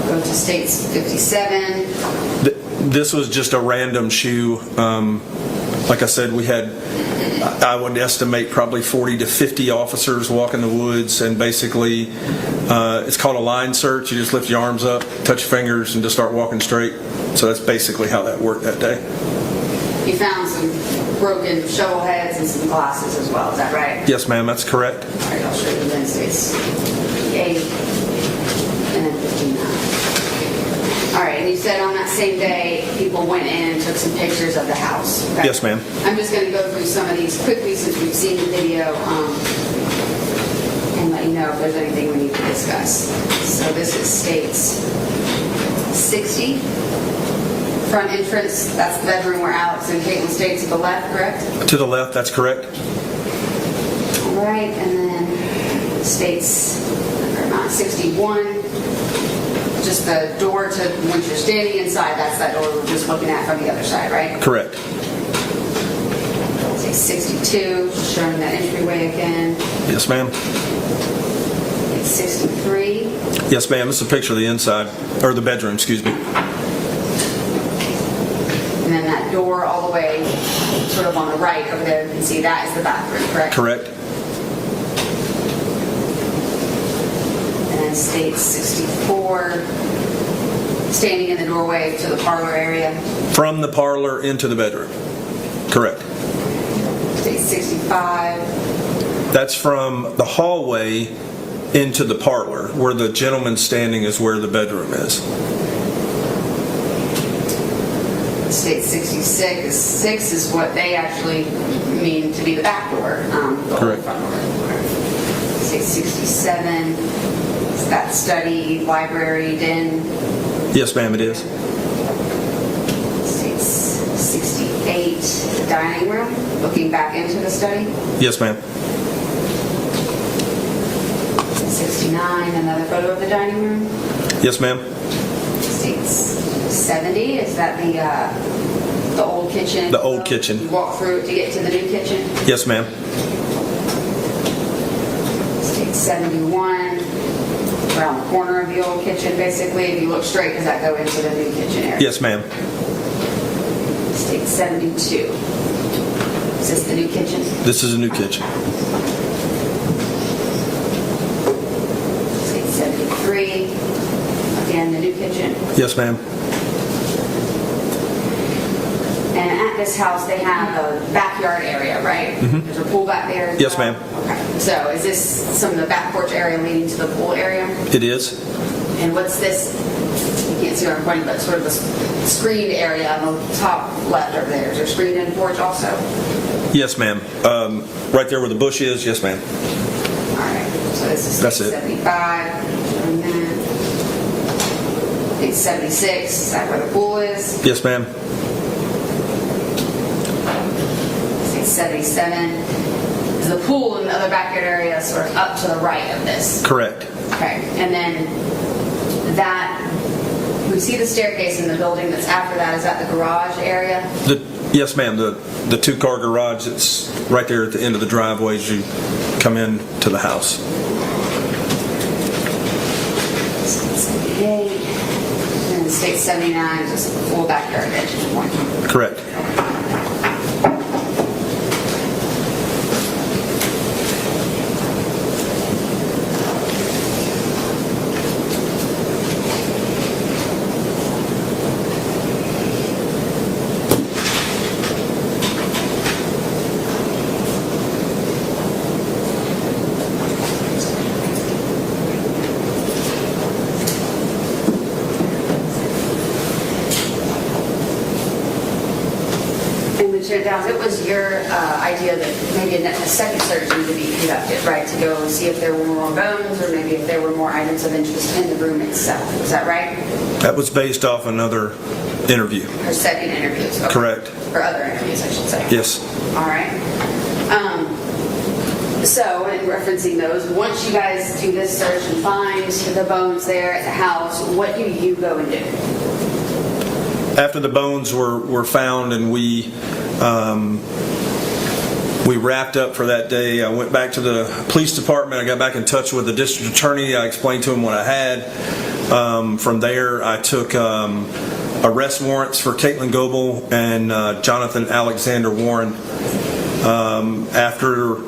Go to States 57. This was just a random shoe. Like I said, we had, I would estimate, probably 40 to 50 officers walk in the woods, and basically it's called a line search. You just lift your arms up, touch your fingers, and just start walking straight. So that's basically how that worked that day. You found some broken shovel heads and some glasses as well, is that right? Yes, ma'am, that's correct. All right, I'll show you then States 58 and then 59. All right, and you said on that same day, people went in and took some pictures of the house. Okay? Yes, ma'am. I'm just going to go through some of these quickly since we've seen the video and let you know if there's anything we need to discuss. So this is States 60. Front entrance, that's the bedroom where Alex and Katelyn stayed to the left, correct? To the left, that's correct. All right, and then States 61. Just the door to, once you're standing inside, that's that door we're just looking at from the other side, right? Correct. Say 62, showing that entryway again. Yes, ma'am. 63. Yes, ma'am. This is a picture of the inside, or the bedroom, excuse me. And then that door all the way sort of on the right over there, you can see that is the bathroom, correct? Correct. And then States 64, standing in the doorway to the parlor area. From the parlor into the bedroom. Correct. States 65. That's from the hallway into the parlor. Where the gentleman standing is where the bedroom is. State 66. 6 is what they actually mean to be the back door. The Correct. Front door. State 67. Is that study, library, den? Yes, ma'am, it is. State 68. The dining room, looking back into the study. Yes, ma'am. 69. Another photo of the dining room. Yes, ma'am. State 70. Is that the old kitchen? The old kitchen. You walk through it to get to the new kitchen. Yes, ma'am. State 71. Around the corner of the old kitchen, basically. If you look straight, does that go into the new kitchen area? Yes, ma'am. State 72. Is this the new kitchen? This is a new kitchen. State 73. Again, the new kitchen. Yes, ma'am. And at this house, they have a backyard area, right? Mhm. There's a pool back there. as Yes, well? ma'am. Okay. So is this some of the back porch area leading to the pool area? It is. And what's this? You can't see where I'm pointing, but sort of the screened area on the top left over there. Is there screened in porch also? Yes, ma'am. Right there where the bush is. Yes, ma'am. All right. this is That's it. 75. It's 76. Is that where the pool is? Yes, ma'am. It's 77. Is the pool in the other backyard area sort of up to the right of this? Correct. Okay. And then that, we see the staircase in the building that's after that. Is that the garage area? Yes, ma'am. The two-car garage that's right there at the end of the driveway as you come in to the house. 78. And state 79 just a full backyard vantage point. Correct. It was your idea that maybe a second search needed to be conducted, right? To go see if there were more bones or maybe if there were more items of interest in the room itself. Is that right? That was based off another interview. Or second interviews. Okay. Correct. Or other interviews, I should say. Yes. All right. So, in referencing those, once you guys do this search and find the bones there at the house, what do you go and do? After the bones were found and we wrapped up for that day, I went back to the police department. I got back in touch with the district attorney. I explained to him what I had. From there, I took arrest warrants for Katelyn Goble and Jonathan Alexander Warren. After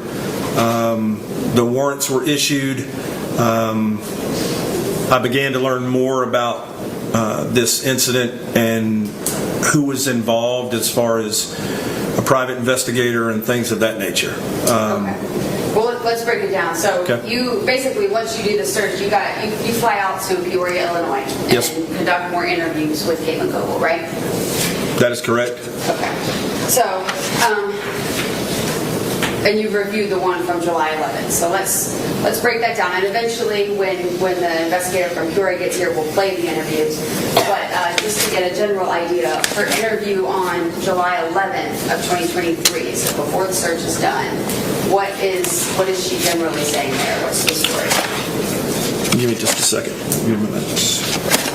the warrants were issued, I began to learn more about this incident and who was involved as far as a private investigator and things of that nature. Okay. Well, let's break it down. So Okay. you basically, once you do the search, you fly out to Peoria, Illinois, and Yes. conduct more interviews with Katelyn Goble, right? That is correct. Okay. So, and you've reviewed the one from July 11th. So let's break that down. And eventually, when the investigator from Peoria gets here, we'll play the interviews. But just to get a general idea, her interview on July 11th of 2023, so before the search is done, what is she generally saying there? What's the story? Give me just a second. Give me a minute.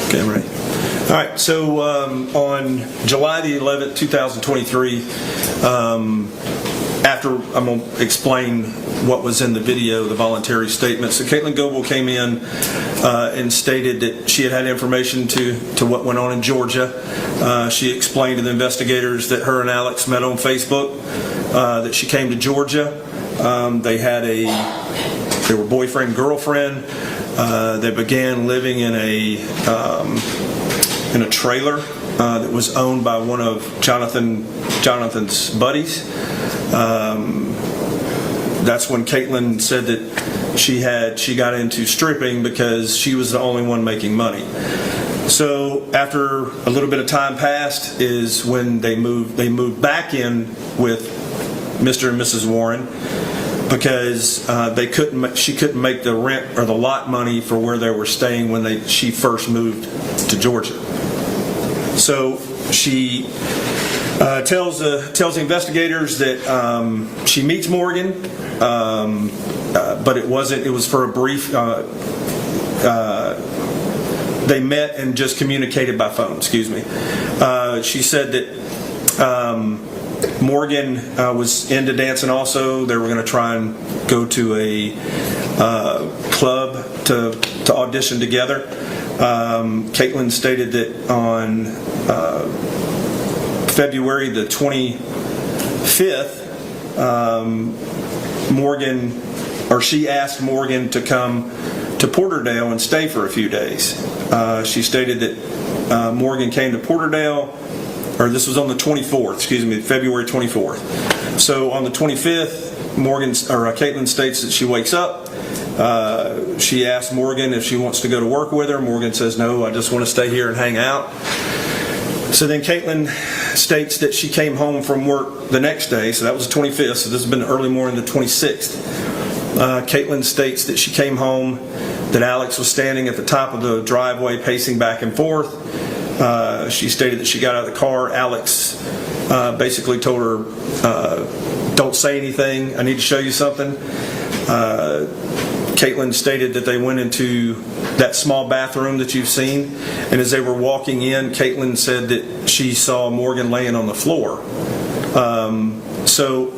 Okay, I'm ready. All right, so on July the 11th, 2023, after I'm going to explain what was in the video, the voluntary statement. So Katelyn Goble came in and stated that she had information to what went on in Georgia. She explained to the investigators that her and Alex met on Facebook, that she came to Georgia. They were boyfriend, girlfriend. They began living in a trailer that was owned by one of Jonathan's buddies. That's when Katelyn said that she got into stripping because she was the only one making money. So after a little bit of time passed is when they moved back in with Mr. and Mrs. Warren, because she couldn't make the rent or the lot money for where they were staying when she first moved to Georgia. So she tells the investigators that she meets Morgan, but it was for a brief. They met and just communicated by phone. Excuse me. She said that Morgan was into dancing also. They were going to try and go to a club to audition together. Katelyn stated that on February the 25th, she asked Morgan to come to Porterdale and stay for a few days. She stated that Morgan came to Porterdale, or this was on the 24th, February 24th. So on the 25th, Katelyn states that she wakes up. She asks Morgan if she wants to go to work with her. Morgan says, no, I just want to stay here and hang out. So then Katelyn states that she came home from work the next day, so that was the 25th, so this has been early morning the 26th. Katelyn states that she came home, that Alex was standing at the top of the driveway pacing back and forth. She stated that she got out of the car. Alex basically told her, don't say anything, I need to show you something. Katelyn stated that they went into that small bathroom that you've seen, and as they were walking in, Katelyn said that she saw Morgan laying on the floor. So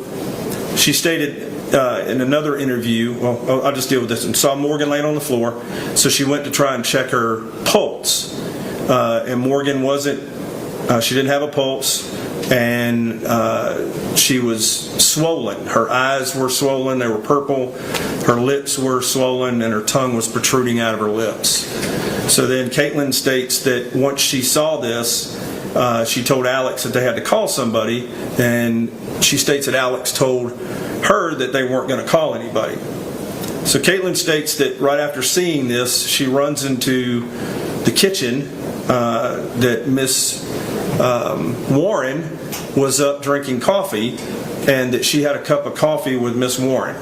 she stated in another interview, well, I'll just deal with this, and saw Morgan laying on the floor, so she went to try and check her pulse, and Morgan she didn't have a pulse, and she was swollen. Her eyes were swollen, they were purple, her lips were swollen, and her tongue was protruding out of her lips. So then Katelyn states that once she saw this, she told Alex that they had to call somebody, and she states that Alex told her that they weren't going to call anybody. So Katelyn states that right after seeing this, she runs into the kitchen, that Miss Warren was up drinking coffee, and that she had a cup of coffee with Miss Warren.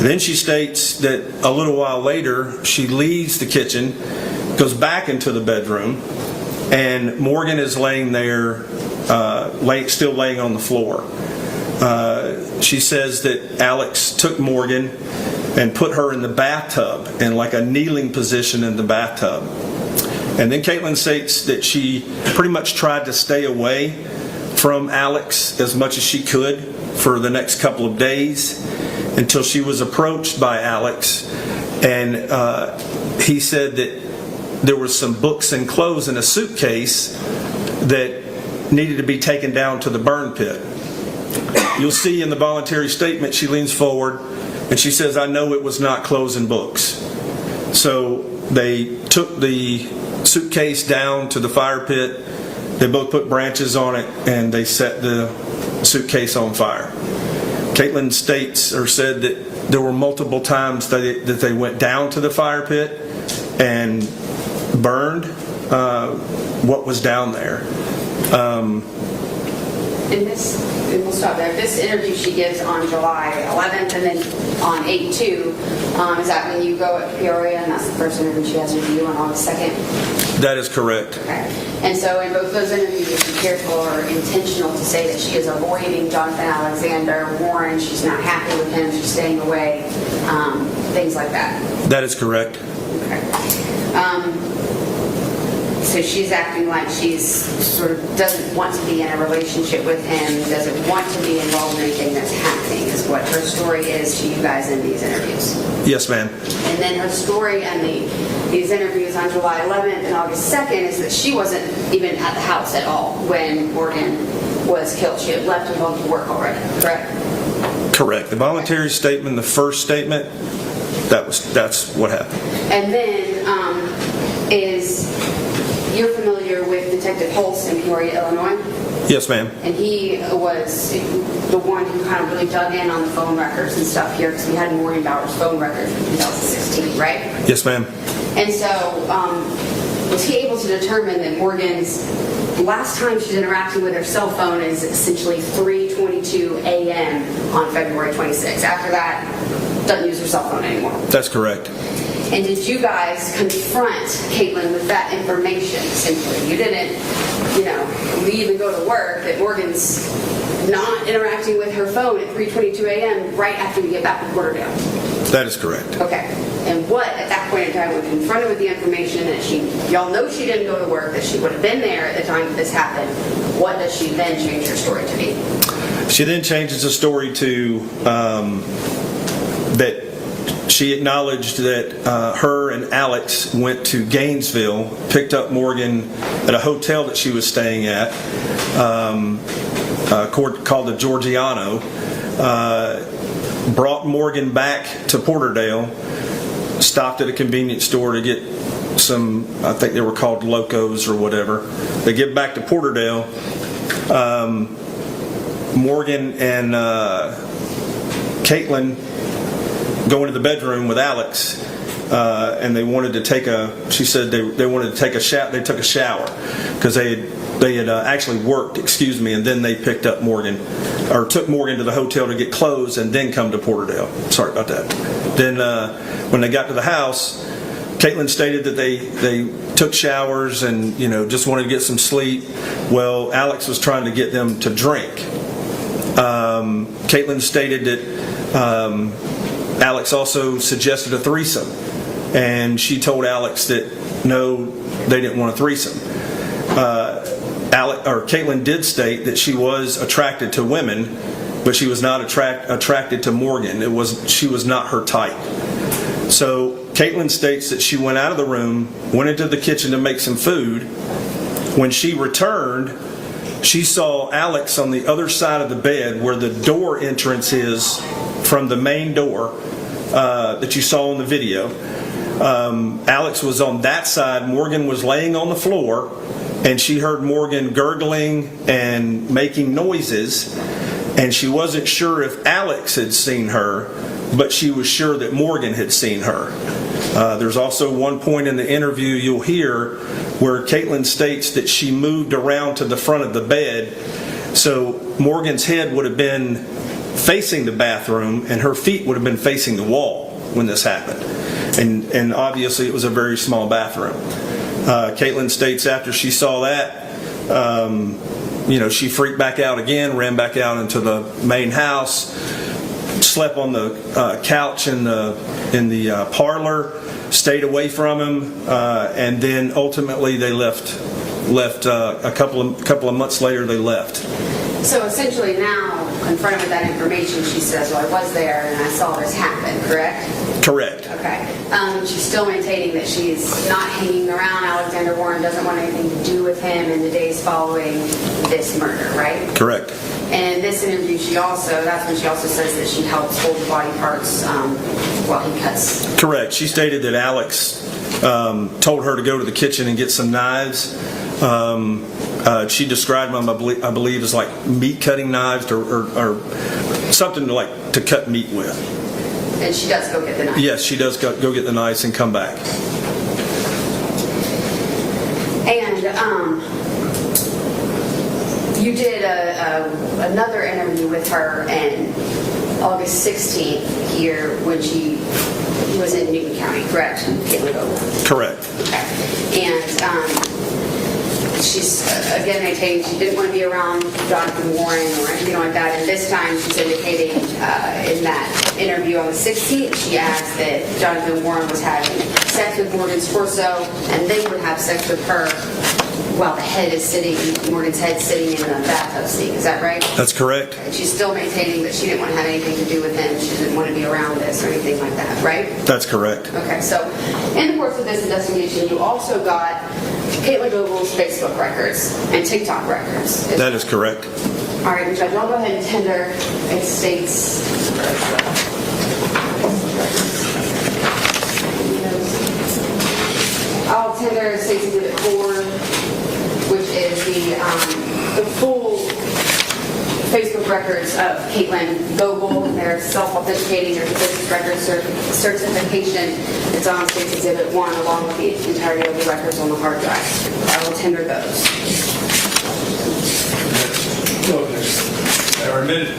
Then she states that a little while later, she leaves the kitchen, goes back into the bedroom, and Morgan is laying there, still laying on the floor. She says that Alex took Morgan and put her in the bathtub, in like a kneeling position in the bathtub. And then Katelyn states that she pretty much tried to stay away from Alex as much as she could for the next couple of days until she was approached by Alex, and he said that there was some books and clothes in a suitcase that needed to be taken down to the burn pit. You'll see in the voluntary statement she leans forward and she says, I know it was not clothes and books. So they took the suitcase down to the fire pit, they both put branches on it, and they set the suitcase on fire. Katelyn states or said that there were multiple times that they went down to the fire pit and burned what was down there. And we'll stop there. This interview she gives on July 11th and then on 8/2, is that when you go at Peoria, and that's the first interview she has with you on August 2nd? That is correct. Okay. And so in both those interviews, is she careful or intentional to say that she is avoiding Jonathan Alexander Warren, she's not happy with him, she's staying away, things like that? That is correct. Okay. So she's acting like she's sort of doesn't want to be in a relationship with him, doesn't want to be involved in anything that's happening, is what her story is to you guys in these interviews. Yes, ma'am. And then her story and these interviews on July 11th and August 2nd is that she wasn't even at the house at all when Morgan was killed. She had left and gone to work already, correct? Correct. The voluntary statement, the first statement, that's what happened. And then you're familiar with Detective Holst in Peoria, Illinois? Yes, ma'am. And he was the one who kind of really dug in on the phone records and stuff here, because we had Morgan Bauer's phone records from 2016, right? Yes, ma'am. And so was he able to determine that Morgan's last time she's interacting with her cell phone is essentially 3:22 a.m. on February 26th. After that, doesn't use her cell phone anymore. That's correct. And did you guys confront Katelyn with that information, simply? You didn't, leave and go to work, that Morgan's not interacting with her phone at 3:22 a.m. right after you get back to Porterdale? That is correct. Okay. And what, at that point in time, when confronted with the information that y'all know she didn't go to work, that she would have been there at the time that this happened, what does she then change her story to be? She then changes the story to that she acknowledged that her and Alex went to Gainesville, picked up Morgan at a hotel that she was staying at, called the Georgiano, brought Morgan back to Porterdale, stopped at a convenience store to get some, I think they were called Locos or whatever. They get back to Porterdale. Morgan and Katelyn go into the bedroom with Alex, and they wanted to take she said they wanted to take a shower. They took a shower because they had actually worked, and then they picked up Morgan, or took Morgan to the hotel to get clothes and then come to Porterdale. Sorry about that. Then when they got to the house, Katelyn stated that they took showers and just wanted to get some sleep. Well, Alex was trying to get them to drink. Katelyn stated that Alex also suggested a threesome, and she told Alex that no, they didn't want a threesome. Katelyn did state that she was attracted to women, but she was not attracted to Morgan. She was not her type. So Katelyn states that she went out of the room, went into the kitchen to make some food. When she returned, she saw Alex on the other side of the bed where the door entrance is from the main door that you saw in the video. Alex was on that side. Morgan was laying on the floor, and she heard Morgan gurgling and making noises, and she wasn't sure if Alex had seen her, but she was sure that Morgan had seen her. There's also one point in the interview you'll hear where Katelyn states that she moved around to the front of the bed, so Morgan's head would have been facing the bathroom and her feet would have been facing the wall when this happened. And obviously it was a very small bathroom. Katelyn states after she saw that, she freaked back out again, ran back out into the main house, slept on the couch in the parlor, stayed away from him, and then ultimately they left. A couple of months later, they left. So essentially now, confronted with that information, she says, well, I was there and I saw this happen, correct? Correct. Okay. She's still maintaining that she's not hanging around Alexander Warren, doesn't want anything to do with him in the days following this murder, right? Correct. And in this interview, that's when she also says that she helps hold the body parts while he cuts. Correct. She stated that Alex told her to go to the kitchen and get some knives. She described them, I believe, as like meat cutting knives or something to cut meat with. And she does go get the knives? Yes, she does go get the knives and come back. And you did another interview with her on August 16th here when she was in Newton County, correct? Katelyn Goble. Correct. Okay. And she's again maintaining she didn't want to be around Jonathan Warren or anything like that. And this time she's indicating in that interview on the 16th, she asked that Jonathan Warren was having sex with Morgan's torso and they would have sex with her while Morgan's head sitting in the bathtub sink. Is that right? That's correct. And she's still maintaining that she didn't want to have anything to do with him. She didn't want to be around this or anything like that, right? That's correct. Okay, so in the course of this investigation, you also got Katelyn Goble's Facebook records and TikTok records. That is correct. All right, Judge, I'll go ahead and tender. It states... I'll tender States Exhibit 4, which is the full Facebook records of Katelyn Goble. They're self-authenticating. There's a business record certification. It's on States Exhibit 1 along with the entirety of the records on the hard drive. I will tender those. They are admitted.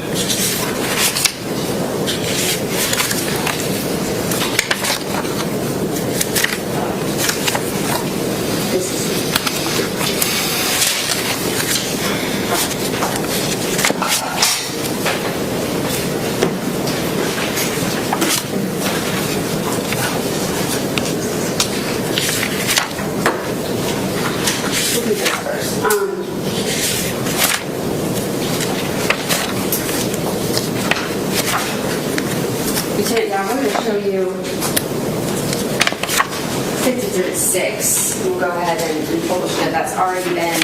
Exhibit 6. We'll go ahead and publish it. That's already been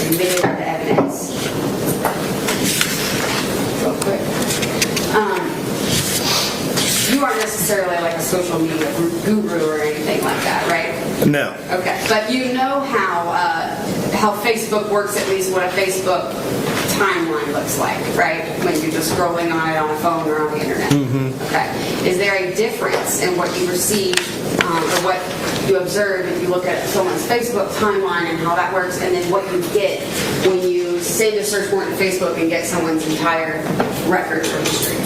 admitted into evidence. Real quick. You aren't necessarily like a social media guru or anything like that, right? No. Okay, but you know how Facebook works, at least what a Facebook timeline looks like, right? When you're just scrolling on it on a phone or on the internet. Mm-hmm. Okay. Is there a difference in what you receive or what you observe if you look at someone's Facebook timeline and how that works, and then what you get when you send a search warrant to Facebook and get someone's entire records or history?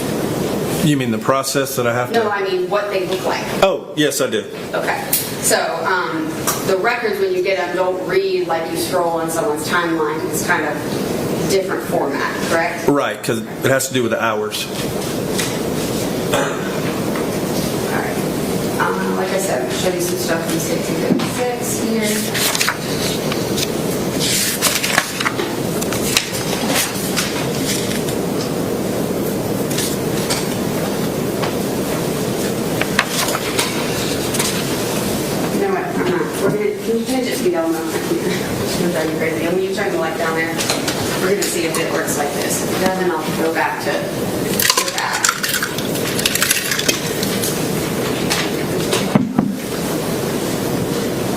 You mean the process that I have to? No, I mean what they look like. Oh, yes, I do. Okay. So the records, when you get them, don't read like you scroll on someone's timeline. It's kind of different format, correct? Right, because it has to do with the hours. Like I said, I'm going to show you some stuff from 6 here. Can you change it to be yellow? It's going to drive you crazy. And when you turn the light down there, we're going to see if it works like this. If it doesn't, I'll go back to that.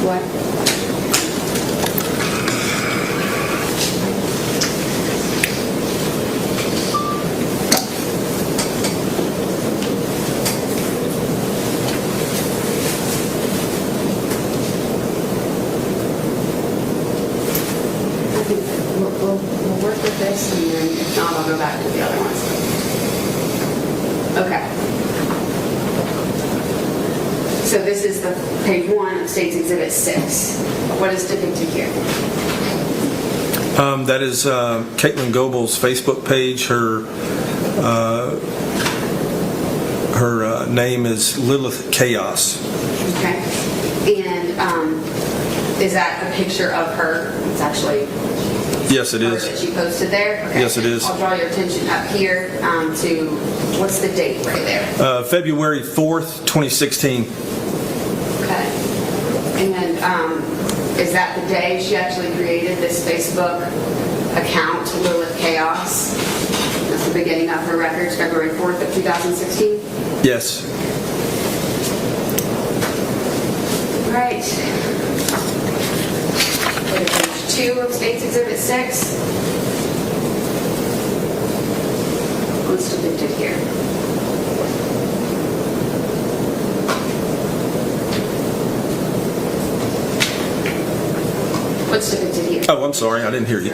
What? We'll work with this, and then if not, I'll go back to the other ones. Okay. So this is the page 1 of State's Exhibit 6. What is depicted here? That is Katelyn Goble's Facebook page. Her name is Lilith Chaos. Okay. And is that a picture of her? It's actually... Yes, it her is. that she posted there? Okay. Yes, it is. I'll draw your attention up here to, what's the date right there? February 4th, 2016. Okay. And is that the day she actually created this Facebook account, Lilith Chaos? That's the beginning of her records, February 4th of 2016? Yes. All right. Go to page 2 of State's Exhibit 6. What's depicted here? What's depicted here? Oh, I'm sorry, I didn't hear you.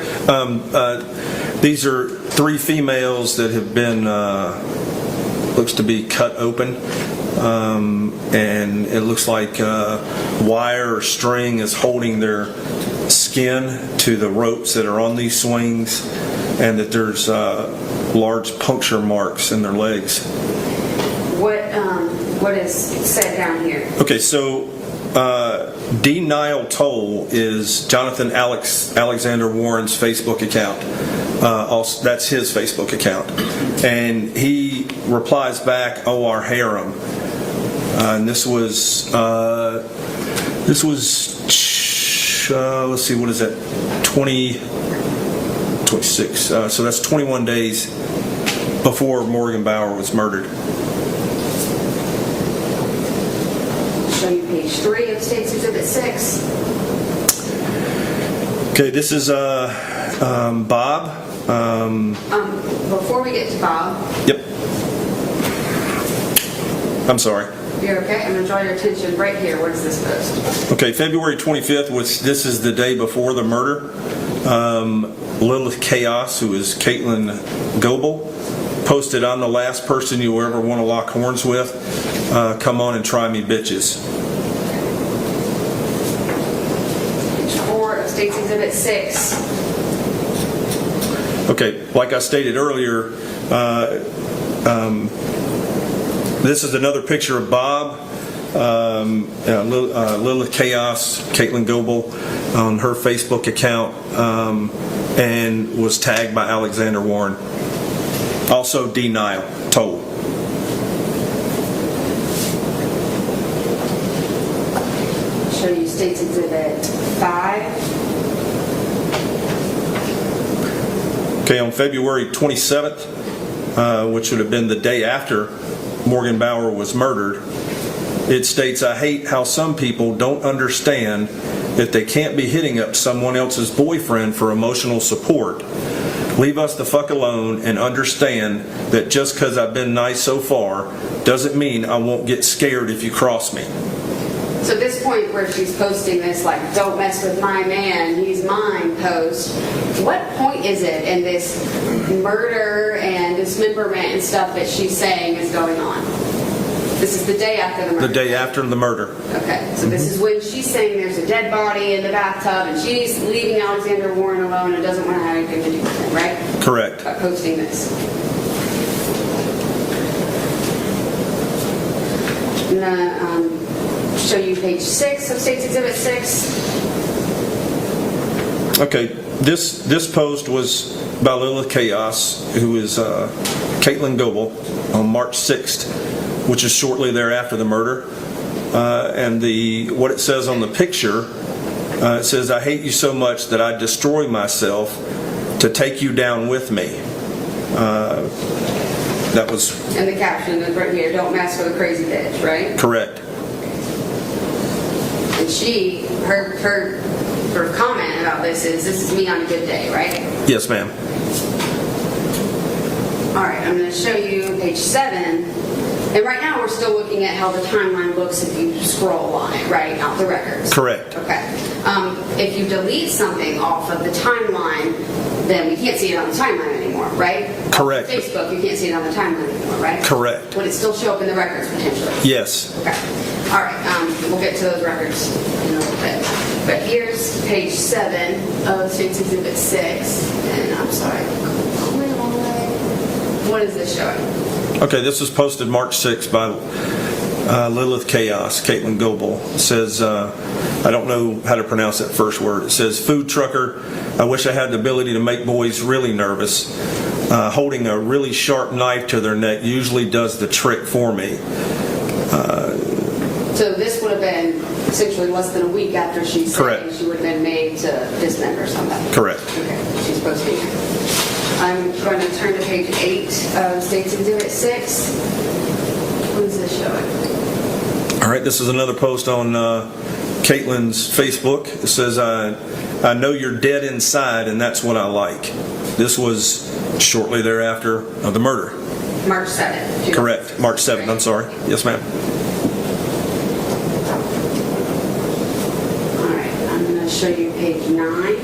These are 3 females that have been, looks to be cut open. And it looks like wire or string is holding their skin to the ropes that are on these swings, and that there's large puncture marks in their legs. What is said down here? Okay, so D. Niall Toll is Jonathan Alexander Warren's Facebook account. That's his Facebook account, and he replies back, "Oh, our harem." And this was let's see, what is that? 26. So that's 21 days before Morgan Bauer was murdered. Show you page 3 of State's Exhibit 6. Okay, this is Bob. Before we get to Bob. Yep. I'm sorry. You're okay? I'm going to draw your attention right here. What is this post? Okay, February 25th, this is the day before the murder. Lilith Chaos, who is Katelyn Goble, posted, "I'm the last person you ever want to lock horns with. Come on and try me, bitches." Page 4 of State's Exhibit 6. Okay, like I stated earlier, this is another picture of Bob, Lilith Chaos, Katelyn Goble, on her Facebook account, and was tagged by Alexander Warren. Also D. Niall Toll. State's Exhibit 5. Okay, on February 27th, which would have been the day after Morgan Bauer was murdered, it states, "I hate how some people don't understand that they can't be hitting up someone else's boyfriend for emotional support. Leave us the fuck alone and understand that just because I've been nice so far doesn't mean I won't get scared if you cross me." So this point where she's posting this, like, "Don't mess with my man, he's mine" post, what point is it in this murder and dismemberment and stuff that she's saying is going on? This is the day after the murder. The day after the murder. Okay, so this is when she's saying there's a dead body in the bathtub and she's leaving Alexander Warren alone and doesn't want to have anything to do with him, right? Correct. By posting this. I'm gonna show you page 6 of State's Exhibit 6. Okay, this post was by Lilith Chaos, who is Katelyn Goble, on March 6th, which is shortly thereafter the murder. And what it says on the picture, it says, "I hate you so much that I'd destroy myself to take you down with me." That was... And the caption is right here, "Don't mess with a crazy bitch," right? Correct. And her sort of comment about this is me on a good day, right? Yes, ma'am. All right, I'm going to show you page 7. And right now we're still looking at how the timeline looks if you scroll on it, right? Not the records. Correct. Okay. If you delete something off of the timeline, then we can't see it on the timeline anymore, right? Correct. On Facebook, you can't see it on the timeline anymore, right? Correct. Would it still show up in the records potentially? Yes. Okay. All right. We'll get to those records in a little bit. But here's page 7 of State's Exhibit 6. And I'm sorry. What is this showing? Okay, this was posted March 6th by Lilith Chaos, Katelyn Goble. It says, I don't know how to pronounce that first word. It says, "Food trucker, I wish I had the ability to make boys really nervous. Holding a really sharp knife to their neck usually does the trick for me." So this would have been essentially less than a week after she said she would have been made to dismember somebody. Correct. Okay, she's supposed to be here. I'm going to turn to page 8 of State's Exhibit 6. What is this showing? All right, this is another post on Katelyn's Facebook. It says, I know you're dead inside, and that's what I like." This was shortly thereafter of the murder. March 7th. Correct. March 7th, I'm sorry. Yes, ma'am. All right, I'm going to show you page 9.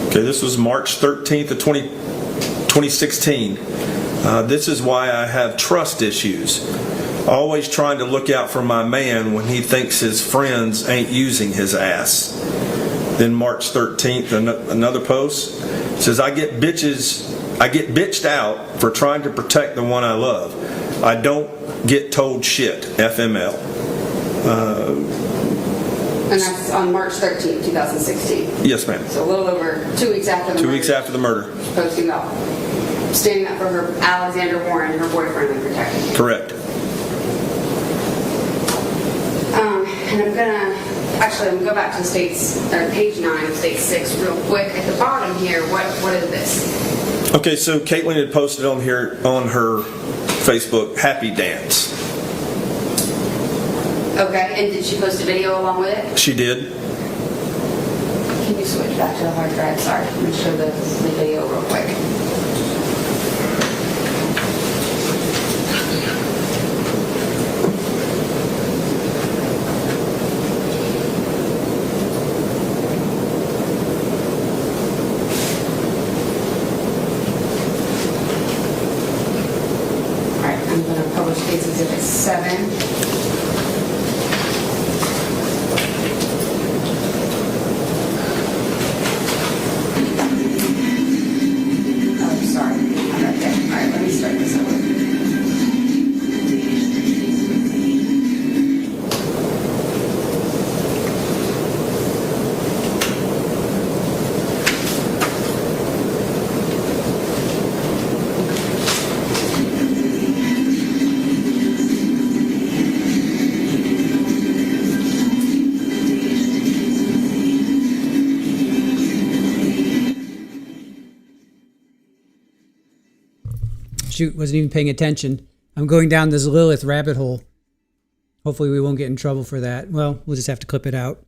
Okay, this was March 13th of 2016. This is why I have trust issues. Always trying to look out for my man when he thinks his friends ain't using his ass. Then March 13th, another post says, I get bitched out for trying to protect the one I love. I don't get told shit. FML. And that's on March 13th, 2016. Yes, ma'am. So a little over 2 weeks after the 2 murder. weeks after the murder. She's posting up. Standing up for her Alexander Warren, her boyfriend, and protecting him. Correct. And I'm gonna go back to page 9 of State 6 real quick. At the bottom here, what is this? Okay, so Katelyn had posted on here on her Facebook, "Happy Dance." Okay, and did she post a video along with it? She did. Can you switch back to the hard drive? Sorry, I'm gonna show the video real quick. I'm going to publish State's Exhibit 7. Oh, sorry. I'm right there. All right, let me start this over. shoot, wasn't even paying attention. I'm going down this Lilith rabbit hole. Hopefully we won't get in trouble for that. Well, we'll just have to clip it out.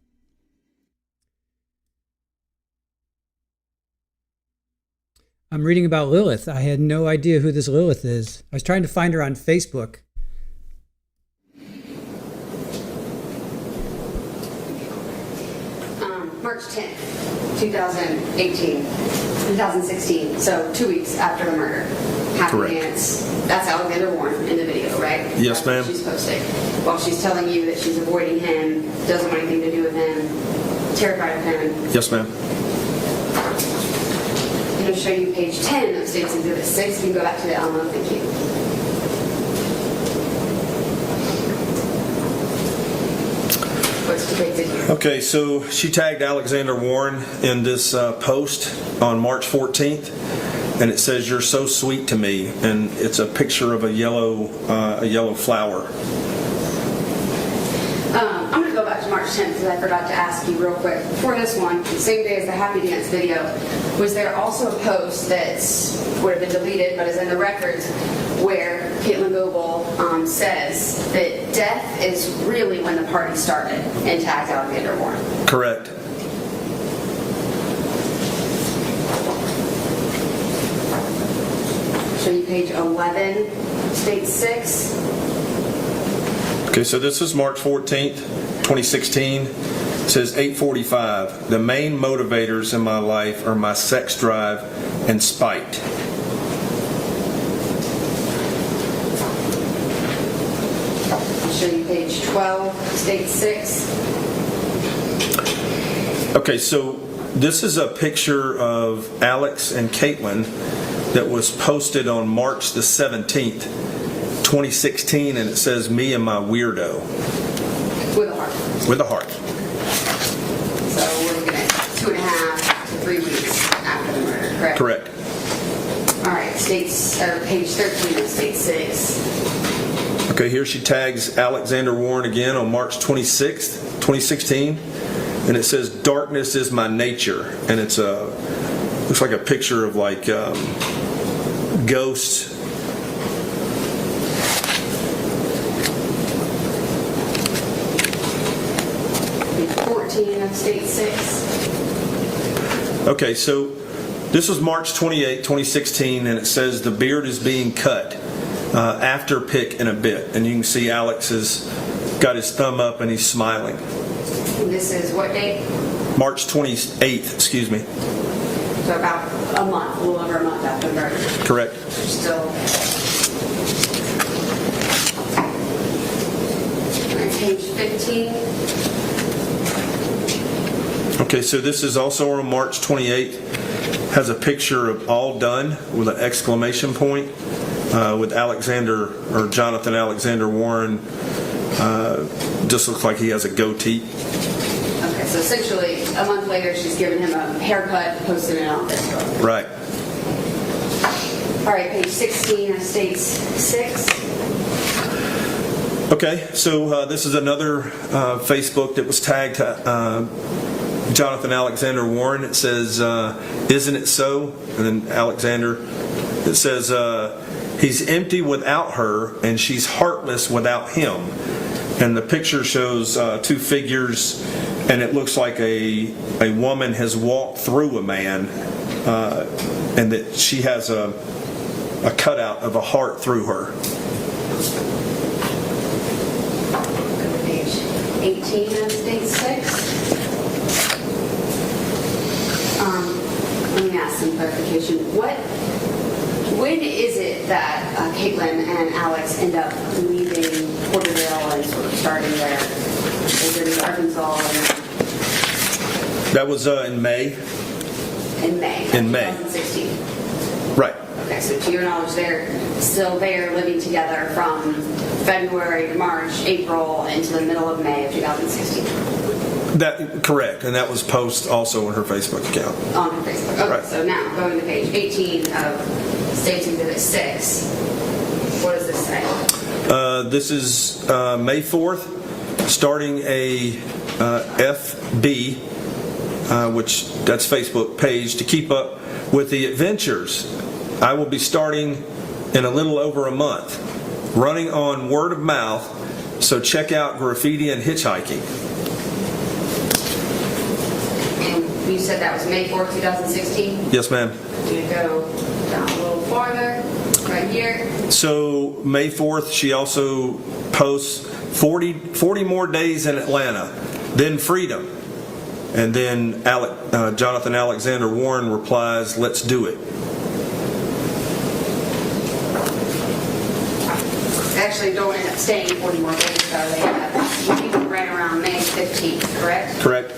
I'm reading about Lilith. I had no idea who this Lilith is. I was trying to find her on Facebook. March 10th, 2016, so 2 weeks after the murder. Happy Correct. dance. That's Alexander Warren in the video, right? Yes, ma'am. She's posting. While she's telling you that she's avoiding him, doesn't want anything to do with him, terrified of him. Yes, ma'am. I'm going to show you page 10 of State's Exhibit 6. You can go back to the Alamo. Thank you. What's depicted here? Okay, so she tagged Alexander Warren in this post on March 14th, and it says, "You're so sweet to me," and it's a picture of a yellow flower. I'm going to go back to March 10th because I forgot to ask you real quick. For this one, the same day as the Happy Dance video, was there also a post that would have been deleted but is in the records where Katelyn Goble says that death is really when the party started and tags Alexander Warren? Correct. Show you page 11, State 6. Okay, so this is March 14th, 2016. It says 8:45. The main motivators in my life are my sex drive and spite. I'll show you page 12, State 6. Okay, so this is a picture of Alex and Katelyn that was posted on March the 17th, 2016, and it says, "Me and my weirdo." With a heart. With a heart. So we're looking at 2.5 to 3 weeks after the murder, correct? Correct. All right, page 13 of State 6. Okay, here she tags Alexander Warren again on March 26th, 2016, and it says, "Darkness is my nature," and it's looks like a picture of like ghosts. Page 14 of State 6. Okay, so this was March 28, 2016, and it says the beard is being cut after pick in a bit. And you can see Alex has got his thumb up and he's smiling. And this is what date? March 28th, excuse me. So about a month, a little over a month after the murder. Correct. Still. All right, page 15. Okay, so this is also on March 28th. Has a picture of all done with an exclamation point with Alexander or Jonathan Alexander Warren. Just looks like he has a goatee. Okay, so essentially a month later she's given him a haircut, posted it on Facebook. Right. All right, page 16 of State 6. Okay, so this is another Facebook that was tagged Jonathan Alexander Warren. It says, "Isn't it so?" And then Alexander, it says, "He's empty without her, and she's heartless without him." And the picture shows two figures, and it looks like a woman has walked through a man, and that she has a cutout of a heart through her. Page 18 of State 6. Let me ask some clarification. When is it that Katelyn and Alex end up leaving Porterdale and sort of starting their journey to Arkansas? That was in May. In May. In May. 2016. Right. Okay, so to your knowledge, they're still there living together from February to March, April, into the middle of May of 2016. That correct, and that was posted also on her Facebook account. On her Facebook. Okay, Right. so now going to page 18 of State's Exhibit 6. What does this say? This is May 4th, starting a FB, which that's Facebook page, to keep up with the adventures. I will be starting in a little over a month, running on word of mouth. So check out graffiti and hitchhiking. And you said that was May 4th, 2016? Yes, ma'am. You go down a little farther, right here. So May 4th, she also posts 40 more days in Atlanta, then freedom. And then Jonathan Alexander Warren replies, "Let's do it." Actually, don't end up staying 40 more days, though. They end up leaving right around May 15th, correct? Correct.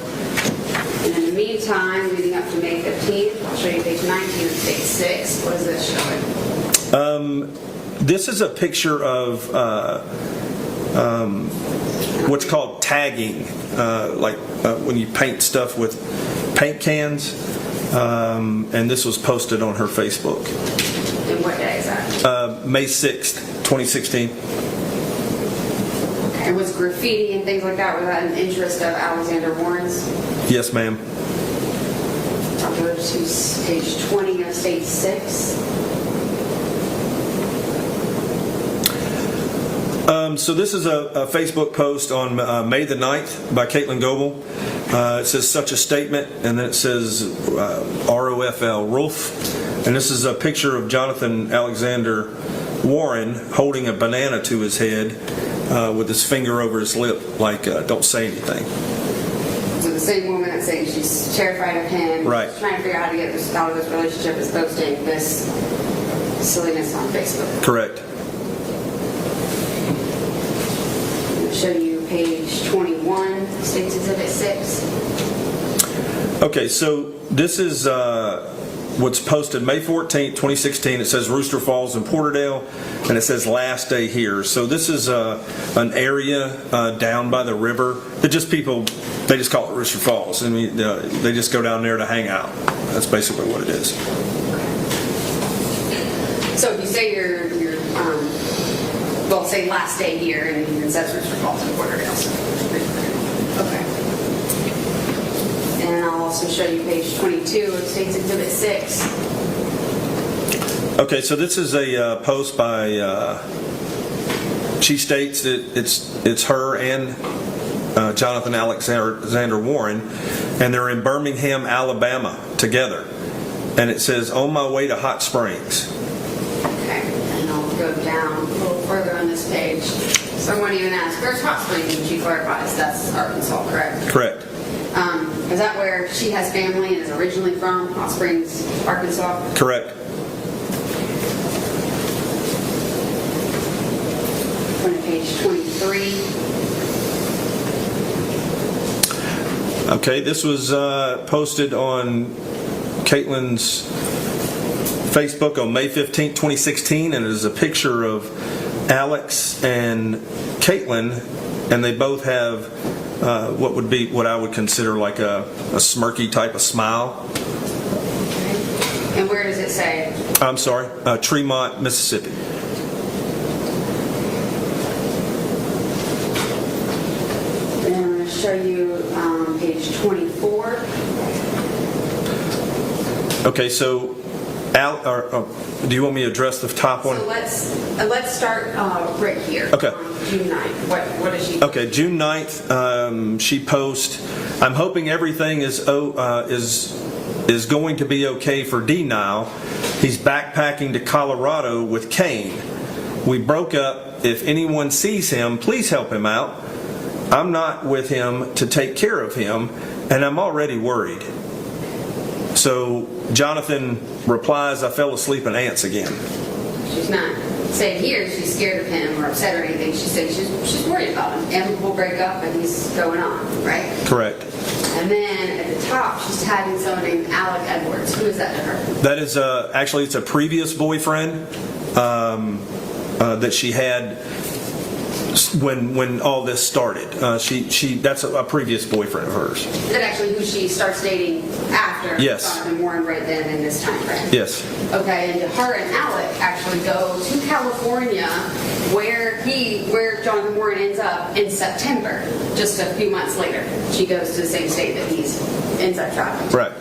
And in the meantime, leading up to May 15th, I'll show you page 19 of state 6. What is this showing? This is a picture of what's called tagging, when you paint stuff with paint cans. And this was posted on her Facebook. And what day is that? May 6th, 2016. And was graffiti and things like that, was that an interest of Alexander Warren's? Yes, ma'am. I'll go to page 20 of state 6. So this is a Facebook post on May the 9th by Katelyn Goble. It says, "Such a statement," and then it says ROFL, Rolf. And this is a picture of Jonathan Alexander Warren holding a banana to his head with his finger over his lip, like, don't say anything. So the same woman that's saying she's terrified of him, Right. she's trying to figure out how to get out of this relationship, is posting this silliness on Facebook. Correct. Show you page 21, State's Exhibit 6. Okay, so this is what's posted May 14th, 2016. It says Rooster Falls in Porterdale, and it says last day here. So this is an area down by the river that just people, they just call it Rooster Falls. I mean, they just go down there to hang out. That's basically what it is. So if you say well, say last day here, and it says Rooster Falls in Porterdale. So. Okay. And I'll also show you page 22 of State's Exhibit 6. Okay, so this is a post by, she states that it's her and Jonathan Alexander Warren, and they're in Birmingham, Alabama together. And it says, "On my way to Hot Springs." Okay, and I'll go down a little further on this page. Someone even asked, "Where's Hot Springs?" And she clarifies that's Arkansas, correct? Correct. Is that where she has family and is originally from, Hot Springs, Arkansas? Correct. On page 23. Okay, this was posted on Katelyn's Facebook on May 15th, 2016, and it is a picture of Alex and Katelyn, and they both have what I would consider like a smirky type of smile. And where does it say? I'm sorry, Tremont, Mississippi. And I'm going to show you page 24. Okay, so do you want me to address the top one? So let's start right here. Okay. June 9th. What is she? Okay, June 9th, she posts, "I'm hoping everything is going to be okay for D now. He's backpacking to Colorado with Kane. We broke up. If anyone sees him, please help him out. I'm not with him to take care of him, and I'm already worried." So Jonathan replies, "I fell asleep in ants again." She's not saying here she's scared of him or upset or anything. She's saying she's worried about him. Amicable breakup and he's going on, right? Correct. And then at the top, she's tagging someone named Alec Edwards. Who is that to her? That is actually, it's a previous boyfriend that she had when all this started. That's a previous boyfriend of hers. Is that actually who she starts dating after Yes. Jonathan Warren right then in this time frame? Yes. Okay, and her and Alec actually go to California where Jonathan Warren ends up in September, just a few months later. She goes to the same state that he ends up traveling to. Right.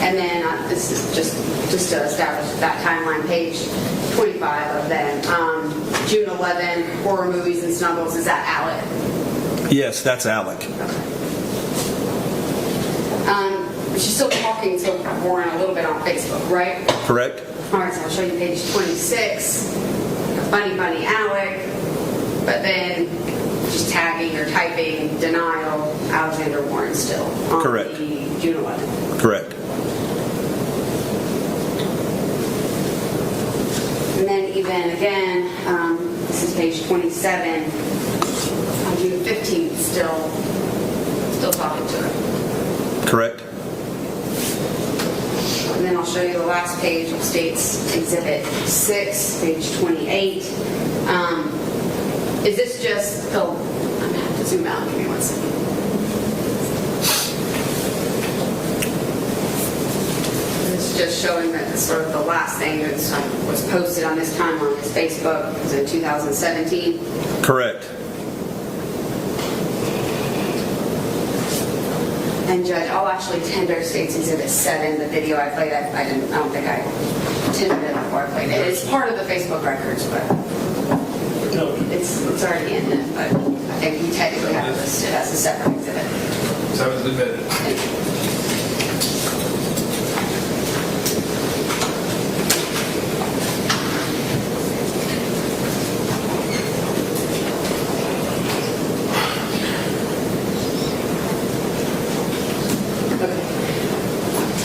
And then this is just to establish that timeline, page 25 of them. June 11, horror movies and snuggles. Is that Alec? Yes, that's Alec. She's still talking to Warren a little bit on Facebook, right? Correct. All right, so I'll show you page 26. Funny Alec, but then just tagging or typing denial Alexander Warren still on Correct. the June 11th. Correct. And then even again, this is page 27. On June 15th, still talking to her. Correct. And then I'll show you the last page of State's Exhibit 6, page 28. Is this just the... I'm going to have to zoom out. Give me 1 second. This is just showing that sort of the last thing that was posted on this time on his Facebook was in 2017. Correct. And Judge, I'll actually tender State's Exhibit 7, the video I played. I don't think I tendered it before I played it. It's part of the Facebook records, but it's already in it. But I think we technically have it listed as a separate exhibit. So it's admitted.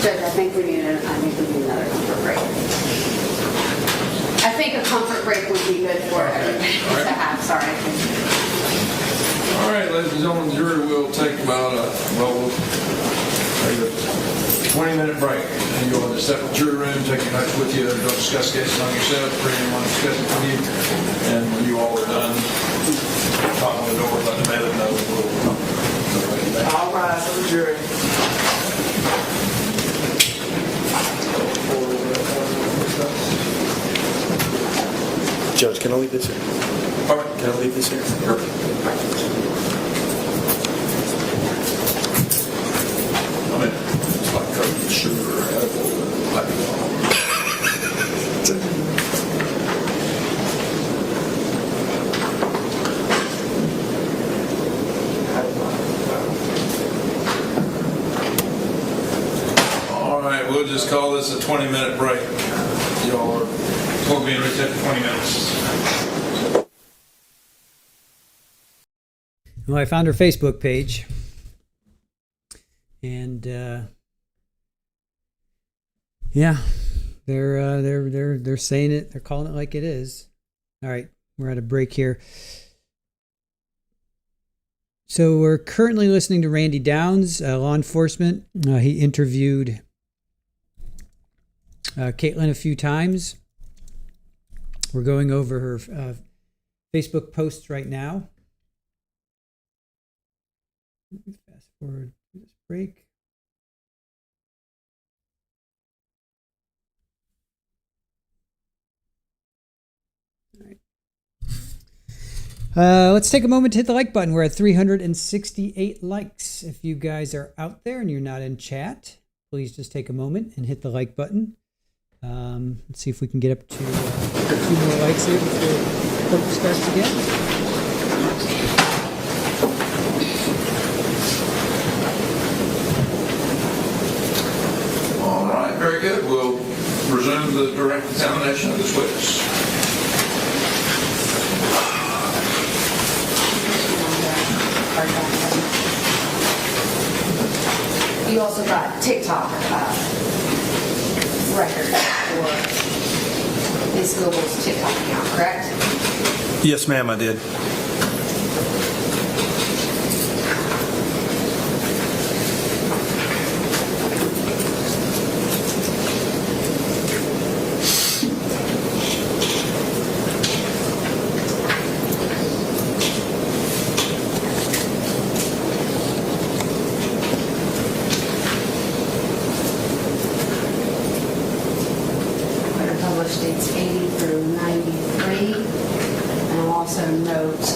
Judge, I think we need another comfort break. I think a comfort break would be good for everybody to have. Sorry. All right, ladies and gentlemen, the jury will take about a 20-minute break. And you'll have a separate jury room, take your notes with you, don't discuss cases on yourself, bring anyone to discuss it with you. And when you all are done, knock on the door, let the bailiff know. All rise for the jury. Judge, can I leave this here? All right. Can I leave this here? Perfect. I mean, it's like coating sugar or edible. All right, we'll just call this a 20-minute break. Y'all are we'll be in recess for 20 minutes. Well, I found her Facebook page, and yeah, they're saying it. They're calling it like it is. All right, we're at a break here. So we're currently listening to Randy Downs, law enforcement. He interviewed Katelyn a few times. We're going over her Facebook posts right now. Fast forward to this break. All right. Let's take a moment to hit the like button. We're at 368 likes. If you guys are out there and you're not in chat, please just take a moment and hit the like button. Let's see if we can get up to 2 more likes here before court starts again. All right, very good. We'll resume the direct examination of this witness. You also got TikTok record for Ms. Goble's TikTok account, correct? Yes, ma'am, I did. Published dates 80 through 93. And I'll also note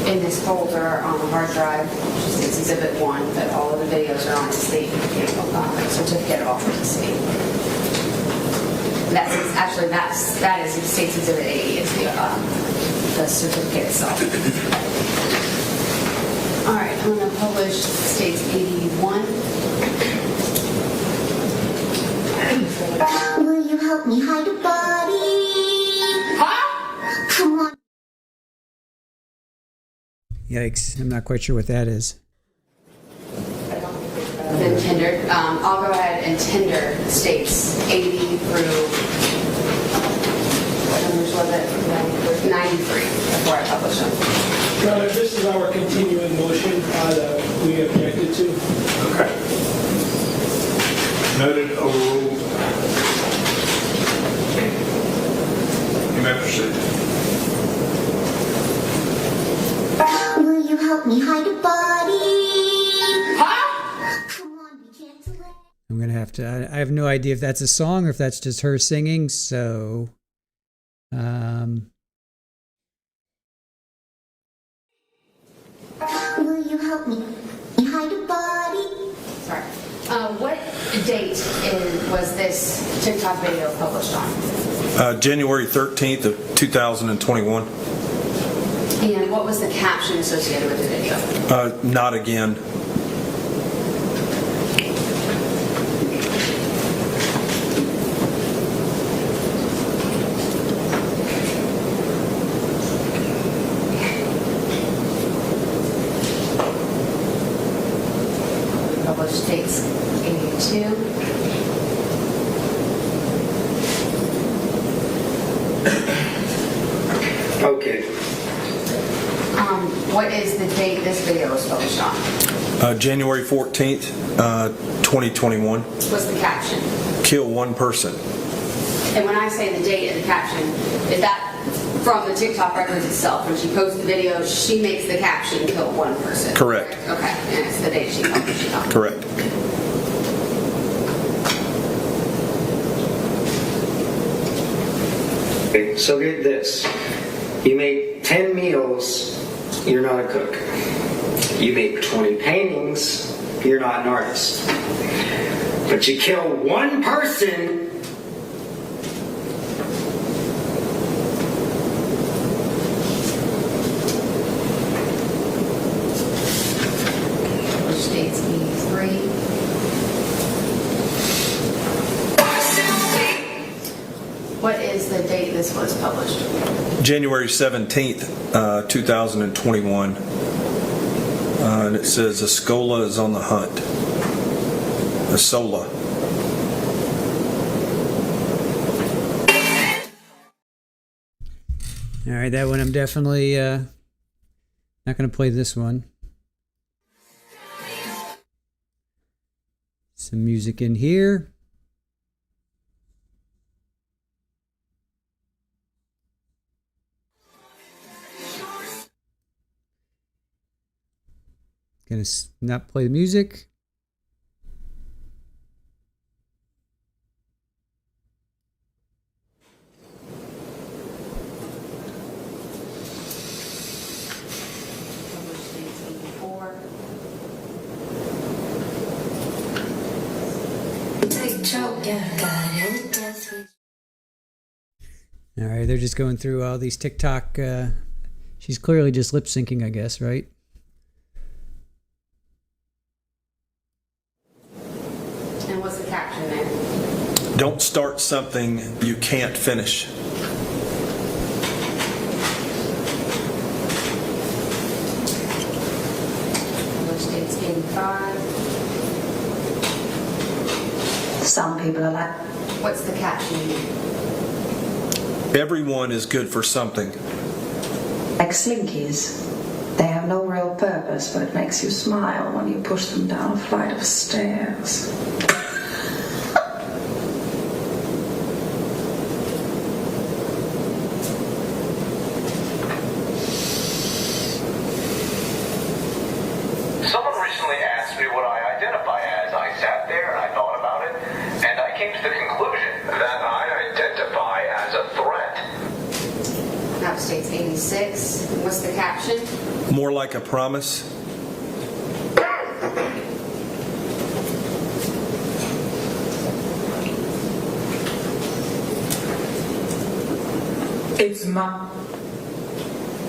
in this folder on the hard drive, which is Exhibit 1, that all of the videos are on the state certificate of authenticity. That is State's Exhibit 80, is the certificate itself. All right, I'm going to publish State's 81. Will you help me hide a body? Huh? Come on. Yikes, I'm not quite sure what that is. Been tendered. I'll go ahead and tender States 80 through, what numbers was it? 93 before I publish them. Your Honor, this is our continuing motion that we objected to. Okay. Noted, overruled. You may proceed. Will you help me hide a body? Huh? I'm going to have to, I have no idea if that's a song or if that's just her singing, so... Will you help me hide a body? Sorry. What date was this TikTok video published on? January 13th of 2021. And what was the caption associated with the video? Not again. Published States 82. Okay. What is the date this video was published on? January 14th, 2021. What's the caption? Kill one person. And when I say the date and the caption, is that from the TikTok records itself? When she posts the video, she makes the caption, kill one person. Correct. Okay, and it's the date she published it on. Correct. Okay, so get this. You make 10 meals, you're not a cook. You make 20 paintings, you're not an artist. But you kill one person, States 83. What is the date this was published? January 17th, 2021. And it says Escola is on the hunt. Esola. All right, that one I'm definitely not going to play this one. Some music in here. Gonna not play the music. All right, they're just going through all these TikTok. She's clearly just lip syncing, I guess, right? And what's the caption there? Don't start something you can't finish. States 85. Some people are like, what's the caption? Everyone is good for something. like slinkies. They have no real purpose, but it makes you smile when you push them down a flight of stairs. Someone recently asked me what I identify as. I sat there and I thought about it, and I came to the conclusion that I identify as a threat. That States 86. 26. And what's the caption? More like a promise. It's my...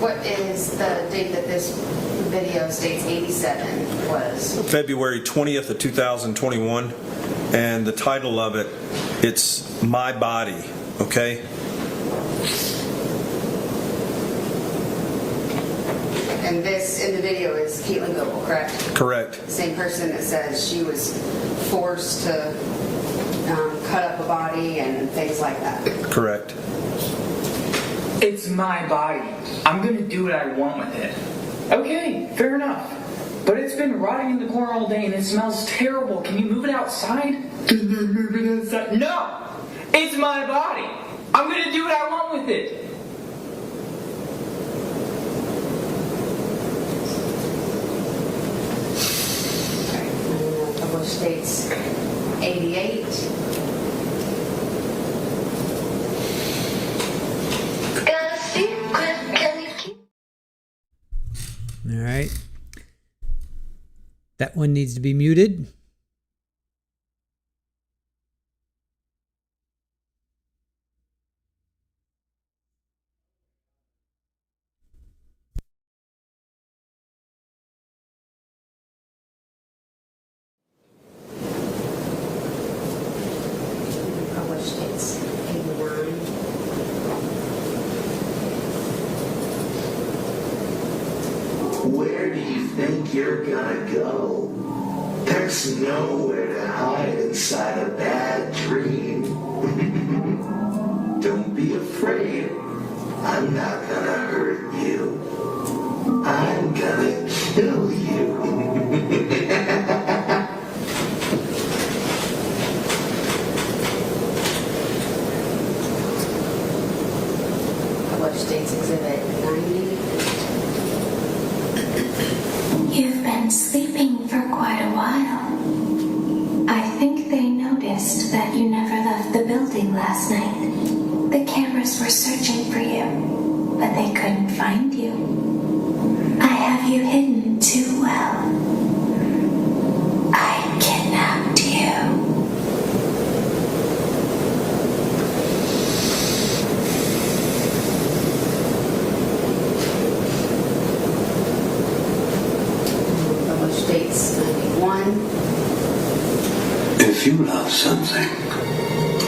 What is the date that this video states 87 was? February 20th of 2021, and the title of it, it's My Body, okay? And this in the video is Katelyn Goble, correct? Correct. Same person that says she was forced to cut up a body and things like that. Correct. It's my body. I'm gonna do what I want with it. Okay, fair enough. But it's been rotting in the corner all day and it smells terrible. Can you move it outside? Can you move it outside? No! It's my body. I'm gonna do what I want with it. Published states 88. All right. That one needs to be muted. Published states 89. Where do you think you're gonna go? There's nowhere to hide inside a bad dream. Don't be afraid. I'm not gonna hurt you. I'm gonna kill you. Published states exhibit 90. You've been sleeping for quite a while. I think they noticed that you never left the building last night. The cameras were searching for you, but they couldn't find you. I have you hidden too well. I kidnapped you. States 91. If you love something,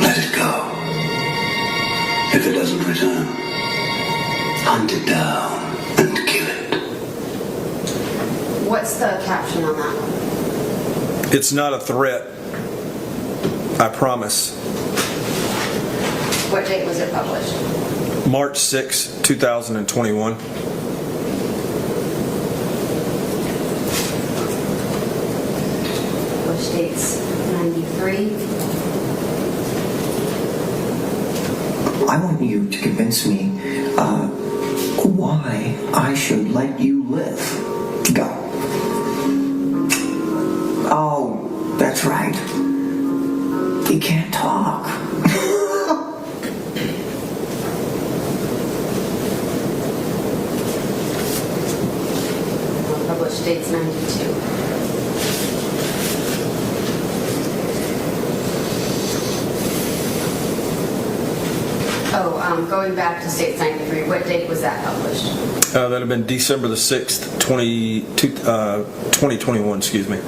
let it go. If it doesn't return, hunt it down and kill it. What's the caption on that one? It's not a threat. I promise. What date was it published? March 6, 2021. Published dates 93. I want you to convince me why I should let you live. Go. Oh, that's right. You can't talk. Published dates 92. Going back to states 93, what date was that published? That would have been December the 6th, 2021, excuse me.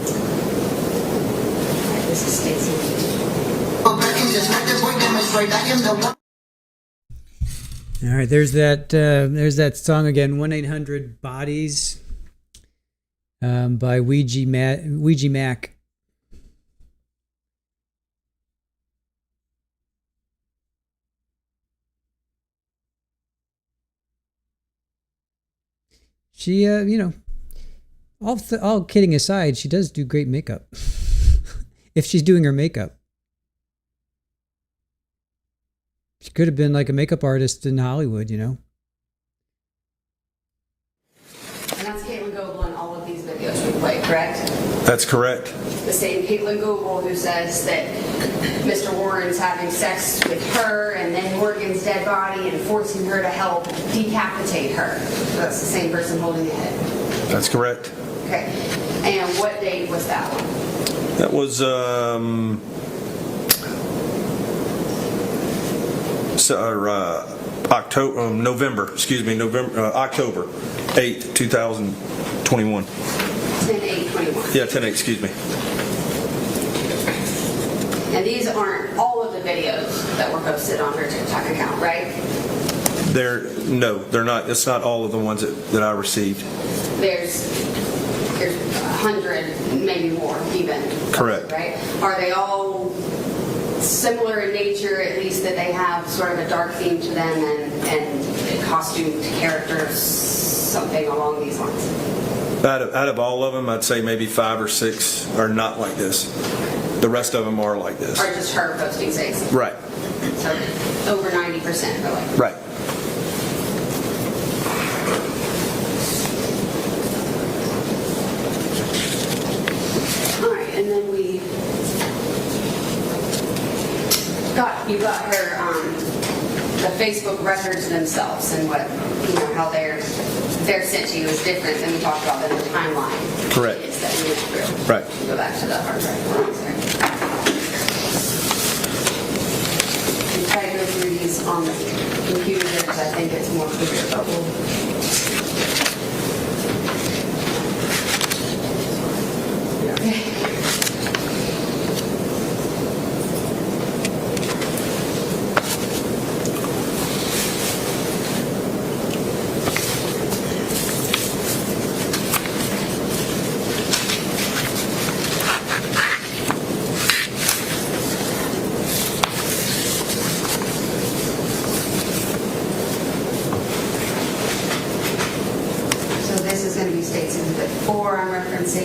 This is states 92. All right, there's that song again, 1-800-BODIES by Ouija Mac. She, all kidding aside, she does do great makeup. If she's doing her makeup. She could have been like a makeup artist in Hollywood, And that's Katelyn Goble in all of these videos we play, correct? That's correct. the same Katelyn Goble who says that Mr. Warren's having sex with her and then Morgan's dead body and forcing her to help decapitate her. So that's the same person holding the head. That's correct. Okay. And what date was that one? That was October 8th, 2021. 10/8/21. Yeah, 10/8, excuse me. And these aren't all of the videos that were posted on her TikTok account, right? No, they're not. It's not all of the ones that I received. There's 100, maybe more even. Correct. Right? Are they all similar in nature, at least that they have sort of a dark theme to them and costumed characters, something along these lines? Out of all of them, I'd say maybe 5 or 6 are not like this. The rest of them are like this. Or just her posting things? Right. So over 90% really? Right. All right, and then you got her the Facebook records themselves and what how they're sent to you is different than we talked about in the timeline. Correct. It's that we went through. Right. Go back to the hard drive. We try to go through these on the computer because I think it's more clear, but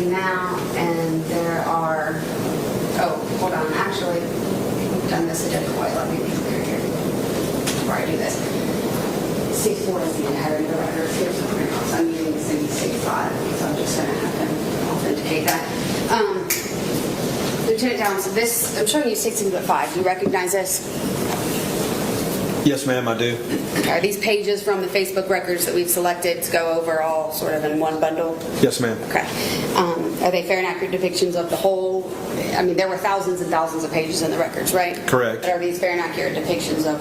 now, and there are, hold on, actually, we've done this a different way. Let me be clear here before I do this. 6-4 is the inherited record. Here's something else. I'm using this in 6-5, so I'm just going to have to authenticate that. Lieutenant Downs, so this, I'm showing you 6-5. Do you recognize this? Yes, ma'am, I do. Are these pages from the Facebook records that we've selected to go over all sort of in one bundle? Yes, ma'am. Okay. Are they fair and accurate depictions of the whole? I mean, there were thousands and thousands of pages in the records, right? Correct. But are these fair and accurate depictions of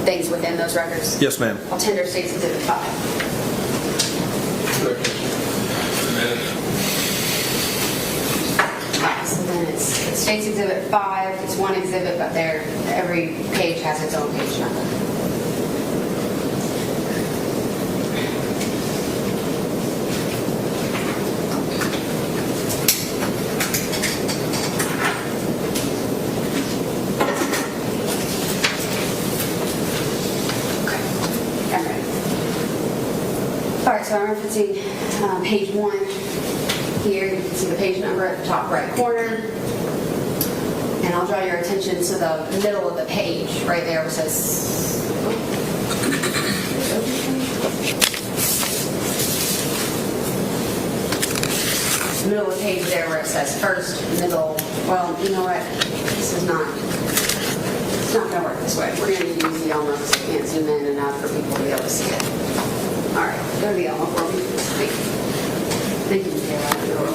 things within those records? Yes, ma'am. I'll tender State's Exhibit 5. So then it's State's Exhibit 5. It's one exhibit, but every page has its own page number. All right, so I'm referencing page 1 here. You can see the page number at the top right corner. And I'll draw your attention to the middle of the page, right there where it says... The middle of the page there where it says first, middle... Well, you know what? This is not... It's not going to work this way. We're going to use the Elmo so you can't zoom in and out for people to be able to see it. All right, go to the Elmo for me. Thank you, Michaela. All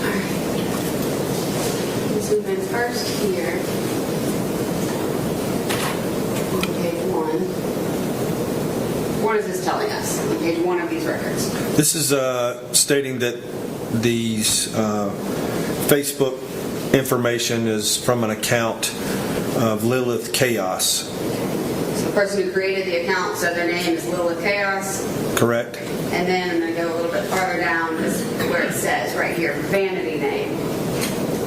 right. Let's zoom in first here. On page 1. What is this telling us on page 1 of these records? This is stating that these Facebook information is from an account of Lilith Chaos. The person who created the account said their name is Lilith Chaos. Correct. And then I'm going to go a little bit farther down where it says right here, vanity name.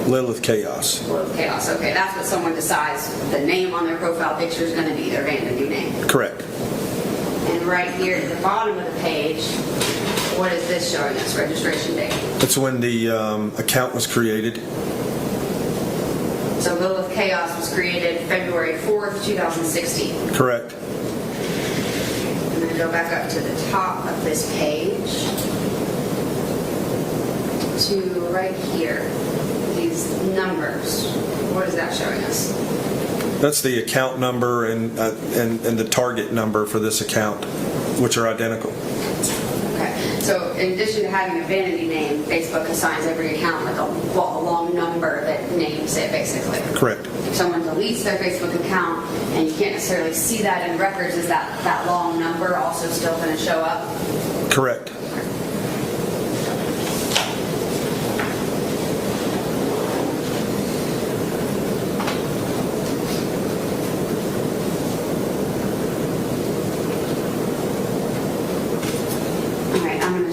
Lilith Chaos. Lilith Chaos. Okay, that's what someone decides the name on their profile picture is going to be, their vanity name. Correct. And right here at the bottom of the page, what is this showing us? Registration date. That's when the account was created. So Lilith Chaos was created February 4th, 2016. Correct. I'm going to go back up to the top of this page. to right here, these numbers, what is that showing us? That's the account number and the target number for this account, which are identical. Okay, so in addition to having a vanity name, Facebook assigns every account like a long number that names it, basically. Correct. If someone deletes their Facebook account and you can't necessarily see that in records, is that long number also still going to show up? Correct.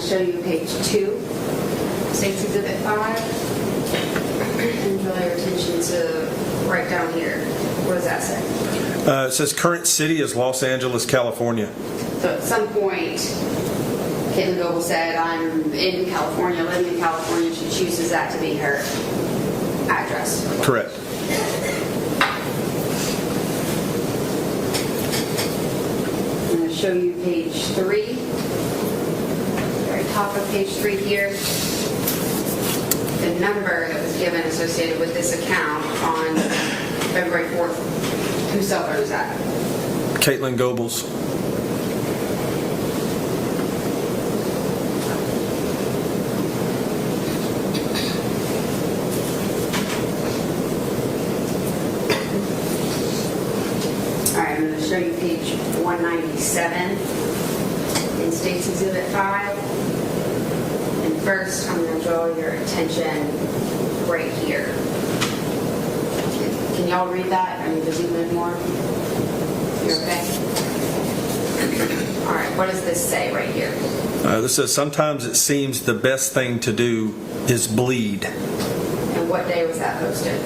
Show you page 2, State's Exhibit 5, and draw your attention to right down here. What does that say? It says current city is Los Angeles, California. So at some point, Katelyn Goble said, I'm in California, living in California. She chooses that to be her address. Correct. I'm going to show you page 3. Top of page 3 here, the number that was given associated with this account on February 4th. Whose cell phone is that? Katelyn Goble's. All right, I'm going to show you page 197 in State's Exhibit 5. First, I'm going to draw your attention right here. Can y'all read that? I need to zoom in more. You okay? All right, what does this say right here? This says, sometimes it seems the best thing to do is bleed. And what day was that posted?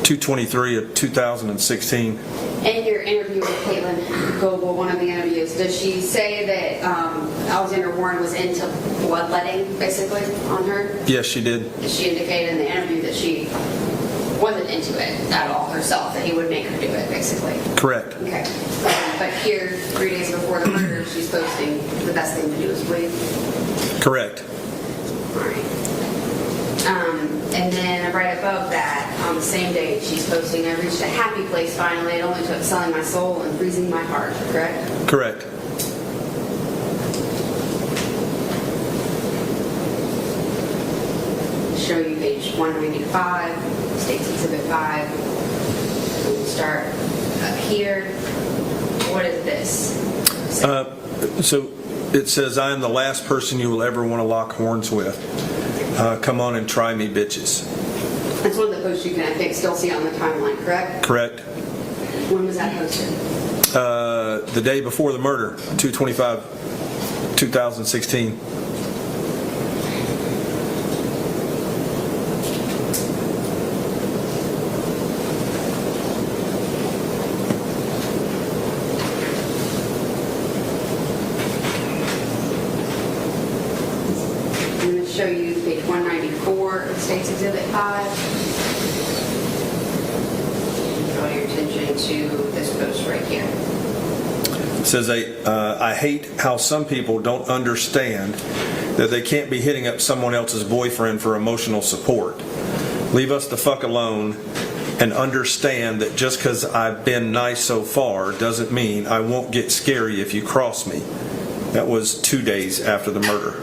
2/23 of 2016. In your interview with Katelyn Goble, one of the interviews, does she say that Alexander Warren was into bloodletting, basically, on her? Yes, she did. She indicated in the interview that she wasn't into it at all herself, that he would make her do it, basically. Correct. Okay. But here, 3 days before the murder, she's posting the best thing to do is bleed? Correct. All right. And then right above that, on the same day, she's posting, I reached a happy place finally. It only took selling my soul and freezing my heart, correct? Correct. Show you page 195, State's Exhibit 5. We'll start up here. What is this? So it says, I am the last person you will ever want to lock horns with. Come on and try me, bitches. That's one of the posts you can, I think, still see on the timeline, correct? Correct. When was that posted? The day before the murder, 2/25, 2016. Show you page 194 of State's Exhibit 5. Draw your attention to this post right here. It says, I hate how some people don't understand that they can't be hitting up someone else's boyfriend for emotional support. Leave us the fuck alone and understand that just because I've been nice so far doesn't mean I won't get scary if you cross me. That was 2 days after the murder.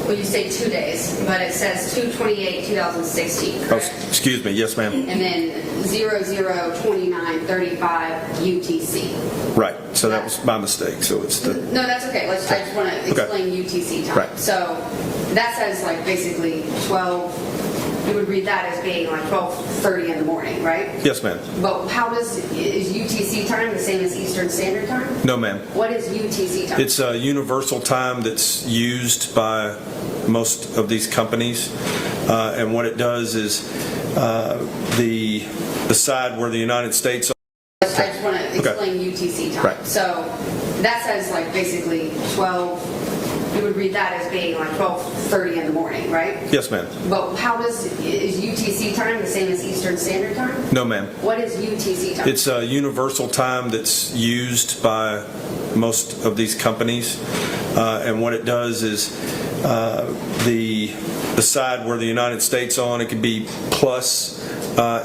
Well, you say 2 days, but it says 2/28/2016, correct? Oh, excuse me. Yes, ma'am. And then 00/29/35 UTC. Right. So that was my mistake. So it's the... No, that's okay. I just want to explain UTC time. Right. So that says like basically 12, you would read that as being like 12:30 in the morning, right? Yes, ma'am. But is UTC time the same as Eastern Standard Time? No, ma'am. What is UTC time? It's a universal time that's used by most of these companies. And what it does is the side where the United States... I just want to explain UTC time. Right. So that says like basically 12, you would read that as being like 12:30 in the morning, right? Yes, ma'am. But is UTC time the same as Eastern Standard Time? No, ma'am. What is UTC time? It's a universal time that's used by most of these companies. And what it does is The side where the United States on, it could be plus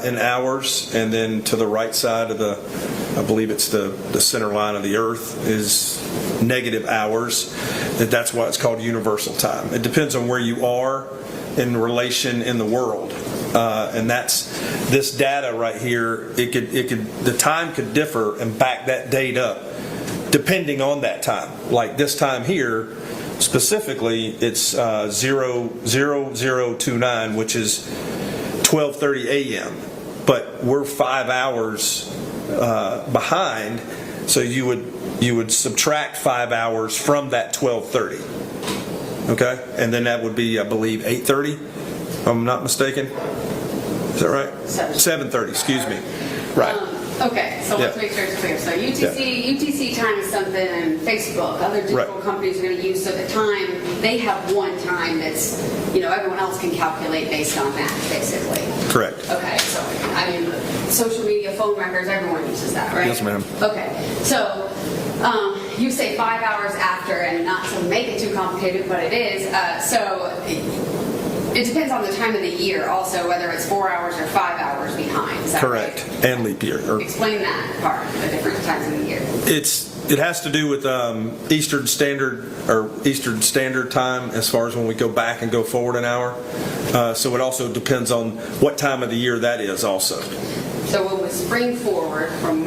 in hours, and then to the right side of the, I believe it's the center line of the Earth, is negative hours. That's why it's called universal time. It depends on where you are in relation in the world, and that's this data right here. The time could differ and back that date up depending on that time. Like this time here, specifically, it's 00029, which is 12:30 a.m. But we're 5 hours behind, so you would subtract 5 hours from that 12:30. Okay, and then that would be, I believe, 8:30. If I'm not mistaken. Is that right? 7:30. Excuse me. Right. Okay, so let's make sure it's clear. So UTC time is something Facebook, other digital companies are going to use. So the time, they have one time that's, everyone else can calculate based on that, basically. Correct. Okay, so, social media, phone records, everyone uses that, right? Yes, ma'am. Okay, so you say 5 hours after, and not to make it too complicated, but it is. It depends on the time of the year also, whether it's 4 hours or 5 hours behind. Is that correct? Right? And leap year. Explain that part, the different times of the year. It has to do with Eastern Standard Time, as far as when we go back and go forward an hour. So it also depends on what time of the year that is also. So when we spring forward from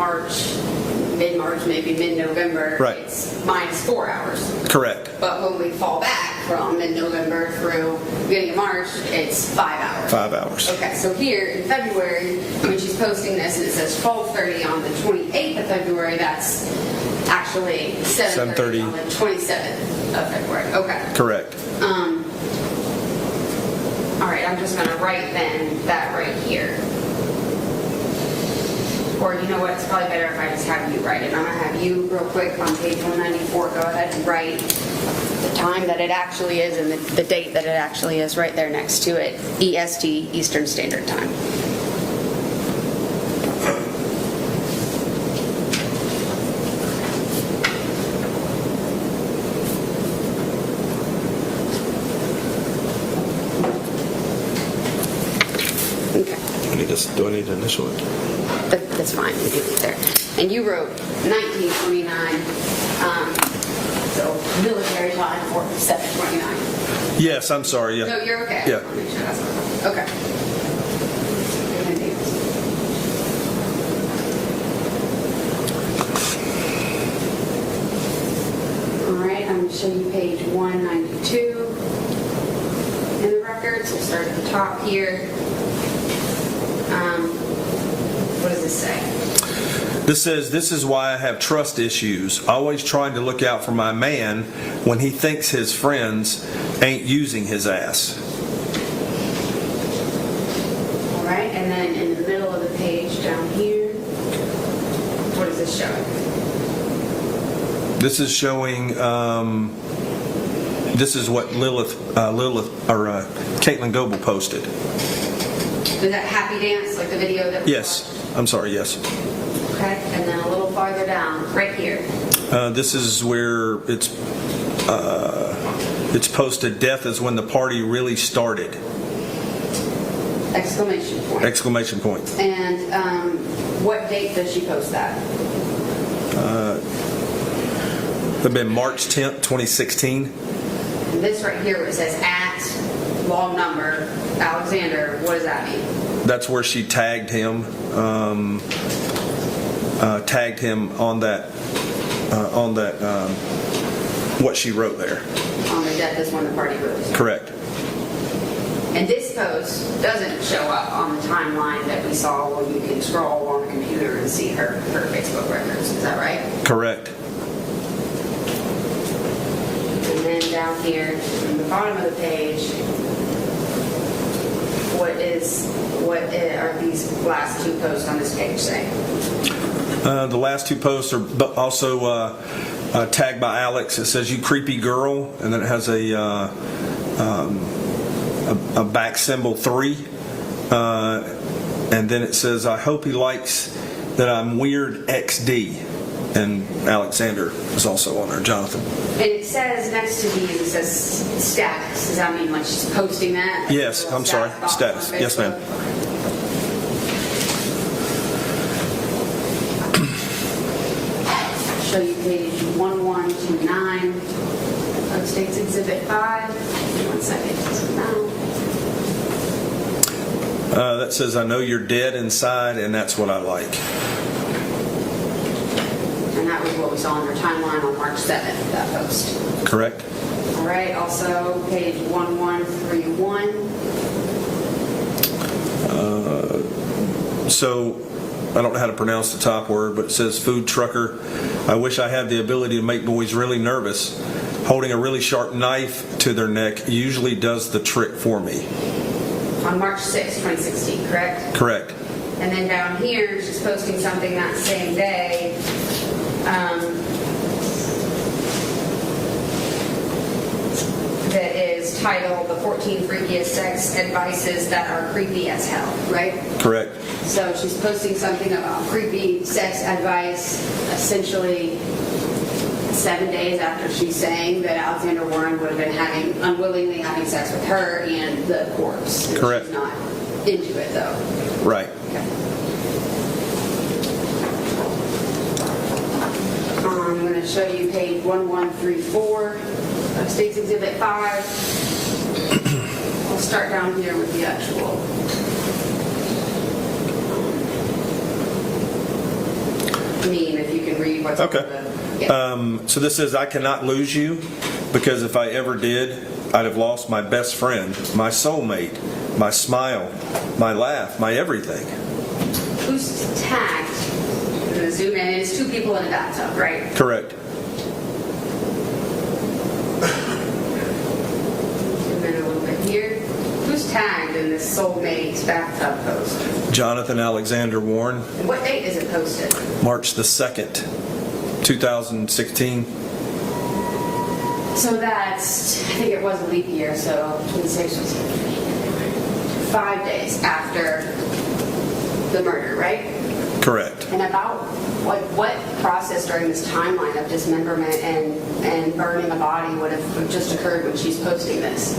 mid-March, maybe mid-November, it's minus 4 hours. Correct. But when we fall back from mid-November through beginning of March, it's 5 hours. 5 hours. Okay, so here in February, when she's posting this, and it says 12:30 on the 28th of February, that's actually 7:30 on the 27th of February. Okay. Correct. All right, I'm just going to write then that right here. Or you know what, it's probably better if I just have you write it. I'm going to have you real quick on page 194, go ahead and write the time that it actually is and the date that it actually is right there next to it. EST, Eastern Standard Time. Okay. Do I need to initial it? That's fine, we do it there. And you wrote 1929, so military time for 729. Yes, I'm sorry. Yeah. No, you're okay. Yeah. I want to make sure that's okay. All right, I'm going to show you page 192 in the records. We'll start at the top here. What does this say? This says, this is why I have trust issues, always trying to look out for my man when he thinks his friends ain't using his ass. All right, and then in the middle of the page down here, what is this showing? This is showing, this is what Katelyn Goble posted. Is that Happy Dance, like the video that we Yes. I'm sorry, yes. Okay, and then a little farther down, right here. This is where it's posted, death is when the party really started. Exclamation point. Exclamation point. And what date does she post that? It would have been March 10th, 2016. And this right here where it says at long number, Alexander, what does that mean? That's where she tagged him. Tagged him on that what she wrote there. On the death is when the party goes. Correct. And this post doesn't show up on the timeline that we saw where you can scroll on the computer and see her Facebook records. Is that right? Correct. And then down here, in the bottom of the page, what are these last two posts on this page saying? The last two posts are also tagged by Alex. It says, "You creepy girl," and then it has a back symbol 3, and then it says, "I hope he likes that I'm weird XD." and Alexander is also on there, Jonathan. And it says next to these, it says status. Does that mean like she's posting that? Like Yes, I'm sorry, box status. on Yes, ma'am. Facebook? Show you page 1129 of State's Exhibit 5. 1 second. That says, I know you're dead inside, and that's what I like. And that was what we saw on their timeline on March 7th, that post. Correct? All right, also page 1131. So, I don't know how to pronounce the top word, but it says food trucker. I wish I had the ability to make boys really nervous. Holding a really sharp knife to their neck usually does the trick for me. On March 6th, 2016, correct? Correct. And then down here, she's posting something that same day. That is titled, The 14 Freakiest Sex Advices That Are Creepy as Hell, right? Correct. So she's posting something about creepy sex advice, essentially 7 days after she's saying that Alexander Warren would have been unwillingly having sex with her and the corpse. And correct. She's not into it, though. Right. Okay. I'm going to show you page 1134 of State's Exhibit 5. I'll start down here with the actual. If you can read what's okay. on the, yeah. So this says, I cannot lose you because if I ever did, I'd have lost my best friend, my soulmate, my smile, my laugh, my everything. Who's tagged? I'm going to zoom in. It's two people in a bathtub, right? Correct. Zoom in a little bit here. Who's tagged in this soulmate bathtub post? Jonathan Alexander Warren. And what date is it posted? March the 2nd, 2016. So that's, I think it was a leap year, so 26 was 5 days after the murder, right? Correct. And about what process during this timeline of dismemberment and burning a body would have just occurred when she's posting this?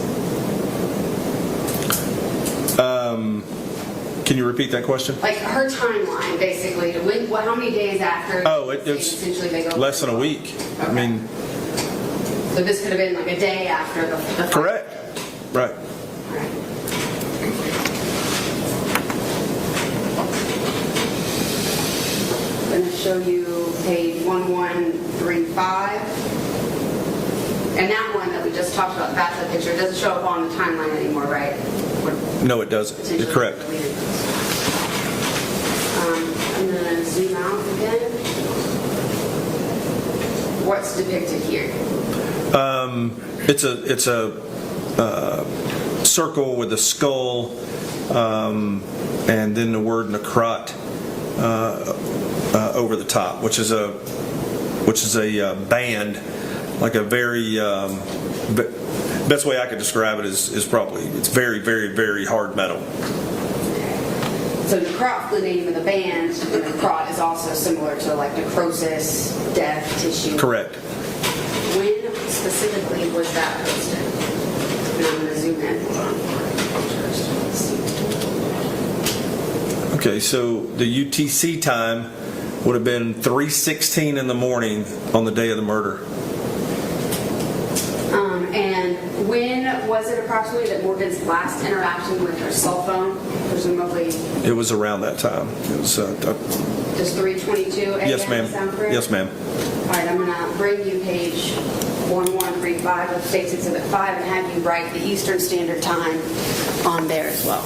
Can you repeat that question? Like her timeline, basically. How many days after? Oh, it's essentially they go less than a week. Okay. I mean. So this could have been like a day after the Correct. Right. I'm going to show you page 1135. And that one that we just talked about, that's the picture. It doesn't show up on the timeline anymore, right? No, it doesn't. You're correct. I'm going to zoom out again. What's depicted here? It's a circle with a skull, and then the word necrot over the top, which is a band, like a very best way I could describe it is probably it's very, very, very hard metal. So necrot, the name of the band, and necrot is also similar to like necrosis, death, tissue. Correct. When specifically was that posted? And I'm going to zoom in. Hold on. Okay, so the UTC time would have been 3:16 in the morning on the day of the murder. And when was it approximately that Morgan's last interaction with her cell phone? Presumably. It was around that time. It was. Just 3:22 a.m. Yes, ma'am. Sound correct? Yes, ma'am. All right, I'm going to bring you page 1135 of State's Exhibit 5 and have you write the Eastern Standard Time on there as well.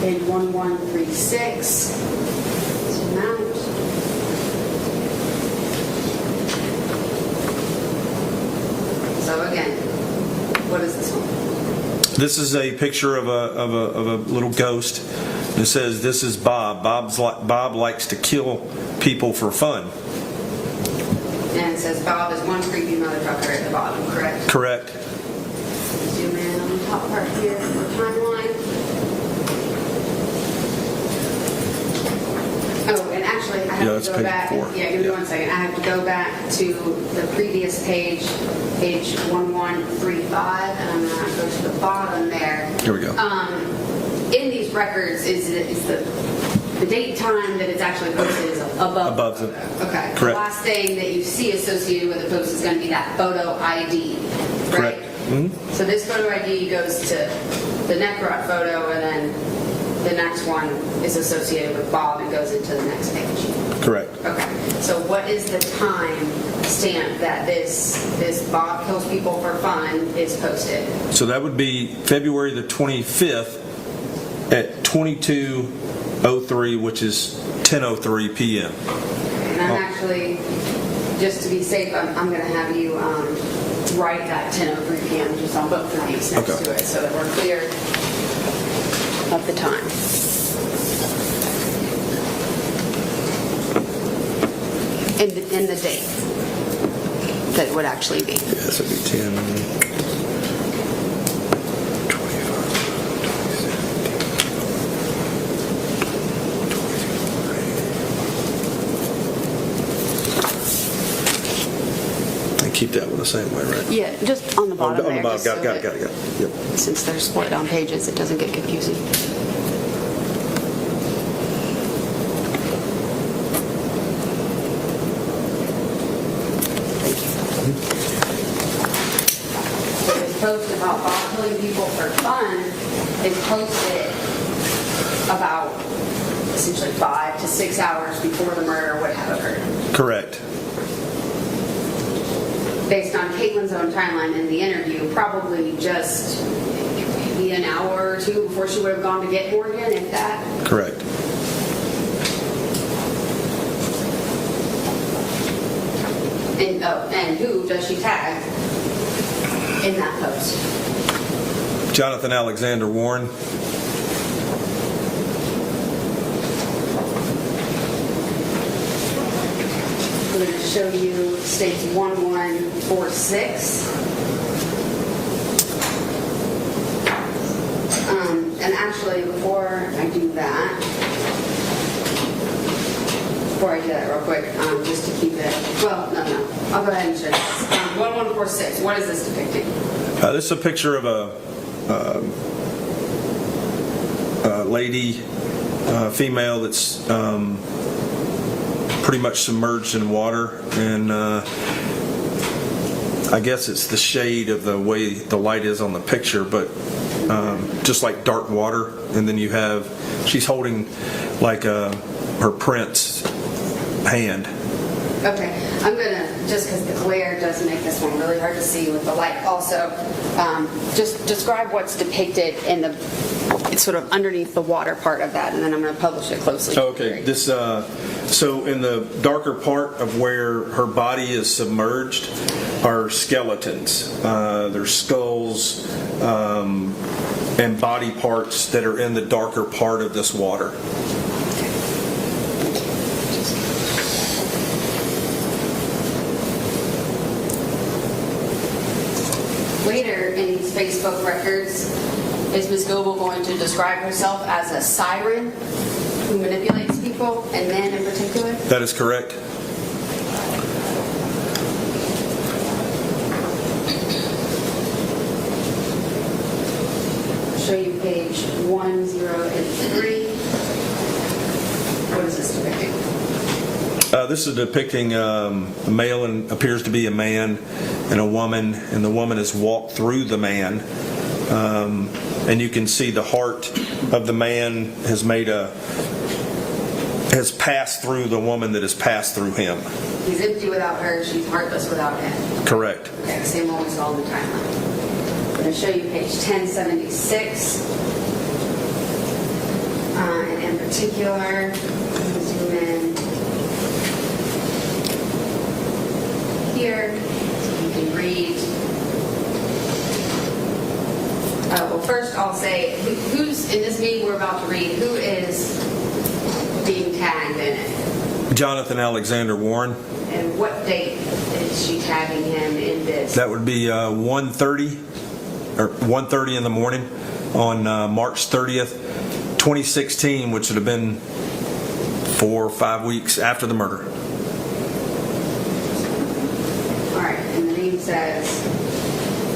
Page 1136. Zoom out. So This is a picture of a little ghost. It says, "This is Bob. Bob likes to kill people for fun." And it says Bob is one creepy motherfucker at the bottom, correct? Correct. Zoom in on the top part here for timeline. Oh, and actually, I have that's to go page back. 4. Yeah, give me 1 second. I have to go back to the previous page 1135, and I'm going to go to the bottom there. Here we go. In these records is the date and time that it's actually posted is above it. Okay. Correct. The last thing that you see associated with the post is going to be that photo ID, right? Correct. Mm-hmm. So this photo ID goes to the necrot photo, and then the next one is associated with Bob and goes into the next page. Correct. Okay. So what is the time stamp that this Bob kills people for fun is posted? So that would be February the 25th at 22:03, which is 10:03 p.m. And I'm actually, just to be safe, I'm going to have you write that 10:03 p.m. just on both of these next to it so that we're clear of the time. And the date that it would actually be. Yes, it would be 10. Keep that one the same way, right? Yeah, just on the bottom on there. the bottom. just Got so it. that Yep. Since they're split on pages, it doesn't get confusing. So this post about Bob killing people for fun is posted about essentially 5 to 6 hours before the murder would have occurred. Correct. Based on Katelyn's own timeline in the interview, probably just maybe an hour or two before she would have gone to get Morgan, if that. Correct. And who does she tag in that post? Jonathan Alexander Warren. I'm going to show you states 1146. And actually, before I do that, real quick, just to keep it, well, no, I'll go ahead and show you. 1146, what is this depicting? This is a picture of a lady, female that's pretty much submerged in water, and I guess it's the shade of the way the light is on the picture, but just like dark water, and then you have, she's holding like her prince hand. Okay, I'm gonna, just because the glare does make this one really hard to see with the light also, just describe what's depicted in the, it's sort of underneath the water part of that, and then I'm gonna publish it closely. Okay, this, so in the darker part of where her body is submerged are skeletons. There's skulls and body parts that are in the darker part of this water. Later in these Facebook records, is Ms. Goble going to describe herself as a siren who manipulates people, and men in particular? That is correct. I'll show you page 103. What is this depicting? This is depicting a male and appears to be a man and a woman, and the woman has walked through the man, and you can see the heart of the man has passed through the woman that has passed through him. He's empty without her, she's heartless without him. Correct. Okay, the same one we saw in the timeline. I'm going to show you page 1076. And in particular, zoom in here so you can read. Well, first I'll say, who's, in this meeting we're about to read, who is being tagged in it? Jonathan Alexander Warren. And what date is she tagging him in this? That would be 1:30 or 1:30 in the morning on March 30th, 2016, which would have been 4 or 5 weeks after the murder. All right, and the name says,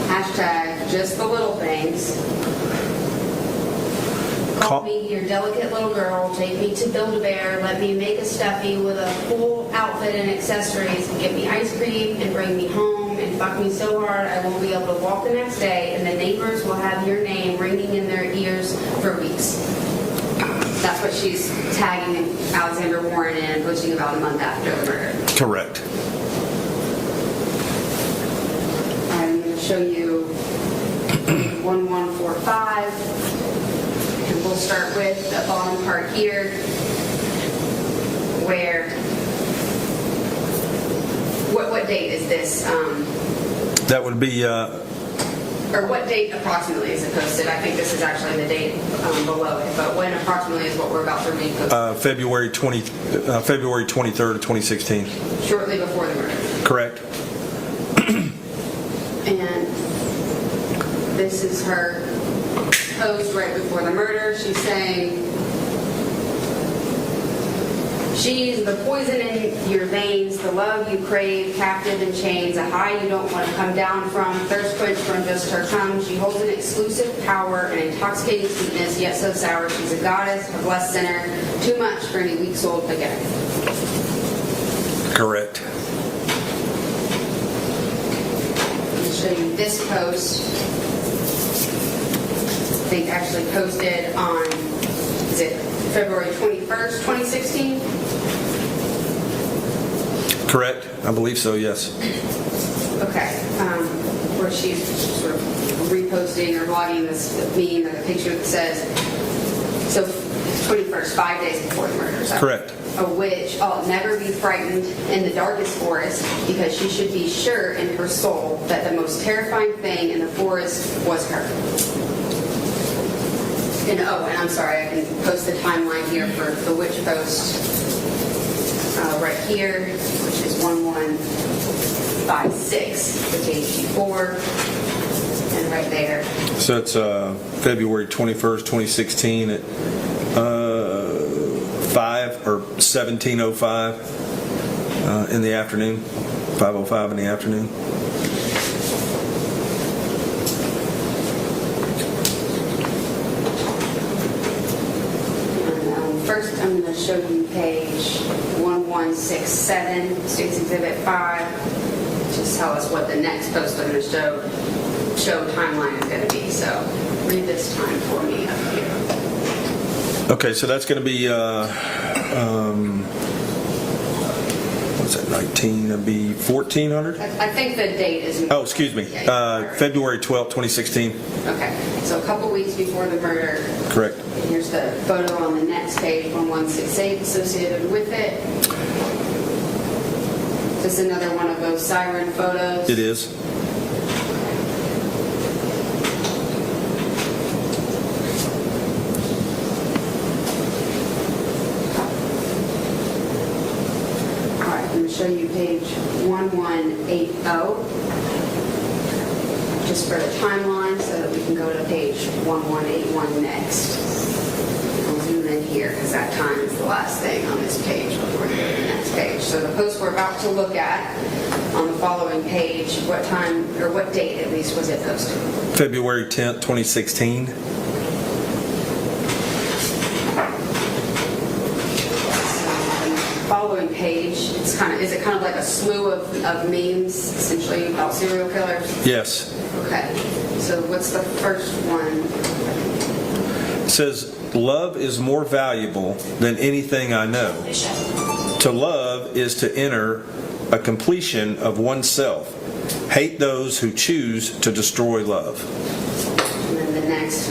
hashtag just the little things. Call me your delicate little girl, take me to Build-A-Bear, let me make a stuffy with a full outfit and accessories, get me ice cream and bring me home and fuck me so hard I won't be able to walk the next day and the neighbors will have your name ringing in their ears for weeks. That's what she's tagging Alexander Warren in and posting about a month after the murder. Correct. I'm going to show you 1145. And we'll start with the bottom part here, where, what date is this? That would be, or what date approximately is it posted? I think this is actually the date below it, but when approximately is what we're about to read posted? February 23rd of 2016. Shortly before the murder. Correct. And this is her post right before the murder. She's saying, she's the poison in your veins, the love you crave, captive in chains, a high you don't want to come down from, thirst quench from just her tongue. She holds an exclusive power, an intoxicating sweetness, yet so sour. She's a goddess, a blessed sinner, too much for any weak soul to get. Correct. I'll show you this post. I think actually posted on, is it February 21st, 2016? Correct. I believe so, yes. Okay. Where she's sort of reposting or blogging this meme or the picture that says, so 21st, 5 days before the murder. So Correct. A witch ought never be frightened in the darkest forest because she should be sure in her soul that the most terrifying thing in the forest was her. And and I'm sorry, I can post the timeline here for the witch post right here, which is 1156, the page before, and right there. So it's February 21st, 2016 at 17:05 in the afternoon, 5:05 in the afternoon. First, I'm going to show you page 1167, State's Exhibit 5. Just tell us what the next post I'm going to show timeline is going to be. So read this time for me up here. Okay, so that's going to be, what's that, 19? That'd be 1400? I think the date is... Oh, excuse me. February 12th, 2016. Okay, so a couple weeks before the murder. Correct. And here's the photo on the next page, 1168, associated with it. Just another one of those siren photos. It is. All right, I'm going to show you page 1180. Just for the timeline so that we can go to page 1181 next. I'll zoom in here because that time is the last thing on this page before we go to the next page. So the post we're about to look at on the following page, what time, or what date at least was it posted? February 10th, 2016. Following page, is it kind of like a slew of memes, essentially, about serial killers? Yes. Okay, so what's the first one? It says, love is more valuable than anything I know. To love is to enter a completion of oneself. Hate those who choose to destroy love. And then the next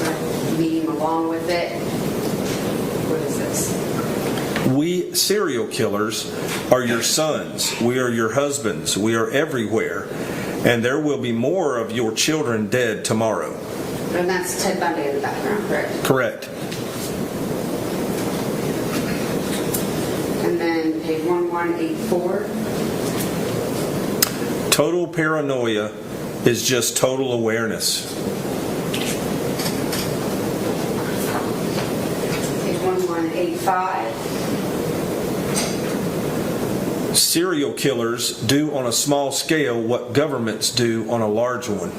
meme along with it. What is this? We serial killers are your sons. We are your husbands. We are everywhere. And there will be more of your children dead tomorrow. And that's Ted Bundy in the background, correct? Correct. And then page 1184. Total paranoia is just total awareness. Page 1185. Serial killers do on a small scale what governments do on a large one.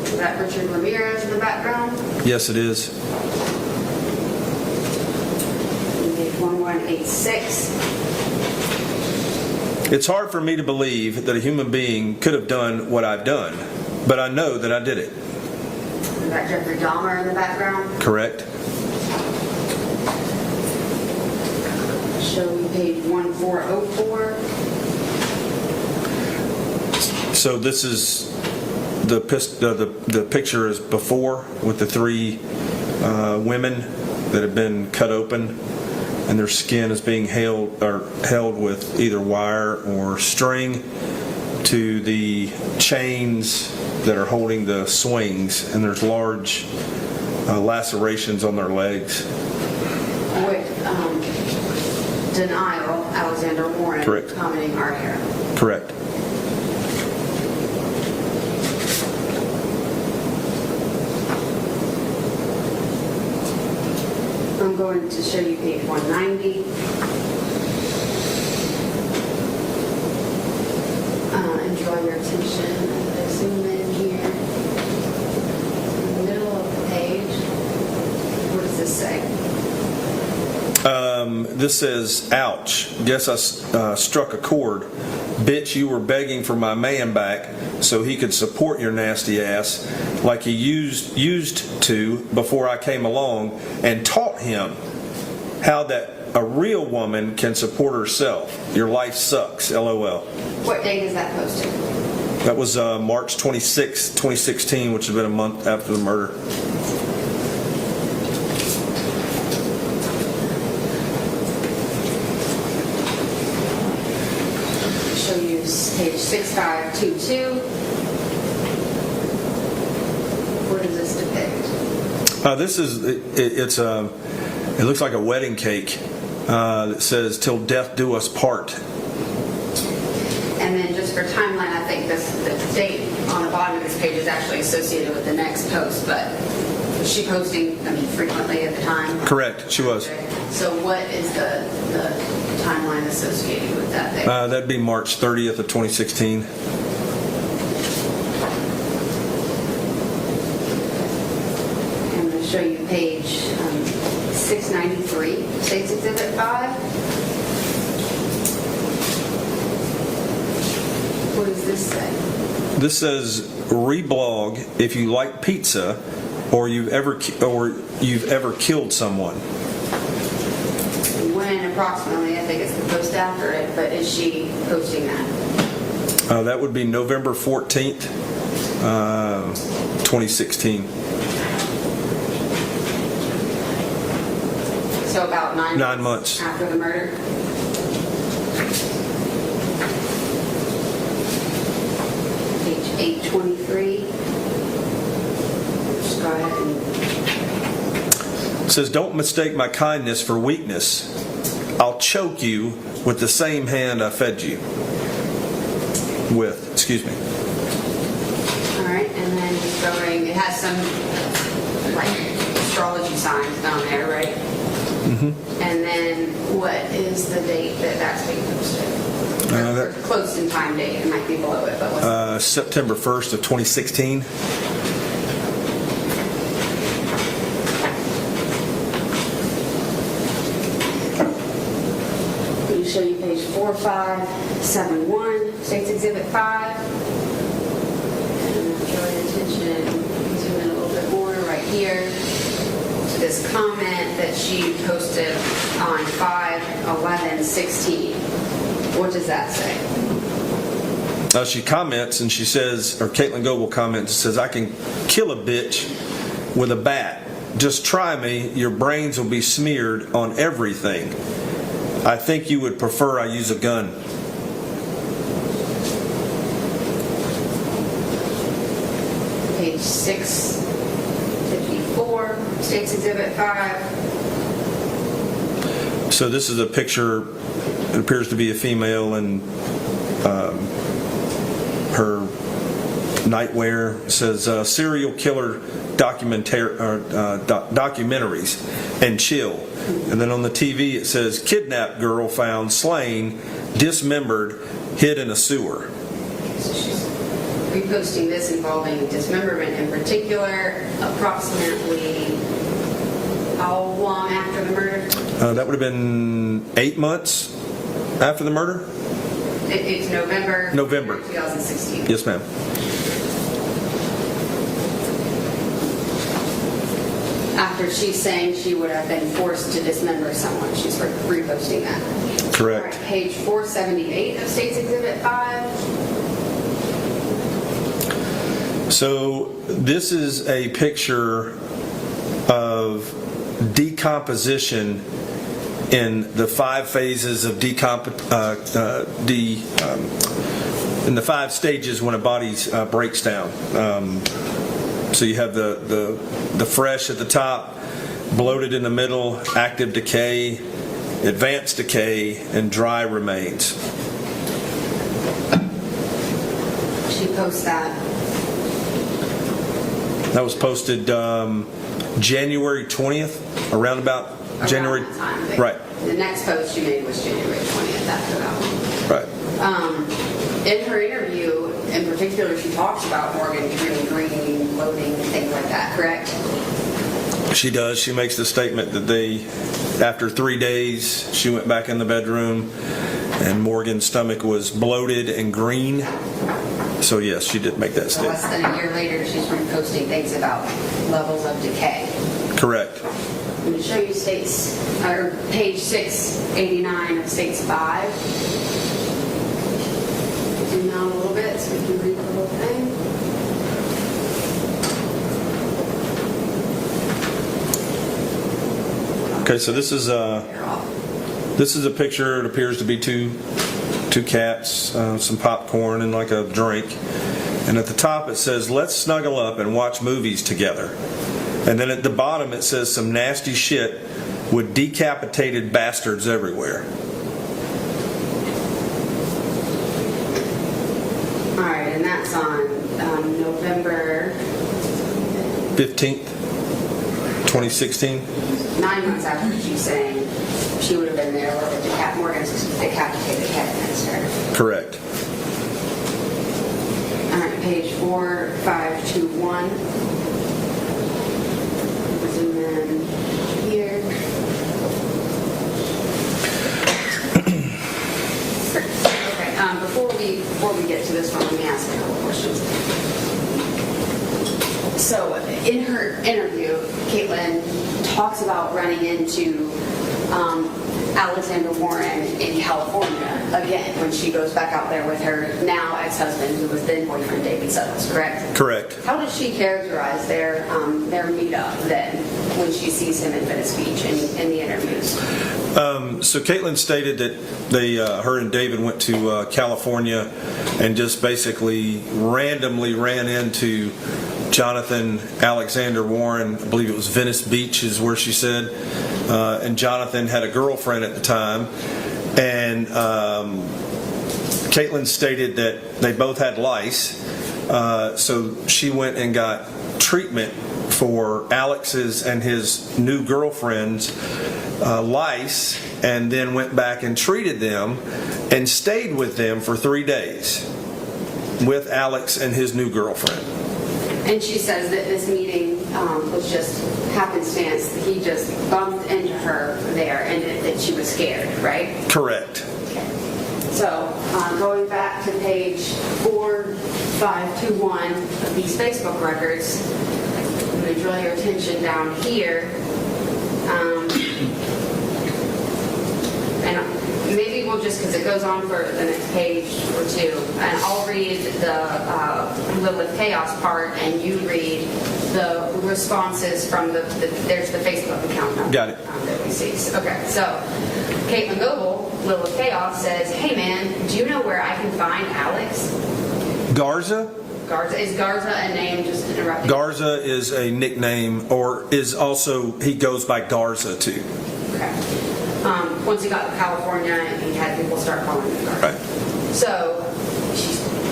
Is that Richard Ramirez in the background? Yes, it is. And page 1186. It's hard for me to believe that a human being could have done what I've done, but I know that I did it. Is that Jeffrey Dahmer in the background? Correct. Show me page 1404. So this is the picture is before with the three women that have been cut open, and their skin is being held with either wire or string to the chains that are holding the swings, and there's large lacerations on their legs. With denial, Alexander Warren Correct. commenting our hair. Correct. I'm going to show you page 190. Draw your attention as I zoom in here. In the middle of the page, what does this say? This says, ouch, guess I struck a chord. Bitch, you were begging for my man back so he could support your nasty ass like he used to before I came along and taught him how that a real woman can support herself. Your life sucks, LOL. What date is that posted? That was March 26, 2016, which has been a month after the murder. Show you page 6522. What does this depict? This is it looks like a wedding cake that says "Till death do us part." And then just for timeline, I think the date on the bottom of this page is actually associated with the next post, but was she posting, frequently at the time? Correct, she was. So what is the timeline associated with that date? That'd be March 30th of 2016. I'm going to show you page 693, State's Exhibit 5. What does this say? This says reblog if you like pizza or you've ever killed someone. When approximately, I think it's the post after it, but is she posting that? That would be November 14th, 2016. So about 9 months after the murder? Page 823. Just go ahead and... It says, don't mistake my kindness for weakness. I'll choke you with the same hand I fed you with. Excuse me. All right, and then just going, it has some astrology signs down there, right? Mm-hmm. And then what is the date that that's being posted? Close in time date, it might be below it, but what's September 1st of 2016. Will you show you page 4571, State's Exhibit 5? And draw your attention, zoom in a little bit more right here to this comment that she posted on 5/11/16. What does that say? She comments and she says, or Katelyn Goble comments and says, I can kill a bitch with a bat. Just try me, your brains will be smeared on everything. I think you would prefer I use a gun. Page 6 54, State's Exhibit 5. So this is a picture. It appears to be a female in her nightwear. It says serial killer documentaries and chill. And then on the TV it says kidnapped girl found slain, dismembered, hid in a sewer. So she's reposting this involving dismemberment in particular, approximately how long after the murder? That would have been 8 months after the murder. It's November 2016. Yes, ma'am. After she's saying she would have been forced to dismember someone. She's reposting that. Correct. All right, page 478 of State's Exhibit 5. So this is a picture of decomposition in the 5 phases of in the 5 stages when a body breaks down. So you have the fresh at the top, bloated in the middle, active decay, advanced decay, and dry remains. She posts that. That was posted January 20th, around January. That time, right. The next post she made was January 20th after that one. Right. In her interview, in particular, she talks about Morgan turning green, bloating, and things like that, correct? She does. She makes the statement that after 3 days, she went back in the bedroom and Morgan's stomach was bloated and green. So yes, she did make that So statement. less than a year later, she's reposting things about levels of decay. Correct. I'm going to show you page 689 of States 5. Zoom out a little bit so we can read the whole thing. Okay, so this is a picture. It appears to be two cats, some popcorn, and like a drink. And at the top it says, "Let's snuggle up and watch movies together." And then at the bottom it says, "Some nasty shit with decapitated bastards everywhere." All right, and that's on November 15th, 2016. 9 months after she's saying she would have been there where Morgan's decapitated head had started. Correct. All right, page 4521. Zoom in here. Okay, before we get to this one, let me ask a couple questions. So, in her interview, Katelyn talks about running into Alexander Warren in California again when she goes back out there with her now ex-husband, who was then boyfriend David Suttles, correct? Correct. How does she characterize their meetup then when she sees him in Venice Beach in the interviews? So Katelyn stated that her and David went to California and just basically randomly ran into Jonathan Alexander Warren. I believe it was Venice Beach is where she said. And Jonathan had a girlfriend at the time. And Katelyn stated that they both had lice. So she went and got treatment for Alex's and his new girlfriend's lice, and then went back and treated them and stayed with them for 3 days with Alex and his new girlfriend. And she says that this meeting was just happenstance. He just bumped into her there and that she was scared, right? Correct. Okay. So going back to page 4521 of these Facebook records, I'm going to draw your attention down here. And maybe we'll just, because it goes on for the next page or two, and I'll read the Lilith Chaos part, and you read the responses from there's the Facebook account number. Got it. That we see. Okay, so Katelyn Goble, Lilith Chaos, says, "Hey man, do you know where I can find Alex?" Garza? Garza. Is Garza a name, just interrupting? Garza is a nickname, or is also, he goes by Garza too. Okay. Once he got to California, he had people start calling him Garza. Right. So,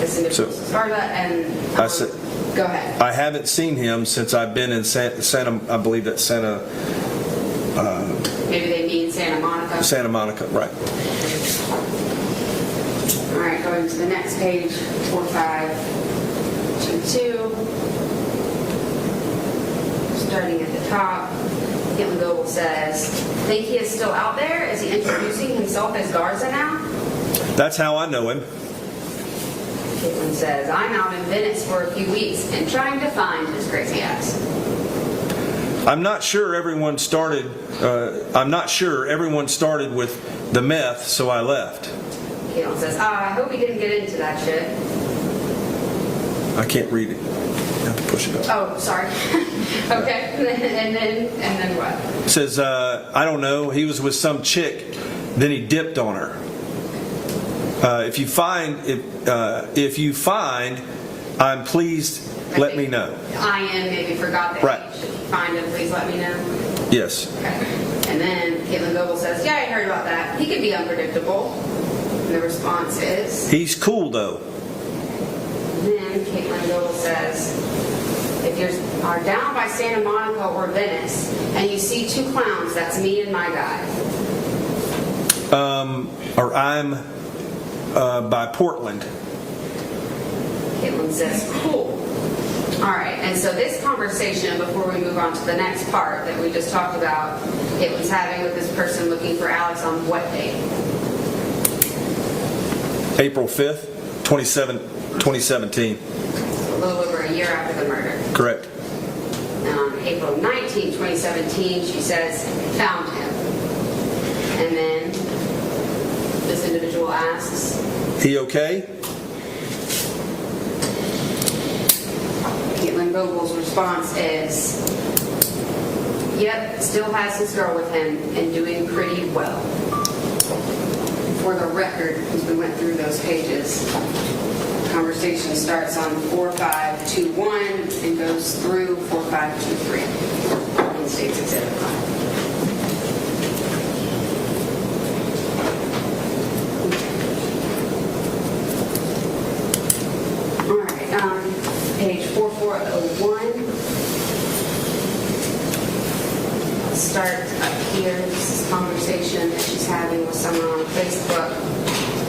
this individual is Garza, and I said, go ahead. I haven't seen him since I've been in Santa, I believe that's Santa. Maybe they mean Santa Monica. Santa Monica, right. All right, going to the next page, 4522. Starting at the top, Katelyn Goble says, think he is still out there? Is he introducing himself as Garza now? That's how I know him. Katelyn says, I'm out in Venice for a few weeks and trying to find his crazy ass. I'm not sure everyone started with the meth, so I left. Katelyn says, I hope he didn't get into that shit. I can't read it. You have to push it up. Oh, sorry. Okay, and then what? It says, I don't know, he was with some chick, then he dipped on her. If you find, I'm pleased, let me know. Ian maybe forgot that. Right. Should you find him, please let me know. Yes. Okay. And then Katelyn Goble says, yeah, I heard about that. He can be unpredictable. And the response is? He's cool, though. And then Katelyn Goble says, if you are down by Santa Monica or Venice, and you see two clowns, that's me and my guy. Or I'm by Portland. Katelyn says, cool. All right, and so this conversation, before we move on to the next part that we just talked about, Katelyn's having with this person looking for Alex on what date? April 5th, 2017. A little over a year after the murder. Correct. And on April 19, 2017, she says, found him. And then this individual asks, He okay? Katelyn Goble's response is, yep, still has his girl with him and doing pretty well. For the record, as we went through those pages, the conversation starts on 4521 and goes through 4523 in State's Exhibit 5. All right, page 4401. Let's start up here. This is a conversation that she's having with someone on Facebook.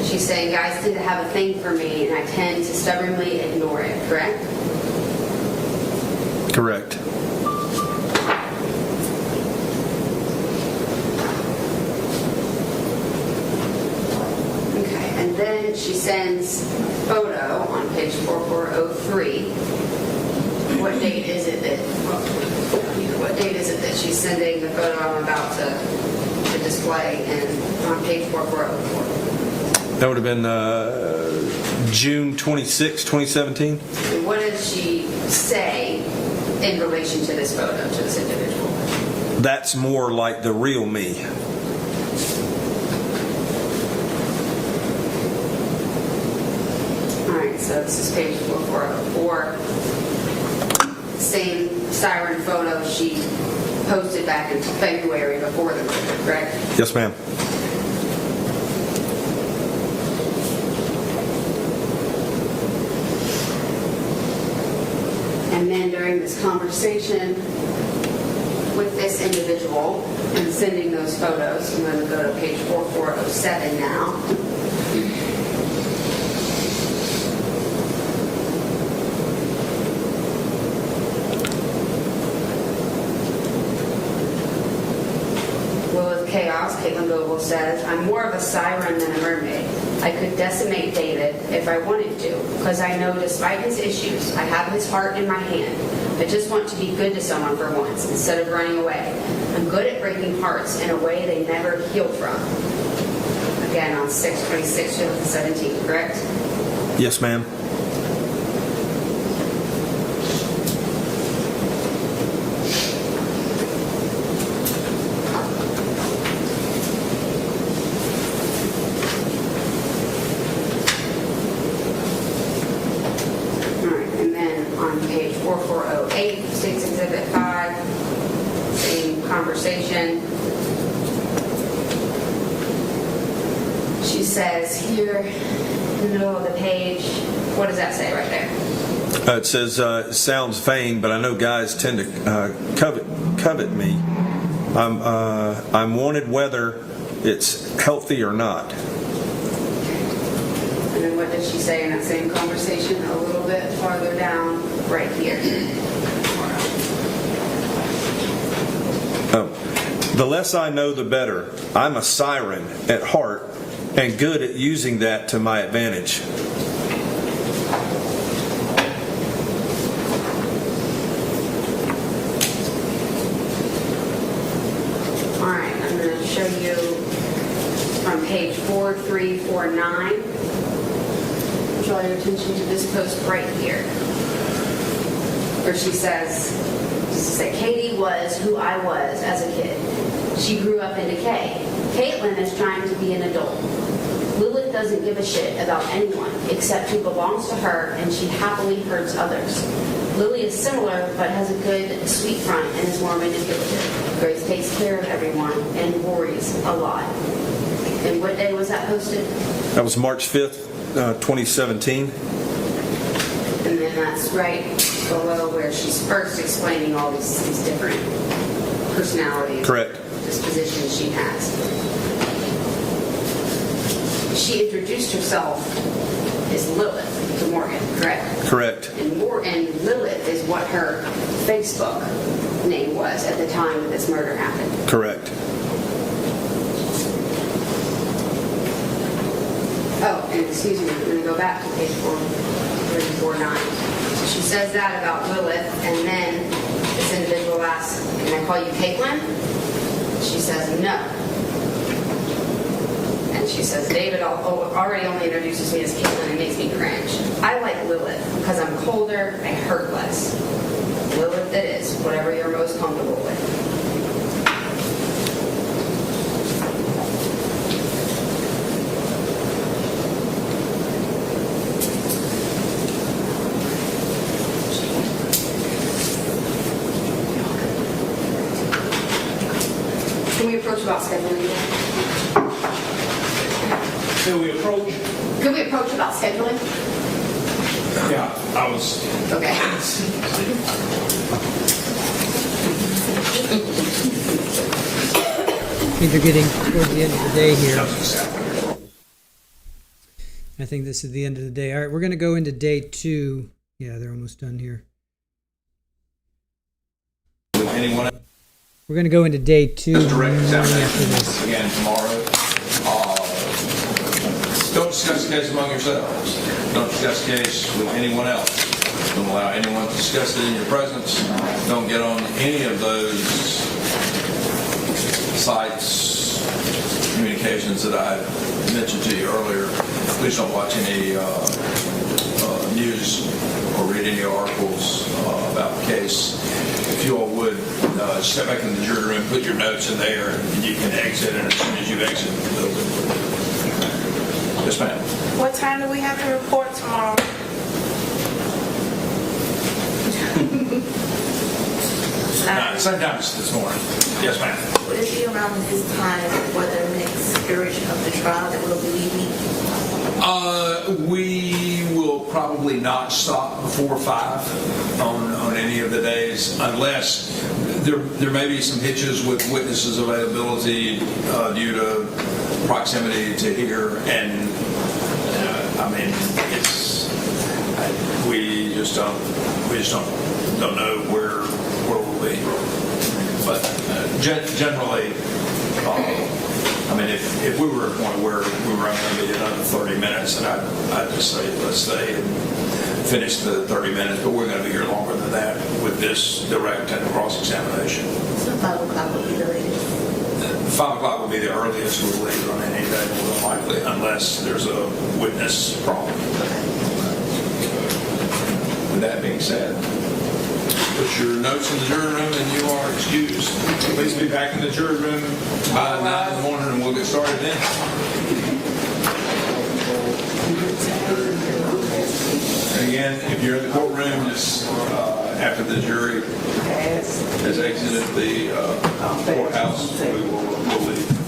She's saying, guys tend to have a thing for me, and I tend to stubbornly ignore it, correct? Correct. Okay, and then she sends a photo on page 4403. What date is it that she's sending the photo I'm about to display on page 4404? That would have been June 26, 2017. And what does she say in relation to this photo, to this individual? That's more like the real me. All right, so this is page 4404. Same siren photo she posted back in February before the murder, correct? Yes, ma'am. And then during this conversation with this individual and sending those photos, I'm going to go to page 4407 now. Chaos, Katelyn Goble says, I'm more of a siren than a mermaid. I could decimate David if I wanted to, because I know despite his issues, I have his heart in my hand. I just want to be good to someone for once, instead of running away. I'm good at breaking hearts in a way they never healed from. Again, on 6/26/17, correct? Yes, ma'am. page 4408, State's Exhibit 5, same conversation. She says here in the middle of the page, what does that say right there? It says, it sounds vain, but I know guys tend to covet me. I'm wanted whether it's healthy or not. And then what did she say in that same conversation a little bit farther down, right here? The less I know, the better. I'm a siren at heart and good at using that to my advantage. All right, I'm going to show you from page 4349. Draw your attention to this post right here, where she says, Katie was who I was as a kid. She grew up in decay. Katelyn is trying to be an adult. Lilith doesn't give a shit about anyone except who belongs to her, and she happily hurts others. Lily is similar, but has a good, sweet front and is more manipulative. Grace takes care of everyone and worries a lot. And what day was that posted? That was March 5th, 2017. And then that's right below where she's first explaining all these different personalities. Correct. Dispositions she has. She introduced herself as Lilith to Morgan, correct? Correct. And Lilith is what her Facebook name was at the time that this murder happened. Correct. Oh, and excuse me, I'm going to go back to page 4349. So she says that about Lilith, and then this individual asks, can I call you Katelyn? She says no. And she says, David already only introduces me as Katelyn and makes me cringe. I like Lilith because I'm colder, I hurt less. Lilith it is, whatever you're most comfortable with. Can we approach about scheduling? Can we approach? Can we approach about scheduling? Yeah, I was. Okay. I think they're getting towards the end of the day here. I think this is the end of the day. All right, we're going to go into day 2. Yeah, they're almost done here. Anyone? We're going to go into day 2 Direct after examination this. again tomorrow. Don't discuss the case among yourselves. Don't discuss the case with anyone else. Don't allow anyone to discuss it in your presence. Don't get on any of those sites, communications that I mentioned to you earlier. Please don't watch any news or read any articles about the case. If you all would, step back in the jury room, put your notes in there, and you can exit, and as soon as you exit the building. Yes, ma'am. What time do we have to report tomorrow? Same time as this morning. Yes, ma'am. Would it be around this time for the next iteration of the trial that we'll be leaving? We will probably not stop before 5 on any of the days, unless there may be some hitches with witnesses' availability due to proximity to here, and I mean, we just don't know where we'll be. But generally, I mean, if we were at a point where we were only going to be another 30 minutes, and I'd just say let's stay and finish the 30 minutes, but we're going to be here longer than that with this direct and cross-examination. So 5 o'clock will be the latest. 5 o'clock will be the earliest we'll leave on any day, more than likely, unless there's a witness problem. With that being said, put your notes in the jury room and you are excused. Please be back in the jury room by 9 in the morning and we'll get started then. Again, again, if you're in the courtroom, just after the jury has exited the courthouse, we'll leave.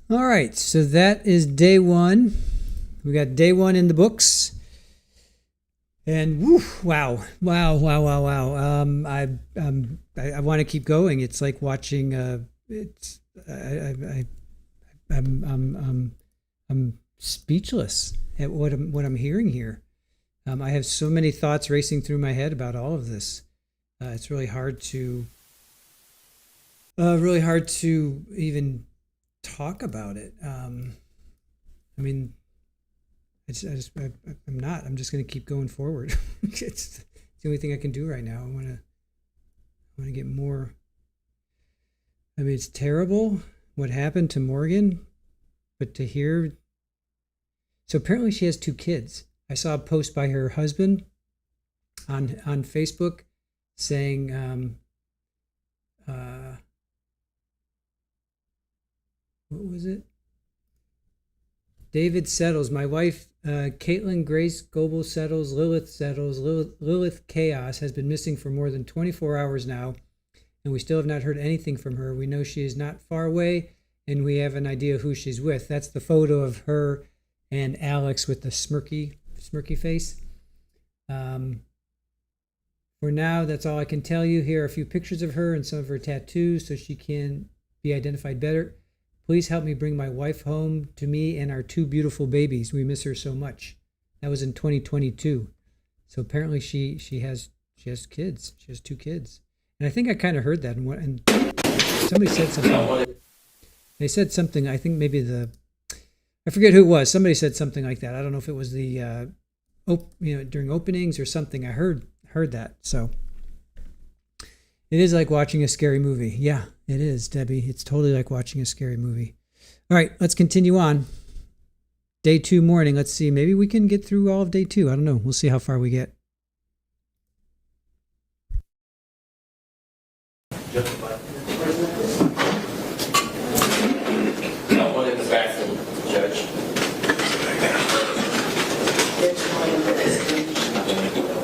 All right, so that is day one. We got day one in the books. And woo, wow. I want to keep going. It's like watching. I'm speechless at what I'm hearing here. I have so many thoughts racing through my head about all of this. It's really hard to even talk about it. I'm not. I'm just going to keep going forward. It's the only thing I can do right now. I want to get more. I mean, it's terrible what happened to Morgan, but to hear. So apparently she has 2 kids. I saw a post by her husband on Facebook saying, what was it? David settles. My wife, Katelyn Grace Goble settles. Lilith Chaos has been missing for more than 24 hours now, and we still have not heard anything from her. We know she is not far away, and we have an idea who she's with. That's the photo of her and Alex with the smirky face. For now, that's all I can tell you. Here are a few pictures of her and some of her tattoos so she can be identified better. Please help me bring my wife home to me and our 2 beautiful babies. We miss her so much. That was in 2022. So apparently she has kids. She has 2 kids. And I think I kind of heard that. And somebody said something. They said something. I think maybe I forget who it was. Somebody said something like that. I don't know if it was the during openings or something. I heard that. So it is like watching a scary movie. Yeah, it is, Debbie. It's totally like watching a scary movie. All right, let's continue on. Day 2 morning. Let's see. Maybe we can get through all of day 2. I don't know. We'll see how far we get. No one in the bathroom, Judge.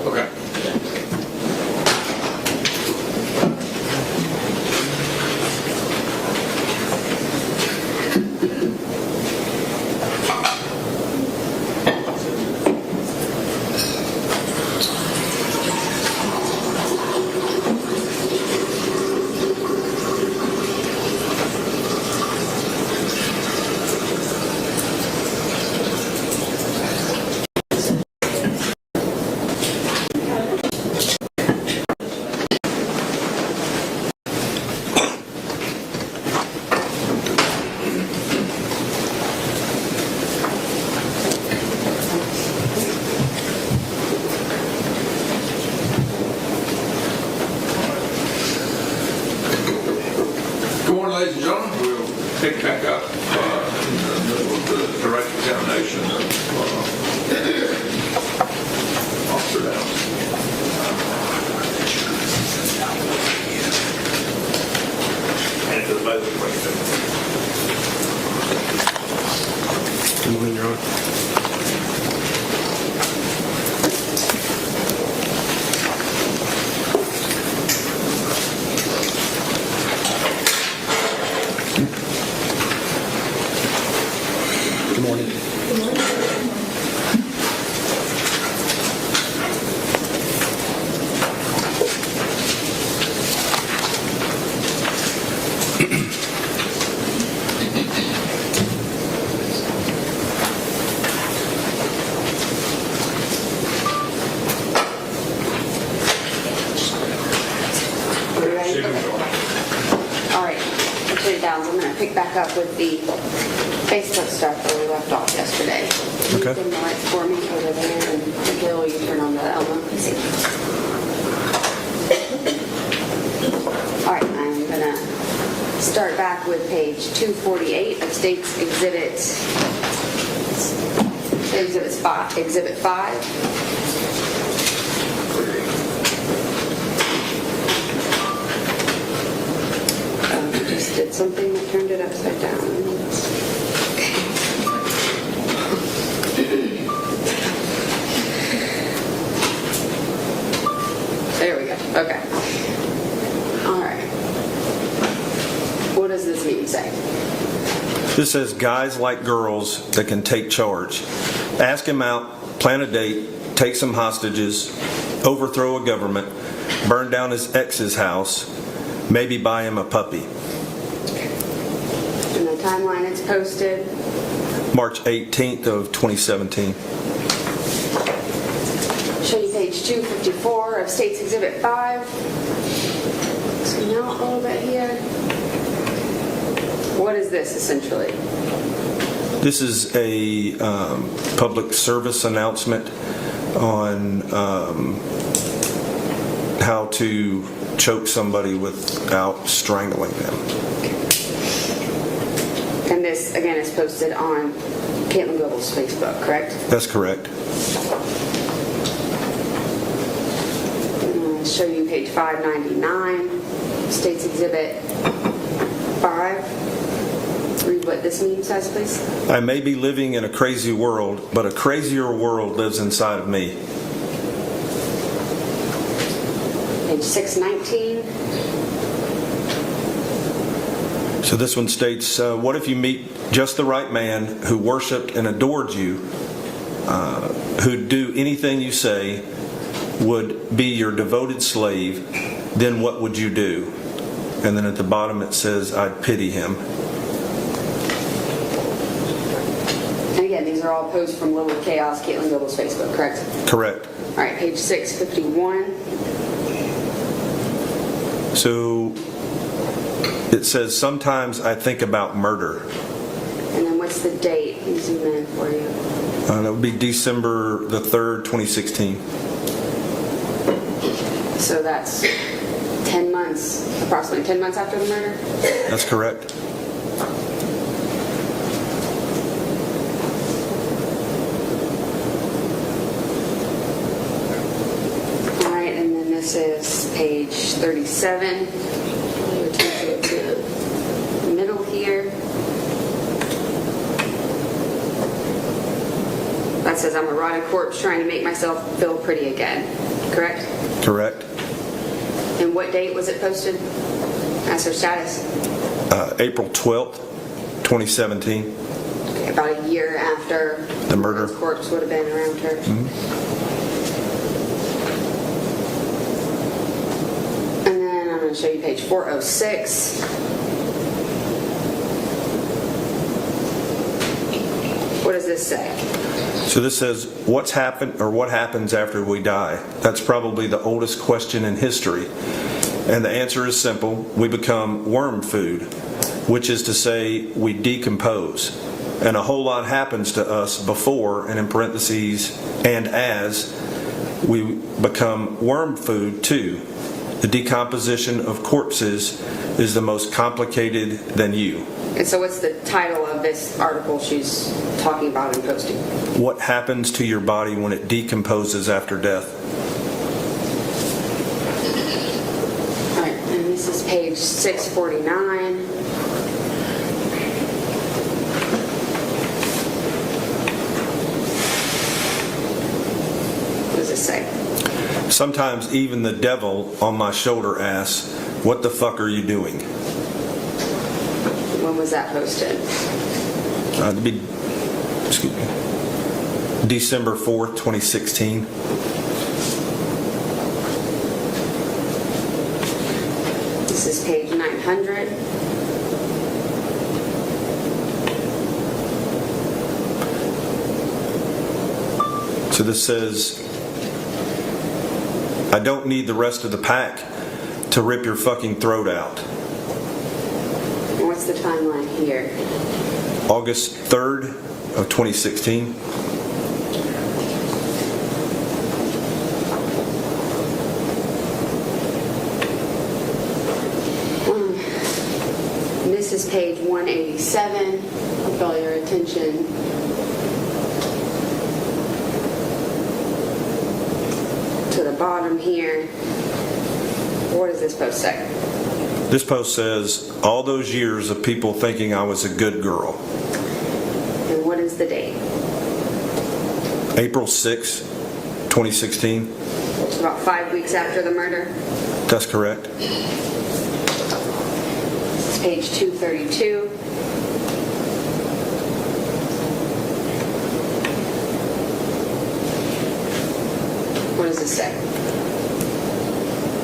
Okay. Ladies and gentlemen, we'll pick back up in the middle of the direct examination of Officer Downs. And to the both of you. Good morning, Your Honor. Up with the Facebook stuff where we left off yesterday. Okay. Can you dim the lights for me over there, and Bill, you turn on the element. All right, I'm gonna start back with page 248 of State's Exhibit 5. something that turned it upside down. There we go. Okay. All right. What does this mean, say? This says guys like girls that can take charge. Ask him out, plan a date, take some hostages, overthrow a government, burn down his ex's house, maybe buy him a puppy. And the timeline it's posted? March 18th of 2017. Show you page 254 of State's Exhibit 5. Zoom out a little bit here. What is this essentially? This is a public service announcement on how to choke somebody without strangling them. And this, again, is posted on Katelyn Goble's Facebook, correct? That's correct. I'll show you page 599, State's Exhibit 5. Read what this meme says, please. I may be living in a crazy world, but a crazier world lives inside of me. Page 619. So this one states, what if you meet just the right man who worshipped and adored you, who'd do anything you say, would be your devoted slave, then what would you do? And then at the bottom it says, I'd pity him. And again, these are all posts from Little Chaos, Katelyn Goble's Facebook, correct? Correct. All right, page 651. So it says, sometimes I think about murder. And then what's the date? Let me zoom in for you. That would be December the 3rd, 2016. So that's 10 months, approximately 10 months after the murder? That's correct. All right, and then this is page 37. Your attention to the middle here. That says, I'm a rotted corpse trying to make myself feel pretty again. Correct? Correct. And what date was it posted? As her status? April 12th, 2017. Okay, about a year after the murder. His corpse would have been around her. And then I'm going to show you page 406. What does this say? So this says, what's happened or what happens after we die? That's probably the oldest question in history. And the answer is simple. We become worm food, which is to say we decompose. And a whole lot happens to us before, and in parentheses, and as we become worm food too. The decomposition of corpses is the most complicated than you. And so what's the title of this article she's talking about and posting? What happens to your body when it decomposes after death? All right, and this is page 649. What does it say? Sometimes even the devil on my shoulder asks, what the fuck are you doing? When was that posted? It'd be, excuse me, December 4th, 2016. This is page 900. So this says, I don't need the rest of the pack to rip your fucking throat out. And what's the timeline here? August 3rd of 2016. And this is page 187. I'll draw your attention to the bottom here. What does this post say? This post says, all those years of people thinking I was a good girl. And what is the date? April 6, 2016. It's about 5 weeks after the murder. That's correct. This is page 232. What does it say?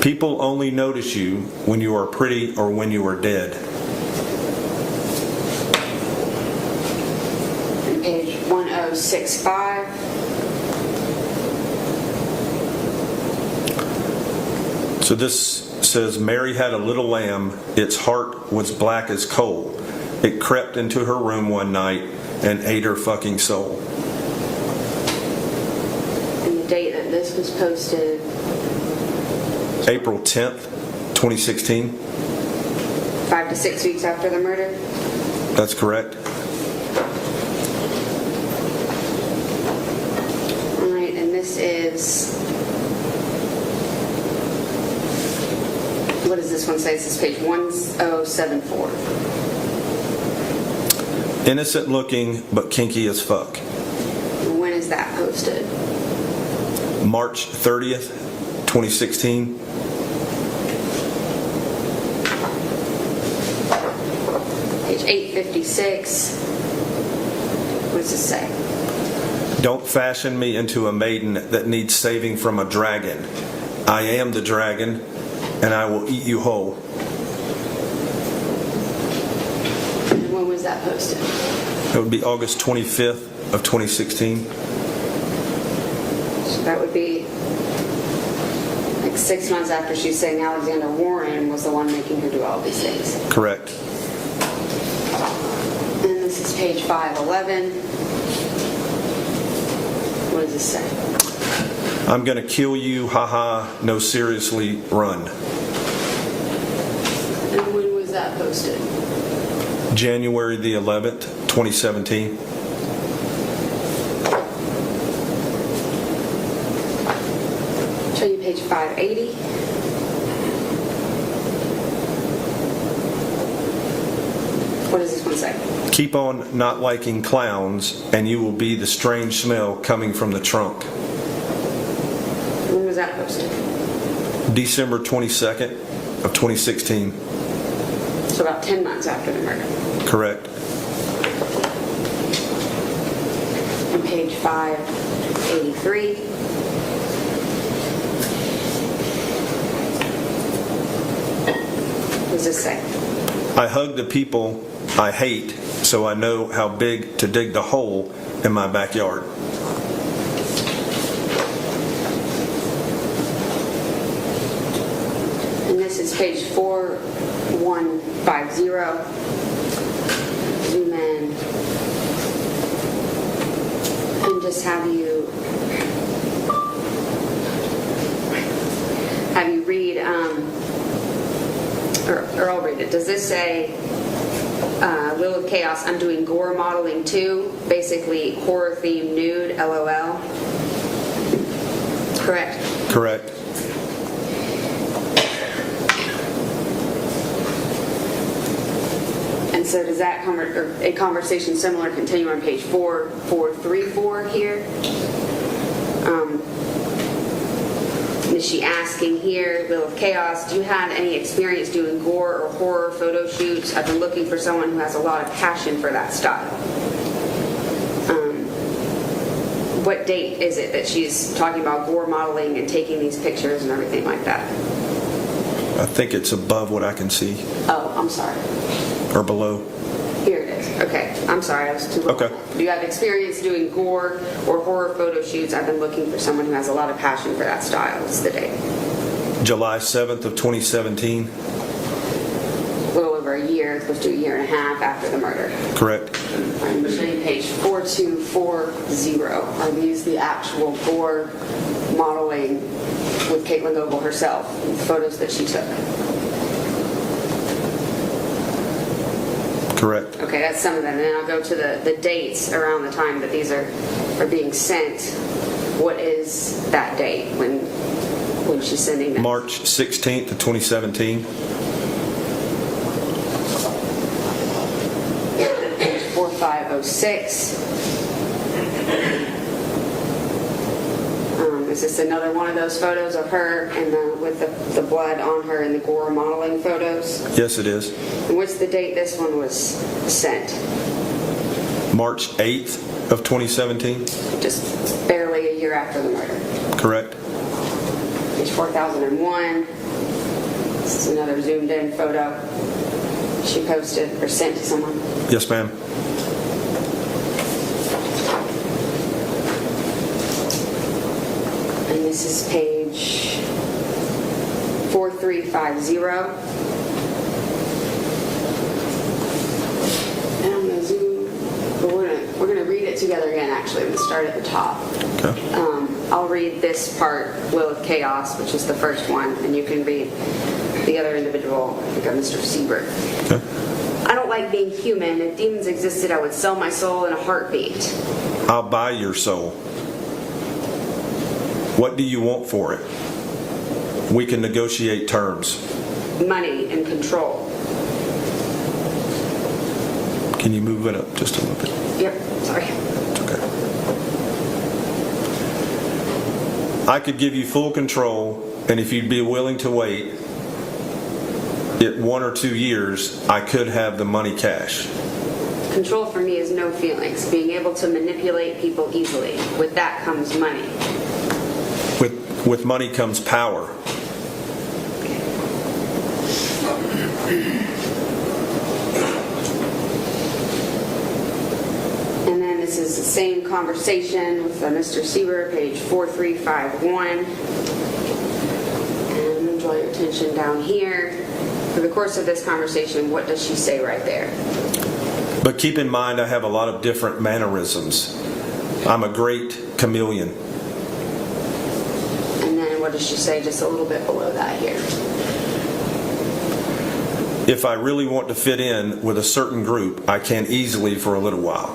People only notice you when you are pretty or when you are dead. And page 1065. So this says, Mary had a little lamb. Its heart was black as coal. It crept into her room one night and ate her fucking soul. And the date that this was posted? April 10th, 2016. 5 to 6 weeks after the murder? That's correct. All right, and this is... What does this one say? This is page 1074. Innocent looking, but kinky as fuck. When is that posted? March 30th, 2016. Page 856. What does this say? Don't fashion me into a maiden that needs saving from a dragon. I am the dragon, and I will eat you whole. And when was that posted? That would be August 25th of 2016. So that would be like 6 months after she's saying Alexander Warren was the one making her do all these things. Correct. And this is page 511. What does this say? I'm gonna kill you, haha, no seriously, run. And when was that posted? January the 11th, 2017. Show you page 580. What does this one say? Keep on not liking clowns, and you will be the strange smell coming from the trunk. When was that posted? December 22nd of 2016. So about 10 months after the murder. Correct. And page 583. What does this say? I hug the people I hate, so I know how big to dig the hole in my backyard. And this is page 4150. Zoom in. And just have you read, or I'll read it. Does this say, Will of Chaos, I'm doing gore modeling too, basically horror themed nude, LOL? Correct? Correct. And so does that a conversation similar continue on page 4434 here? Is she asking here, Will of Chaos, do you have any experience doing gore or horror photo shoots? I've been looking for someone who has a lot of passion for that style. What date is it that she's talking about gore modeling and taking these pictures and everything like that? I think it's above what I can see. Oh, I'm sorry. Or below. Here it is. Okay. I'm sorry. I was too low. Okay. Do you have experience doing gore or horror photo shoots? I've been looking for someone who has a lot of passion for that style. What's the date? July 7th of 2017. A little over a year, close to a year and a half after the murder. Correct. I'm showing page 4240. Are these the actual gore modeling with Katelyn Goble herself, photos that she took? Correct. Okay, that's some of them. And then I'll go to the dates around the time that these are being sent. What is that date when she's sending them? March 16th of 2017. 0506. Is this another one of those photos of her and with the blood on her and the gore modeling photos? Yes, it is. And what's the date this one was sent? March 8th of 2017. Just barely a year after the murder. Correct. Page 4001. This is another zoomed in photo she posted or sent to someone. Yes, ma'am. And this is page 4350. And I'm going to zoom, but we're going to read it together again, actually. We'll start at the top. Okay. I'll read this part, Lilith Chaos, which is the first one, and you can read the other individual, I think of Mr. Siebert. Okay. I don't like being human. If demons existed, I would sell my soul in a heartbeat. I'll buy your soul. What do you want for it? We can negotiate terms. Money and control. Can you move it up just a little bit? Yep, sorry. Okay. I could give you full control, and if you'd be willing to wait, it 1 or 2 years, I could have the money cash. Control for me is no feelings. Being able to manipulate people easily. With that comes money. With money comes power. And then this is the same conversation with Mr. Sieber, page 4351. And draw your attention down here. For the course of this conversation, what does she say right there? But keep in mind, I have a lot of different mannerisms. I'm a great chameleon. And then what does she say just a little bit below that here? If I really want to fit in with a certain group, I can easily for a little while.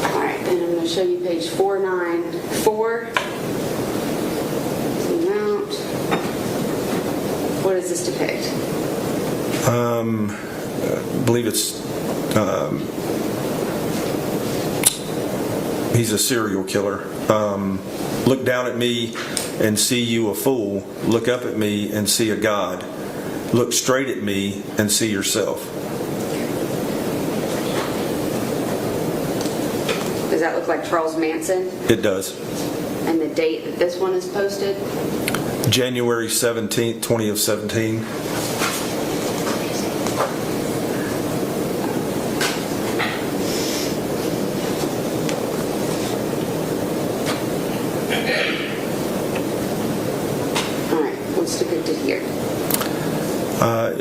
All right, and I'm going to show you page 494. Zoom out. What does this depict? I believe it's he's a serial killer. Look down at me and see you a fool. Look up at me and see a God. Look straight at me and see yourself. Does that look like Charles Manson? It does. And the date that this one is posted? January 17th, 2017.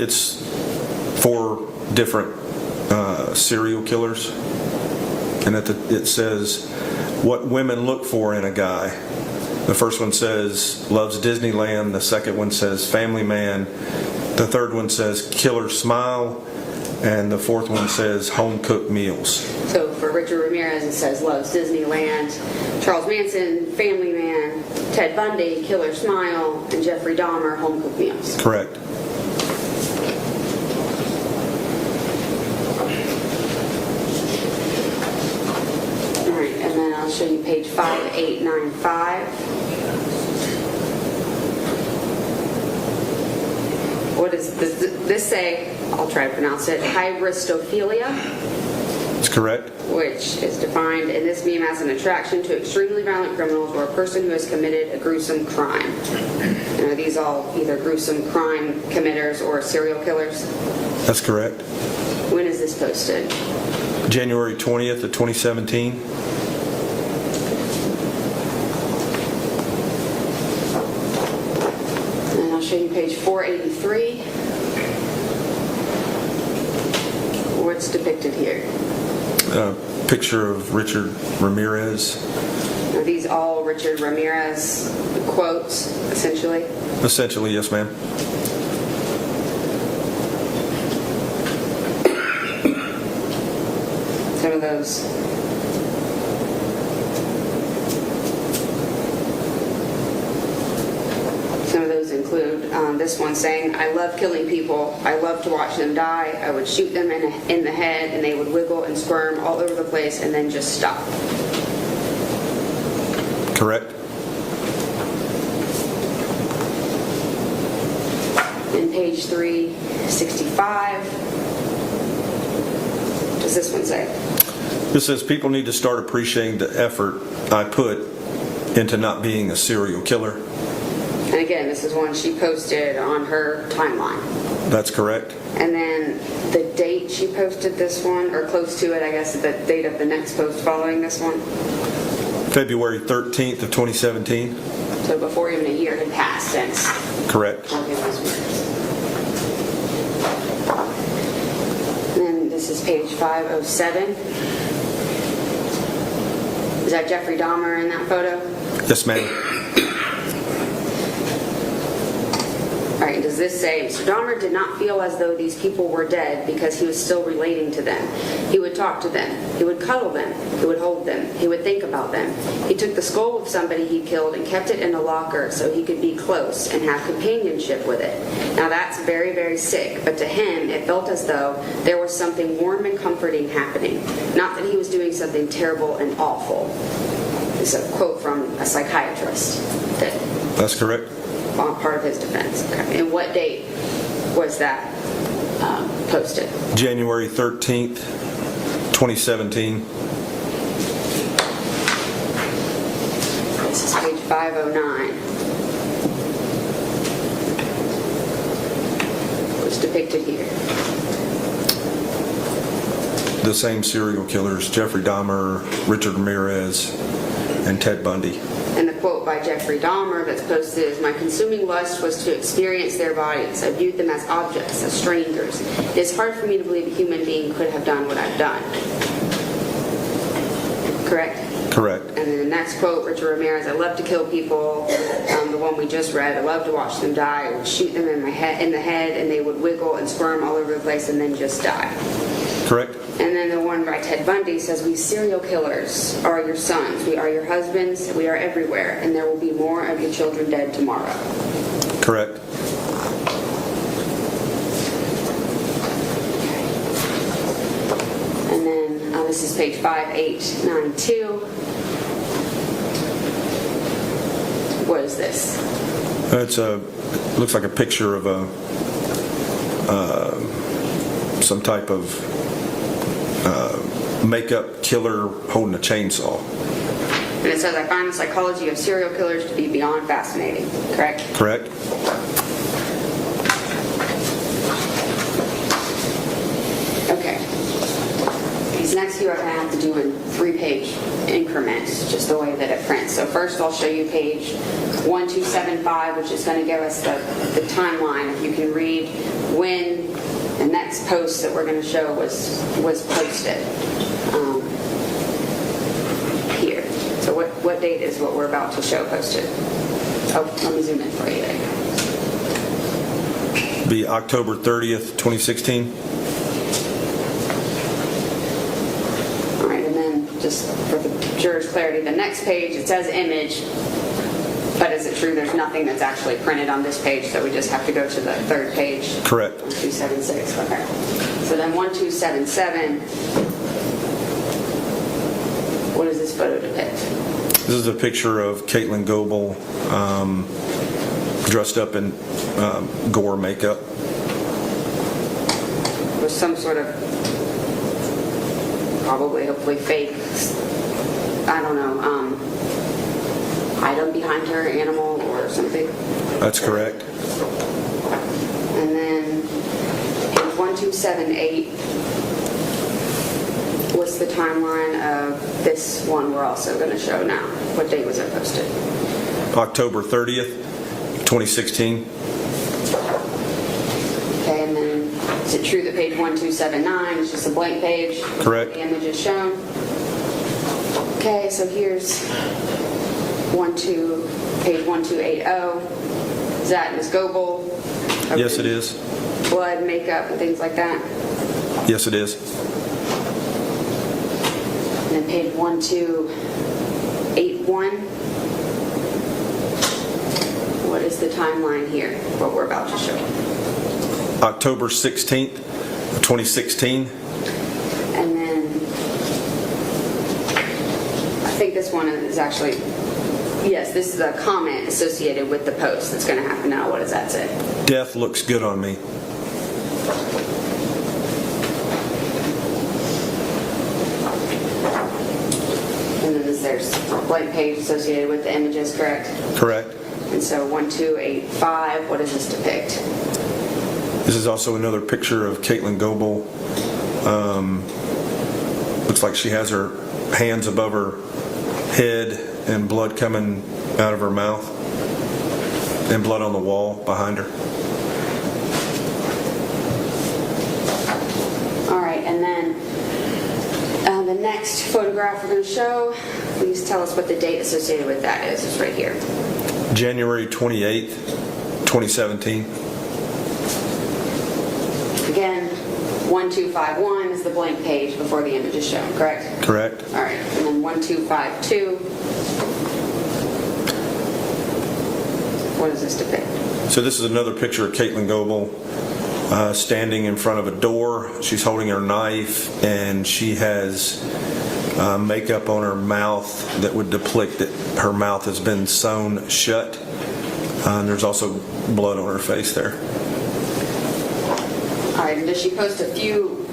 It's 4 different serial killers, and it says what women look for in a guy. The first one says loves Disneyland. The second one says family man. The third one says killer smile, and the fourth one says home cooked meals. So for Richard Ramirez, it says loves Disneyland. Charles Manson, family man. Ted Bundy, killer smile, and Jeffrey Dahmer, home cooked meals. Correct. I'll show you page 5895. What does this say? I'll try to pronounce it. Hybristophilia. That's correct. Which is defined in this meme as an attraction to extremely violent criminals or a person who has committed a gruesome crime. And are these all either gruesome crime committers or serial killers? That's correct. When is this posted? January 20th of 2017. Show you page 483. What's depicted here? A picture of Richard Ramirez. Are these all Richard Ramirez quotes, essentially? Essentially, yes, ma'am. Some of those. Some of those include this one saying, I love killing people. I love to watch them die. I would shoot them in the head and they would wiggle and squirm all over the place and then just stop. Correct. In page 365, what does this one say? This says people need to start appreciating the effort I put into not being a serial killer. And again, this is one she posted on her timeline. That's correct. And then the date she posted this one, or close to it, I guess, the date of the next post following this one. February 13th of 2017. So before even a year had passed since. Correct. And then this is page 507. Is that Jeffrey Dahmer in that photo? Yes, ma'am. All right, does this say, Mr. Dahmer did not feel as though these people were dead because he was still relating to them. He would talk to them. He would cuddle them. He would hold them. He would think about them. He took the skull of somebody he killed and kept it in a locker so he could be close and have companionship with it. Now that's very, very sick, but to him, it felt as though there was something warm and comforting happening. Not that he was doing something terrible and awful. It's a quote from a psychiatrist. That's correct. Part of his defense. Okay. And what date was that posted? January 13th, 2017. This is page 509. What's depicted here? The same serial killers, Jeffrey Dahmer, Richard Ramirez, and Ted Bundy. And the quote by Jeffrey Dahmer that's posted is, my consuming lust was to experience their bodies. I viewed them as objects, as strangers. It is hard for me to believe a human being could have done what I've done. Correct? Correct. And then the next quote, Richard Ramirez, I love to kill people. The one we just read, I love to watch them die. I would shoot them in the head and they would wiggle and squirm all over the place and then just die. Correct. And then the one by Ted Bundy says, we serial killers are your sons. We are your husbands. We are everywhere. And there will be more of your children dead tomorrow. Correct. And then this is page 5892. What is this? Looks like a picture of some type of makeup killer holding a chainsaw. And it says, I find the psychology of serial killers to be beyond fascinating. Correct? Correct. Okay. These next few I'm going to have to do in 3-page increments, just the way that it prints. So first I'll show you page 1275, which is going to give us the timeline. If you can read when the next post that we're going to show was posted. Here. So what date is what we're about to show posted? Oh, let me zoom in for you. There you go. Be October 30th, 2016. All right, and then just for the juror's clarity, the next page, it says image, but is it true there's nothing that's actually printed on this page, so we just have to go to the third page? Correct. 1276, okay. So then 1277, what does this photo depict? This is a picture of Katelyn Goble dressed up in gore makeup. With some sort of, probably, hopefully fake, I don't know, item behind her, animal or something. That's correct. And then page 1278, what's the timeline of this one we're also going to show now? What date was it posted? October 30th, 2016. Okay, and then is it true that page 1279 is just a blank page? Correct. The image is shown. Okay, so here's page 1280. Is that Ms. Goble? Yes, it is. Blood, makeup, and things like that? Yes, it is. And then page 1281. What is the timeline here, what we're about to show? October 16th, 2016. And then, I think this one is actually, yes, this is a comment associated with the post that's going to happen now. What does that say? Death looks good on me. And then there's a blank page associated with the images, correct? Correct. And so 1285, what does this depict? This is also another picture of Katelyn Goble. Looks like she has her hands above her head and blood coming out of her mouth and blood on the wall behind her. All right, and then the next photograph we're going to show, please tell us what the date associated with that is. It's right here. January 28th, 2017. Again, 1251 is the blank page before the image is shown, correct? Correct. All right, and then 1252. What does this depict? So this is another picture of Katelyn Goble standing in front of a door. She's holding her knife, and she has makeup on her mouth that would depict that her mouth has been sewn shut. And there's also blood on her face there. All right, and does she post a few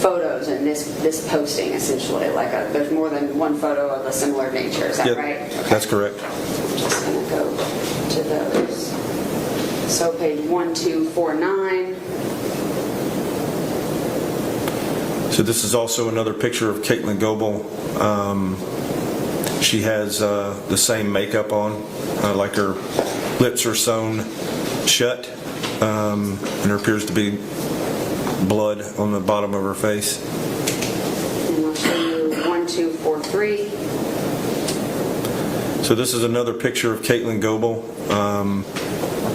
photos in this posting, essentially? Like there's more than one photo of a similar nature, is that Yep, right? Okay. that's correct. I'm just going to go to those. So page 1249. So this is also another picture of Katelyn Goble. She has the same makeup on, like her lips are sewn shut, and there appears to be blood on the bottom of her face. And I'll show you 1243. So this is another picture of Katelyn Goble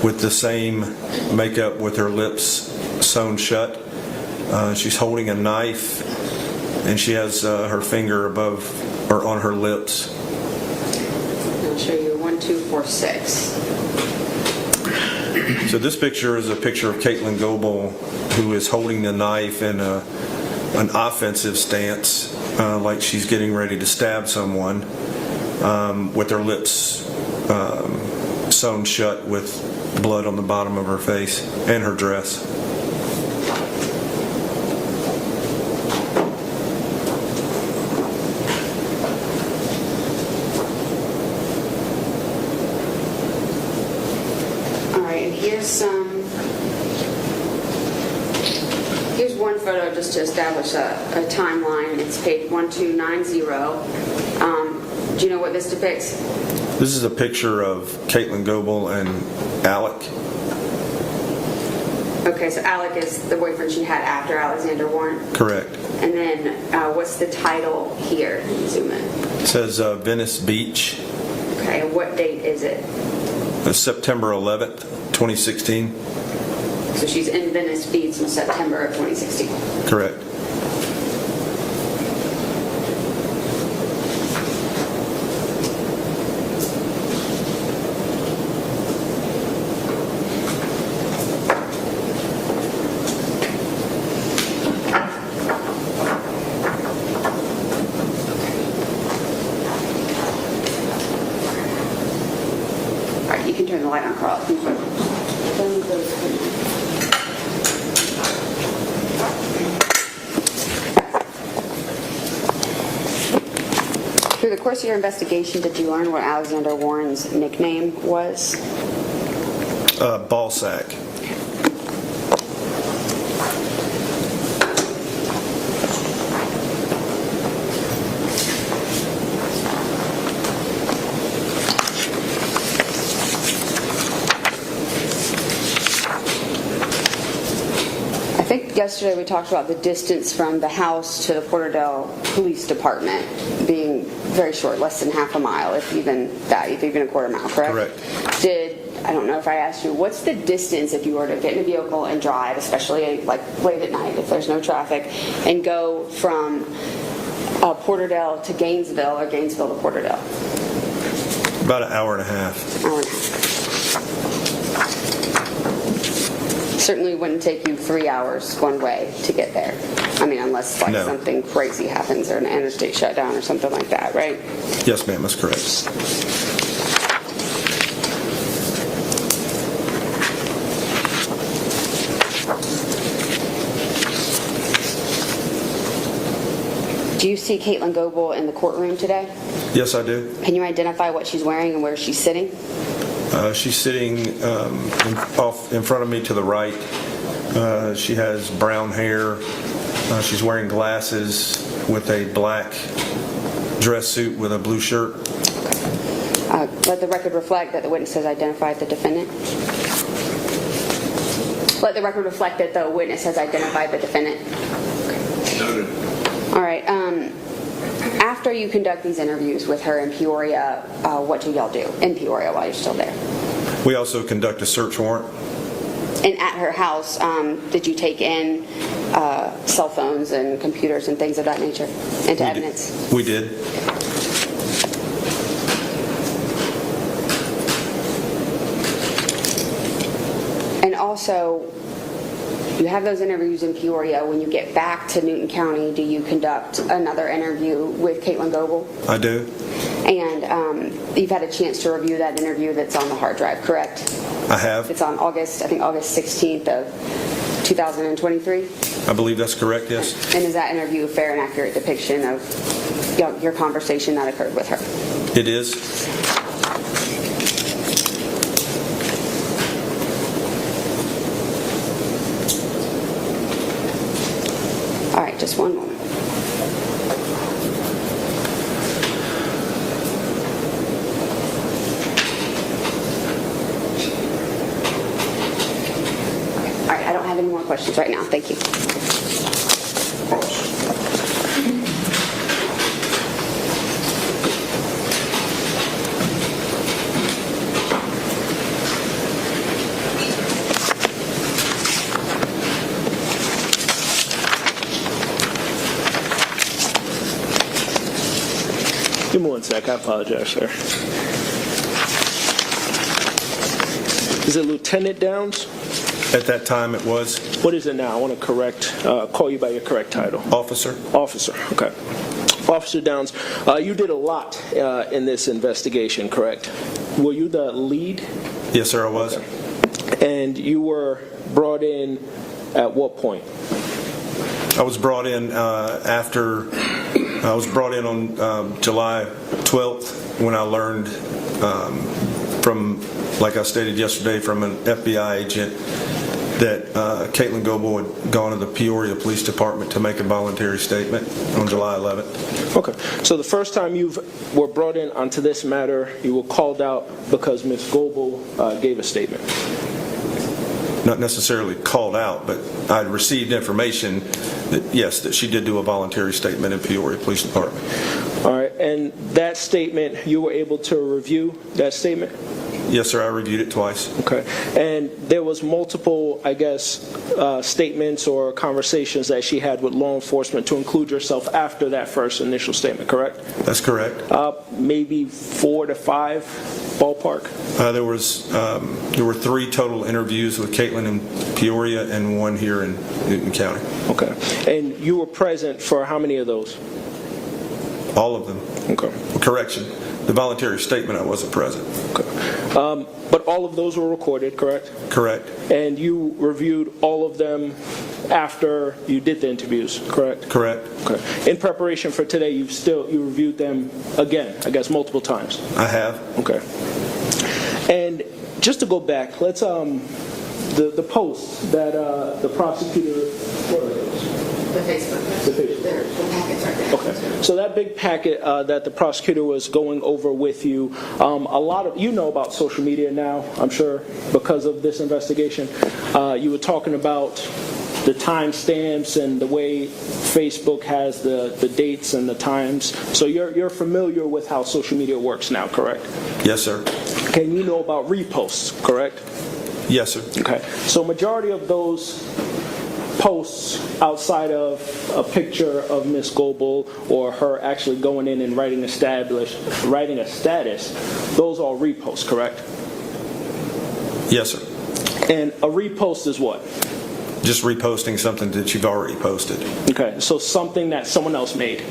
with the same makeup with her lips sewn shut. She's holding a knife, and she has her finger above or on her lips. I'll show you 1246. So this picture is a picture of Katelyn Goble, who is holding the knife in an offensive stance, like she's getting ready to stab someone, with her lips sewn shut with blood on the bottom of her face and her dress. Here's one photo just to establish a timeline. It's page 1290. Do you know what this depicts? This is a picture of Katelyn Goble and Alec. Okay, so Alec is the boyfriend she had after Alexander Warren. Correct. And then what's the title here? Zoom in. It says Venice Beach. Okay, and what date is it? It's September 11th, 2016. So she's in Venice Beach in September of 2016. Correct. All right, you can turn the light on, Carl. Through the course of your investigation, did you learn what Alexander Warren's nickname was? Ball sack. I think yesterday we talked about the distance from the house to the Porterdale Police Department being very short, less than half a mile, if even that, if even a quarter mile, correct? Correct. I don't know if I asked you, what's the distance if you were to get in a vehicle and drive, especially like late at night if there's no traffic, and go from Porterdale to Gainesville or Gainesville to Porterdale? About an hour and a half. Hour and a half. Certainly wouldn't take you 3 hours one way to get there. I mean, unless like No. something crazy happens or an interstate shutdown or something like that, right? Yes, ma'am, that's correct. Do you see Katelyn Goble in the courtroom today? Yes, I do. Can you identify what she's wearing and where she's sitting? She's sitting in front of me to the right. She has brown hair. She's wearing glasses with a black dress suit with a blue shirt. Let the record reflect that the witness has identified the defendant. Let the record reflect that the witness has identified the defendant. Noted. All right. After you conduct these interviews with her in Peoria, what do y'all do in Peoria while you're still there? We also conduct a search warrant. And at her house, did you take in cell phones and computers and things of that nature into evidence? We did. And also, you have those interviews in Peoria. When you get back to Newton County, do you conduct another interview with Katelyn Goble? I do. And you've had a chance to review that interview that's on the hard drive, correct? I have. It's on August 16th of 2023? I believe that's correct, yes. And is that interview a fair and accurate depiction of your conversation that occurred with her? It is. All right, just one moment. All right, I don't have any more questions right now. Thank you. Give me 1 sec. I apologize, sir. Is it Lieutenant Downs? At that time, it was. What is it now? I want to call you by your correct title. Officer. Officer, okay. Officer Downs, you did a lot in this investigation, correct? Were you the lead? Yes, sir, I was. Okay. And you were brought in at what point? I was brought in on July 12th when I learned from, like I stated yesterday, from an FBI agent that Katelyn Goble had gone to the Peoria Police Department to make a voluntary statement on July 11th. Okay, so the first time you were brought in onto this matter, you were called out because Ms. Goble gave a statement. Not necessarily called out, but I received information that, yes, that she did do a voluntary statement in Peoria Police Department. All right, and that statement, you were able to review that statement? Yes, sir, I reviewed it twice. Okay, and there was multiple, I guess, statements or conversations that she had with law enforcement to include yourself after that first initial statement, correct? That's correct. Maybe 4 to 5 ballpark? There were 3 total interviews with Katelyn in Peoria and 1 here in Newton County. Okay, and you were present for how many of those? All of them. Okay. Correction. The voluntary statement, I wasn't present. Okay. But all of those were recorded, correct? Correct. And you reviewed all of them after you did the interviews, correct? Correct. Okay. In preparation for today, you reviewed them again, I guess, multiple times. I have. Okay. And just to go back, let's the post that the prosecutor. The Facebook. The packets right there. Okay. So that big packet that the prosecutor was going over with you, a lot of you know about social media now, I'm sure, because of this investigation. You were talking about the timestamps and the way Facebook has the dates and the times. So you're familiar with how social media works now, correct? Yes, sir. Can you know about reposts, correct? Yes, sir. Okay. So majority of those posts outside of a picture of Miss Goble or her actually going in and writing a status, those are reposts, correct? Yes, sir. And a repost is what? Just reposting something that you've already posted. Okay, so something that someone else made.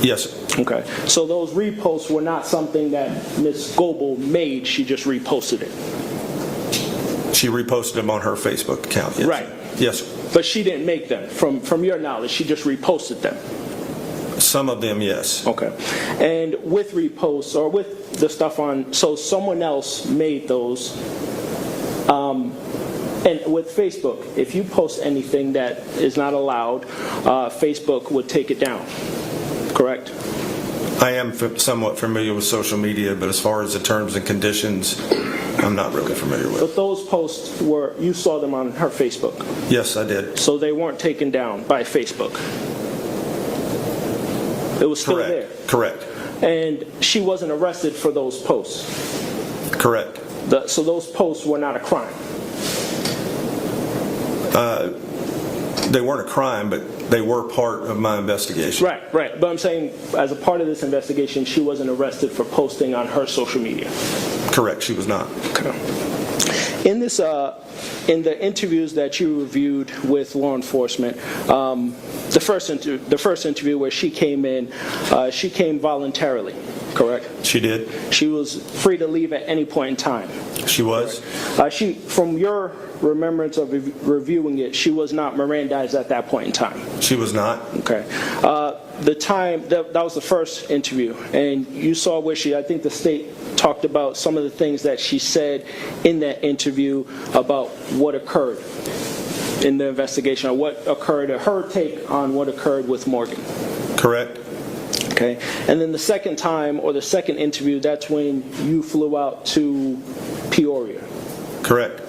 Yes, sir. Okay, so those reposts were not something that Ms. Goble made, she just reposted it. She reposted them on her Facebook account. Yes. Right. Yes, sir. But she didn't make them. From your knowledge, she just reposted them. Some of them, yes. Okay. And with reposts, or with the stuff on, so someone else made those. And with Facebook, if you post anything that is not allowed, Facebook would take it down. Correct? I am somewhat familiar with social media, but as far as the terms and conditions, I'm not really familiar with. But those posts you saw them on her Facebook? Yes, I did. So they weren't taken down by Facebook? It was still there? Correct. And she wasn't arrested for those posts? Correct. So those posts were not a crime? They weren't a crime, but they were part of my investigation. Right. But I'm saying, as a part of this investigation, she wasn't arrested for posting on her social media? Correct, she was not. Okay. In this, in the interviews that you reviewed with law enforcement, the first interview where she came voluntarily, correct? She did. She was free to leave at any point in time. She was. From your remembrance of reviewing it, she was not Mirandized at that point in time. She was not. Okay. That was the first interview, and you saw where I think the state talked about some of the things that she said in that interview about what occurred in the investigation, or what occurred, or her take on what occurred with Morgan. Correct. Okay. And then the second time, or the second interview, that's when you flew out to Peoria. Correct.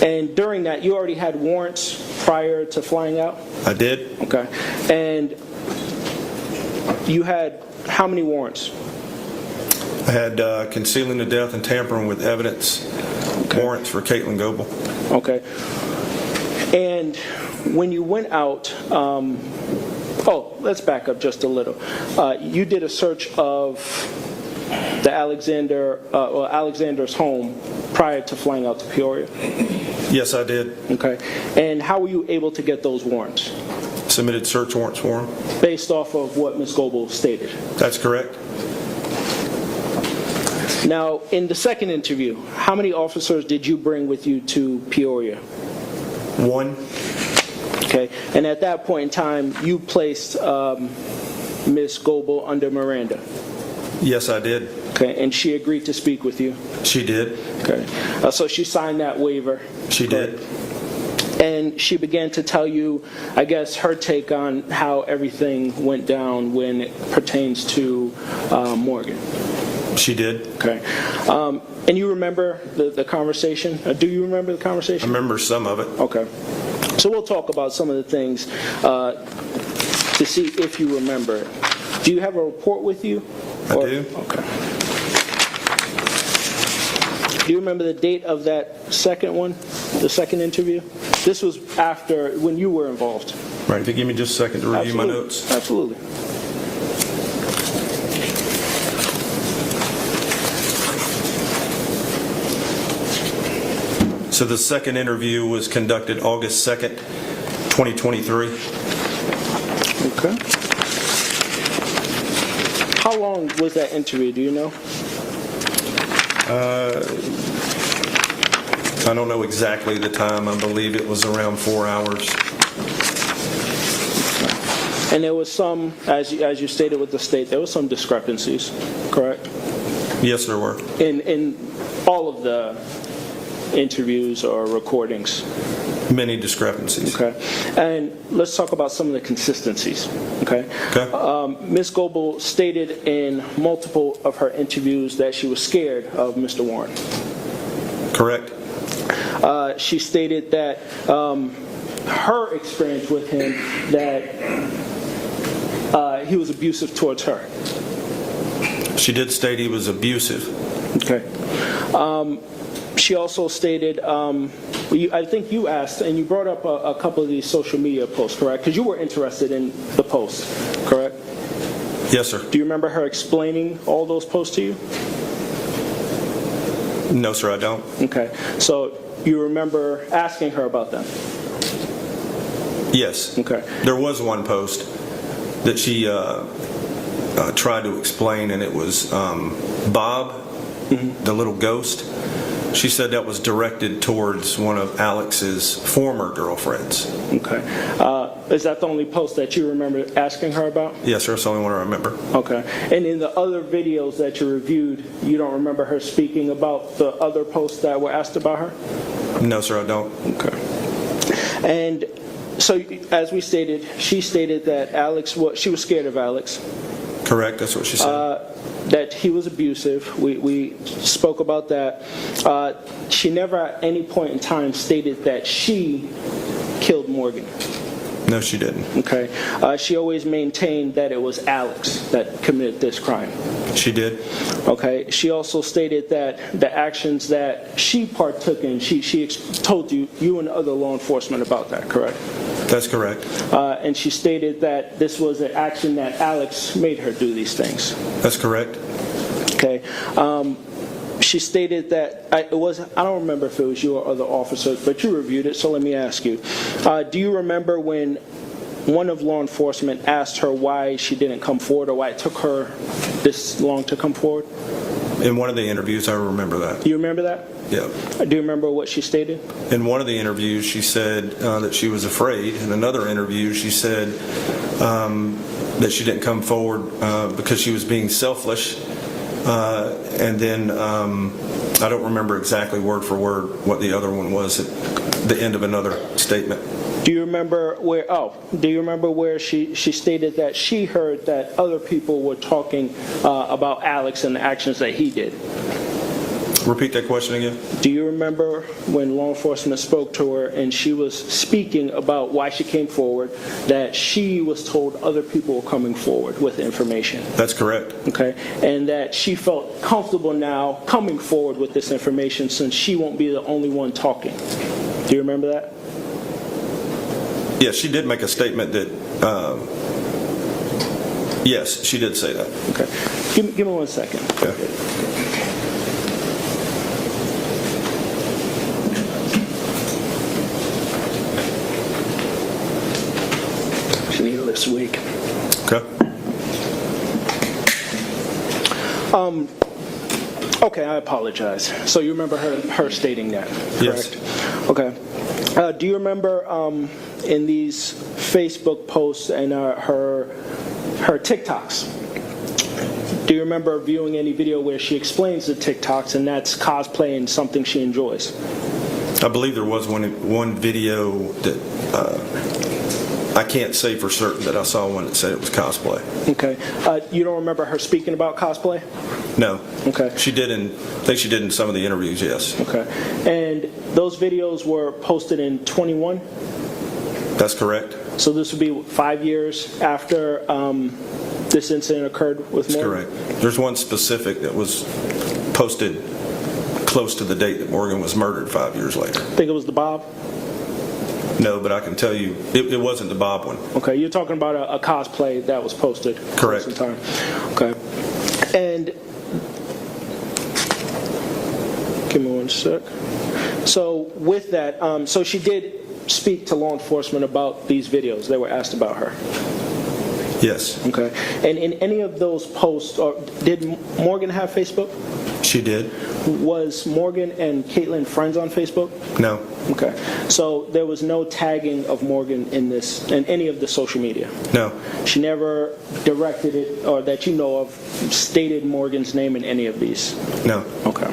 And during that, you already had warrants prior to flying out? I did. Okay. And you had how many warrants? I had concealing the death and tampering with evidence warrants for Katelyn Goble. Okay. And when you went out, let's back up just a little. You did a search of the Alexander's home prior to flying out to Peoria? Yes, I did. Okay. And how were you able to get those warrants? Submitted search warrants for him. Based off of what Ms. Goble stated? That's correct. Now, in the second interview, how many officers did you bring with you to Peoria? One. Okay. And at that point in time, you placed Ms. Goble under Miranda? Yes, I did. Okay. And she agreed to speak with you? She did. Okay. So she signed that waiver? She did. And she began to tell you, I guess, her take on how everything went down when it pertains to Morgan? She did. Okay. And you remember the conversation? Do you remember the conversation? I remember some of it. Okay. So we'll talk about some of the things to see if you remember it. Do you have a report with you? I do. Okay. Do you remember the date of that second one, the second interview? This was after, when you were involved. Right. If you give me just a second to review my notes. Absolutely. So the second interview was conducted August 2nd, 2023. Okay. How long was that interview, do you know? I don't know exactly the time. I believe it was around 4 hours. And there was some, as you stated with the state, there was some discrepancies, correct? Yes, there were. In all of the interviews or recordings? Many discrepancies. Okay. And let's talk about some of the consistencies. Okay. Ms. Goble stated in multiple of her interviews that she was scared of Mr. Warren. Correct. She stated that her experience with him, that he was abusive towards her. She did state he was abusive. Okay. She also stated, I think you asked, and you brought up a couple of these social media posts, correct? Because you were interested in the posts, correct? Yes, sir. Do you remember her explaining all those posts to you? No, sir, I don't. Okay. So you remember asking her about them? Yes. Okay. There was one post that she tried to explain, and it was Bob, the little ghost. She said that was directed towards one of Alex's former girlfriends. Okay. Is that the only post that you remember asking her about? Yes, sir, that's the only one I remember. Okay. And in the other videos that you reviewed, you don't remember her speaking about the other posts that were asked about her? No, sir, I don't. Okay. And so, as we stated, she stated that she was scared of Alex. Correct, that's what she said. That he was abusive. We spoke about that. She never at any point in time stated that she killed Morgan. No, she didn't. Okay. She always maintained that it was Alex that committed this crime. She did. Okay. She also stated that the actions that she partook in, she told you and other law enforcement about that, correct? That's correct. And she stated that this was an action that Alex made her do these things. That's correct. Okay. She stated that I don't remember if it was you or other officers, but you reviewed it, so let me ask you. Do you remember when one of law enforcement asked her why she didn't come forward, or why it took her this long to come forward? In one of the interviews, I remember that. You remember that? Yeah. Do you remember what she stated? In one of the interviews, she said that she was afraid. In another interview, she said that she didn't come forward because she was being selfish. And then I don't remember exactly word for word what the other one was at the end of another statement. Do you remember where she stated that she heard that other people were talking about Alex and the actions that he did? Repeat that question again. Do you remember when law enforcement spoke to her and she was speaking about why she came forward, that she was told other people were coming forward with information? That's correct. Okay. And that she felt comfortable now coming forward with this information since she won't be the only one talking. Do you remember that? Yes, she did make a statement that, yes, she did say that. Okay. Give me 1 second. Okay. This week. Okay. Okay, I apologize. So you remember her stating that, correct? Yes. Okay. Do you remember in these Facebook posts and her TikToks? Do you remember viewing any video where she explains the TikToks and that's cosplay and something she enjoys? I believe there was one video that I can't say for certain that I saw one that said it was cosplay. Okay. You don't remember her speaking about cosplay? No. Okay. She did I think she did in some of the interviews, yes. Okay. And those videos were posted in 21? That's correct. So this would be 5 years after this incident occurred with Morgan? That's correct. There's one specific that was posted close to the date that Morgan was murdered 5 years later. I think it was the Bob? No, but I can tell you, it wasn't the Bob one. Okay, you're talking about a cosplay that was posted. Correct. Time. Okay. And give me 1 sec. So with that, so she did speak to law enforcement about these videos. They were asked about her. Yes. Okay. And in any of those posts, or did Morgan have Facebook? She did. Was Morgan and Katelyn friends on Facebook? No. Okay. So there was no tagging of Morgan in any of the social media? No. She never directed it, or that you know of, stated Morgan's name in any of these? No. Okay.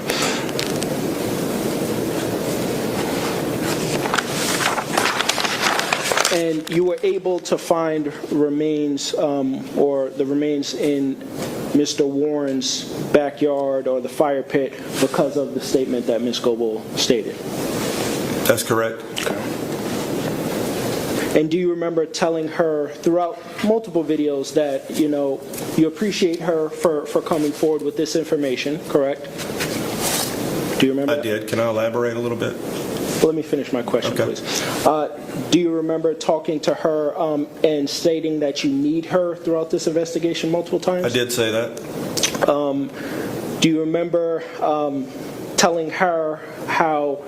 And you were able to find remains, or the remains in Mr. Warren's backyard or the fire pit because of the statement that Ms. Goble stated? That's correct. Okay. And do you remember telling her throughout multiple videos that, you appreciate her for coming forward with this information, correct? Do you remember? I did. Can I elaborate a little bit? Well, let me finish my question, please. Do you remember talking to her and stating that you need her throughout this investigation multiple times? I did say that. Do you remember telling her how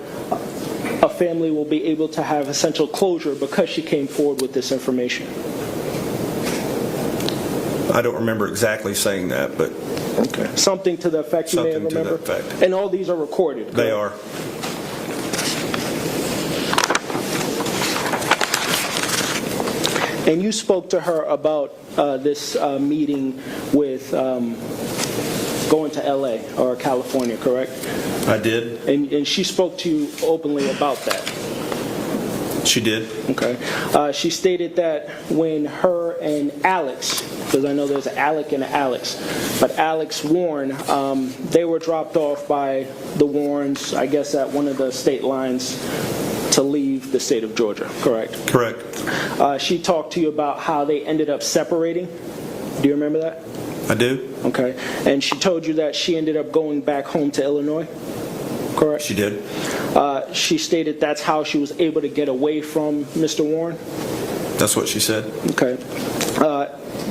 a family will be able to have essential closure because she came forward with this information? I don't remember exactly saying that, but okay, something to the effect you may something to remember. that effect. And all these are recorded. They are. And you spoke to her about this meeting with going to LA or California, correct? I did. And she spoke to you openly about that. She did. Okay. She stated that when her and Alex, because I know there's an Alec and an Alex, but Alex Warren, they were dropped off by the Warrens, I guess at one of the state lines to leave the state of Georgia, correct? Correct. She talked to you about how they ended up separating. Do you remember that? I do. Okay. And she told you that she ended up going back home to Illinois, correct? She did. She stated that's how she was able to get away from Mr. Warren? That's what she said. Okay.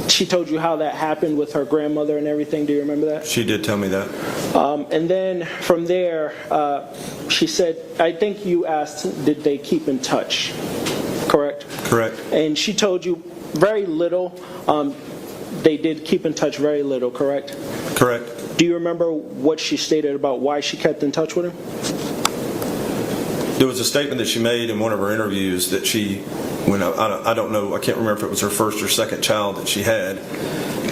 She told you how that happened with her grandmother and everything. Do you remember that? She did tell me that. And then from there, she said, I think you asked, did they keep in touch? Correct? Correct. And she told you very little. They did keep in touch very little, correct? Correct. Do you remember what she stated about why she kept in touch with him? There was a statement that she made in one of her interviews that she, when I don't know, I can't remember if it was her first or second child that she had,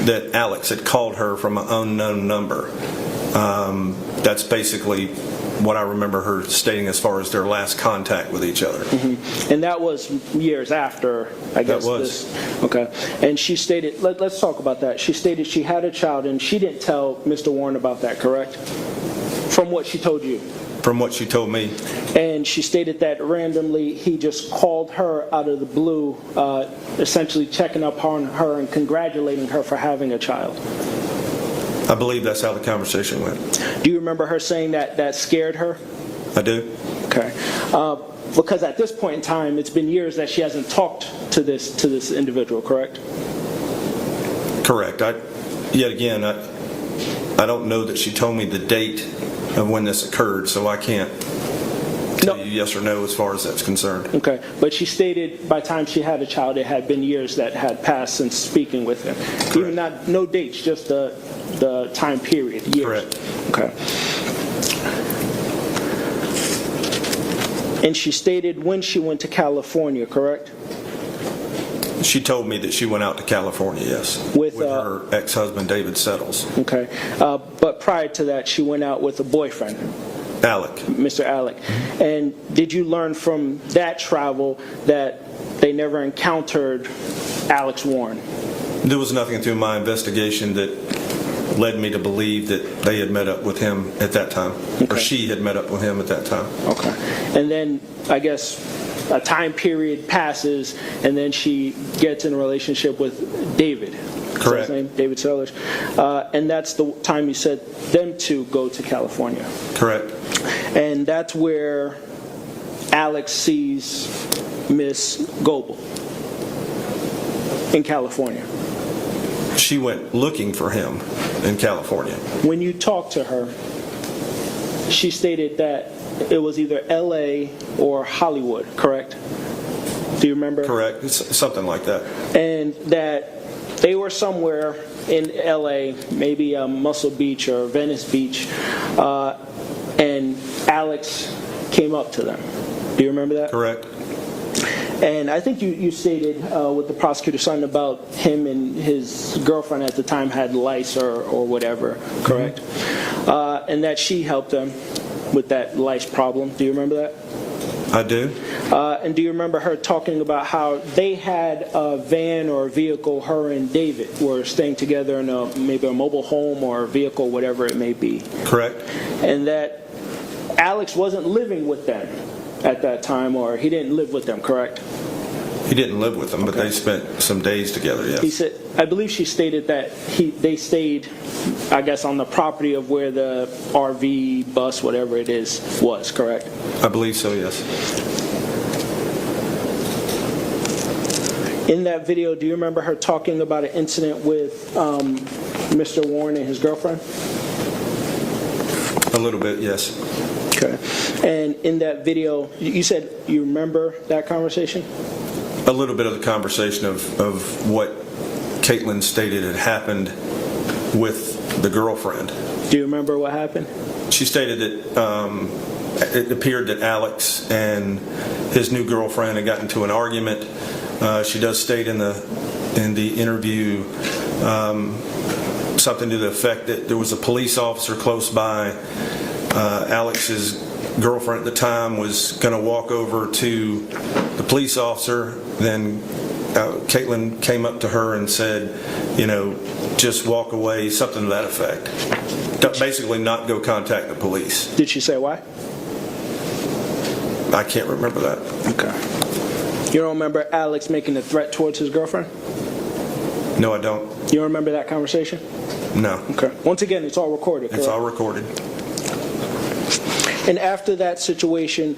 that Alex had called her from an unknown number. That's basically what I remember her stating as far as their last contact with each other. Mm-hmm. And that was years after, I guess. That was. This. Okay. And she stated, let's talk about that. She stated she had a child and she didn't tell Mr. Warren about that, correct? From what she told you? From what she told me. And she stated that randomly he just called her out of the blue, essentially checking up on her and congratulating her for having a child. I believe that's how the conversation went. Do you remember her saying that scared her? I do. Okay. Because at this point in time, it's been years that she hasn't talked to this individual, correct? Correct. Yet again, I don't know that she told me the date of when this occurred, so I can't tell you yes or no as far as that's concerned. Okay. But she stated by the time she had a child, it had been years that had passed since speaking with him. Correct. Even no dates, just the time period, years. Correct. Okay. And she stated when she went to California, correct? She told me that she went out to California, yes, with her ex-husband, David Settles. Okay. But prior to that, she went out with a boyfriend. Alec. Mr. Alec. Mm-hmm. And did you learn from that travel that they never encountered Alex Warren? There was nothing through my investigation that led me to believe that they had met up with him at that time, or she had met up with him at that time. Okay. And then, I guess, a time period passes, and then she gets in a relationship with David. Correct. His name? David Sellers. And that's the time you said them to go to California. Correct. And that's where Alex sees Miss Goble in California. She went looking for him in California. When you talked to her, she stated that it was either LA or Hollywood, correct? Do you remember? Correct. It's something like that. And that they were somewhere in LA, maybe Muscle Beach or Venice Beach, and Alex came up to them. Do you remember that? Correct. And I think you stated with the prosecutor something about him and his girlfriend at the time had lice or whatever, correct? Mm-hmm. And that she helped them with that lice problem. Do you remember that? I do. And do you remember her talking about how they had a van or a vehicle, her and David were staying together in maybe a mobile home or a vehicle, whatever it may be? Correct. And that Alex wasn't living with them at that time, or he didn't live with them, correct? He didn't live with them, but they spent some days together, yes. He said, I believe she stated that they stayed, I guess, on the property of where the RV, bus, whatever it is, was, correct? I believe so, yes. In that video, do you remember her talking about an incident with Mr. Warren and his girlfriend? A little bit, yes. Okay. And in that video, you said you remember that conversation? A little bit of the conversation of what Katelyn stated had happened with the girlfriend. Do you remember what happened? She stated that it appeared that Alex and his new girlfriend had gotten into an argument. She does state in the interview something to the effect that there was a police officer close by. Alex's girlfriend at the time was going to walk over to the police officer. Then Katelyn came up to her and said, just walk away, something to that effect. Basically not go contact the police. Did she say why? I can't remember that. Okay. You don't remember Alex making a threat towards his girlfriend? No, I don't. You don't remember that conversation? No. Okay. Once again, it's all recorded, correct? It's all recorded. And after that situation,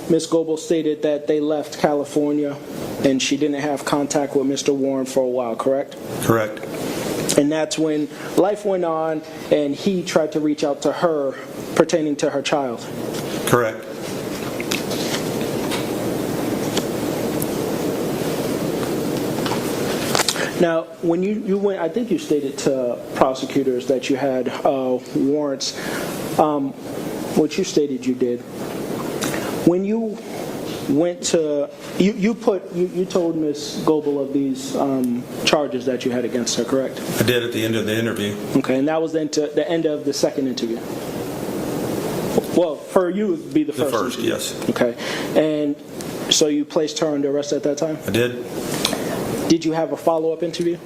Ms. Goble stated that they left California and she didn't have contact with Mr. Warren for a while, correct? Correct. And that's when life went on and he tried to reach out to her pertaining to her child. Correct. Now, when you went, I think you stated to prosecutors that you had warrants. What you stated you did. When you went to, you told Ms. Goble of these charges that you had against her, correct? I did at the end of the interview. Okay, and that was then to the end of the second interview. Well, for you, it would be the first. The first, interview. yes. Okay, and so you placed her under arrest at that time? I did. Did you have a follow-up interview?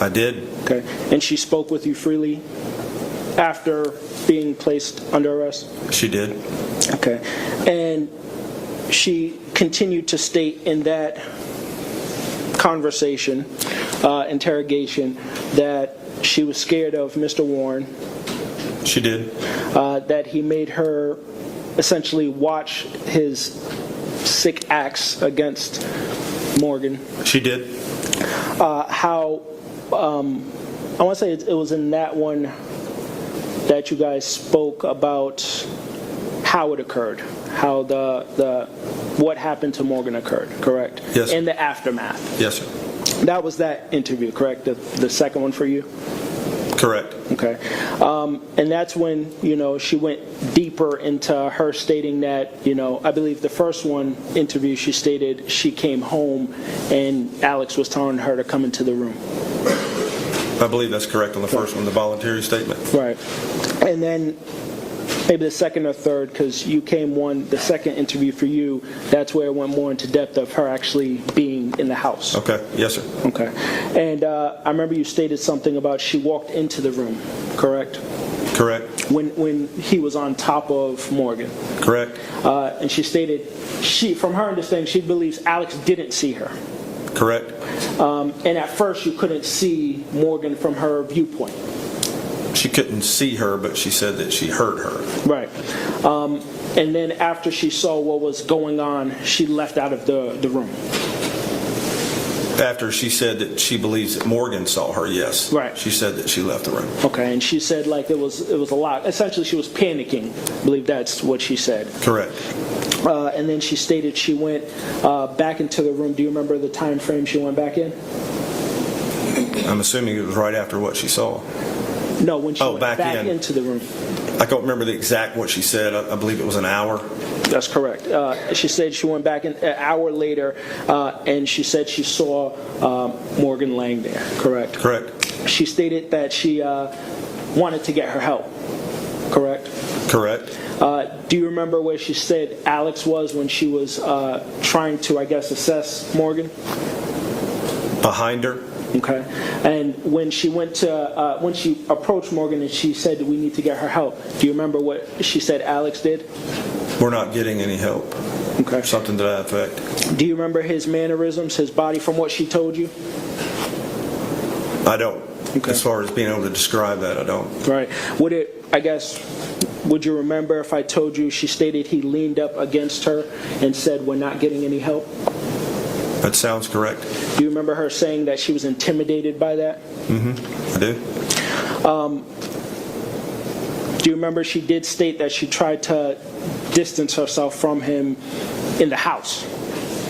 I did. Okay, and she spoke with you freely after being placed under arrest? She did. Okay, and she continued to state in that conversation, interrogation, that she was scared of Mr. Warren. She did. That he made her essentially watch his sick acts against Morgan. She did. How, I want to say it was in that one that you guys spoke about how it occurred, how the what happened to Morgan occurred, correct? Yes. In the aftermath. Yes, sir. That was that interview, correct? The second one for you? Correct. Okay. And that's when, she went deeper into her stating that, I believe the first one interview she stated she came home and Alex was telling her to come into the room. I believe that's correct on the first one, the voluntary statement. Right. And then maybe the second or third, because you came the second interview for you, that's where it went more into depth of her actually being in the house. Okay. Yes, sir. Okay. And I remember you stated something about she walked into the room, correct? Correct. When he was on top of Morgan. Correct. And she stated, from her understanding, she believes Alex didn't see her. Correct. And at first you couldn't see Morgan from her viewpoint. She couldn't see her, but she said that she heard her. Right. And then after she saw what was going on, she left out of the room. After she said that she believes that Morgan saw her, yes. Right. She said that she left the room. Okay, and she said it was a lot. Essentially, she was panicking. I believe that's what she said. Correct. And then she stated she went back into the room. Do you remember the time frame she went back in? I'm assuming it was right after what she saw. No, when she went back into the room. I don't remember the exact what she said. I believe it was an hour. That's correct. She said she went back an hour later, and she said she saw Morgan laying there. Correct? Correct. She stated that she wanted to get her help. Correct? Correct. Do you remember where she said Alex was when she was trying to, assess Morgan? Behind her. Okay. And when she went to, when she approached Morgan and she said we need to get her help, do you remember what she said Alex did? We're not getting any help. Okay. Something to that effect. Do you remember his mannerisms, his body from what she told you? I don't. Okay. As far as being able to describe that, I don't. Right. Would you remember if I told you she stated he leaned up against her and said we're not getting any help? That sounds correct. Do you remember her saying that she was intimidated by that? Mm-hmm. I do. Do you remember she did state that she tried to distance herself from him in the house?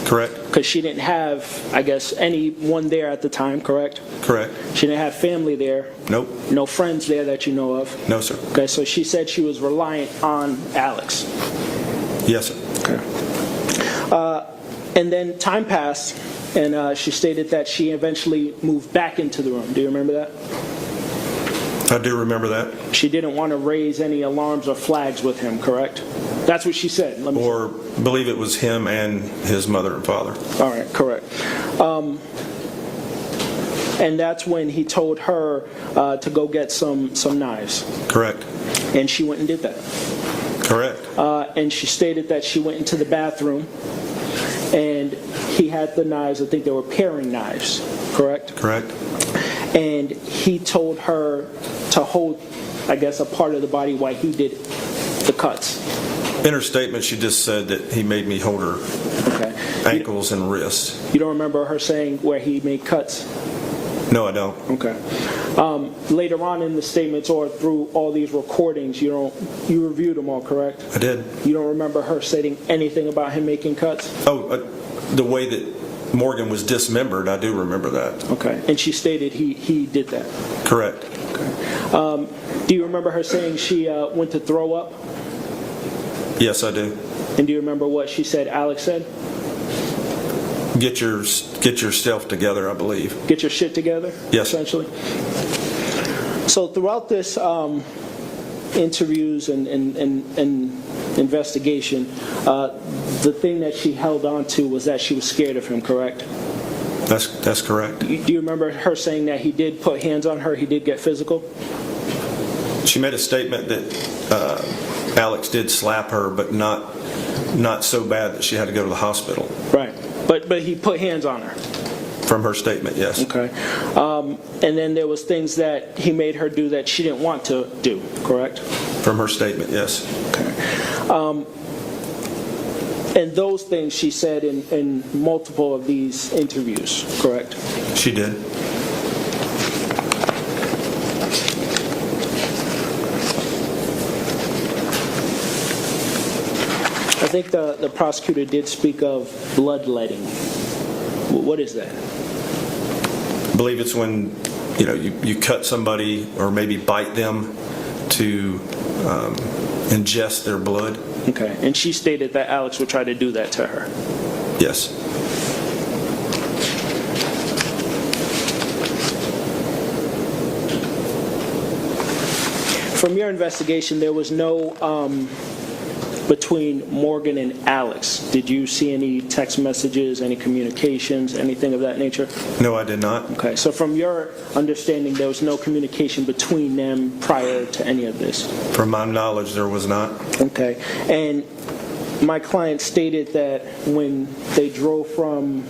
Correct. Because she didn't have, I guess, anyone there at the time, correct? Correct. She didn't have family there? Nope. No friends there that you know of? No, sir. Okay, so she said she was reliant on Alex. Yes, sir. Okay. And then time passed, and she stated that she eventually moved back into the room. Do you remember that? I do remember that. She didn't want to raise any alarms or flags with him, correct? That's what she said. Or believe it was him and his mother and father. All right, correct. And that's when he told her to go get some knives. Correct. And she went and did that. Correct. And she stated that she went into the bathroom and he had the knives. I think they were paring knives, correct? Correct. And he told her to hold, I guess, a part of the body while he did the cuts. In her statement, she just said that he made me hold her ankles and wrists. You don't remember her saying where he made cuts? No, I don't. Okay. Later on in the statements or through all these recordings, you reviewed them all, correct? I did. You don't remember her stating anything about him making cuts? Oh, the way that Morgan was dismembered, I do remember that. Okay. And she stated he did that? Correct. Okay. Do you remember her saying she went to throw up? Yes, I do. And do you remember what she said Alex said? Get yourself together, I believe. Get your shit together? Yes. Essentially. So throughout this interviews and investigation, the thing that she held on to was that she was scared of him, correct? That's correct. Do you remember her saying that he did put hands on her, he did get physical? She made a statement that Alex did slap her, but not so bad that she had to go to the hospital. Right. But he put hands on her? From her statement, yes. Okay. And then there was things that he made her do that she didn't want to do, correct? From her statement, yes. Okay. And those things she said in multiple of these interviews, correct? She did. I think the prosecutor did speak of bloodletting. What is that? I believe it's when you cut somebody or maybe bite them to ingest their blood. Okay. And she stated that Alex would try to do that to her. Yes. From your investigation, there was no between Morgan and Alex. Did you see any text messages, any communications, anything of that nature? No, I did not. Okay, so from your understanding, there was no communication between them prior to any of this? From my knowledge, there was not. Okay, and my client stated that when they drove from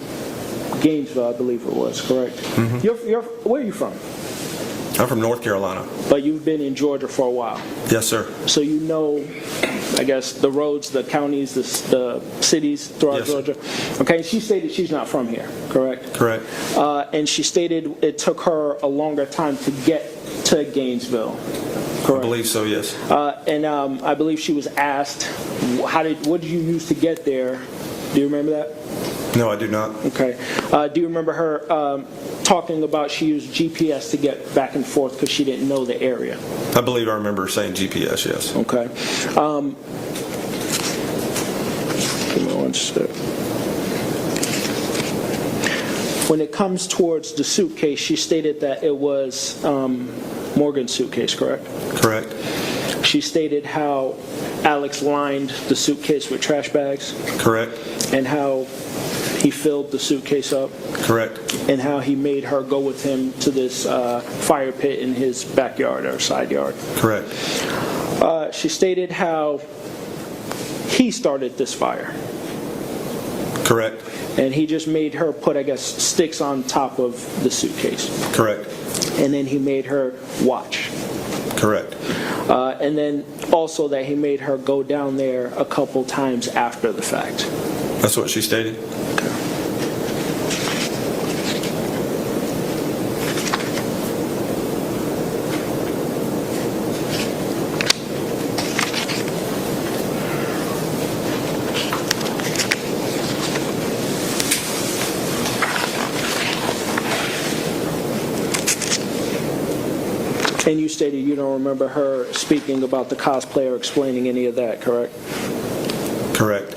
Gainesville, I believe it was, correct? Mm-hmm. Where are you from? I'm from North Carolina. But you've been in Georgia for a while? Yes, sir. So you know, I guess, the roads, the counties, the cities throughout Georgia? Okay, she stated she's not from here, correct? Correct. And she stated it took her a longer time to get to Gainesville, correct? I believe so, yes. And I believe she was asked, what did you use to get there? Do you remember that? No, I do not. Okay. Do you remember her talking about she used GPS to get back and forth because she didn't know the area? I believe I remember saying GPS, yes. Okay. Give me one step. When it comes towards the suitcase, she stated that it was Morgan's suitcase, correct? Correct. She stated how Alex lined the suitcase with trash bags. Correct. And how he filled the suitcase up. Correct. And how he made her go with him to this fire pit in his backyard or side yard. Correct. She stated how he started this fire. Correct. And he just made her put, I guess, sticks on top of the suitcase. Correct. And then he made her watch. Correct. And then also that he made her go down there a couple times after the fact. That's what she stated. And you stated you don't remember her speaking about the cosplay or explaining any of that, correct? Correct.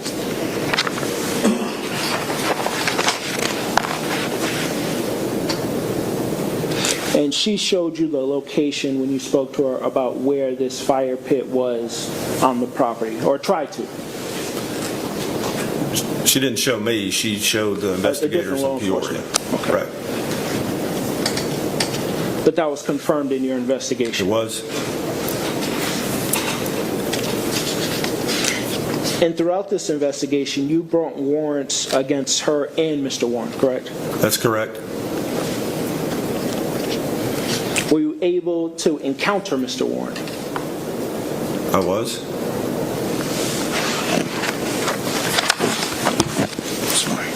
And she showed you the location when you spoke to her about where this fire pit was on the property, or tried to. She didn't show me. She showed the investigators in Peoria. Okay. Right. But that was confirmed in your investigation? It was. And throughout this investigation, you brought warrants against her and Mr. Warren, correct? That's correct. Were you able to encounter Mr. Warren? I was. Sorry.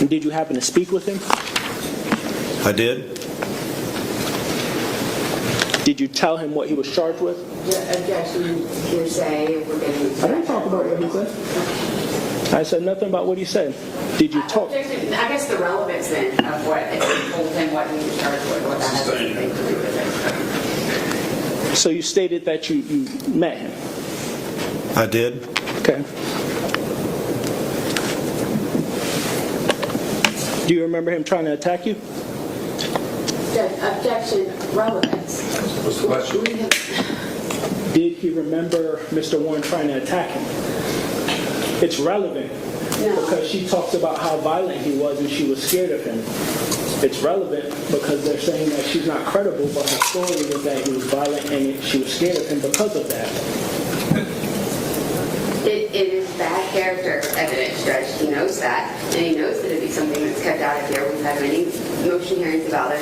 And did you happen to speak with him? I did. Did you tell him what he was charged with? Objection, hearsay. I didn't talk about what he said. I said nothing about what he said. Did you talk? Objection, I guess the relevance then of what, if you told him what he was charged with, what that has anything to do with it. So you stated that you met him? I did. Okay. Do you remember him trying to attack you? Objection, relevance. What's the question? Did he remember Mr. Warren trying to attack him? It's relevant because she talks about how violent he was and she was scared of him. It's relevant because they're saying that she's not credible, but her story was that he was violent and she was scared of him because of that. It is bad character evidence, Judge. He knows that, and he knows that it'd be something that's kept out of here. We've had many motion hearings about it.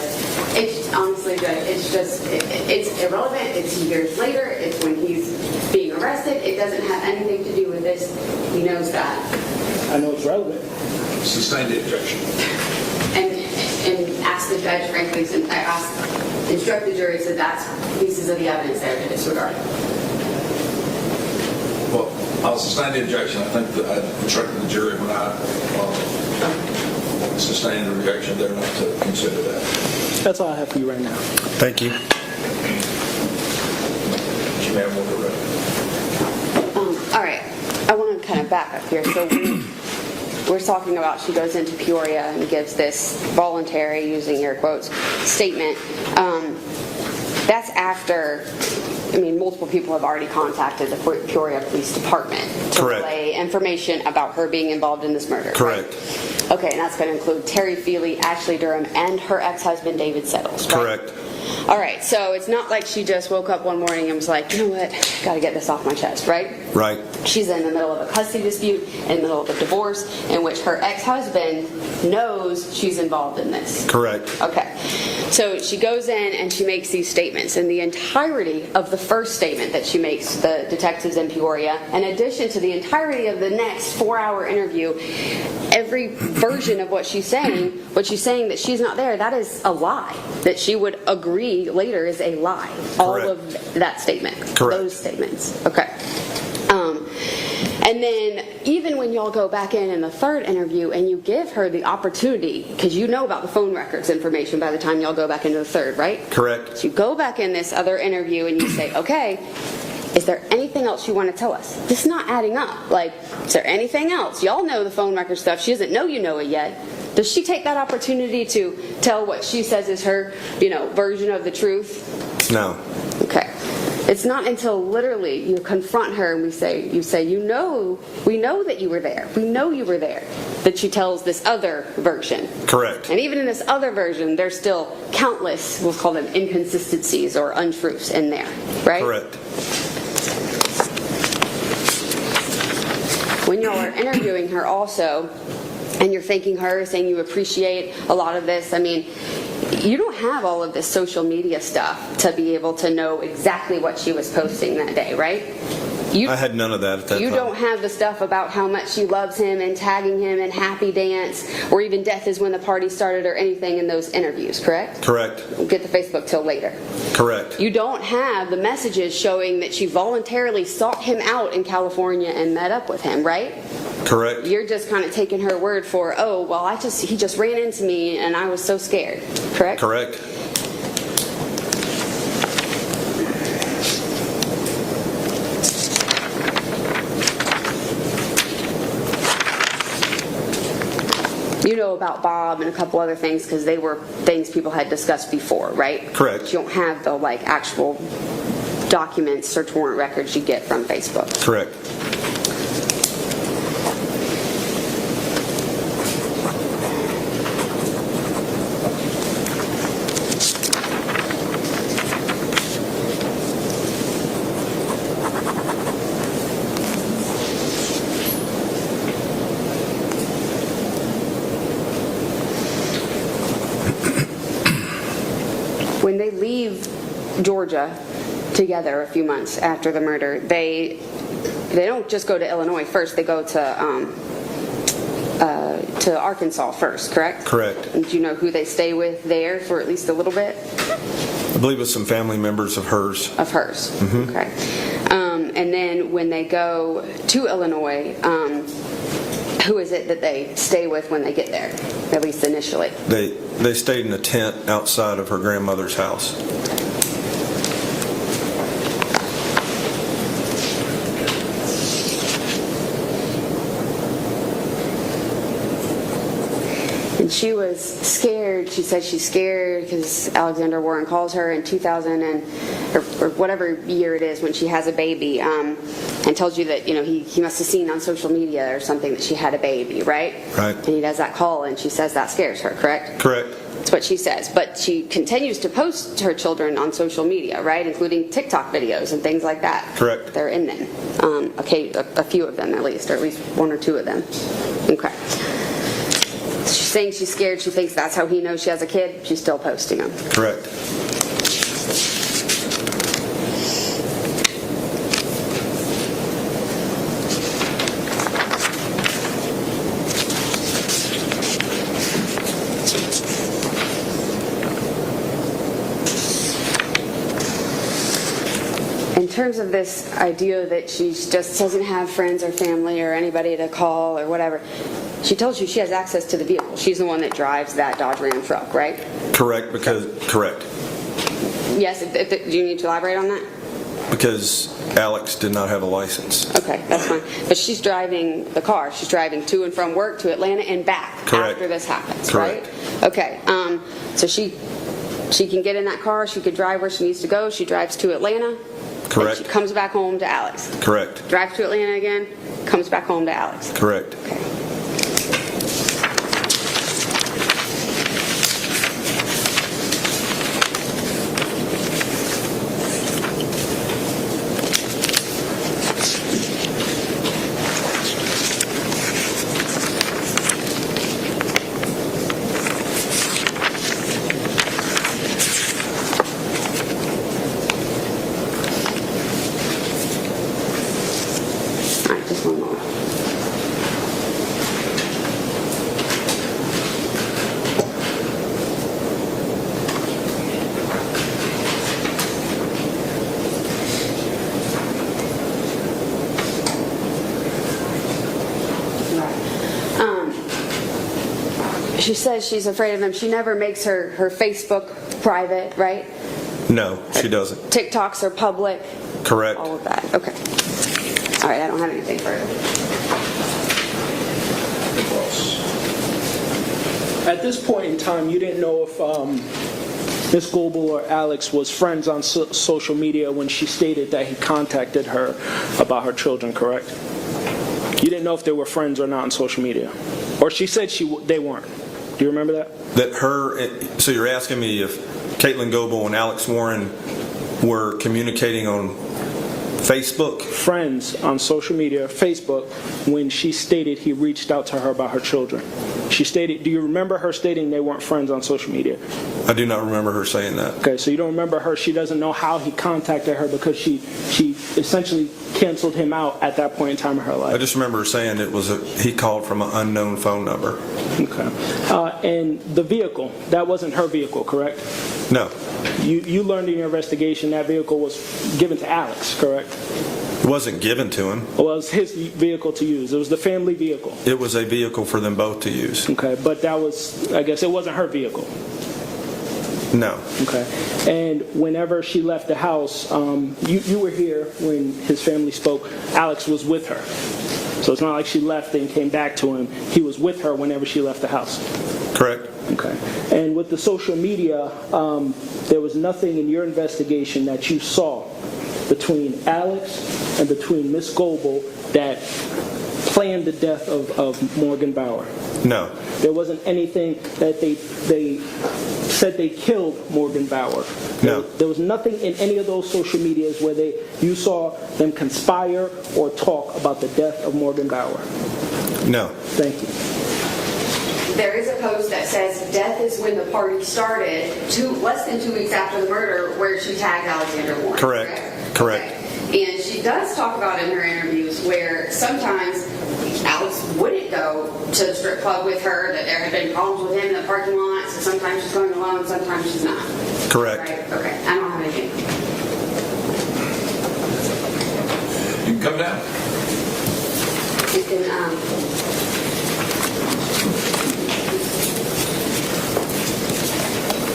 It's honestly, Judge, it's irrelevant. It's years later. It's when he's being arrested. It doesn't have anything to do with this. He knows that. I know it's relevant. Sustain the objection. And ask the judge, frankly, instruct the jury so that's pieces of the evidence there to disregard. Well, I'll sustain the objection. I think that I instructed the jury when I sustained the objection, they're not to consider that. That's all I have for you right now. Thank you. You may have more to read. All right. I want to kind of back up here. So we're talking about she goes into Peoria and gives this voluntary, using air quotes, statement. That's after, I mean, multiple people have already contacted the Peoria Police Department to relay information about her being involved in this murder. Correct. Right? Okay, and that's going to include Terry Feely, Ashley Durham, and her ex-husband David Settles. Right? Correct. All right, so it's not like she just woke up one morning and was like, you know what, got to get this off my chest, right? Right. She's in the middle of a custody dispute, in the middle of a divorce, in which her ex-husband knows she's involved in this. Correct. Okay. So she goes in and she makes these statements. And the entirety of the first statement that she makes, the detectives in Peoria, in addition to the entirety of the next 4-hour interview, every version of what she's saying that she's not there, that is a lie. That she would agree later is a lie. Correct. All of that statement. Correct. Those statements. Okay. And then even when y'all go back in the third interview and you give her the opportunity, because you know about the phone records information by the time y'all go back into the third, right? Correct. So you go back in this other interview and you say, okay, is there anything else you want to tell us? This is not adding up. Like, is there anything else? Y'all know the phone record stuff. She doesn't know you know it yet. Does she take that opportunity to tell what she says is her, version of the truth? No. Okay. It's not until literally you confront her and we say, we know that you were there. We know you were there. That she tells this other version. Correct. And even in this other version, there's still countless, we'll call them inconsistencies or untruths in there, right? Correct. When y'all are interviewing her also, and you're thanking her, saying you appreciate a lot of this, I mean, you don't have all of this social media stuff to be able to know exactly what she was posting that day, right? I had none of that at that time. You don't have the stuff about how much she loves him and tagging him in Happy Dance or even Death is When the Party Started or anything in those interviews, correct? Correct. We'll get the Facebook till later. Correct. You don't have the messages showing that she voluntarily sought him out in California and met up with him, right? Correct. You're just kind of taking her word for, he just ran into me and I was so scared, correct? Correct. You know about Bob and a couple other things because they were things people had discussed before, right? Correct. You don't have the actual documents, search warrant records you get from Facebook. Correct. When they leave Georgia together a few months after the murder, they don't just go to Illinois first. They go to Arkansas first, correct? Correct. And do you know who they stay with there for at least a little bit? I believe it's some family members of hers. Of hers. Mm-hmm. Okay. And then when they go to Illinois, who is it that they stay with when they get there, at least initially? They stayed in a tent outside of her grandmother's house. And she was scared. She said she's scared because Alexander Warren calls her in 2000 or whatever year it is when she has a baby, and tells you that he must have seen on social media or something that she had a baby, right? Right. And he does that call, and she says that scares her, correct? Correct. That's what she says. But she continues to post her children on social media, right, including TikTok videos and things like that. Correct. They're in them. Okay, a few of them at least, or at least one or two of them. Okay. She's saying she's scared. She thinks that's how he knows she has a kid. She's still posting them. Correct. In terms of this idea that she just doesn't have friends or family or anybody to call or whatever, she tells you she has access to the vehicle. She's the one that drives that Dodge Ram truck, right? Correct. Correct. Yes. Do you need to elaborate on that? Because Alex did not have a license. Okay, that's fine. But she's driving the car. She's driving to and from work to Atlanta and back after this happens, Correct. right? Okay. So she can get in that car. She could drive where she needs to go. She drives to Atlanta. Correct. She comes back home to Alex. Correct. Drives to Atlanta again. Comes back home to Alex. Correct. Okay. She says she's afraid of him. She never makes her Facebook private, right? No, she doesn't. TikToks are public. Correct. All of that. Okay. All right, I don't have anything further. At this point in time, you didn't know if Ms. Goble or Alex was friends on social media when she stated that he contacted her about her children, correct? You didn't know if they were friends or not on social media? Or she said they weren't. Do you remember that? So you're asking me if Katelyn Goble and Alex Warren were communicating on Facebook? Friends on social media, Facebook, when she stated he reached out to her about her children. She stated, do you remember her stating they weren't friends on social media? I do not remember her saying that. Okay, so you don't remember her. She doesn't know how he contacted her because she essentially canceled him out at that point in time in her life. I just remember her saying he called from an unknown phone number. Okay. And the vehicle, that wasn't her vehicle, correct? No. You learned in your investigation that vehicle was given to Alex, correct? It wasn't given to him. Well, it was his vehicle to use. It was the family vehicle. It was a vehicle for them both to use. Okay, but that was, I guess it wasn't her vehicle. No. Okay. And whenever she left the house, you were here when his family spoke. Alex was with her. So it's not like she left and came back to him. He was with her whenever she left the house. Correct. Okay. And with the social media, there was nothing in your investigation that you saw between Alex and between Miss Goble that planned the death of Morgan Bauer? No. There wasn't anything that they said they killed Morgan Bauer? No. There was nothing in any of those social medias where you saw them conspire or talk about the death of Morgan Bauer? No. Thank you. There is a post that says death is when the party started, less than 2 weeks after the murder, where she tagged Alexander Warren. Correct. Correct. Okay. And she does talk about in her interviews where sometimes Alex wouldn't go to the strip club with her, that there had been problems with him in the parking lot, so sometimes she's going alone, sometimes she's not. Correct. Right? Okay, I don't have anything. You can come down. You can,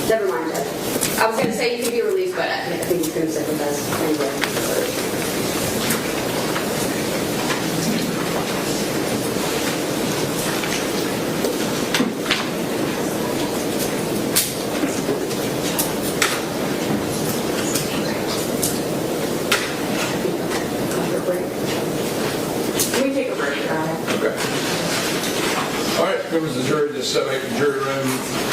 never mind, Jeff. I was going to say you could be released, but I think you could sympathize anyway. Can we take a break, Your Honor? Okay. All right, members of the jury, just step back in the jury room.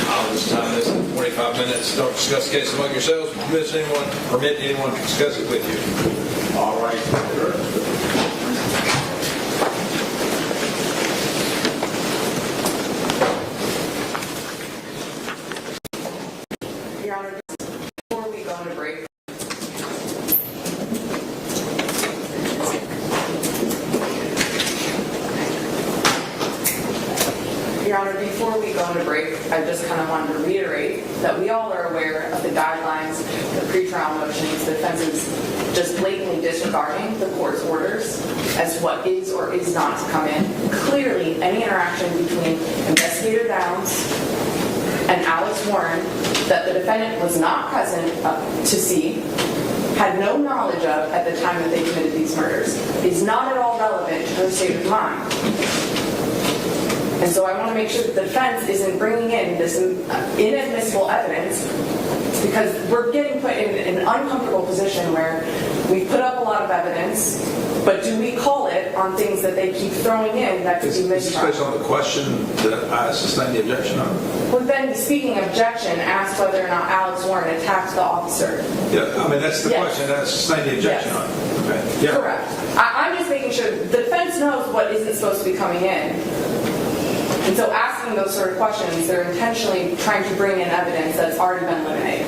I'll just time this in 25 minutes. Don't discuss the case among yourselves. Permit anyone to discuss it with you. All right. Your Honor, before we go on a break, Your Honor, before we go on a break, I just kind of wanted to reiterate that we all are aware of the guidelines, the pretrial motions, the defense is just blatantly disregarding the court's orders as what is or is not to come in. Clearly, any interaction between Investigator Downs and Alex Warren that the defendant was not present to see, had no knowledge of at the time that they committed these murders, is not at all relevant to her state of mind. And so I want to make sure that the defense isn't bringing in this inadmissible evidence, because we're getting put in an uncomfortable position where we put up a lot of evidence, but do we call it on things that they keep throwing in that could be mistrial? Is this based on the question that I sustained the objection on? Well, then, speaking of objection, asked whether or not Alex Warren attacked the officer. Yeah, I mean, that's the question that I sustained the objection on. Okay. Yeah. Correct. I'm just making sure the defense knows what isn't supposed to be coming in. And so asking those sort of questions, they're intentionally trying to bring in evidence that's already been eliminated.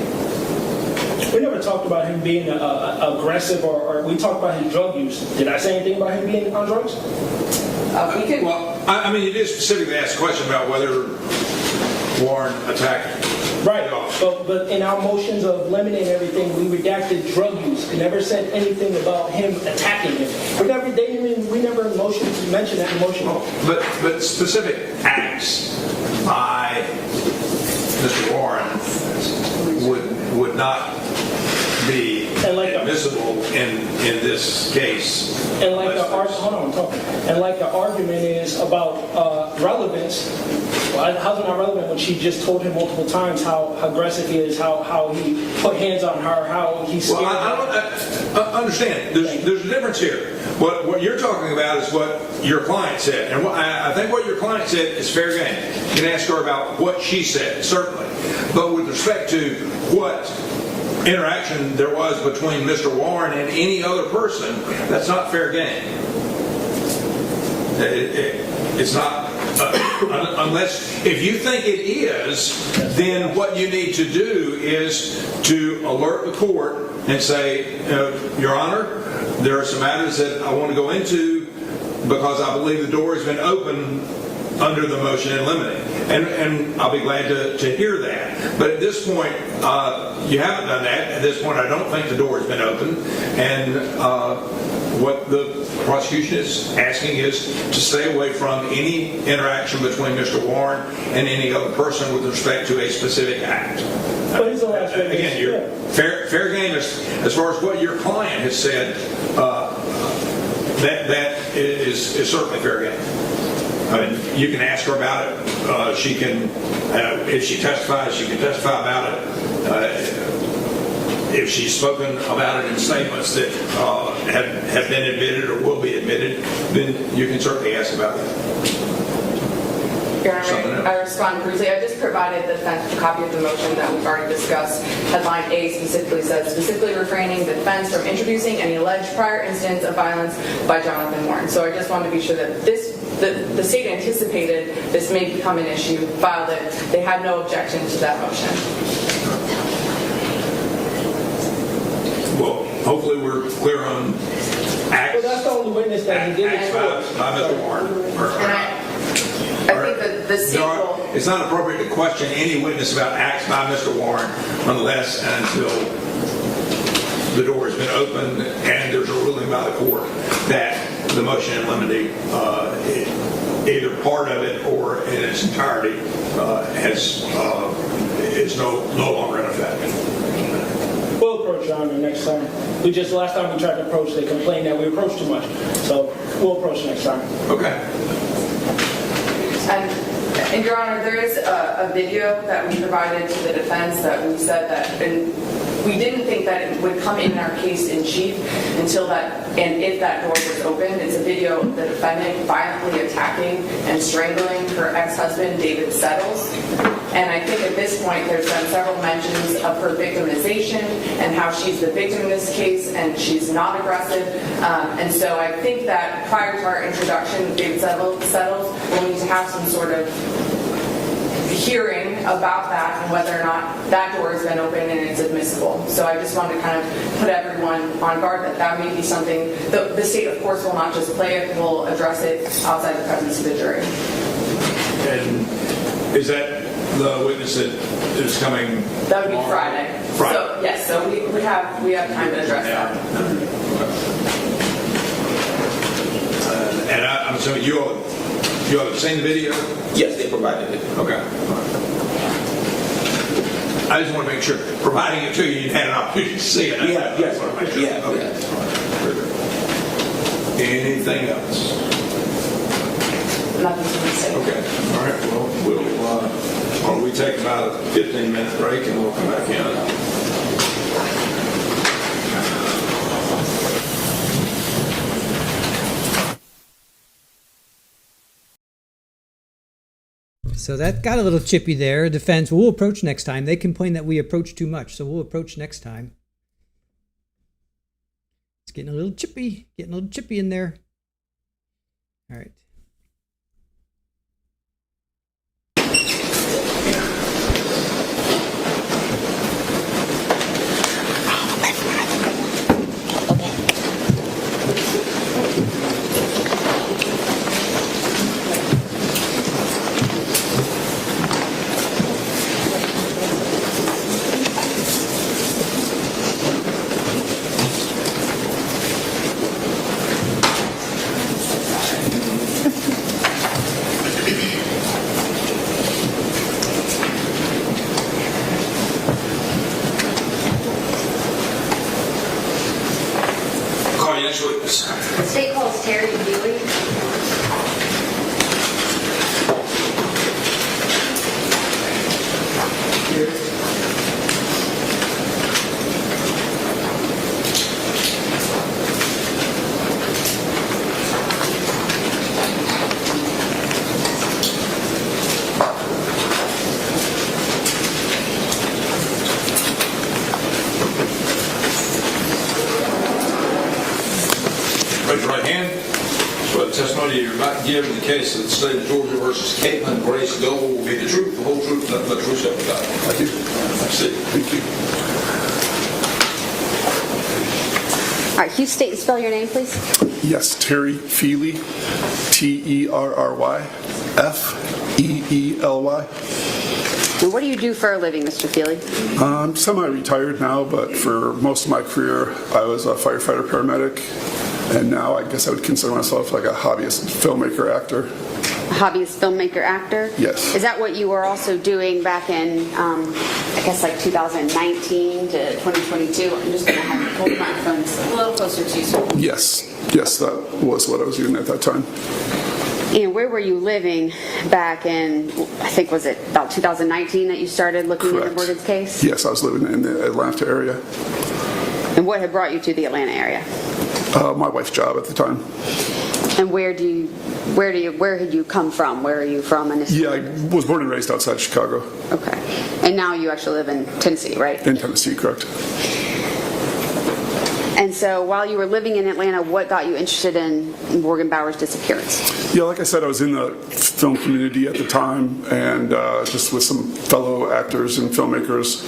We never talked about him being aggressive, or we talked about his drug use. Did I say anything about him being on drugs? Well, I mean, you did specifically ask a question about whether Warren attacked. Right. But in our motions of limiting everything, we redacted drug use. We never said anything about him attacking him. We never mentioned that in motion. But specific acts by Mr. Warren would not be admissible in this case. And like the argument is about relevance. Well, how's it not relevant when she just told him multiple times how aggressive he is, how he put hands on her, how he scared her? I understand. There's a difference here. What you're talking about is what your client said. And I think what your client said is fair game. You can ask her about what she said, certainly. But with respect to what interaction there was between Mr. Warren and any other person, that's not fair game. It's not, unless, if you think it is, then what you need to do is to alert the court and say, Your Honor, there are some matters that I want to go into because I believe the door has been open under the motion in limine. And I'll be glad to hear that. But at this point, you haven't done that. At this point, I don't think the door has been open. And what the prosecution is asking is to stay away from any interaction between Mr. Warren and any other person with respect to a specific act. Again, you're fair game as far as what your client has said that is certainly fair game. I mean, you can ask her about it. She can, if she testifies, she can testify about it. If she's spoken about it in statements that have been admitted or will be admitted, then you can certainly ask about that. Your Honor, I respond briefly. I just provided the defense a copy of the motion that we've already discussed. Headline A specifically says, specifically refraining the defense from introducing any alleged prior incidents of violence by Jonathan Warren. So I just wanted to be sure that the state anticipated this may become an issue, filed it. They had no objection to that motion. Well, hopefully we're clear on acts. Well, that's the only witness that he did acts by Mr. Warren. I think that the sequel... It's not appropriate to question any witness about acts by Mr. Warren unless and until the door has been opened and there's a ruling by the court that the motion in limine, either part of it or in its entirety, is no longer in effect. We'll approach Your Honor next time. Last time we tried to approach, they complained that we approached too much. So we'll approach next time. Okay. And Your Honor, there is a video that we provided to the defense that we said that, and we didn't think that it would come in our case in chief until that, and if that door was opened. It's a video of the defendant violently attacking and strangling her ex-husband, David Settles. And I think at this point there's been several mentions of her victimization and how she's the victim in this case and she's not aggressive. And so I think that prior to our introduction of David Settles, we'll need to have some sort of hearing about that and whether or not that door has been opened and it's admissible. So I just want to kind of put everyone on guard that that may be something. The state, of course, will not just play it, we'll address it outside the presence of the jury. And is that the witness that is coming? That would be Friday. So yes, so we have time to address that. And I'm assuming you all have seen the video? Yes, they provided it. Okay. I just want to make sure, providing it to you, you had an opportunity to see it. Yes. Okay. Anything else? Nothing to say. Okay. All right. Well, we take about a 15-minute break and we'll come back in. So that got a little chippy there. Defense, we'll approach next time. They complain that we approach too much, so we'll approach next time. It's getting a little chippy in there. All right. The state calls Terry Feely. Raise your right hand. So the testimony you're about to give in the case of the state of Georgia versus Katelyn Goble will be the truth, the whole truth, nothing but the truth, so help you God. Thank you. That's it. Thank you. All right, can you state and spell your name, please? Yes, Terry Feely, Terry, Feely. And what do you do for a living, Mr. Feely? I'm semi-retired now, but for most of my career, I was a firefighter paramedic, and now I guess I would consider myself like a hobbyist filmmaker actor. Hobbyist filmmaker actor? Yes. Is that what you were also doing back in, I guess, like 2019 to 2022? I'm just going to have to hold my phone a little closer to you, sir. Yes. Yes, that was what I was doing at that time. And where were you living back in, I think, was it about 2019 that you started looking into Morgan's case? Yes, I was living in the Atlanta area. And what had brought you to the Atlanta area? My wife's job at the time. And where had you come from? Where are you from initially? Yeah, I was born and raised outside Chicago. Okay. And now you actually live in Tennessee, right? In Tennessee, correct. And so while you were living in Atlanta, what got you interested in Morgan Bauer's disappearance? Yeah, like I said, I was in the film community at the time, and just with some fellow actors and filmmakers,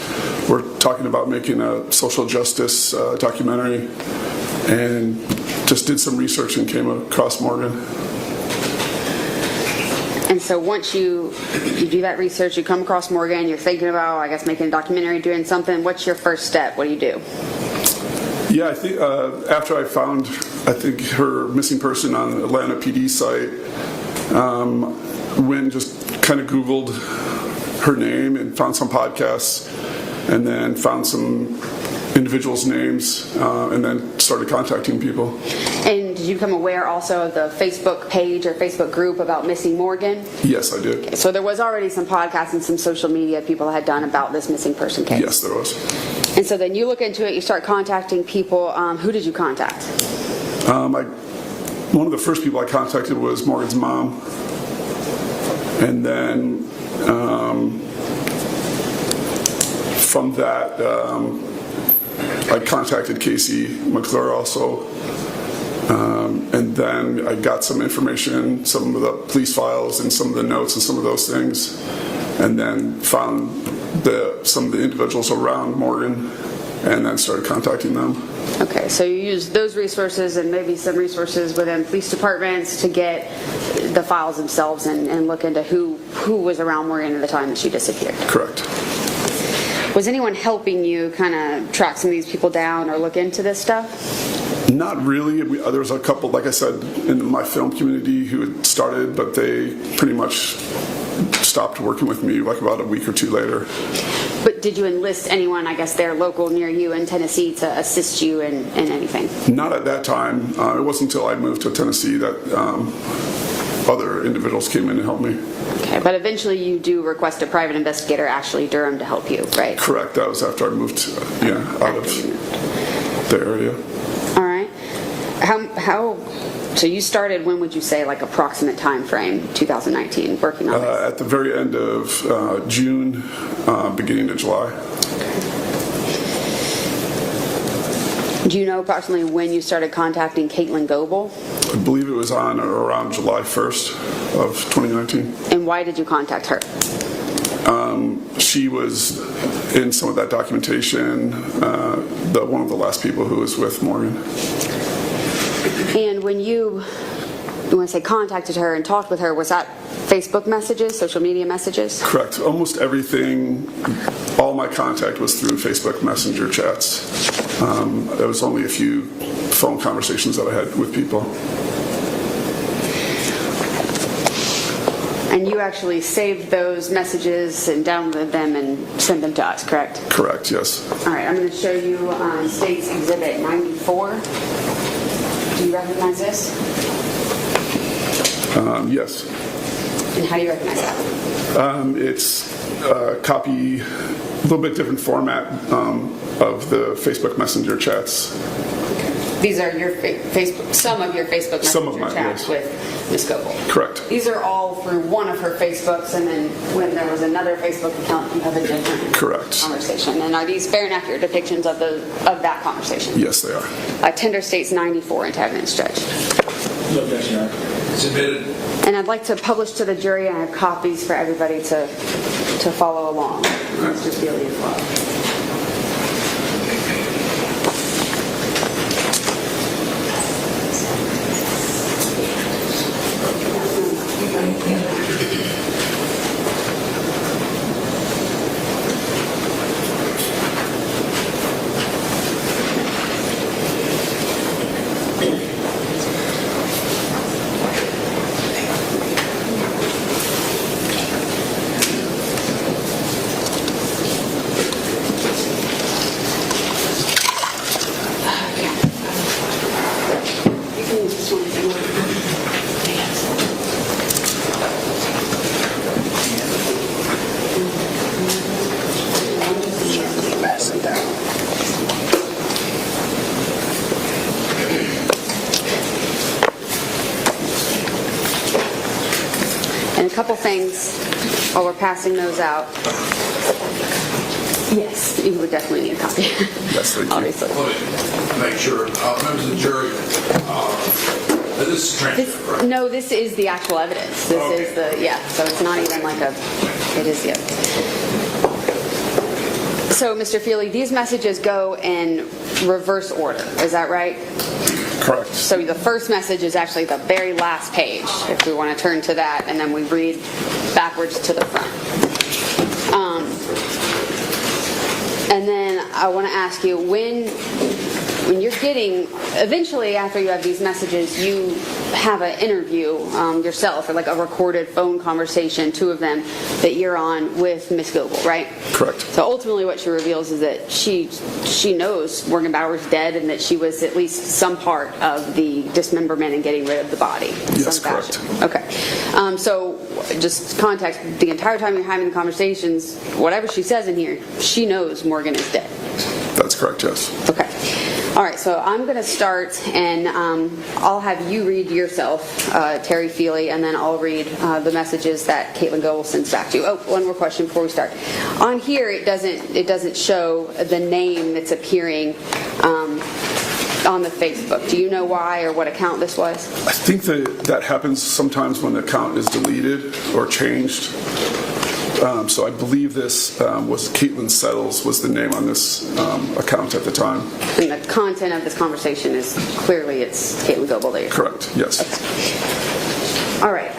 we're talking about making a social justice documentary, and just did some research and came across Morgan. And so once you do that research, you come across Morgan, you're thinking about, I guess, making a documentary, doing something. What's your first step? What do you do? Yeah, I think after I found, her missing person on the Atlanta PD site, went and just kind of Googled her name and found some podcasts, and then found some individuals' names, and then started contacting people. And did you become aware also of the Facebook page or Facebook group about missing Morgan? Yes, I did. Okay, so there was already some podcasts and some social media people had done about this missing person case? Yes, there was. And so then you look into it, you start contacting people. Who did you contact? One of the first people I contacted was Morgan's mom. And then from that, I contacted Casey McClure also. And then I got some information, some of the police files and some of the notes and some of those things. And then found some of the individuals around Morgan, and then started contacting them. Okay, so you used those resources and maybe some resources within police departments to get the files themselves and look into who was around Morgan at the time that she disappeared. Correct. Was anyone helping you kind of track some of these people down or look into this stuff? Not really. There was a couple, like I said, in my film community who had started, but they pretty much stopped working with me like about a week or two later. But did you enlist anyone, I guess, there local near you in Tennessee to assist you in anything? Not at that time. It wasn't until I moved to Tennessee that other individuals came in and helped me. Okay, but eventually you do request a private investigator, Ashley Durham, to help you, right? Correct. That was after I moved out of the area. All right. So you started, when would you say, like approximate time frame, 2019, working on this? At the very end of June, beginning of July. Do you know approximately when you started contacting Katelyn Goble? I believe it was on or around July 1st of 2019. And why did you contact her? She was in some of that documentation, one of the last people who was with Morgan. And when you want to say contacted her and talked with her, was that Facebook messages, social media messages? Correct. Almost everything, all my contact was through Facebook Messenger chats. There was only a few phone conversations that I had with people. And you actually saved those messages and downloaded them and sent them to us, correct? Correct, yes. All right, I'm going to show you State's Exhibit 94. Do you recognize this? Yes. And how do you recognize that? It's a copy, a little bit different format of the Facebook Messenger chats. These are your some of your Facebook Messenger chats with Ms. Goble. Correct. These are all through one of her Facebooks, and then when there was another Facebook account, you have a different conversation. And are these fair and accurate depictions of that conversation? Yes, they are. Tender States 94 into evidence, Judge. No objection, Your Honor. Submitted. And I'd like to publish to the jury, and I have copies for everybody to follow along. Mr. Steele as well. And a couple things while we're passing those out. Yes, you would definitely need a copy. Yes, thank you. Obviously. Let me make sure, members of the jury, this is transcript, right? No, this is the actual evidence. This is the, yeah, so it's not even like a, it is the So, Mr. Feely, these messages go in reverse order, is that right? Correct. So the first message is actually the very last page, if we want to turn to that, and then we read backwards to the front. And then I want to ask you, when you're getting, eventually after you have these messages, you have an interview yourself, or like a recorded phone conversation, two of them, that you're on with Miss Goble, right? Correct. So ultimately what she reveals is that she knows Morgan Bauer's dead, and that she was at least some part of the dismemberment and getting rid of the body. Yes, correct. Okay. So just context, the entire time you're having the conversations, whatever she says in here, she knows Morgan is dead. That's correct, yes. Okay. All right, so I'm going to start, and I'll have you read yourself, Terry Feely, and then I'll read the messages that Katelyn Goble sends back to you. Oh, one more question before we start. On here, it doesn't show the name that's appearing on the Facebook. Do you know why or what account this was? I think that happens sometimes when the account is deleted or changed. So I believe this was Katelyn Settles was the name on this account at the time. And the content of this conversation is clearly it's Katelyn Goble there. Correct, yes. Okay. All right,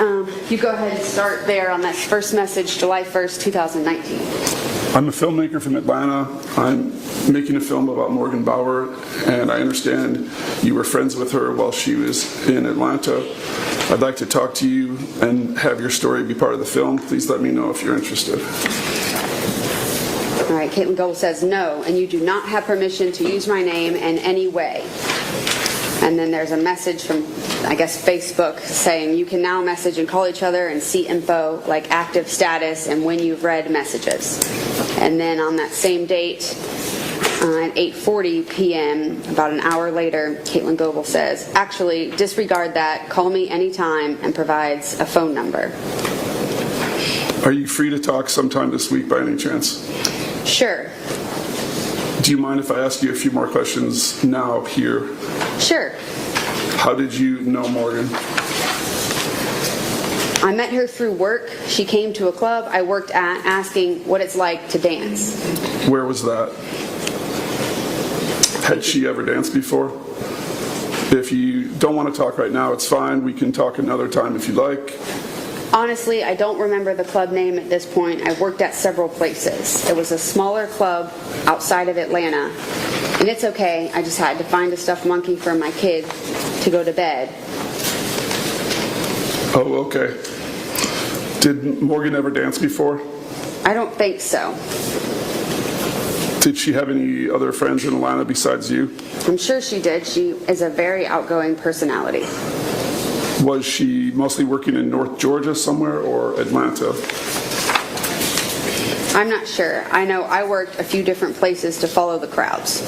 you go ahead and start there on that first message, July 1st, 2019. I'm a filmmaker from Atlanta. I'm making a film about Morgan Bauer, and I understand you were friends with her while she was in Atlanta. I'd like to talk to you and have your story be part of the film. Please let me know if you're interested. All right, Katelyn Goble says no, and you do not have permission to use my name in any way. And then there's a message from, I guess, Facebook saying you can now message and call each other and see info like active status and when you've read messages. And then on that same date, at 8:40 p.m., about an hour later, Katelyn Goble says, actually, disregard that, call me anytime, and provides a phone number. Are you free to talk sometime this week by any chance? Sure. Do you mind if I ask you a few more questions now here? Sure. How did you know Morgan? I met her through work. She came to a club I worked at asking what it's like to dance. Where was that? Had she ever danced before? If you don't want to talk right now, it's fine. We can talk another time if you like. Honestly, I don't remember the club name at this point. I worked at several places. It was a smaller club outside of Atlanta. And it's okay, I just had to find a stuffed monkey for my kid to go to bed. Oh, okay. Did Morgan ever dance before? I don't think so. Did she have any other friends in Atlanta besides you? I'm sure she did. She is a very outgoing personality. Was she mostly working in North Georgia somewhere or Atlanta? I'm not sure. I know I worked a few different places to follow the crowds.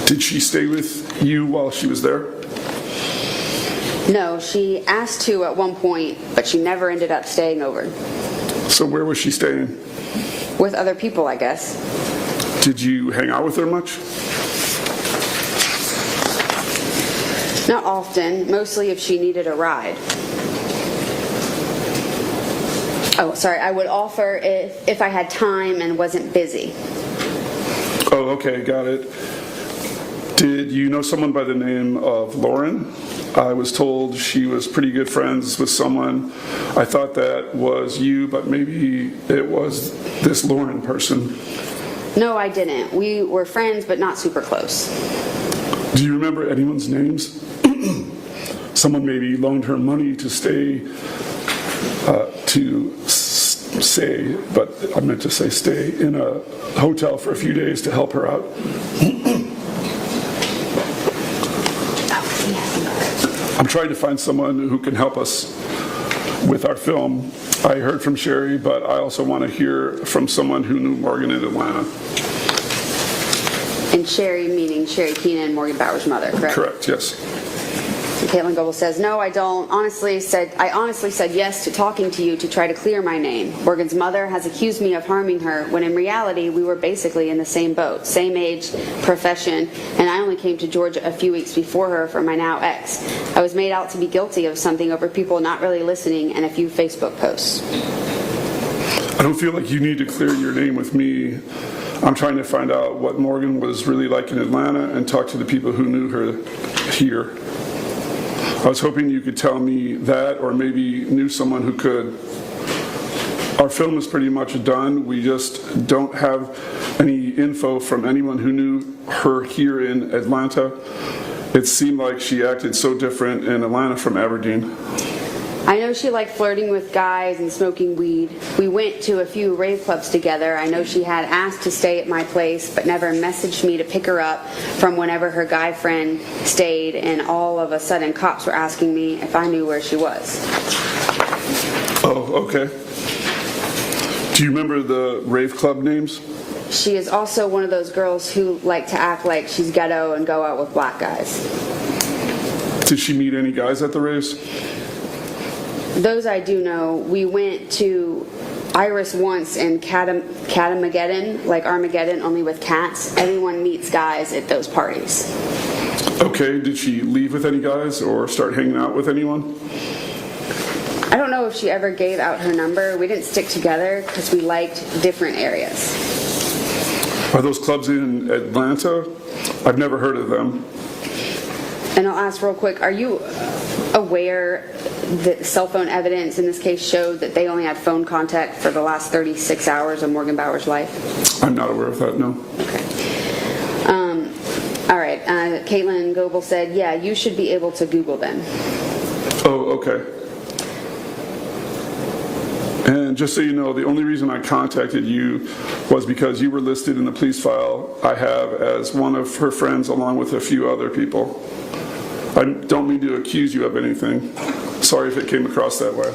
Did she stay with you while she was there? No, she asked to at one point, but she never ended up staying over. So where was she staying? With other people, I guess. Did you hang out with her much? Not often, mostly if she needed a ride. Oh, sorry, I would offer if I had time and wasn't busy. Oh, okay, got it. Did you know someone by the name of Lauren? I was told she was pretty good friends with someone. I thought that was you, but maybe it was this Lauren person. No, I didn't. We were friends, but not super close. Do you remember anyone's names? Someone maybe loaned her money to stay, but I meant to say stay in a hotel for a few days to help her out. I'm trying to find someone who can help us with our film. I heard from Sherry, but I also want to hear from someone who knew Morgan in Atlanta. And Sherry meaning Sherry Keenan, Morgan Bauer's mother, correct? Correct, yes. Katelyn Goble says, no, I don't. I honestly said yes to talking to you to try to clear my name. Morgan's mother has accused me of harming her when in reality we were basically in the same boat, same age, profession, and I only came to Georgia a few weeks before her for my now ex. I was made out to be guilty of something over people not really listening and a few Facebook posts. I don't feel like you need to clear your name with me. I'm trying to find out what Morgan was really like in Atlanta and talk to the people who knew her here. I was hoping you could tell me that, or maybe knew someone who could. Our film is pretty much done. We just don't have any info from anyone who knew her here in Atlanta. It seemed like she acted so different in Atlanta from Aberdeen. I know she liked flirting with guys and smoking weed. We went to a few rave clubs together. I know she had asked to stay at my place, but never messaged me to pick her up from whenever her guy friend stayed, and all of a sudden cops were asking me if I knew where she was. Oh, okay. Do you remember the rave club names? She is also one of those girls who like to act like she's ghetto and go out with black guys. Did she meet any guys at the raves? Those I do know. We went to Iris once in Catamageddon, like Armageddon, only with cats. Everyone meets guys at those parties. Okay, did she leave with any guys or start hanging out with anyone? I don't know if she ever gave out her number. We didn't stick together because we liked different areas. Are those clubs in Atlanta? I've never heard of them. And I'll ask real quick, are you aware that cell phone evidence in this case showed that they only had phone contact for the last 36 hours of Morgan Bauer's life? I'm not aware of that, no. Okay. All right. Katelyn Goble said, yeah, you should be able to Google them. Oh, okay. And just so you know, the only reason I contacted you was because you were listed in the police file I have as one of her friends along with a few other people. I don't mean to accuse you of anything. Sorry if it came across that way.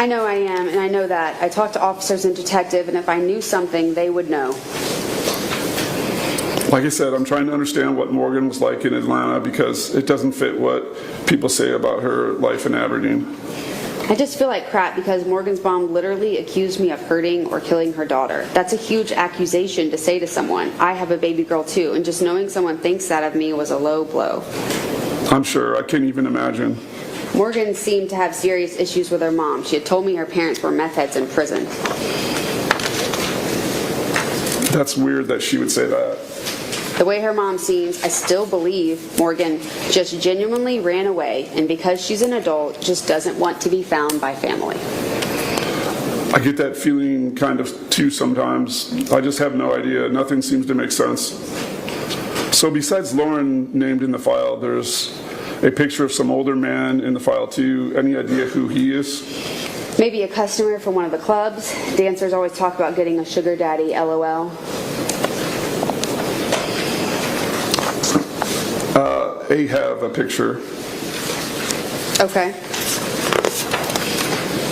I know I am, and I know that. I talked to officers and detectives, and if I knew something, they would know. Like I said, I'm trying to understand what Morgan was like in Atlanta because it doesn't fit what people say about her life in Aberdeen. I just feel like crap because Morgan's mom literally accused me of hurting or killing her daughter. That's a huge accusation to say to someone. I have a baby girl too, and just knowing someone thinks that of me was a low blow. I'm sure. I can't even imagine. Morgan seemed to have serious issues with her mom. She had told me her parents were meth heads in prison. That's weird that she would say that. The way her mom seems, I still believe Morgan just genuinely ran away, and because she's an adult, just doesn't want to be found by family. I get that feeling kind of too sometimes. I just have no idea. Nothing seems to make sense. So besides Lauren named in the file, there's a picture of some older man in the file too. Any idea who he is? Maybe a customer from one of the clubs. Dancers always talk about getting a sugar daddy, LOL. I have a picture. Okay.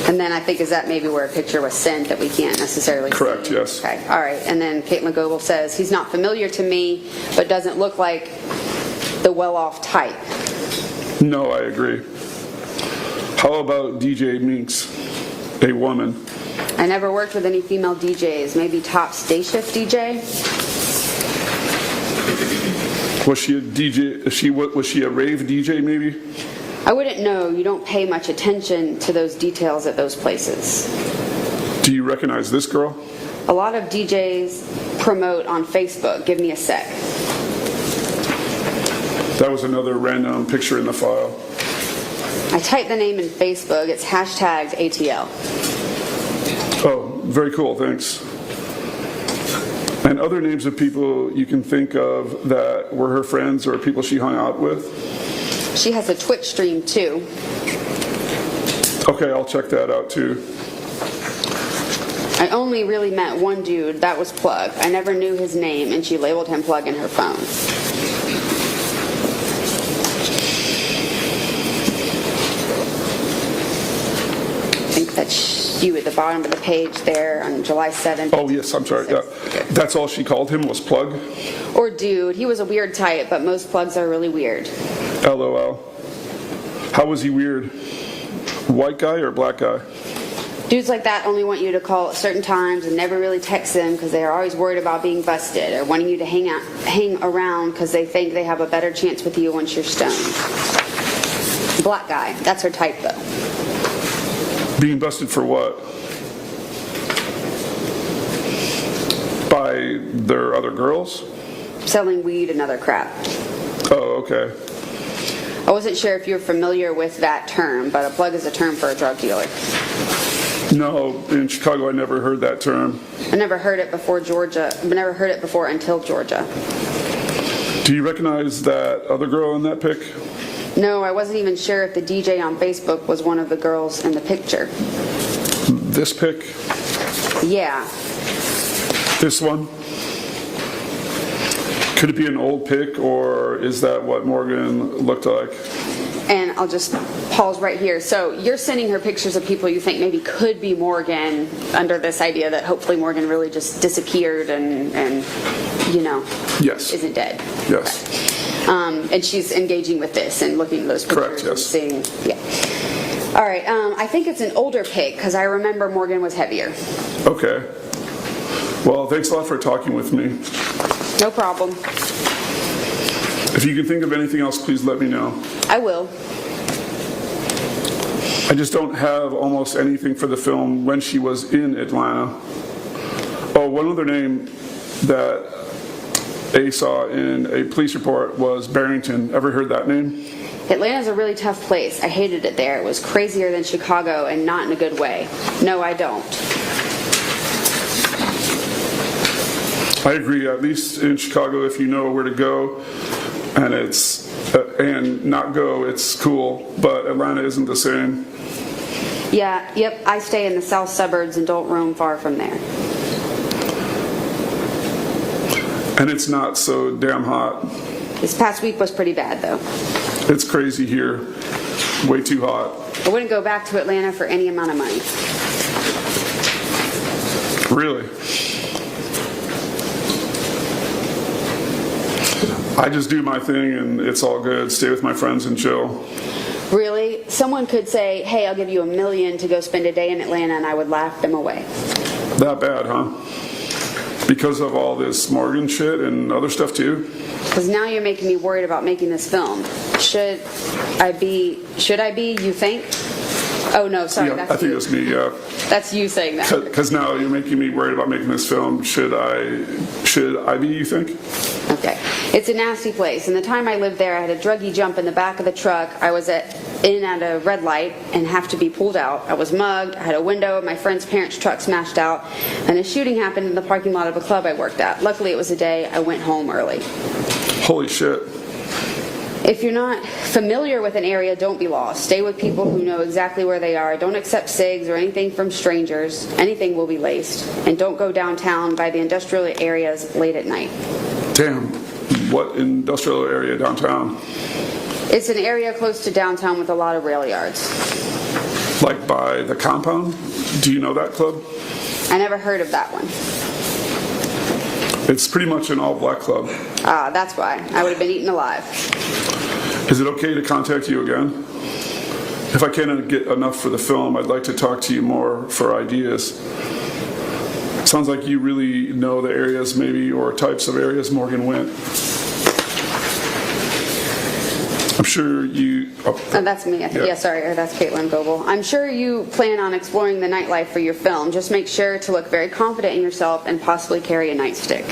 And then I think, is that maybe where a picture was sent that we can't necessarily Correct, see? yes. Okay, all right. And then Katelyn Goble says, he's not familiar to me, but doesn't look like the well-off type. No, I agree. How about DJ Minx, a woman? I never worked with any female DJs. Maybe Top's day shift DJ? Was she a DJ? Was she a rave DJ maybe? I wouldn't know. You don't pay much attention to those details at those places. Do you recognize this girl? A lot of DJs promote on Facebook. Give me a sec. That was another random picture in the file. I typed the name in Facebook. It's hashtagged ATL. Oh, very cool. Thanks. And other names of people you can think of that were her friends or people she hung out with? She has a Twitch stream too. Okay, I'll check that out too. I only really met one dude. That was Plug. I never knew his name, and she labeled him Plug in her phone. I think that's you at the bottom of the page there on July 7th. Oh, yes, I'm sorry. Yeah. That's all she called him was plug? Or dude. He was a weird type, but most plugs are really weird. LOL. How was he weird? White guy or black guy? Dudes like that only want you to call at certain times and never really text them because they are always worried about being busted, or wanting you to hang around because they think they have a better chance with you once you're stoned. Black guy. That's her type, though. Being busted for what? By their other girls? Selling weed and other crap. Oh, okay. I wasn't sure if you were familiar with that term, but a plug is a term for a drug dealer. No, in Chicago I never heard that term. I never heard it before Georgia. I never heard it before until Georgia. Do you recognize that other girl in that pic? No, I wasn't even sure if the DJ on Facebook was one of the girls in the picture. This pic? Yeah. This one? Could it be an old pic, or is that what Morgan looked like? And I'll just pause right here. So you're sending her pictures of people you think maybe could be Morgan, under this idea that hopefully Morgan really just disappeared and yes, isn't dead. Yes. Okay. And she's engaging with this and looking at those pictures. Correct, yes. And seeing, yeah. All right. I think it's an older pic because I remember Morgan was heavier. Okay. Well, thanks a lot for talking with me. No problem. If you can think of anything else, please let me know. I will. I just don't have almost anything for the film when she was in Atlanta. Oh, one other name that A saw in a police report was Barrington. Ever heard that name? Atlanta's a really tough place. I hated it there. It was crazier than Chicago, and not in a good way. No, I don't. I agree. At least in Chicago, if you know where to go and and not go, it's cool. But Atlanta isn't the same. Yeah, yep. I stay in the south suburbs and don't roam far from there. And it's not so damn hot. This past week was pretty bad, though. It's crazy here. Way too hot. I wouldn't go back to Atlanta for any amount of money. Really? I just do my thing and it's all good. Stay with my friends and chill. Really? Someone could say, hey, I'll give you $1 million to go spend a day in Atlanta, and I would laugh them away. That bad, huh? Because of all this Morgan shit and other stuff too? Because now you're making me worried about making this film. Should I be, you think? Oh, no, sorry. Yeah, I think it's me, yeah. That's you saying that. Because now you're making me worried about making this film. Should I be, you think? Okay. It's a nasty place. And the time I lived there, I had a druggie jump in the back of the truck. I was in at a red light and have to be pulled out. I was mugged. I had a window of my friend's parents' truck smashed out. And a shooting happened in the parking lot of a club I worked at. Luckily, it was a day I went home early. Holy shit. If you're not familiar with an area, don't be lost. Stay with people who know exactly where they are. Don't accept cigs or anything from strangers. Anything will be laced. And don't go downtown by the industrial areas late at night. Damn. What industrial area downtown? It's an area close to downtown with a lot of rail yards. Like by the compound? Do you know that club? I never heard of that one. It's pretty much an all-black club. Ah, that's why. I would have been eaten alive. Is it okay to contact you again? If I can't get enough for the film, I'd like to talk to you more for ideas. Sounds like you really know the areas maybe, or types of areas Morgan went. I'm sure you... That's me. Yeah, sorry. Or that's Katelyn Goble. I'm sure you plan on exploring the nightlife for your film. Just make sure to look very confident in yourself and possibly carry a nightstick.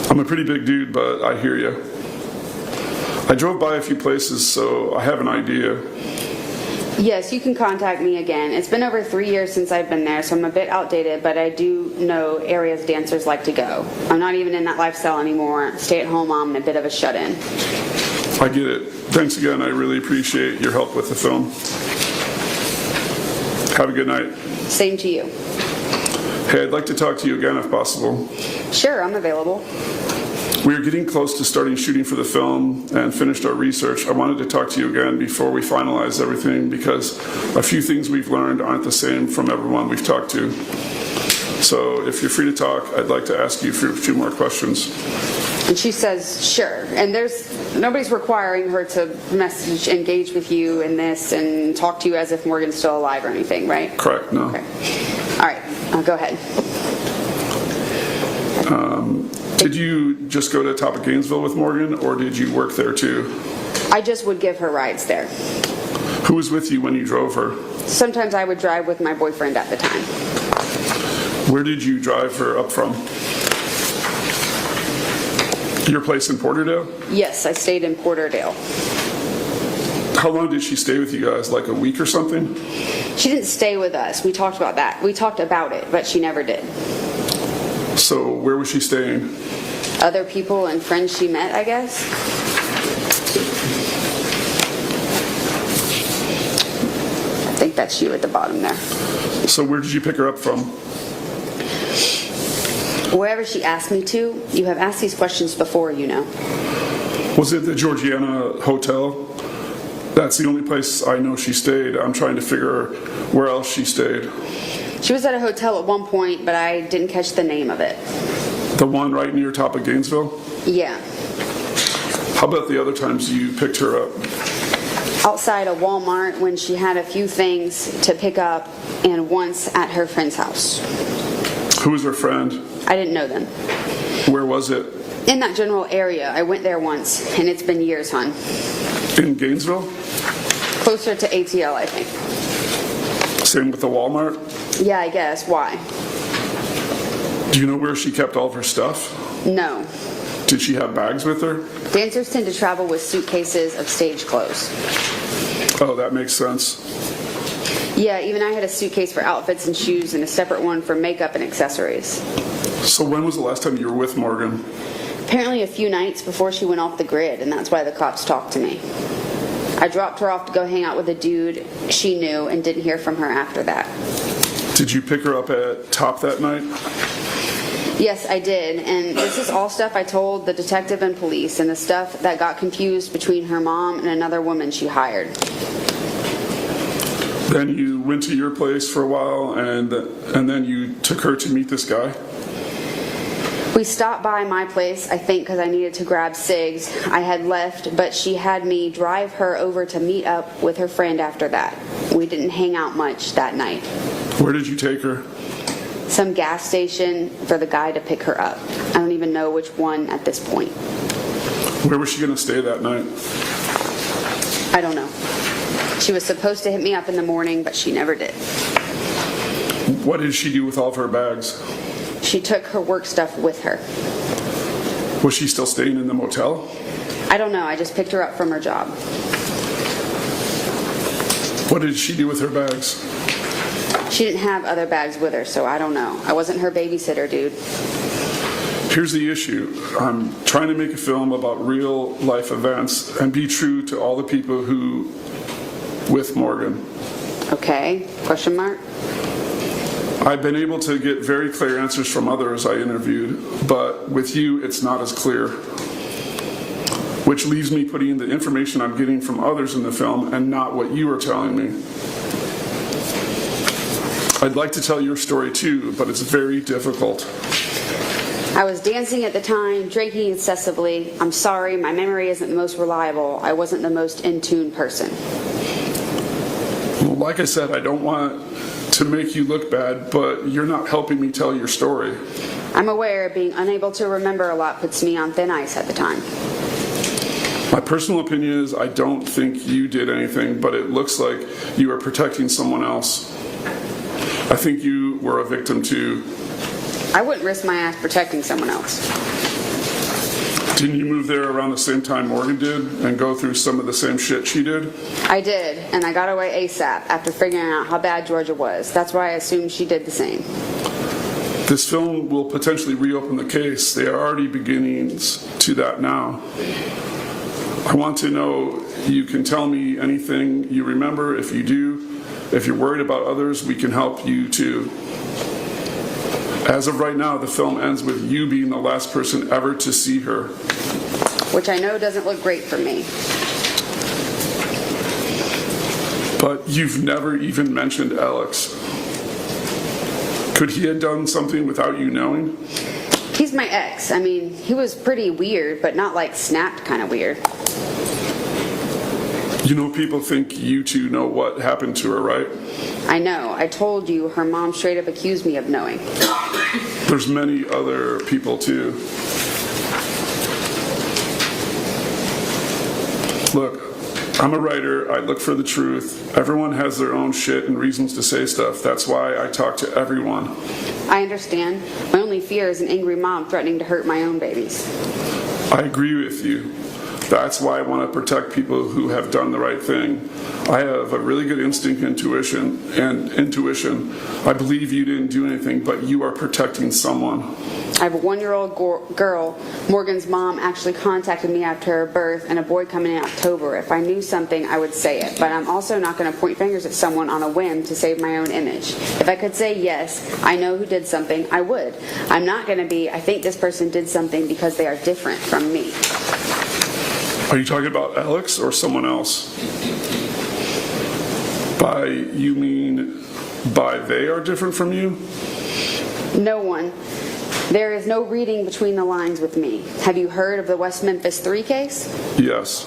I'm a pretty big dude, but I hear you. I drove by a few places, so I have an idea. Yes, you can contact me again. It's been over 3 years since I've been there, so I'm a bit outdated, but I do know areas dancers like to go. I'm not even in that lifestyle anymore. Stay-at-home mom and a bit of a shut-in. I get it. Thanks again. I really appreciate your help with the film. Have a good night. Same to you. Hey, I'd like to talk to you again if possible. Sure, I'm available. We are getting close to starting shooting for the film and finished our research. I wanted to talk to you again before we finalize everything because a few things we've learned aren't the same from everyone we've talked to. So if you're free to talk, I'd like to ask you a few more questions. And she says, sure. And nobody's requiring her to engage with you in this and talk to you as if Morgan's still alive or anything, right? Correct, no. Okay. All right, go ahead. Did you just go to the top of Gainesville with Morgan, or did you work there too? I just would give her rides there. Who was with you when you drove her? Sometimes I would drive with my boyfriend at the time. Where did you drive her up from? Your place in Porterdale? Yes, I stayed in Porterdale. How long did she stay with you guys? Like a week or something? She didn't stay with us. We talked about that. We talked about it, but she never did. So where was she staying? Other people and friends she met, I guess. I think that's you at the bottom there. So where did you pick her up from? Wherever she asked me to. You have asked these questions before, you know. Was it the Georgiana Hotel? That's the only place I know she stayed. I'm trying to figure where else she stayed. She was at a hotel at one point, but I didn't catch the name of it. The one right near top of Gainesville? Yeah. How about the other times you picked her up? Outside of Walmart when she had a few things to pick up, and once at her friend's house. Who was her friend? I didn't know them. Where was it? In that general area. I went there once, and it's been years, hon. In Gainesville? Closer to ATL, I think. Same with the Walmart? Yeah, I guess. Why? Do you know where she kept all of her stuff? No. Did she have bags with her? Dancers tend to travel with suitcases of stage clothes. Oh, that makes sense. Yeah, even I had a suitcase for outfits and shoes and a separate one for makeup and accessories. So when was the last time you were with Morgan? Apparently a few nights before she went off the grid, and that's why the cops talked to me. I dropped her off to go hang out with a dude she knew and didn't hear from her after that. Did you pick her up at Top that night? Yes, I did, and this is all stuff I told the detective and police, and the stuff that got confused between her mom and another woman she hired. Then you went to your place for a while, and then you took her to meet this guy? We stopped by my place, I think, because I needed to grab cigs. I had left, but she had me drive her over to meet up with her friend after that. We didn't hang out much that night. Where did you take her? Some gas station for the guy to pick her up. I don't even know which one at this point. Where was she going to stay that night? I don't know. She was supposed to hit me up in the morning, but she never did. What did she do with all of her bags? She took her work stuff with her. Was she still staying in the motel? I don't know. I just picked her up from her job. What did she do with her bags? She didn't have other bags with her, so I don't know. I wasn't her babysitter, dude. Here's the issue. I'm trying to make a film about real life events and be true to all the people who with Morgan. Okay, question mark? I've been able to get very clear answers from others I interviewed, but with you, it's not as clear. Which leaves me putting in the information I'm getting from others in the film and not what you are telling me. I'd like to tell your story too, but it's very difficult. I was dancing at the time, drinking excessively. I'm sorry, my memory isn't the most reliable. I wasn't the most in tune person. Well, like I said, I don't want to make you look bad, but you're not helping me tell your story. I'm aware being unable to remember a lot puts me on thin ice at the time. My personal opinion is I don't think you did anything, but it looks like you are protecting someone else. I think you were a victim too. I wouldn't risk my ass protecting someone else. Didn't you move there around the same time Morgan did and go through some of the same shit she did? I did, and I got away ASAP after figuring out how bad Georgia was. That's why I assumed she did the same. This film will potentially reopen the case. There are already beginnings to that now. I want to know you can tell me anything you remember. If you do, if you're worried about others, we can help you too. As of right now, the film ends with you being the last person ever to see her. Which I know doesn't look great for me. But you've never even mentioned Alex. Could he have done something without you knowing? He's my ex. I mean, he was pretty weird, but not like snapped kind of weird. You know, people think you two know what happened to her, right? I know. I told you her mom straight up accused me of knowing. There's many other people too. Look, I'm a writer. I look for the truth. Everyone has their own shit and reasons to say stuff. That's why I talk to everyone. I understand. My only fear is an angry mom threatening to hurt my own babies. I agree with you. That's why I want to protect people who have done the right thing. I have a really good instinct intuition. I believe you didn't do anything, but you are protecting someone. I have a 1-year-old girl. Morgan's mom actually contacted me after her birth and a boy coming in October. If I knew something, I would say it. But I'm also not going to point fingers at someone on a whim to save my own image. If I could say yes, I know who did something, I would. I'm not going to be, I think this person did something because they are different from me. Are you talking about Alex or someone else? You mean by they are different from you? No one. There is no reading between the lines with me. Have you heard of the West Memphis 3 case? Yes.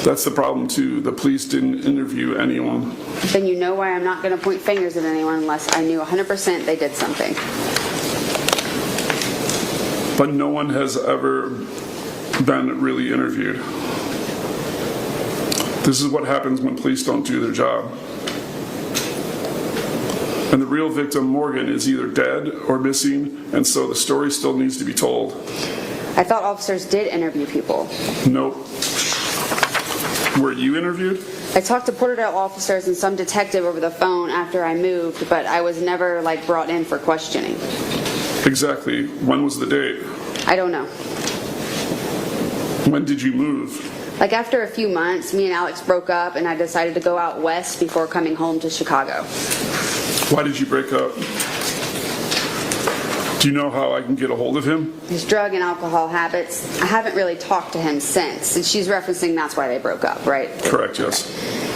That's the problem too. The police didn't interview anyone. Then you know why I'm not going to point fingers at anyone unless I knew 100% they did something. But no one has ever been really interviewed. This is what happens when police don't do their job. And the real victim, Morgan, is either dead or missing, and so the story still needs to be told. I thought officers did interview people. Nope. Were you interviewed? I talked to Porterdale officers and some detective over the phone after I moved, but I was never brought in for questioning. Exactly. When was the date? I don't know. When did you move? After a few months, me and Alex broke up and I decided to go out west before coming home to Chicago. Why did you break up? Do you know how I can get a hold of him? His drug and alcohol habits. I haven't really talked to him since. And she's referencing that's why they broke up, right? Correct, yes.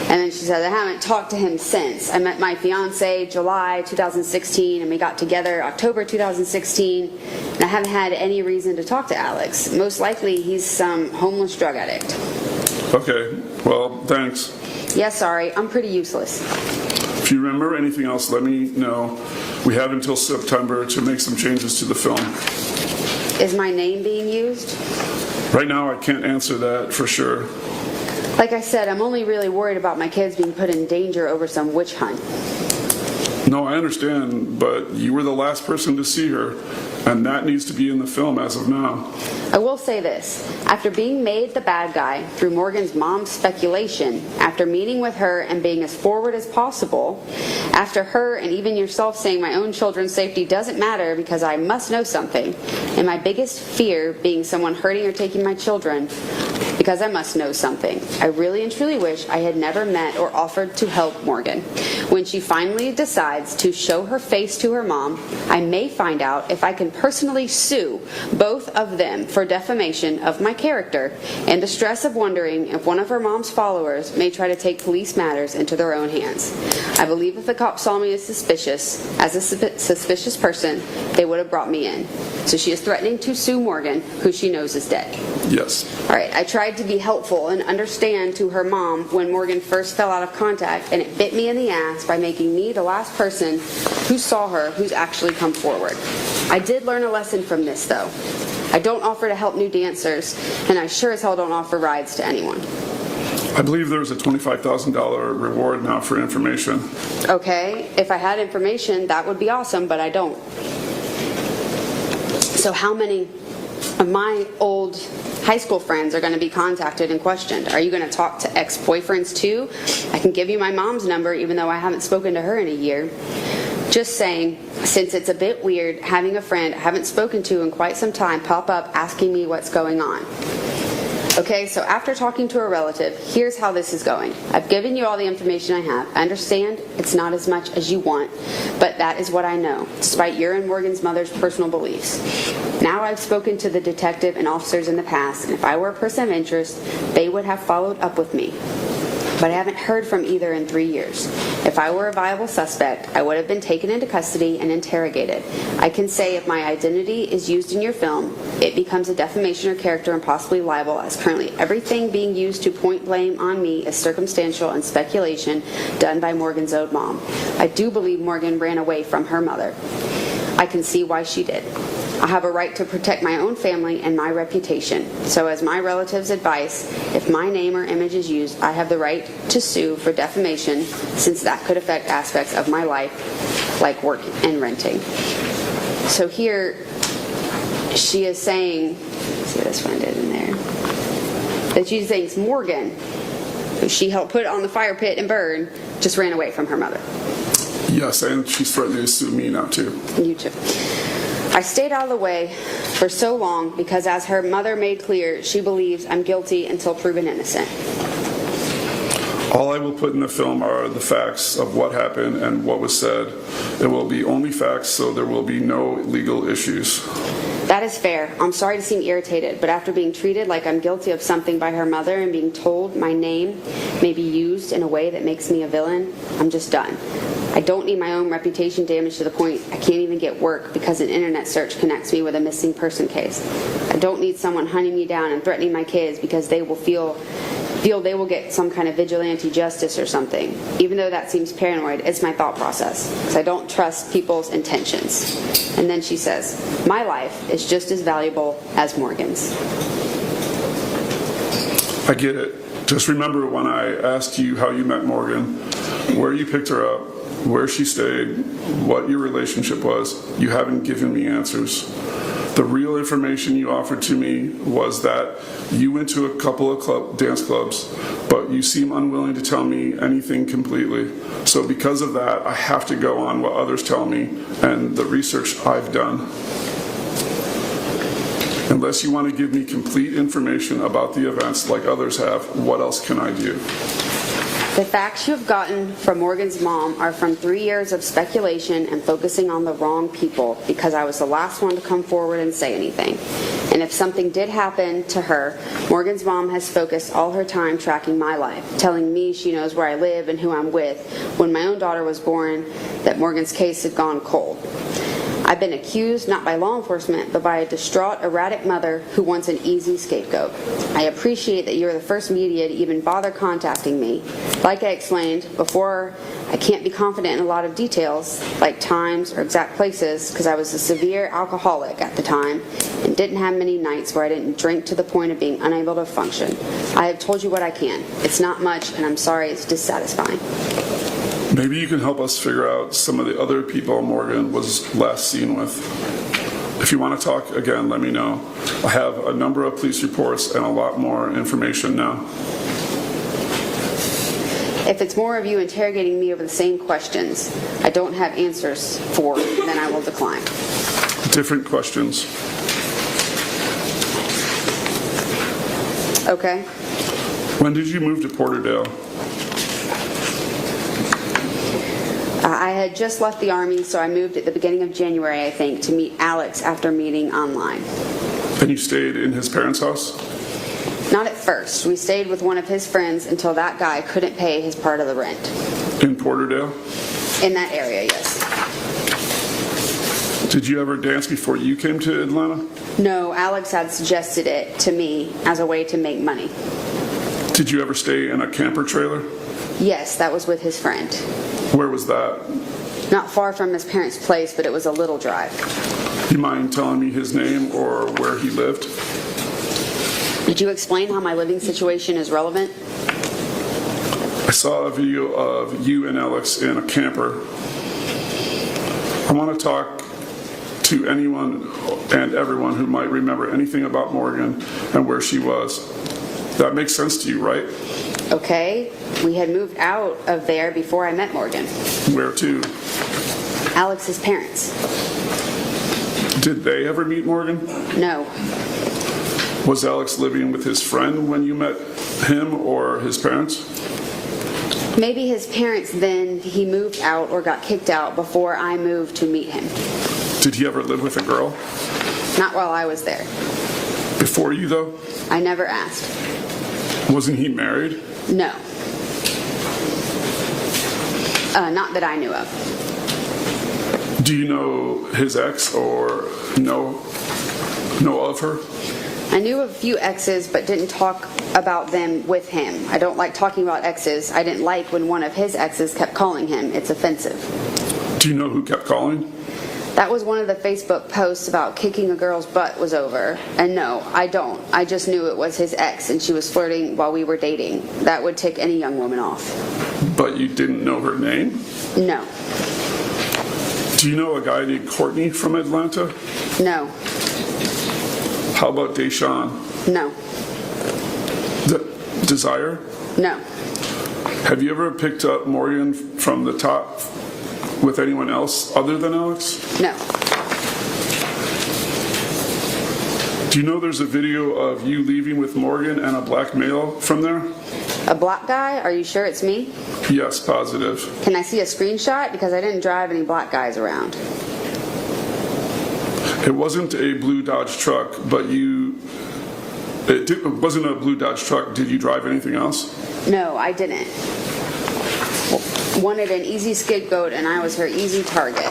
And then she said, I haven't talked to him since. I met my fiance July 2016 and we got together October 2016. And I haven't had any reason to talk to Alex. Most likely he's some homeless drug addict. Okay, well, thanks. Yeah, sorry, I'm pretty useless. If you remember anything else, let me know. We have until September to make some changes to the film. Is my name being used? Right now, I can't answer that for sure. Like I said, I'm only really worried about my kids being put in danger over some witch hunt. No, I understand, but you were the last person to see her, and that needs to be in the film as of now. I will say this. After being made the bad guy through Morgan's mom's speculation, after meeting with her and being as forward as possible, after her and even yourself saying my own children's safety doesn't matter because I must know something, and my biggest fear being someone hurting or taking my children because I must know something, I really and truly wish I had never met or offered to help Morgan. When she finally decides to show her face to her mom, I may find out if I can personally sue both of them for defamation of my character and the stress of wondering if one of her mom's followers may try to take police matters into their own hands. I believe if the cops saw me as a suspicious person, they would have brought me in. So she is threatening to sue Morgan, who she knows is dead. Yes. All right, I tried to be helpful and understand to her mom when Morgan first fell out of contact, and it bit me in the ass by making me the last person who saw her who's actually come forward. I did learn a lesson from this, though. I don't offer to help new dancers, and I sure as hell don't offer rides to anyone. I believe there's a $25,000 reward now for information. Okay, if I had information, that would be awesome, but I don't. So how many of my old high school friends are going to be contacted and questioned? Are you going to talk to ex-boyfriends too? I can give you my mom's number, even though I haven't spoken to her in a year. Just saying, since it's a bit weird having a friend I haven't spoken to in quite some time pop up asking me what's going on. Okay, so after talking to a relative, here's how this is going. I've given you all the information I have. I understand it's not as much as you want, but that is what I know, despite your and Morgan's mother's personal beliefs. Now I've spoken to the detective and officers in the past, and if I were a person of interest, they would have followed up with me. But I haven't heard from either in 3 years. If I were a viable suspect, I would have been taken into custody and interrogated. I can say if my identity is used in your film, it becomes a defamation of character and possibly libel, as currently everything being used to point blame on me is circumstantial and speculation done by Morgan's own mom. I do believe Morgan ran away from her mother. I can see why she did. I have a right to protect my own family and my reputation. So as my relative's advice, if my name or image is used, I have the right to sue for defamation, since that could affect aspects of my life, like work and renting. So here, she is saying, let's see this one I did in there, that she thinks Morgan, who she helped put on the fire pit and burn, just ran away from her mother. Yes, and she's threatening to sue me now too. You too. I stayed out of the way for so long because, as her mother made clear, she believes I'm guilty until proven innocent. All I will put in the film are the facts of what happened and what was said. It will be only facts, so there will be no legal issues. That is fair. I'm sorry to seem irritated, but after being treated like I'm guilty of something by her mother and being told my name may be used in a way that makes me a villain, I'm just done. I don't need my own reputation damaged to the point I can't even get work because an internet search connects me with a missing person case. I don't need someone hunting me down and threatening my kids because they will feel they will get some kind of vigilante justice or something. Even though that seems paranoid, it's my thought process, because I don't trust people's intentions. And then she says, my life is just as valuable as Morgan's. I get it. Just remember when I asked you how you met Morgan, where you picked her up, where she stayed, what your relationship was, you haven't given me answers. The real information you offered to me was that you went to a couple of dance clubs, but you seem unwilling to tell me anything completely. So because of that, I have to go on what others tell me and the research I've done. Unless you want to give me complete information about the events like others have, what else can I do? The facts you have gotten from Morgan's mom are from 3 years of speculation and focusing on the wrong people, because I was the last one to come forward and say anything. And if something did happen to her, Morgan's mom has focused all her time tracking my life, telling me she knows where I live and who I'm with, when my own daughter was born, that Morgan's case had gone cold. I've been accused not by law enforcement, but by a distraught, erratic mother who wants an easy scapegoat. I appreciate that you're the first media to even bother contacting me. Like I explained before, I can't be confident in a lot of details, like times or exact places, because I was a severe alcoholic at the time and didn't have many nights where I didn't drink to the point of being unable to function. I have told you what I can. It's not much, and I'm sorry it's dissatisfying. Maybe you can help us figure out some of the other people Morgan was last seen with. If you want to talk again, let me know. I have a number of police reports and a lot more information now. If it's more of you interrogating me over the same questions I don't have answers for, then I will decline. Different questions. Okay. When did you move to Porterdale? I had just left the Army, so I moved at the beginning of January, I think, to meet Alex after meeting online. And you stayed in his parents' house? Not at first. We stayed with one of his friends until that guy couldn't pay his part of the rent. In Porterdale? In that area, yes. Did you ever dance before you came to Atlanta? No, Alex had suggested it to me as a way to make money. Did you ever stay in a camper trailer? Yes, that was with his friend. Where was that? Not far from his parents' place, but it was a little drive. Do you mind telling me his name or where he lived? Did you explain how my living situation is relevant? I saw a video of you and Alex in a camper. I want to talk to anyone and everyone who might remember anything about Morgan and where she was. That makes sense to you, right? Okay. We had moved out of there before I met Morgan. Where to? Alex's parents. Did they ever meet Morgan? No. Was Alex living with his friend when you met him or his parents? Maybe his parents, then he moved out or got kicked out before I moved to meet him. Did he ever live with a girl? Not while I was there. Before you, though? I never asked. Wasn't he married? No. Not that I knew of. Do you know his ex or know of her? I knew of a few exes, but didn't talk about them with him. I don't like talking about exes. I didn't like when one of his exes kept calling him. It's offensive. Do you know who kept calling? That was one of the Facebook posts about kicking a girl's butt was over. And no, I don't. I just knew it was his ex and she was flirting while we were dating. That would tick any young woman off. But you didn't know her name? No. Do you know a guy named Courtney from Atlanta? No. How about Deshaun? No. Desire? No. Have you ever picked up Morgan from the top with anyone else other than Alex? No. Do you know there's a video of you leaving with Morgan and a black male from there? A black guy? Are you sure it's me? Yes, positive. Can I see a screenshot? Because I didn't drive any black guys around. It wasn't a blue Dodge truck, but it wasn't a blue Dodge truck. Did you drive anything else? No, I didn't. Wanted an easy scapegoat, and I was her easy target.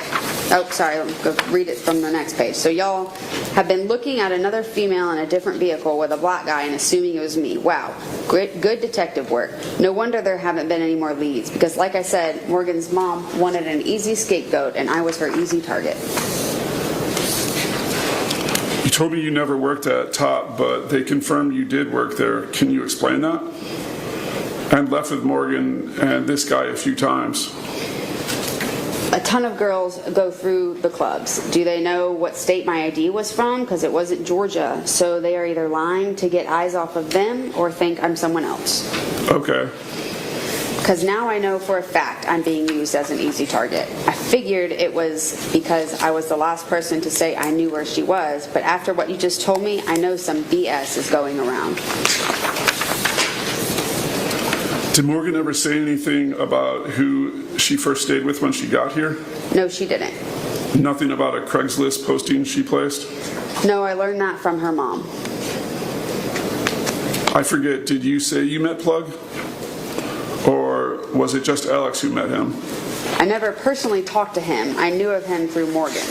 Oh, sorry, let me go read it from the next page. So y'all have been looking at another female in a different vehicle with a black guy and assuming it was me. Wow, great, good detective work. No wonder there haven't been any more leads, because like I said, Morgan's mom wanted an easy scapegoat, and I was her easy target. You told me you never worked at Top, but they confirmed you did work there. Can you explain that? And left with Morgan and this guy a few times. A ton of girls go through the clubs. Do they know what state my ID was from? Because it wasn't Georgia. So they are either lying to get eyes off of them or think I'm someone else. Okay. Because now I know for a fact I'm being used as an easy target. I figured it was because I was the last person to say I knew where she was, but after what you just told me, I know some BS is going around. Did Morgan ever say anything about who she first stayed with when she got here? No, she didn't. Nothing about a Craigslist posting she placed? No, I learned that from her mom. I forget, did you say you met Plug? Or was it just Alex who met him? I never personally talked to him. I knew of him through Morgan.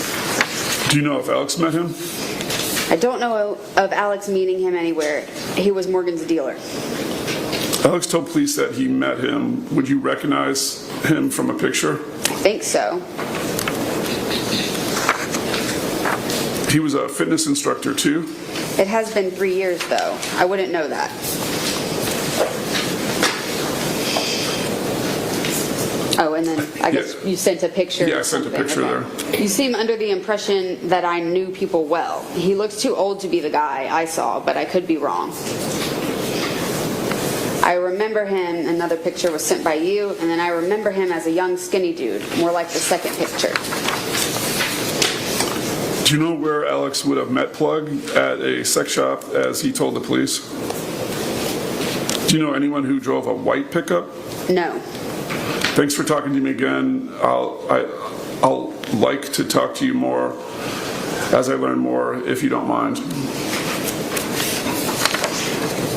Do you know if Alex met him? I don't know of Alex meeting him anywhere. He was Morgan's dealer. Alex told police that he met him. Would you recognize him from a picture? I think so. He was a fitness instructor too? It has been 3 years though. I wouldn't know that. Oh, and then I guess you sent a picture. Yeah, I sent a picture there. You seem under the impression that I knew people well. He looks too old to be the guy I saw, but I could be wrong. I remember him, another picture was sent by you, and then I remember him as a young skinny dude, more like the second picture. Do you know where Alex would have met Plug? At a sex shop, as he told the police? Do you know anyone who drove a white pickup? No. Thanks for talking to me again. I'll like to talk to you more as I learn more, if you don't mind.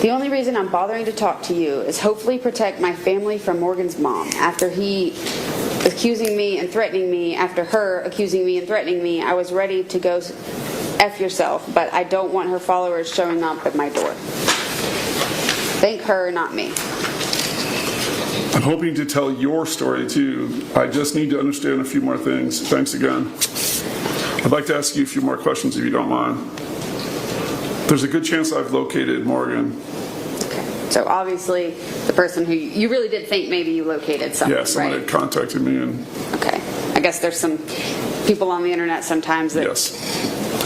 The only reason I'm bothering to talk to you is hopefully protect my family from Morgan's mom. After he accusing me and threatening me, after her accusing me and threatening me, I was ready to go F yourself, but I don't want her followers showing up at my door. Thank her, not me. I'm hoping to tell your story too. I just need to understand a few more things. Thanks again. I'd like to ask you a few more questions if you don't mind. There's a good chance I've located Morgan. Okay. So obviously the person who you really did think maybe you located someone, Yeah, someone right? had contacted me and... Okay. I guess there's some people on the internet sometimes that Yes,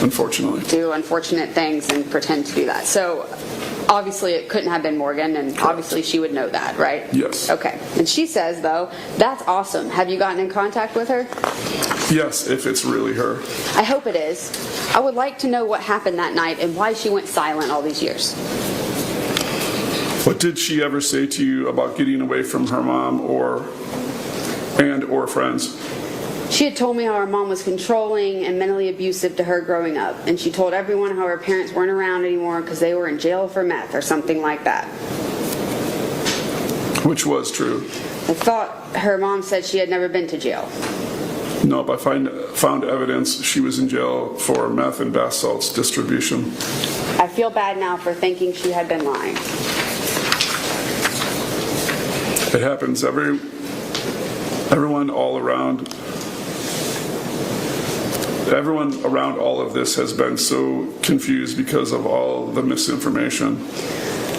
unfortunately. do unfortunate things and pretend to do that. So Obviously, it couldn't have been Morgan, and obviously she would know that, right? Yes. Okay. And she says, though, that's awesome. Have you gotten in contact with her? Yes, if it's really her. I hope it is. I would like to know what happened that night and why she went silent all these years. What did she ever say to you about getting away from her mom or friends? She had told me how her mom was controlling and mentally abusive to her growing up, and she told everyone how her parents weren't around anymore because they were in jail for meth or something like that. Which was true. I thought her mom said she had never been to jail. Nope, I found evidence she was in jail for meth and bath salts distribution. I feel bad now for thinking she had been lying. It happens. Everyone around all of this has been so confused because of all the misinformation.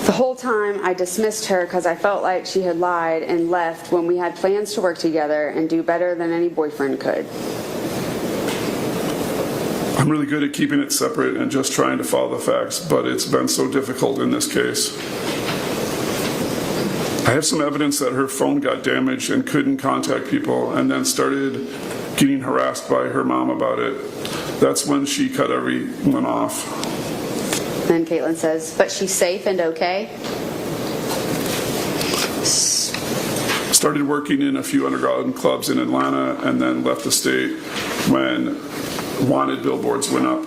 The whole time I dismissed her because I felt like she had lied and left when we had plans to work together and do better than any boyfriend could. I'm really good at keeping it separate and just trying to follow the facts, but it's been so difficult in this case. I have some evidence that her phone got damaged and couldn't contact people, and then started getting harassed by her mom about it. That's when she cut everyone off. Then Katelyn says, but she's safe and okay? Started working in a few underground clubs in Atlanta, and then left the state when wanted billboards went up.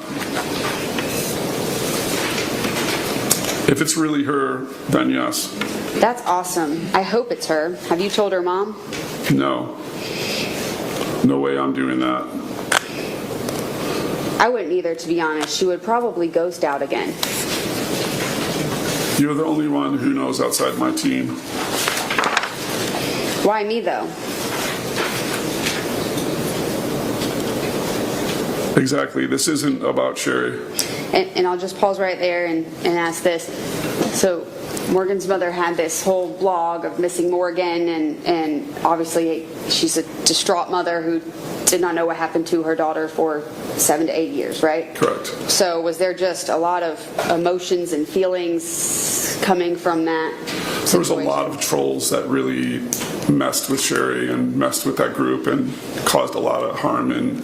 If it's really her, then yes. That's awesome. I hope it's her. Have you told her mom? No. No way I'm doing that. I wouldn't either, to be honest. She would probably ghost out again. You're the only one who knows outside my team. Why me, though? Exactly. This isn't about Sherry. And I'll just pause right there and ask this. So Morgan's mother had this whole blog of missing Morgan, and obviously she's a distraught mother who did not know what happened to her daughter for 7 to 8 years, right? Correct. So was there just a lot of emotions and feelings coming from that situation? There was a lot of trolls that really messed with Sherry and messed with that group and caused a lot of harm and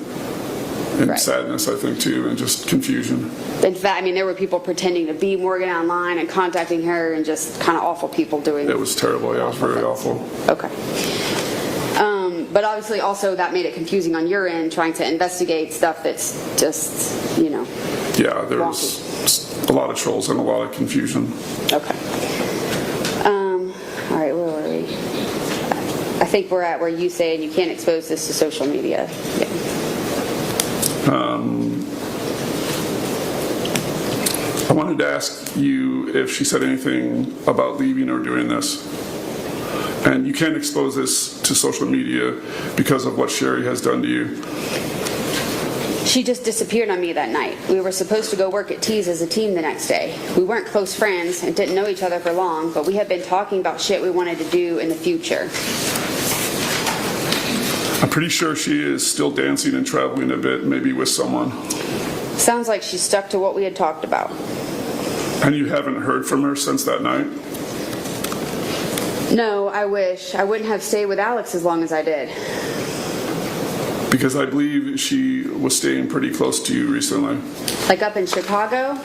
right. Sadness, I think, too, and just confusion. In fact, I mean, there were people pretending to be Morgan online and contacting her, and just kind of awful people doing it. It was terrible. Yeah, it was very awful. Okay. But obviously also that made it confusing on your end, trying to investigate stuff that's just, Yeah, there was a lot of trolls and a lot of confusion. Okay. All right, where were we? I think we're at where you say you can't expose this to social media. Yeah. I wanted to ask you if she said anything about leaving or doing this. And you can't expose this to social media because of what Sherry has done to you. She just disappeared on me that night. We were supposed to go work at T's as a team the next day. We weren't close friends and didn't know each other for long, but we had been talking about shit we wanted to do in the future. I'm pretty sure she is still dancing and traveling a bit, maybe with someone. Sounds like she stuck to what we had talked about. And you haven't heard from her since that night? No, I wish. I wouldn't have stayed with Alex as long as I did. Because I believe she was staying pretty close to you recently. Like up in Chicago?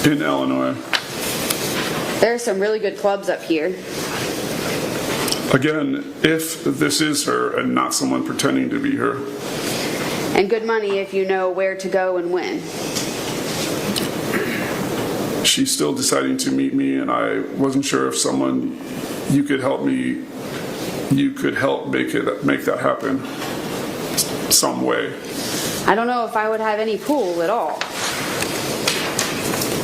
In Illinois. There are some really good clubs up here. Again, if this is her and not someone pretending to be her. And good money if you know where to go and when. She's still deciding to meet me, and I wasn't sure if someone you could help me, you could help make that happen some way. I don't know if I would have any pull at all.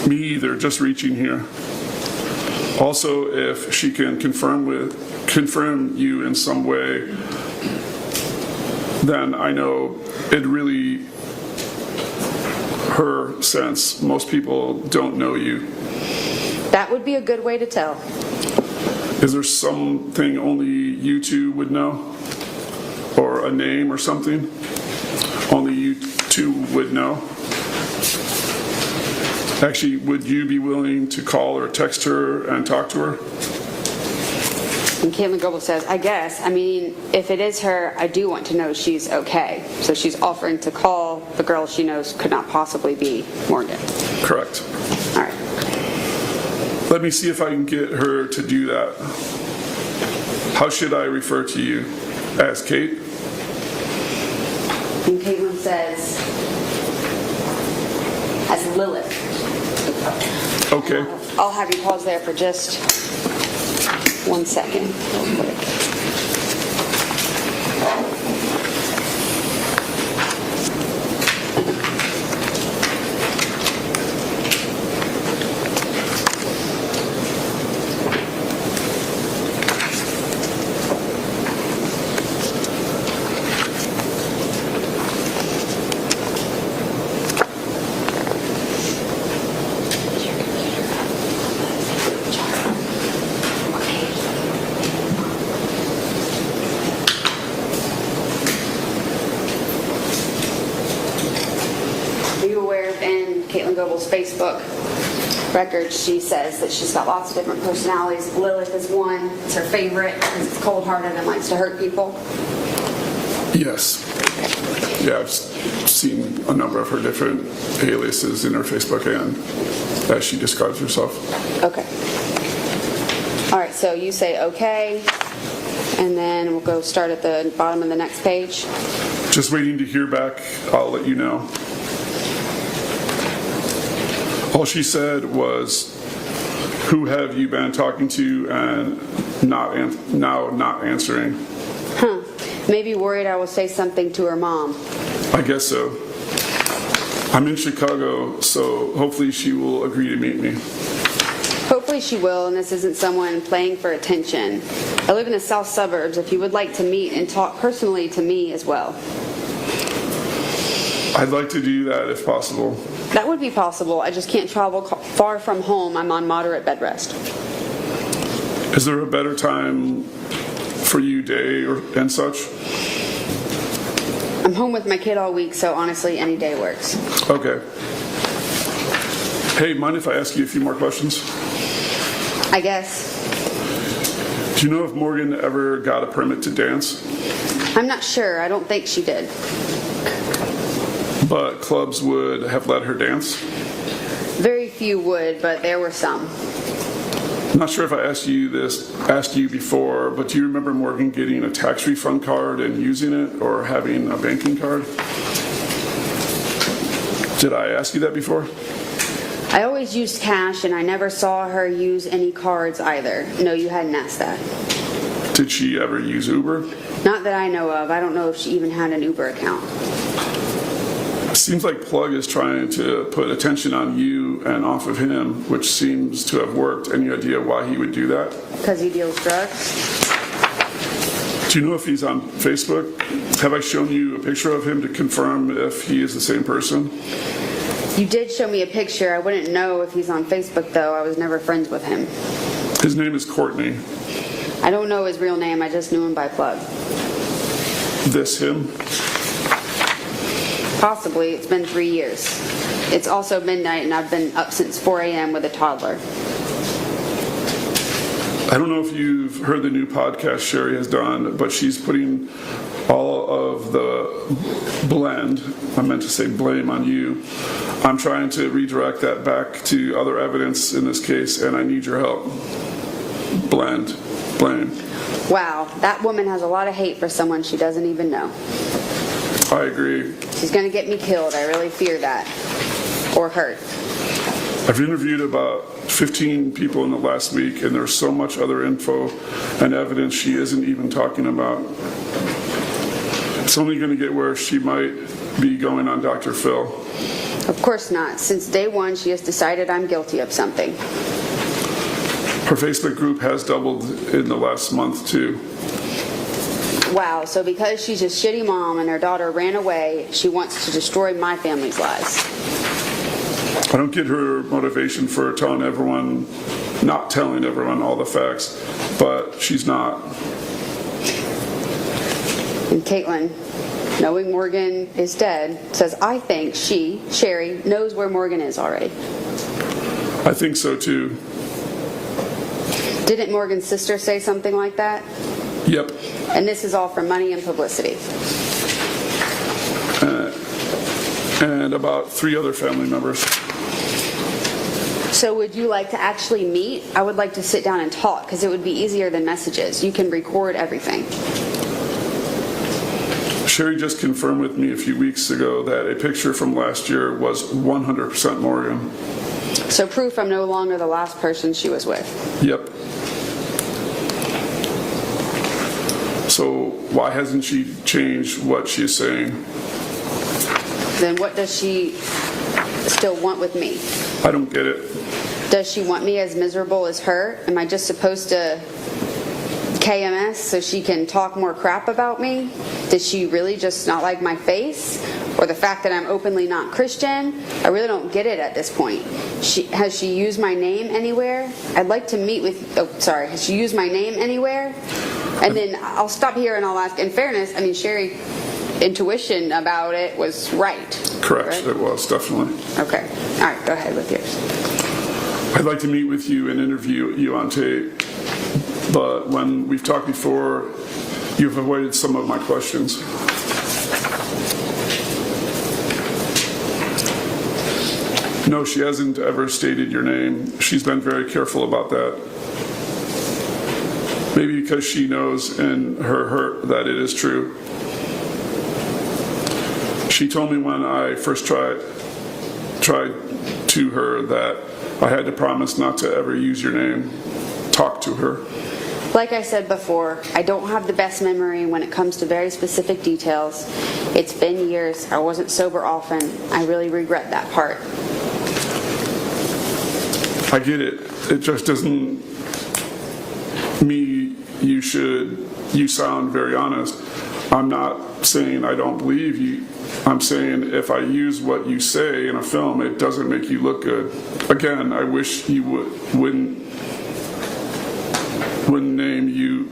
Me either, just reaching here. Also, if she can confirm you in some way, then I know it really her sense. Most people don't know you. That would be a good way to tell. Is there something only you two would know? Or a name or something? Only you two would know? Actually, would you be willing to call or text her and talk to her? And Katelyn Goble says, I guess. I mean, if it is her, I do want to know she's okay. So she's offering to call the girl she knows could not possibly be Morgan. Correct. All right. Let me see if I can get her to do that. How should I refer to you? As Kate? And Katelyn says, as Lilith. Okay. I'll have you pause there for just 1 second, real quick. Katelyn Goble's Facebook records, she says that she's got lots of different personalities. Lilith is one. It's her favorite because it's cold-hearted and likes to hurt people. Yes. Yeah, I've seen a number of her different aliases in her Facebook and as she describes herself. Okay. All right, so you say okay, and then we'll go start at the bottom of the next page. Just waiting to hear back. I'll let you know. All she said was, who have you been talking to, and not answering. Huh. Maybe worried I will say something to her mom. I guess so. I'm in Chicago, so hopefully she will agree to meet me. Hopefully she will, and this isn't someone playing for attention. I live in the south suburbs if you would like to meet and talk personally to me as well. I'd like to do that if possible. That would be possible. I just can't travel far from home. I'm on moderate bed rest. Is there a better time for you, day and such? I'm home with my kid all week, so honestly, any day works. Okay. Hey, mind if I ask you a few more questions? I guess. Do you know if Morgan ever got a permit to dance? I'm not sure. I don't think she did. But clubs would have let her dance? Very few would, but there were some. I'm not sure if I asked you before, but do you remember Morgan getting a tax refund card and using it, or having a banking card? Did I ask you that before? I always used cash, and I never saw her use any cards either. No, you hadn't asked that. Did she ever use Uber? Not that I know of. I don't know if she even had an Uber account. Seems like Plug is trying to put attention on you and off of him, which seems to have worked. Any idea why he would do that? Because he deals drugs. Do you know if he's on Facebook? Have I shown you a picture of him to confirm if he is the same person? You did show me a picture. I wouldn't know if he's on Facebook, though. I was never friends with him. His name is Courtney. I don't know his real name. I just knew him by Plug. This him? Possibly. It's been 3 years. It's also midnight, and I've been up since 4 a.m. with a toddler. I don't know if you've heard the new podcast Sherry has done, but she's putting all of the blame on you. I'm trying to redirect that back to other evidence in this case, and I need your help. Blame. Wow, that woman has a lot of hate for someone she doesn't even know. I agree. She's going to get me killed. I really fear that. Or hurt. I've interviewed about 15 people in the last week, and there's so much other info and evidence she isn't even talking about. It's only going to get worse. She might be going on Dr. Phil. Of course not. Since day one, she has decided I'm guilty of something. Her Facebook group has doubled in the last month, too. Wow, so because she's a shitty mom and her daughter ran away, she wants to destroy my family's lives. I don't get her motivation for not telling everyone all the facts, but she's not. And Katelyn, knowing Morgan is dead, says I think she, Sherry, knows where Morgan is already. I think so too. Didn't Morgan's sister say something like that? Yep. And this is all for money and publicity? And about 3 other family members. So would you like to actually meet? I would like to sit down and talk because it would be easier than messages. You can record everything. Sherry just confirmed with me a few weeks ago that a picture from last year was 100% Morgan. So proof I'm no longer the last person she was with. Yep. So why hasn't she changed what she's saying? Then what does she still want with me? I don't get it. Does she want me as miserable as her? Am I just supposed to KMS so she can talk more crap about me? Does she really just not like my face? Or the fact that I'm openly not Christian? I really don't get it at this point. Has she used my name anywhere? I'd like to meet with... has she used my name anywhere? And then I'll stop here and I'll ask, in fairness, I mean, Sherry... intuition about it was right. Correct, right? It was, definitely. Okay. All right, go ahead with yours. I'd like to meet with you and interview you on tape, but when we've talked before, you've avoided some of my questions. No, she hasn't ever stated your name. She's been very careful about that. Maybe because she knows in her hurt that it is true. She told me when I first tried to her that I had to promise not to ever use your name, talk to her. Like I said before, I don't have the best memory when it comes to very specific details. It's been years. I wasn't sober often. I really regret that part. I get it. It just doesn't mean you sound very honest. I'm not saying I don't believe you. I'm saying if I use what you say in a film, it doesn't make you look good. Again, I wish you wouldn't name you,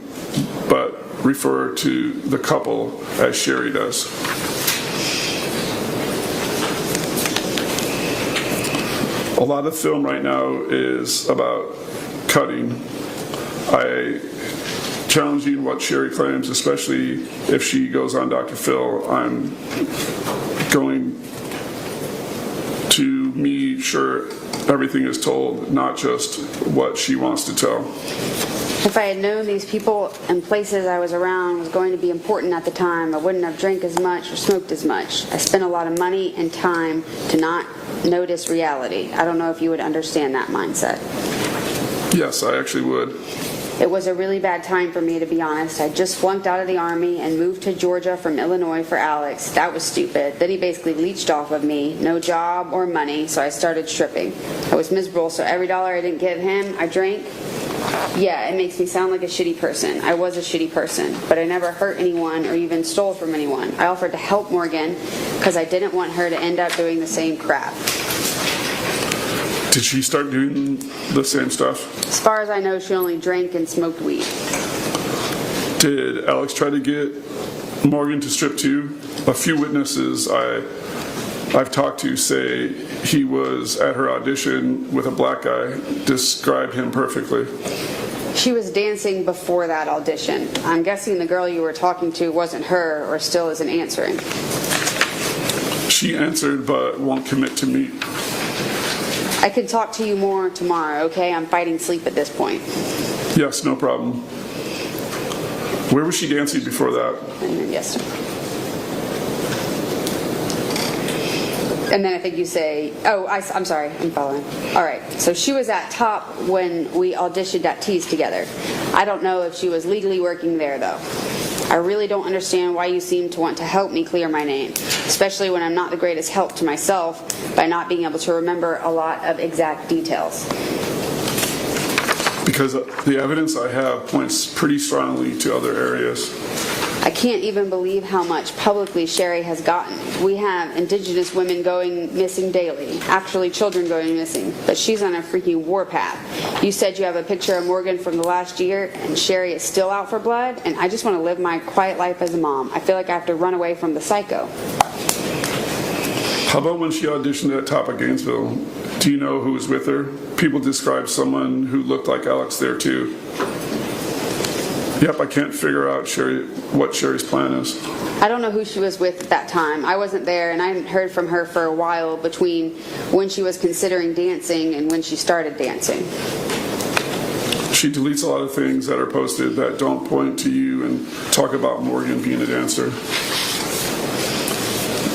but refer to the couple as Sherry does. A lot of film right now is about cutting. I challenging what Sherry claims, especially if she goes on Dr. Phil. I'm going to be sure everything is told, not just what she wants to tell. If I had known these people and places I was around was going to be important at the time, I wouldn't have drank as much or smoked as much. I spent a lot of money and time to not notice reality. I don't know if you would understand that mindset. Yes, I actually would. It was a really bad time for me, to be honest. I just flunked out of the Army and moved to Georgia from Illinois for Alex. That was stupid. Then he basically leached off of me. No job or money, so I started stripping. I was miserable, so every dollar I didn't give him, I drank. Yeah, it makes me sound like a shitty person. I was a shitty person, but I never hurt anyone or even stole from anyone. I offered to help Morgan because I didn't want her to end up doing the same crap. Did she start doing the same stuff? As far as I know, she only drank and smoked weed. Did Alex try to get Morgan to strip too? A few witnesses I've talked to say he was at her audition with a black guy, described him perfectly. She was dancing before that audition. I'm guessing the girl you were talking to wasn't her or still isn't answering. She answered but won't commit to meet. I can talk to you more tomorrow, okay? I'm fighting sleep at this point. Yes, no problem. Where was she dancing before that? And then, yes, sir. And then I think you say, I'm sorry, I'm following. All right, so she was at Top when we auditioned at Tease together. I don't know if she was legally working there, though. I really don't understand why you seem to want to help me clear my name, especially when I'm not the greatest help to myself by not being able to remember a lot of exact details. Because the evidence I have points pretty strongly to other areas. I can't even believe how much publicly Sherry has gotten. We have Indigenous women going missing daily, actually children going missing, but she's on a freaking warpath. You said you have a picture of Morgan from the last year, and Sherry is still out for blood, and I just want to live my quiet life as a mom. I feel like I have to run away from the psycho. How about when she auditioned at Top of Gainesville? Do you know who was with her? people describe someone who looked like Alex there too. Yep, I can't figure out what Sherry's plan is. I don't know who she was with at that time. I wasn't there, and I hadn't heard from her for a while between when she was considering dancing and when she started dancing. She deletes a lot of things that are posted that don't point to you and talk about Morgan being a dancer.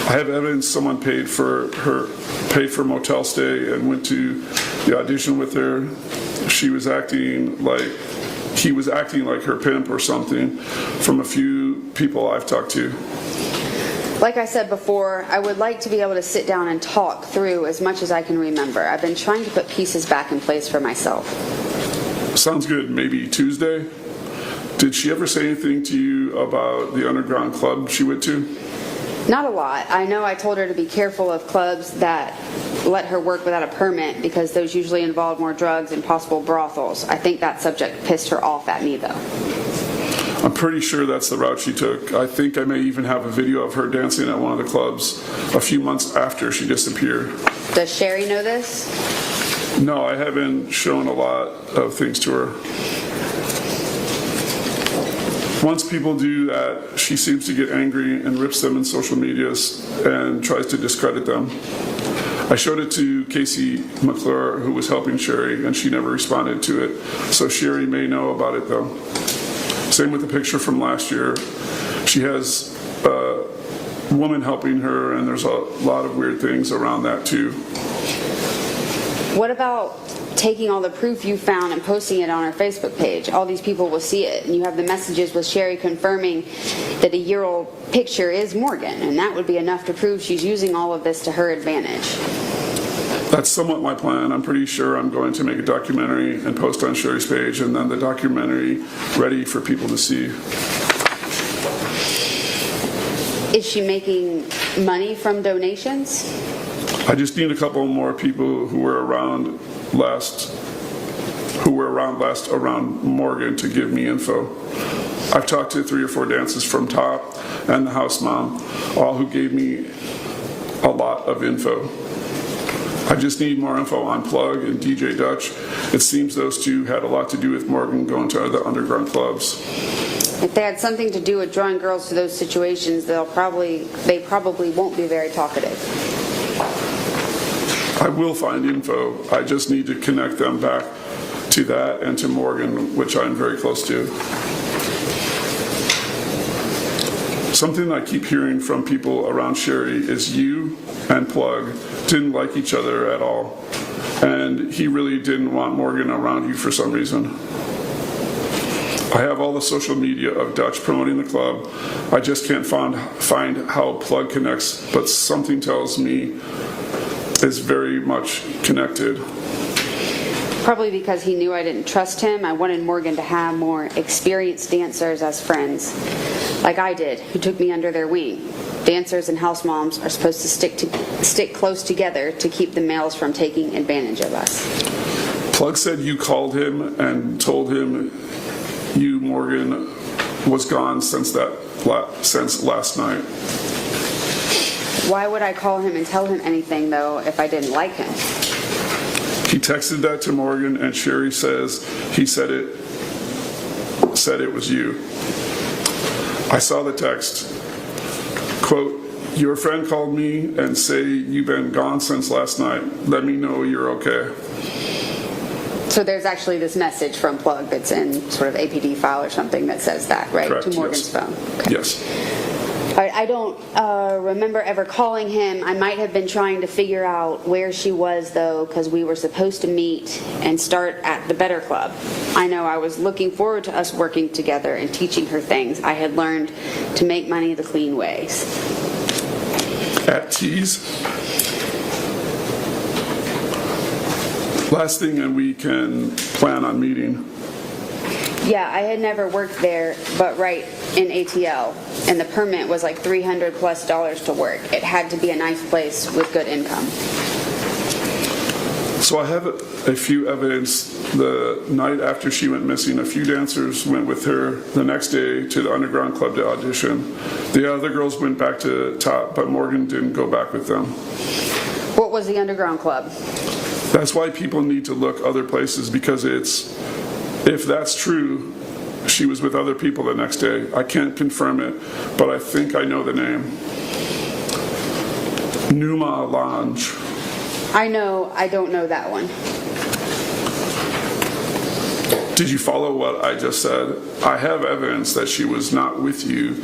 I have evidence someone paid for motel stay and went to the audition with her. He was acting like her pimp or something from a few people I've talked to. Like I said before, I would like to be able to sit down and talk through as much as I can remember. I've been trying to put pieces back in place for myself. Sounds good. Maybe Tuesday? Did she ever say anything to you about the underground club she went to? Not a lot. I know I told her to be careful of clubs that let her work without a permit because those usually involve more drugs and possible brothels. I think that subject pissed her off at me, though. I'm pretty sure that's the route she took. I think I may even have a video of her dancing at one of the clubs a few months after she disappeared. Does Sherry know this? No, I haven't shown a lot of things to her. Once people do that, she seems to get angry and rips them in social medias and tries to discredit them. I showed it to Casey McClure, who was helping Sherry, and she never responded to it. So Sherry may know about it, though. Same with the picture from last year. She has a woman helping her, and there's a lot of weird things around that, too. What about taking all the proof you found and posting it on her Facebook page? All these people will see it, and you have the messages with Sherry confirming that a year-old picture is Morgan, and that would be enough to prove she's using all of this to her advantage. That's somewhat my plan. I'm pretty sure I'm going to make a documentary and post on Sherry's page, and then the documentary ready for people to see. Is she making money from donations? I just need a couple more people who were around last around Morgan to give me info. I've talked to 3 or 4 dancers from Top and the house mom, all who gave me a lot of info. I just need more info on Plug and DJ Dutch. It seems those two had a lot to do with Morgan going to the underground clubs. If they had something to do with drawing girls to those situations, they probably won't be very talkative. I will find info. I just need to connect them back to that and to Morgan, which I'm very close to. Something I keep hearing from people around Sherry is you and Plug didn't like each other at all, and he really didn't want Morgan around you for some reason. I have all the social media of Dutch promoting the club. I just can't find how Plug connects, but something tells me is very much connected. Probably because he knew I didn't trust him. I wanted Morgan to have more experienced dancers as friends, like I did, who took me under their wing. Dancers and house moms are supposed to stick close together to keep the males from taking advantage of us. Plug said you called him and told him you, Morgan, was gone since last night. Why would I call him and tell him anything, though, if I didn't like him? He texted that to Morgan, and Sherry says he said it was you. I saw the text. Quote, "Your friend called me and say you've been gone since last night. Let me know you're okay." So there's actually this message from Plug that's in sort of APD file or something that says that, right? Correct, to Morgan's yes. phone. Okay. Yes. I don't remember ever calling him. I might have been trying to figure out where she was, though, because we were supposed to meet and start at the Better Club. I know I was looking forward to us working together and teaching her things I had learned to make money the clean ways. At T's. Last thing, and we can plan on meeting. Yeah, I had never worked there, but right in ATL, and the permit was like $300+ to work. It had to be a nice place with good income. So I have a few evidence. The night after she went missing, a few dancers went with her the next day to the underground club to audition. The other girls went back to Top, but Morgan didn't go back with them. What was the underground club? That's why people need to look other places, because if that's true, she was with other people the next day. I can't confirm it, but I think I know the name. Numa Lange. I don't know that one. Did you follow what I just said? I have evidence that she was not with you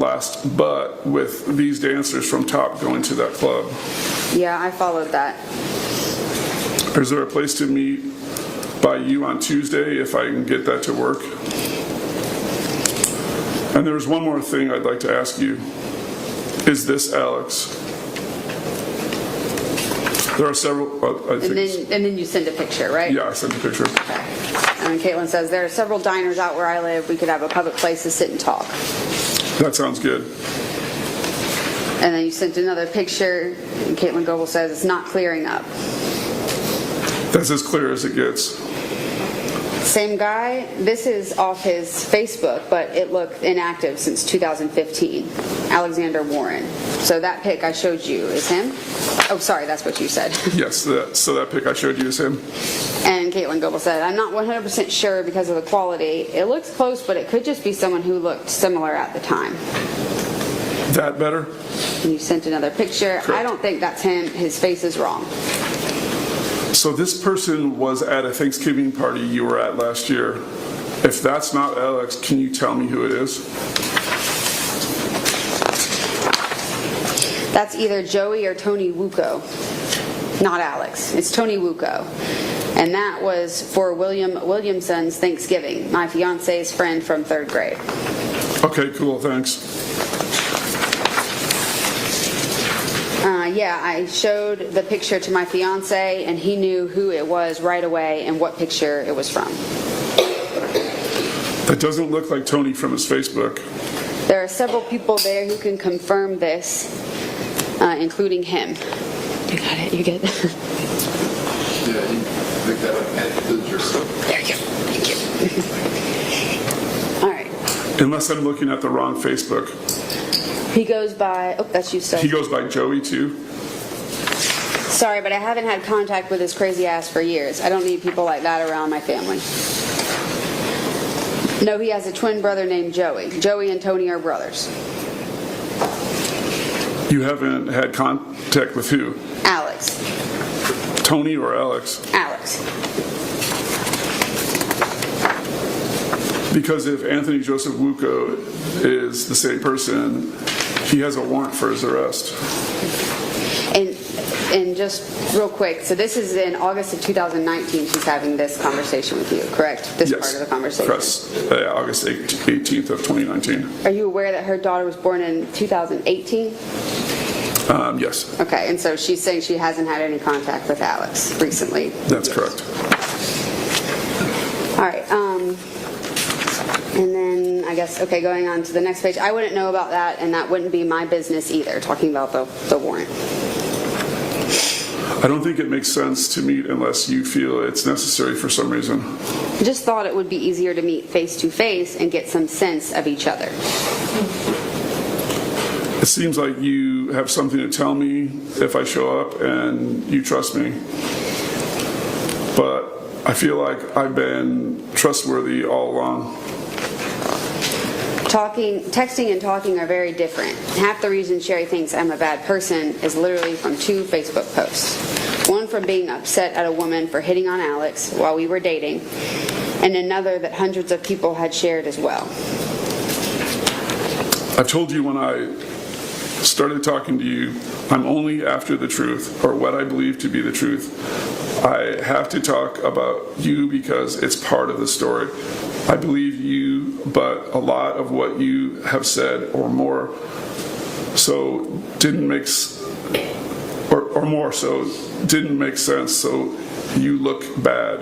last, but with these dancers from Top going to that club. Yeah, I followed that. Is there a place to meet by you on Tuesday if I can get that to work? And there's one more thing I'd like to ask you. Is this Alex? There are several. And then you send a picture, right? Yeah, I sent a picture. Okay. And Katelyn says, there are several diners out where I live. We could have a public place to sit and talk. That sounds good. And then you sent another picture, and Katelyn Goble says, it's not clearing up. That's as clear as it gets. Same guy. This is off his Facebook, but it looked inactive since 2015. Alexander Warren. So that pic I showed you is him? Oh, sorry, that's what you said. Yes, so that pic I showed you is him. And Katelyn Goble said, I'm not 100% sure because of the quality. It looks close, but it could just be someone who looked similar at the time. That better? And you sent another picture. Correct. I don't think that's him. His face is wrong. So this person was at a Thanksgiving party you were at last year. If that's not Alex, can you tell me who it is? That's either Joey or Tony Wuko. Not Alex. It's Tony Wuko. And that was for William Williamson's Thanksgiving, my fiance's friend from 3rd grade. Okay, cool, thanks. Yeah, I showed the picture to my fiance, and he knew who it was right away and what picture it was from. That doesn't look like Tony from his Facebook. There are several people there who can confirm this, including him. You got it? You good? Yeah, you pick that up and include yourself. There you go. Thank you. All right. Unless I'm looking at the wrong Facebook. He goes by, oh, that's you, sir. He goes by Joey too? Sorry, but I haven't had contact with his crazy ass for years. I don't need people like that around my family. No, he has a twin brother named Joey. Joey and Tony are brothers. You haven't had contact with who? Alex. Tony or Alex? Alex. Because if Anthony Joseph Wuko is the same person, he has a warrant for his arrest. And just real quick, so this is in August of 2019 she's having this conversation with you, correct? This Yes. part of the conversation. Correct. August 18th of 2019. Are you aware that her daughter was born in 2018? Yes. Okay, and so she's saying she hasn't had any contact with Alex recently. That's correct. All right, and then I guess, okay, going on to the next page. I wouldn't know about that, and that wouldn't be my business either, talking about the warrant. I don't think it makes sense to meet unless you feel it's necessary for some reason. I just thought it would be easier to meet face to face and get some sense of each other. It seems like you have something to tell me if I show up and you trust me. But I feel like I've been trustworthy all along. Texting and talking are very different. Half the reason Sherry thinks I'm a bad person is literally from 2 Facebook posts. One from being upset at a woman for hitting on Alex while we were dating, and another that hundreds of people had shared as well. I've told you when I started talking to you, I'm only after the truth, or what I believe to be the truth. I have to talk about you because it's part of the story. I believe you, but a lot of what you have said, or more, so didn't make sense. So you look bad.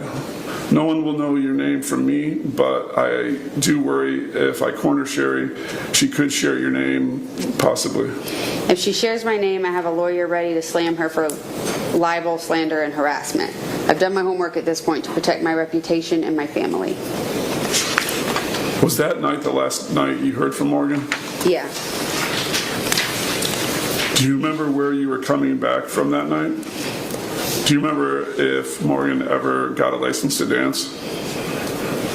No one will know your name from me, but I do worry if I corner Sherry, she could share your name, possibly. If she shares my name, I have a lawyer ready to slam her for libel, slander, and harassment. I've done my homework at this point to protect my reputation and my family. Was that night the last night you heard from Morgan? Yeah. Do you remember where you were coming back from that night? Do you remember if Morgan ever got a license to dance?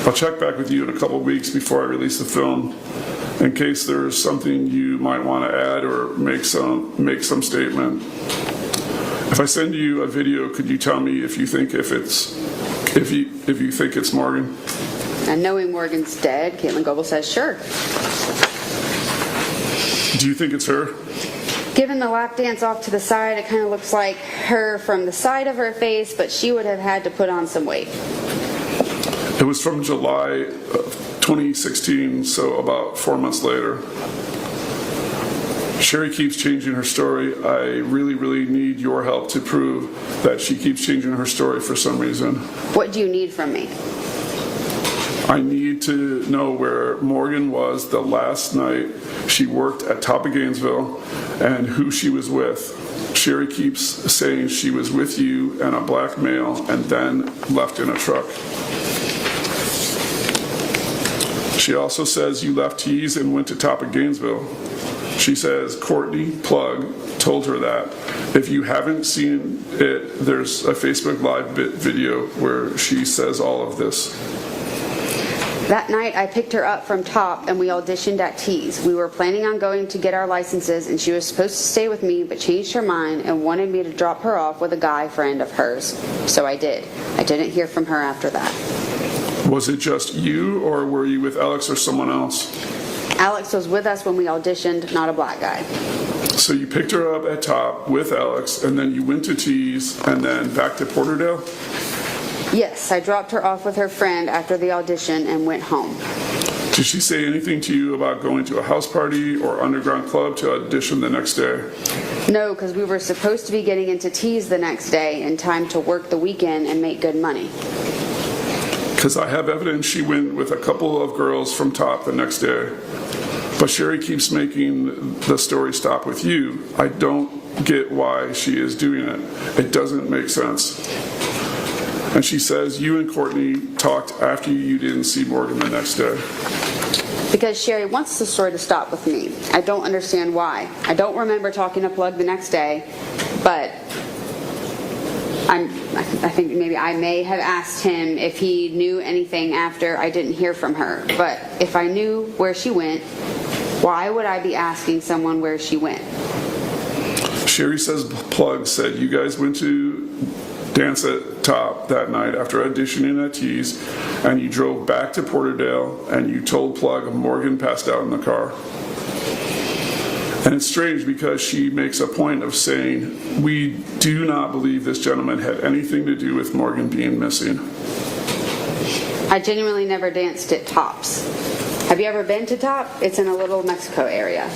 I'll check back with you in a couple weeks before I release the film in case there's something you might want to add or make some statement. If I send you a video, could you tell me if you think it's Morgan? And knowing Morgan's dead, Katelyn Goble says, sure. Do you think it's her? Given the lap dance off to the side, it kind of looks like her from the side of her face, but she would have had to put on some weight. It was from July of 2016, so about 4 months later. Sherry keeps changing her story. I really need your help to prove that she keeps changing her story for some reason. What do you need from me? I need to know where Morgan was the last night she worked at Top of Gainesville and who she was with. Sherry keeps saying she was with you and a black male and then left in a truck. She also says you left Tees and went to Top of Gainesville. She says Courtney Plug told her that. If you haven't seen it, there's a Facebook Live video where she says all of this. That night, I picked her up from Top and we auditioned at Tees. We were planning on going to get our licenses and she was supposed to stay with me but changed her mind and wanted me to drop her off with a guy friend of hers. So I did. I didn't hear from her after that. Was it just you or were you with Alex or someone else? Alex was with us when we auditioned, not a black guy. So you picked her up at Top with Alex and then you went to Tees and then back to Porterdale? Yes, I dropped her off with her friend after the audition and went home. Did she say anything to you about going to a house party or underground club to audition the next day? No, because we were supposed to be getting into Tees the next day in time to work the weekend and make good money. Because I have evidence she went with a couple of girls from Top the next day. But Sherry keeps making the story stop with you. I don't get why she is doing it. It doesn't make sense. And she says you and Courtney talked after you didn't see Morgan the next day. Because Sherry wants the story to stop with me. I don't understand why. I don't remember talking to Plug the next day, but I think maybe I may have asked him if he knew anything after I didn't hear from her. But if I knew where she went, why would I be asking someone where she went? Sherry says Plug said you guys went to dance at Top that night after auditioning at Tees, and you drove back to Porterdale and you told Plug Morgan passed out in the car. And it's strange because she makes a point of saying, we do not believe this gentleman had anything to do with Morgan being missing. I genuinely never danced at Tops. Have you ever been to Top? It's in a little Mexico area.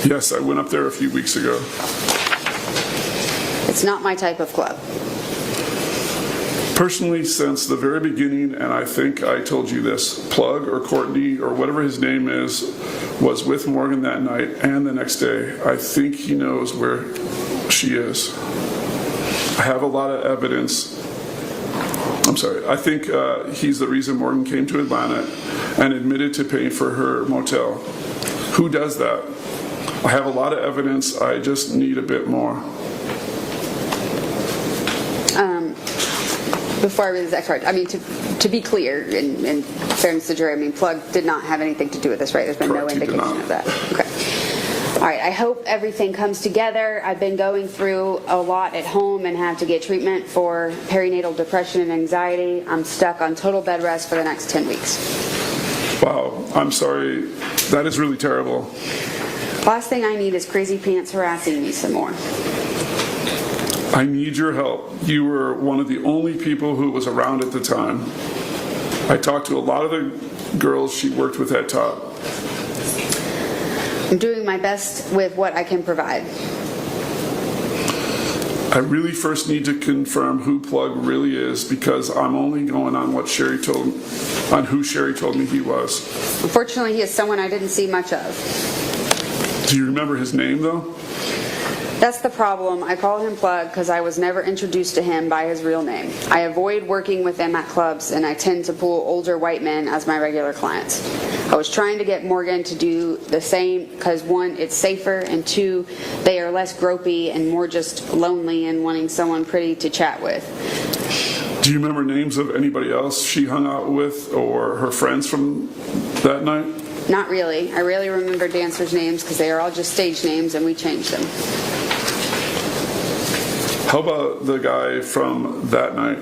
Yes, I went up there a few weeks ago. It's not my type of club. Personally, since the very beginning, and I think I told you this, Plug or Courtney or whatever his name is, was with Morgan that night and the next day. I think he knows where she is. I have a lot of evidence. I think he's the reason Morgan came to Atlanta and admitted to paying for her motel. Who does that? I have a lot of evidence. I just need a bit more. Before I read this extract, I mean, to be clear, in fairness to the jury, I mean, Plug did not have anything to do with this, right? There's been Correct, no indication of that. Okay. All right, I hope everything comes together. I've been going through a lot at home and have to get treatment for perinatal depression and anxiety. I'm stuck on total bed rest for the next 10 weeks. Wow, I'm sorry. That is really terrible. Last thing I need is Crazy Pants harassing me some more. I need your help. You were one of the only people who was around at the time. I talked to a lot of the girls she worked with at Top. I'm doing my best with what I can provide. I really first need to confirm who Plug really is because I'm only going on what Sherry told me, on who Sherry told me he was. Unfortunately, he is someone I didn't see much of. Do you remember his name though? That's the problem. I call him Plug because I was never introduced to him by his real name. I avoid working with them at clubs, and I tend to pull older white men as my regular clients. I was trying to get Morgan to do the same because, one, it's safer, and two, they are less gropey and more just lonely and wanting someone pretty to chat with. Do you remember names of anybody else she hung out with or her friends from that night? Not really. I rarely remember dancers' names because they are all just stage names and we change them. How about the guy from that night?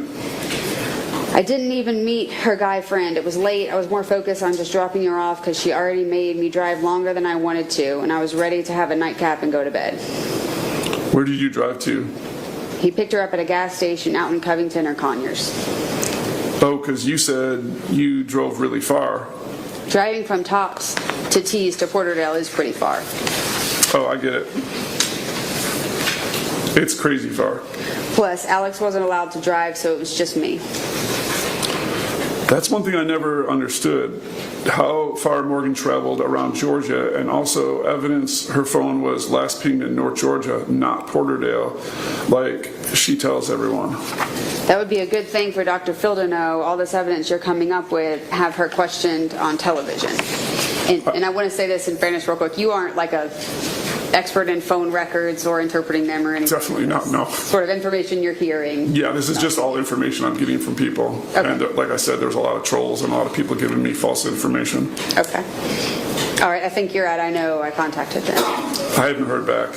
I didn't even meet her guy friend. It was late. I was more focused on just dropping her off because she already made me drive longer than I wanted to, and I was ready to have a nightcap and go to bed. Where did you drive to? He picked her up at a gas station out in Covington or Conyers. Oh, because you said you drove really far. Driving from Tops to Tees to Porterdale is pretty far. Oh, I get it. It's crazy far. Plus, Alex wasn't allowed to drive, so it was just me. That's one thing I never understood. How far Morgan traveled around Georgia, and also evidence her phone was last pinged in North Georgia, not Porterdale, like she tells everyone. That would be a good thing for Dr. Phil to know. All this evidence you're coming up with, have her questioned on television. And I want to say this in fairness real quick. You aren't like a expert in phone records or interpreting them or anything. Definitely not, no. Sort of information you're hearing. Yeah, this is just all information I'm getting from people. Okay. And like I said, there's a lot of trolls and a lot of people giving me false information. Okay. All right, I think you're at I know I contacted them. I haven't heard back.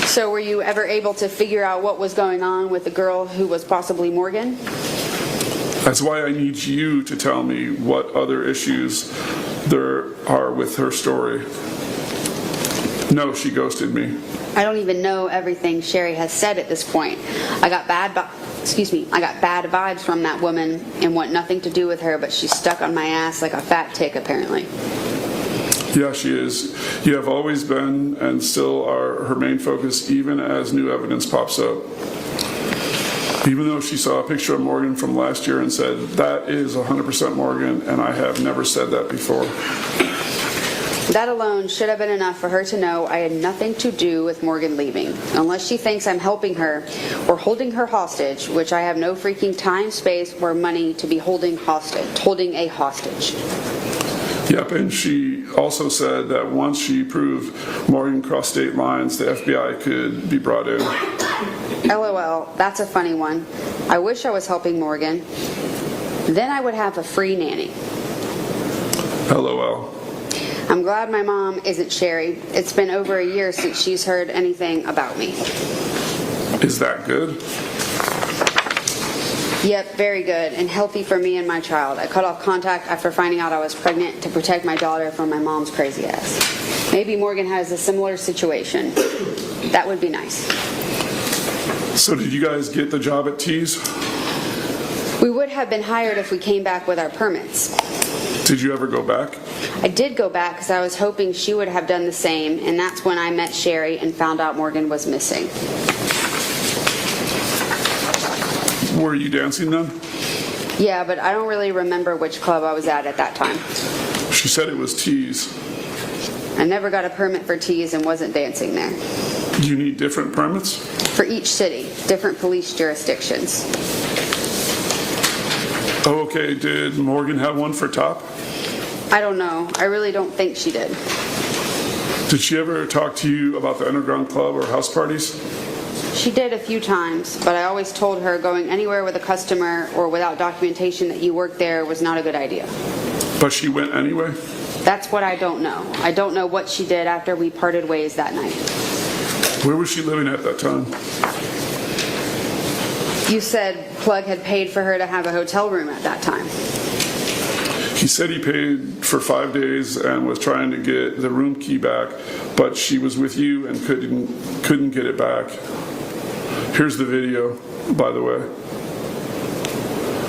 So were you ever able to figure out what was going on with the girl who was possibly Morgan? That's why I need you to tell me what other issues there are with her story. No, she ghosted me. I don't even know everything Sherry has said at this point. I got bad vibes from that woman and want nothing to do with her, but she's stuck on my ass like a fat tick, apparently. Yeah, she is. You have always been and still are her main focus, even as new evidence pops up. Even though she saw a picture of Morgan from last year and said, that is 100% Morgan, and I have never said that before. That alone should have been enough for her to know I had nothing to do with Morgan leaving. Unless she thinks I'm helping her or holding her hostage, which I have no freaking time, space, or money to be holding a hostage. Yep, and she also said that once she proved Morgan crossed state lines, the FBI could be brought in. LOL, that's a funny one. I wish I was helping Morgan. Then I would have a free nanny. LOL. I'm glad my mom isn't Sherry. It's been over a year since she's heard anything about me. Is that good? Yep, very good, and healthy for me and my child. I cut off contact after finding out I was pregnant to protect my daughter from my mom's crazy ass. Maybe Morgan has a similar situation. That would be nice. So did you guys get the job at Tees? We would have been hired if we came back with our permits. Did you ever go back? I did go back because I was hoping she would have done the same, and that's when I met Sherry and found out Morgan was missing. Were you dancing then? Yeah, but I don't really remember which club I was at that time. She said it was Tees. I never got a permit for Tees and wasn't dancing there. Do you need different permits? For each city, different police jurisdictions. Oh, okay. Did Morgan have one for Top? I don't know. I really don't think she did. Did she ever talk to you about the underground club or house parties? She did a few times, but I always told her going anywhere with a customer or without documentation that you worked there was not a good idea. But she went anyway? That's what I don't know. I don't know what she did after we parted ways that night. Where was she living at that time? You said Plug had paid for her to have a hotel room at that time. He said he paid for 5 days and was trying to get the room key back, but she was with you and couldn't get it back. Here's the video, by the way.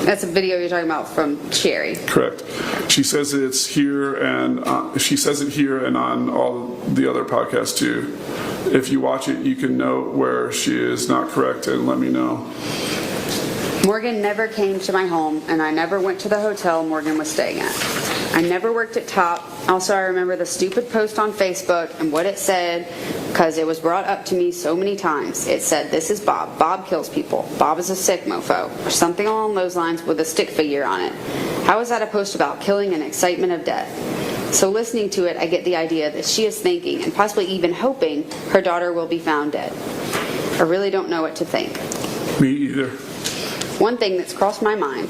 That's a video you're talking about from Sherry. Correct. She says it's here, and she says it here and on all the other podcasts too. If you watch it, you can note where she is not correct and let me know. Morgan never came to my home, and I never went to the hotel Morgan was staying at. I never worked at Top. Also, I remember the stupid post on Facebook and what it said because it was brought up to me so many times. It said, "This is Bob. Bob kills people. Bob is a sick mofo," or something along those lines with a stick figure on it. How is that a post about killing and excitement of death? So listening to it, I get the idea that she is thinking and possibly even hoping her daughter will be found dead. I really don't know what to think. Me either. One thing that's crossed my mind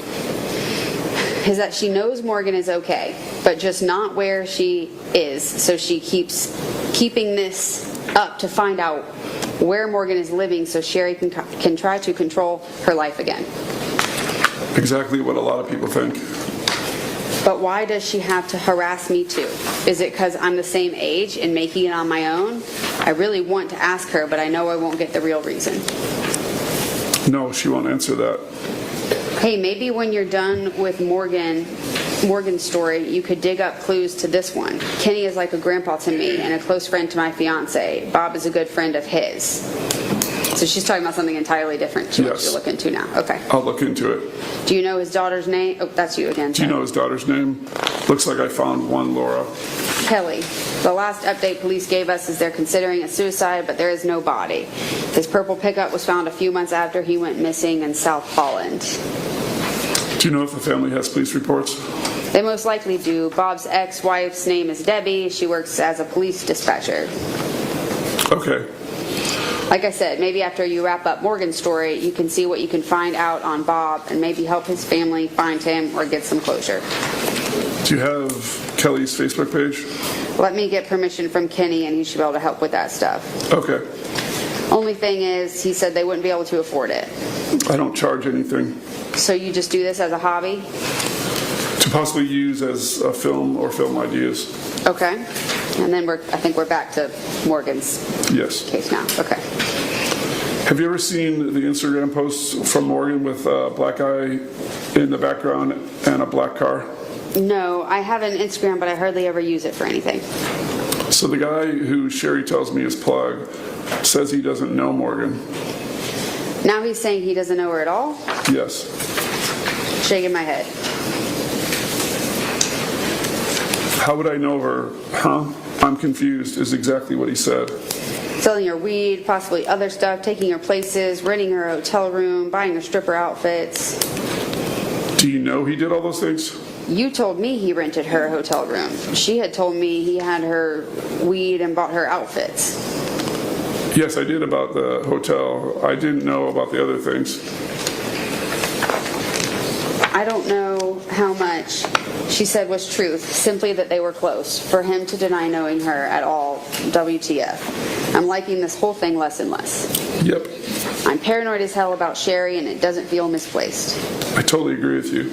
is that she knows Morgan is okay, but just not where she is, so she keeps keeping this up to find out where Morgan is living so Sherry can try to control her life again. Exactly what a lot of people think. But why does she have to harass me too? Is it because I'm the same age and making it on my own? I really want to ask her, but I know I won't get the real reason. No, she won't answer that. Hey, maybe when you're done with Morgan's story, you could dig up clues to this one. Kenny is like a grandpa to me and a close friend to my fiance. Bob is a good friend of his. So she's talking about something entirely different to what you're looking into now. Okay. I'll look into it. Do you know his daughter's name? Oh, that's you again. Do you know his daughter's name? Looks like I found one, Laura. Kelly. The last update police gave us is they're considering a suicide, but there is no body. His purple pickup was found a few months after he went missing in South Holland. Do you know if the family has police reports? They most likely do. Bob's ex-wife's name is Debbie. She works as a police dispatcher. Okay. Like I said, maybe after you wrap up Morgan's story, you can see what you can find out on Bob and maybe help his family find him or get some closure. Do you have Kelly's Facebook page? Let me get permission from Kenny and he should be able to help with that stuff. Okay. Only thing is, he said they wouldn't be able to afford it. I don't charge anything. So you just do this as a hobby? To possibly use as a film or film ideas. Okay. And then I think we're back to Morgan's case now. Okay. Have you ever seen the Instagram posts from Morgan with a black guy in the background and a black car? No, I have an Instagram, but I hardly ever use it for anything. So the guy who Sherry tells me is Plug says he doesn't know Morgan. Now he's saying he doesn't know her at all? Yes. Shaking my head. How would I know her? Huh? I'm confused is exactly what he said. Selling her weed, possibly other stuff, taking her places, renting her a hotel room, buying her stripper outfits. Do you know he did all those things? You told me he rented her a hotel room. She had told me he had her weed and bought her outfits. Yes, I did about the hotel. I didn't know about the other things. I don't know how much she said was truth, simply that they were close. For him to deny knowing her at all, WTF. I'm liking this whole thing less and less. Yep. I'm paranoid as hell about Sherry and it doesn't feel misplaced. I totally agree with you.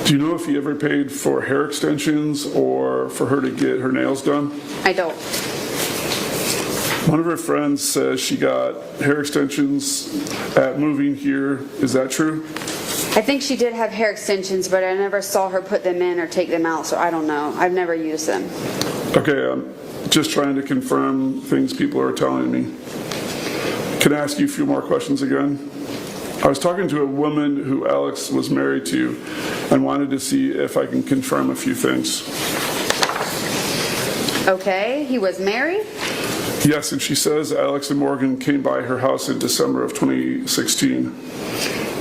Do you know if he ever paid for hair extensions or for her to get her nails done? I don't. One of her friends says she got hair extensions at moving here. Is that true? I think she did have hair extensions, but I never saw her put them in or take them out, so I don't know. I've never used them. Okay, I'm just trying to confirm things people are telling me. Can I ask you a few more questions again? I was talking to a woman who Alex was married to and wanted to see if I can confirm a few things. Okay, he was married? Yes, and she says Alex and Morgan came by her house in December of 2016.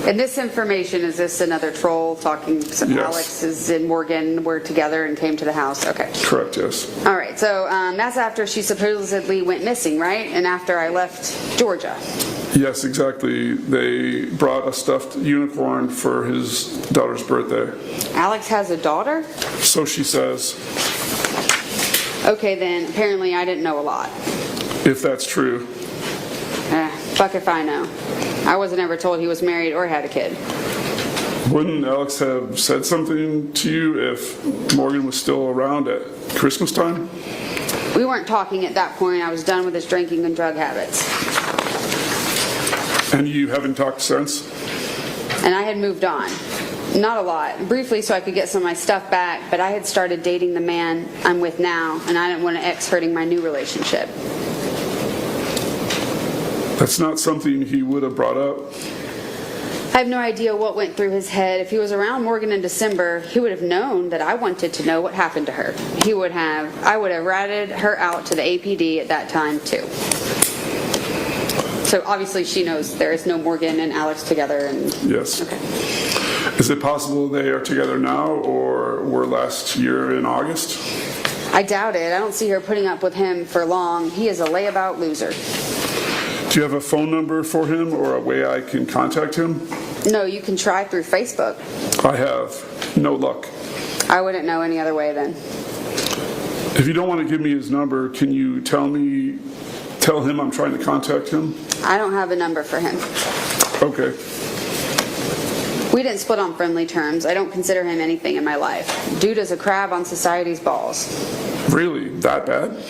And this information, is this another troll talking? So Yes. Alex and Morgan were together and came to the house? Okay. Correct, yes. All right, so that's after she supposedly went missing, right? And after I left Georgia. Yes, exactly. They brought a stuffed unicorn for his daughter's birthday. Alex has a daughter? So she says. Okay, then apparently I didn't know a lot. If that's true. Fuck if I know. I wasn't ever told he was married or had a kid. Wouldn't Alex have said something to you if Morgan was still around at Christmas time? We weren't talking at that point. I was done with his drinking and drug habits. And you haven't talked since? And I had moved on. Not a lot. Briefly so I could get some of my stuff back, but I had started dating the man I'm with now, and I didn't want an ex hurting my new relationship. That's not something he would have brought up. I have no idea what went through his head. If he was around Morgan in December, he would have known that I wanted to know what happened to her. I would have ratted her out to the APD at that time too. So obviously she knows there is no Morgan and Alex together. And Yes. Okay. Is it possible they are together now or were last year in August? I doubt it. I don't see her putting up with him for long. He is a layabout loser. Do you have a phone number for him or a way I can contact him? No, you can try through Facebook. I have. No luck. I wouldn't know any other way then. If you don't want to give me his number, can you tell him I'm trying to contact him? I don't have a number for him. Okay. We didn't split on friendly terms. I don't consider him anything in my life. Dude is a crab on society's balls. Really? That bad?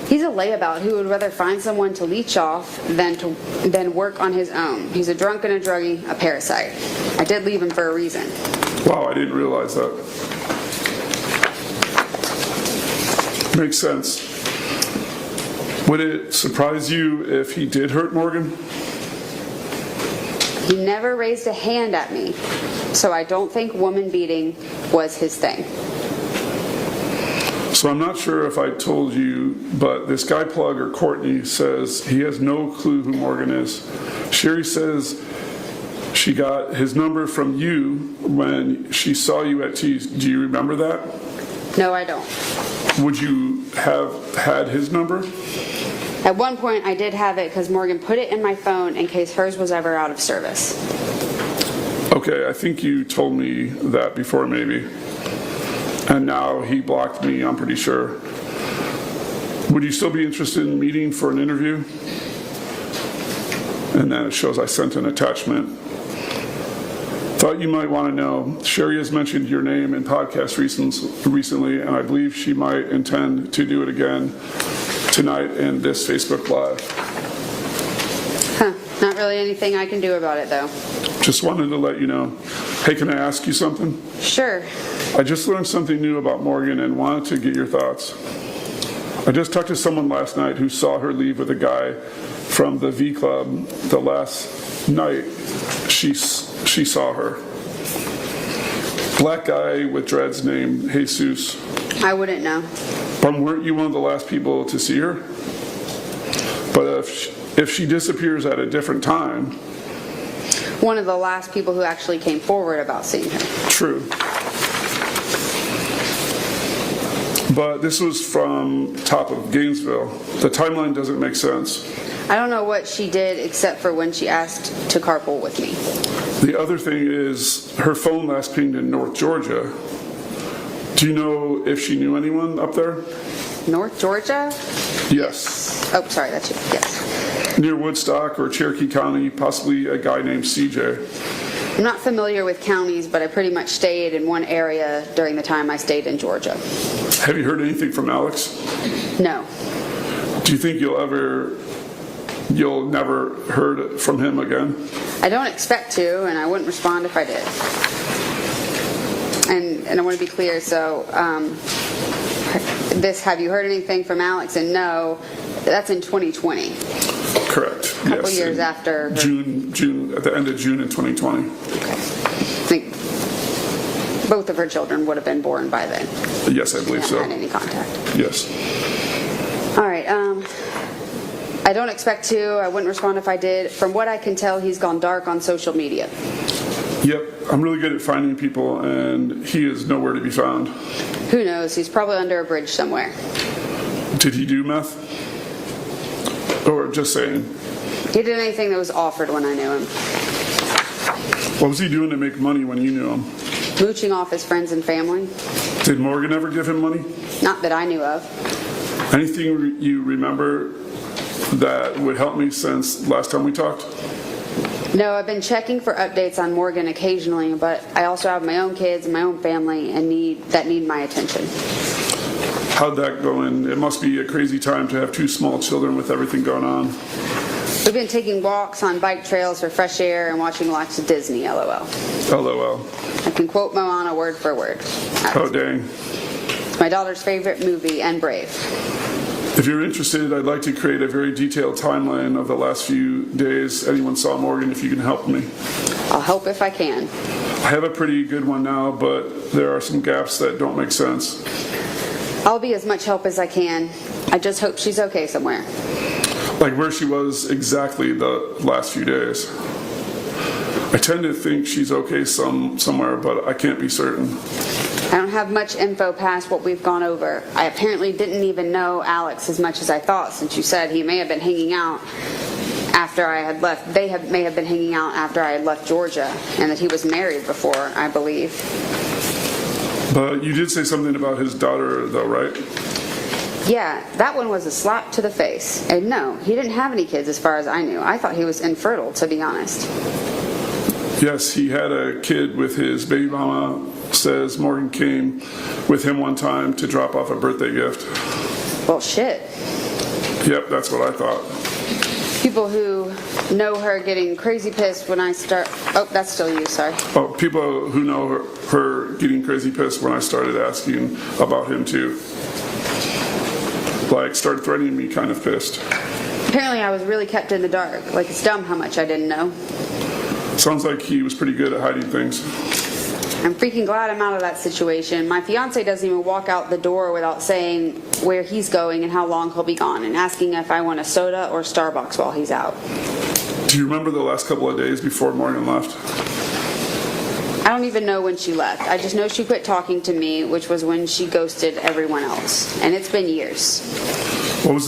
He's a layabout who would rather find someone to leech off than work on his own. He's a drunk and a druggie, a parasite. I did leave him for a reason. Wow, I didn't realize that. Makes sense. Would it surprise you if he did hurt Morgan? He never raised a hand at me, so I don't think woman beating was his thing. So I'm not sure if I told you, but this guy Plugger, Courtney, says he has no clue who Morgan is. Sherry says she got his number from you when she saw you at T's. Do you remember that? No, I don't. Would you have had his number? At one point, I did have it because Morgan put it in my phone in case hers was ever out of service. Okay, I think you told me that before maybe. And now he blocked me, I'm pretty sure. Would you still be interested in meeting for an interview? And then it shows I sent an attachment. Thought you might want to know, Sherry has mentioned your name in podcasts recently, and I believe she might intend to do it again tonight in this Facebook Live. Huh, not really anything I can do about it though. Just wanted to let you know. Hey, can I ask you something? Sure. I just learned something new about Morgan and wanted to get your thoughts. I just talked to someone last night who saw her leave with a guy from the V Club the last night she saw her. Black guy with dreads named Jesus. I wouldn't know. But weren't you one of the last people to see her? But if she disappears at a different time... One of the last people who actually came forward about seeing her. True. But this was from top of Gainesville. The timeline doesn't make sense. I don't know what she did except for when she asked to carpool with me. The other thing is her phone last pinged in North Georgia. Do you know if she knew anyone up there? North Georgia? Yes. Oh, sorry, that's you. Yes. Near Woodstock or Cherokee County, possibly a guy named CJ. I'm not familiar with counties, but I pretty much stayed in one area during the time I stayed in Georgia. Have you heard anything from Alex? No. Do you think you'll never heard from him again? I don't expect to, and I wouldn't respond if I did. And I want to be clear, so have you heard anything from Alex? And no, that's in 2020. Correct. A couple years after. June, at the end of June in 2020. Okay. I think both of her children would have been born by then. Yes, I believe so. Had any contact. Yes. All right. I don't expect to. I wouldn't respond if I did. From what I can tell, he's gone dark on social media. Yep, I'm really good at finding people, and he is nowhere to be found. Who knows? He's probably under a bridge somewhere. Did he do meth? Or just saying? He did anything that was offered when I knew him. What was he doing to make money when you knew him? Mooching off his friends and family. Did Morgan ever give him money? Not that I knew of. Anything you remember that would help me since last time we talked? No, I've been checking for updates on Morgan occasionally, but I also have my own kids and my own family and need my attention. How'd that go in? It must be a crazy time to have two small children with everything going on. We've been taking walks on bike trails for fresh air and watching lots of Disney, LOL. LOL. I can quote Moana word for word. Oh, dang. It's my daughter's favorite movie and Brave. If you're interested, I'd like to create a very detailed timeline of the last few days anyone saw Morgan, if you can help me. I'll help if I can. I have a pretty good one now, but there are some gaps that don't make sense. I'll be as much help as I can. I just hope she's okay somewhere. Like where she was exactly the last few days. I tend to think she's okay somewhere, but I can't be certain. I don't have much info past what we've gone over. I apparently didn't even know Alex as much as I thought, since you said he may have been hanging out after I had left. May have been hanging out after I had left Georgia, and that he was married before, I believe. But you did say something about his daughter, though, right? Yeah, that one was a slap to the face. And no, he didn't have any kids as far as I knew. I thought he was infertile, to be honest. Yes, he had a kid with his baby mama. Says Morgan came with him one time to drop off a birthday gift. Well, shit. Yep, that's what I thought. People who know her getting crazy pissed when I start... Oh, that's still you, sorry. Oh, people who know her getting crazy pissed when I started asking about him, too. Like, started threatening me, kind of pissed. Apparently I was really kept in the dark. Like, it's dumb how much I didn't know. Sounds like he was pretty good at hiding things. I'm freaking glad I'm out of that situation. My fiance doesn't even walk out the door without saying where he's going and how long he'll be gone, and asking if I want a soda or Starbucks while he's out. Do you remember the last couple of days before Morgan left? I don't even know when she left. I just know she quit talking to me, which was when she ghosted everyone else. And it's been years. What was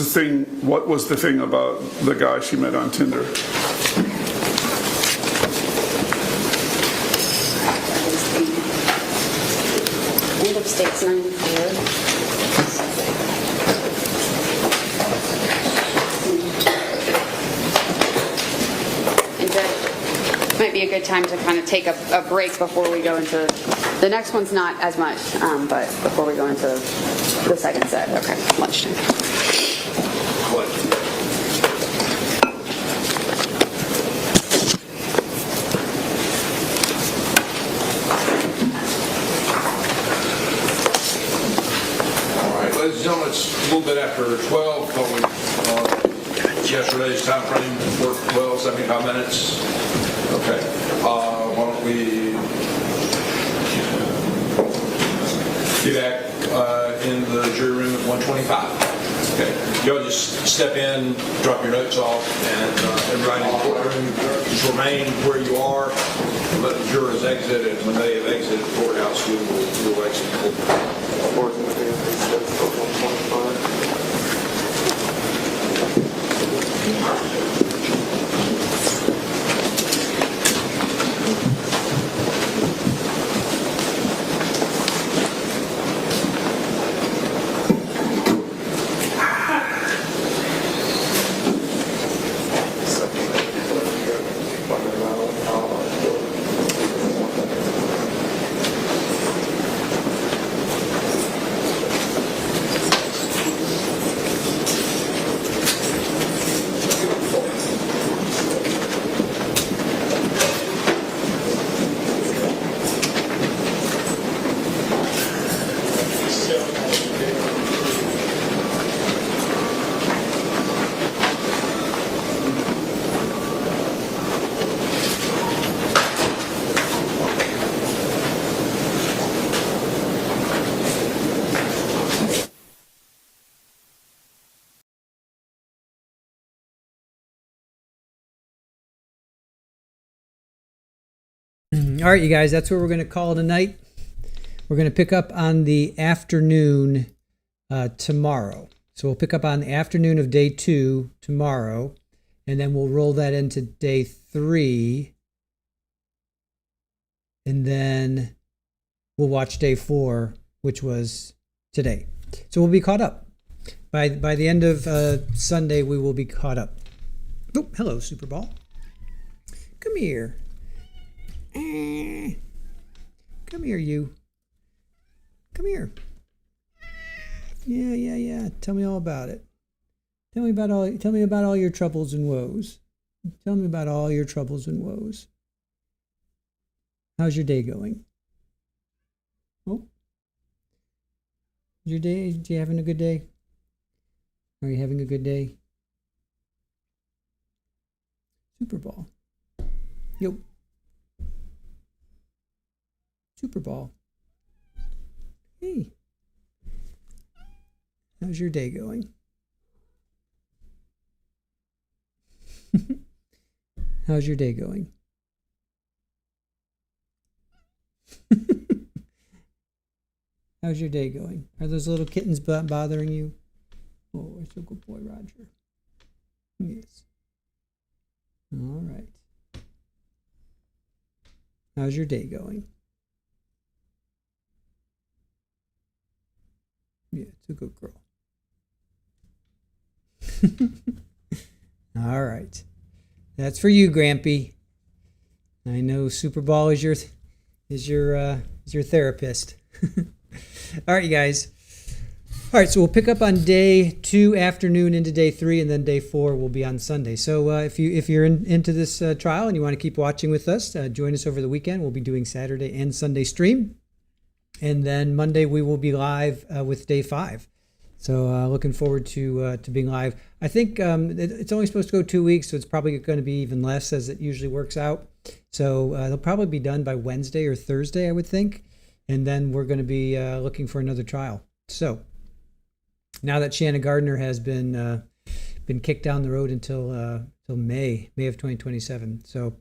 the thing about the guy she met on Tinder? End of States 94. Might be a good time to kind of take a break before we go into the next one's not as much, but before we go into the second set. Okay, lunchtime. Ladies and gentlemen, it's a little bit after 12. Thought we, yesterday's time frame worked 12, 75 minutes. Okay. Why don't we get back in the jury room at 125? Okay. Y'all just step in, drop your notes off, and everybody in the courtroom just remain where you are. And let the jurors exit, and when they have exited the courthouse, we'll exit the courtroom. All right, you guys, that's where we're going to call tonight. We're going to pick up on the afternoon tomorrow. So we'll pick up on the afternoon of day 2 tomorrow, and then we'll roll that into day 3, and then we'll watch day 4, which was today. So we'll be caught up. By the end of Sunday, we will be caught up. Oh, hello, Super Ball. Come here. Come here, you. Come here. Yeah. Tell me all about it. Tell me about all your troubles and woes. Tell me about all your troubles and woes. How's your day going? Oh. You having a good day? Are you having a good day? Super Ball. Yep. Super Ball. Hey. How's your day going? How's your day going? How's your day going? Are those little kittens bothering you? Oh, it's a good boy, Roger. Yes. All right. How's your day going? Yeah, it's a good girl. All right. That's for you, Grampy. I know Super Ball is your therapist. All right, you guys. All right, so we'll pick up on day 2 afternoon into day 3, and then day 4 will be on Sunday. So if you're into this trial and you want to keep watching with us, join us over the weekend. We'll be doing Saturday and Sunday stream, and then Monday we will be live with day 5. So looking forward to being live. I think it's only supposed to go 2 weeks, so it's probably going to be even less as it usually works out. So they'll probably be done by Wednesday or Thursday, I would think. And then we're going to be looking for another trial. So now that Shanna Gardner has been kicked down the road until May of 2027. So,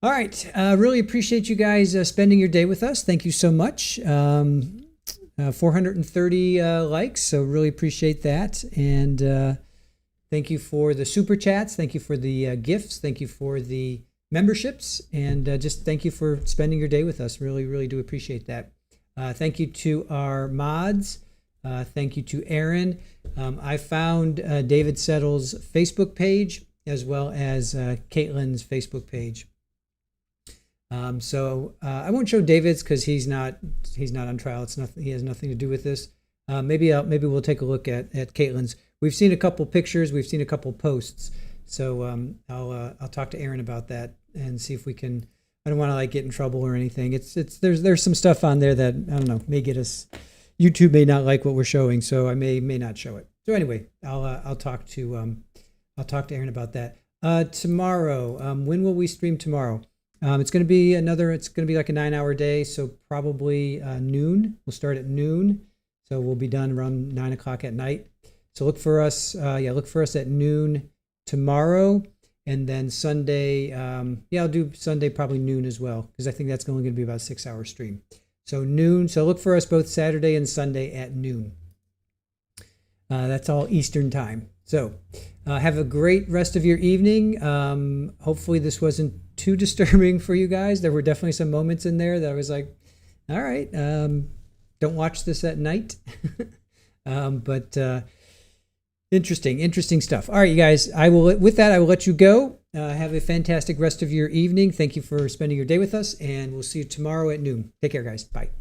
all right. Really appreciate you guys spending your day with us. Thank you so much. 430 likes, so really appreciate that. And thank you for the super chats. Thank you for the gifts. Thank you for the memberships, and just thank you for spending your day with us. Really, really do appreciate that. Thank you to our mods. Thank you to Aaron. I found David Settle's Facebook page as well as Katelyn's Facebook page. So I won't show David's because he's not on trial. He has nothing to do with this. Maybe we'll take a look at Katelyn's. We've seen a couple pictures. We've seen a couple posts. So I'll talk to Aaron about that and see if we can. I don't want to get in trouble or anything. There's some stuff on there that I don't know may get us. YouTube may not like what we're showing, so I may not show it. So anyway, I'll talk to Aaron about that. Tomorrow, when will we stream tomorrow? It's going to be like a 9-hour day, so probably noon. We'll start at noon, so we'll be done around 9 o'clock at night. So look for us at noon tomorrow, and then Sunday. I'll do Sunday probably noon as well, because I think that's only going to be about a 6-hour stream. So noon. So look for us both Saturday and Sunday at noon. That's all Eastern time. So have a great rest of your evening. Hopefully this wasn't too disturbing for you guys. There were definitely some moments in there that I was like, all right, don't watch this at night. But interesting stuff. All right, you guys, I will let you go. Have a fantastic rest of your evening. Thank you for spending your day with us, and we'll see you tomorrow at noon. Take care, guys. Bye.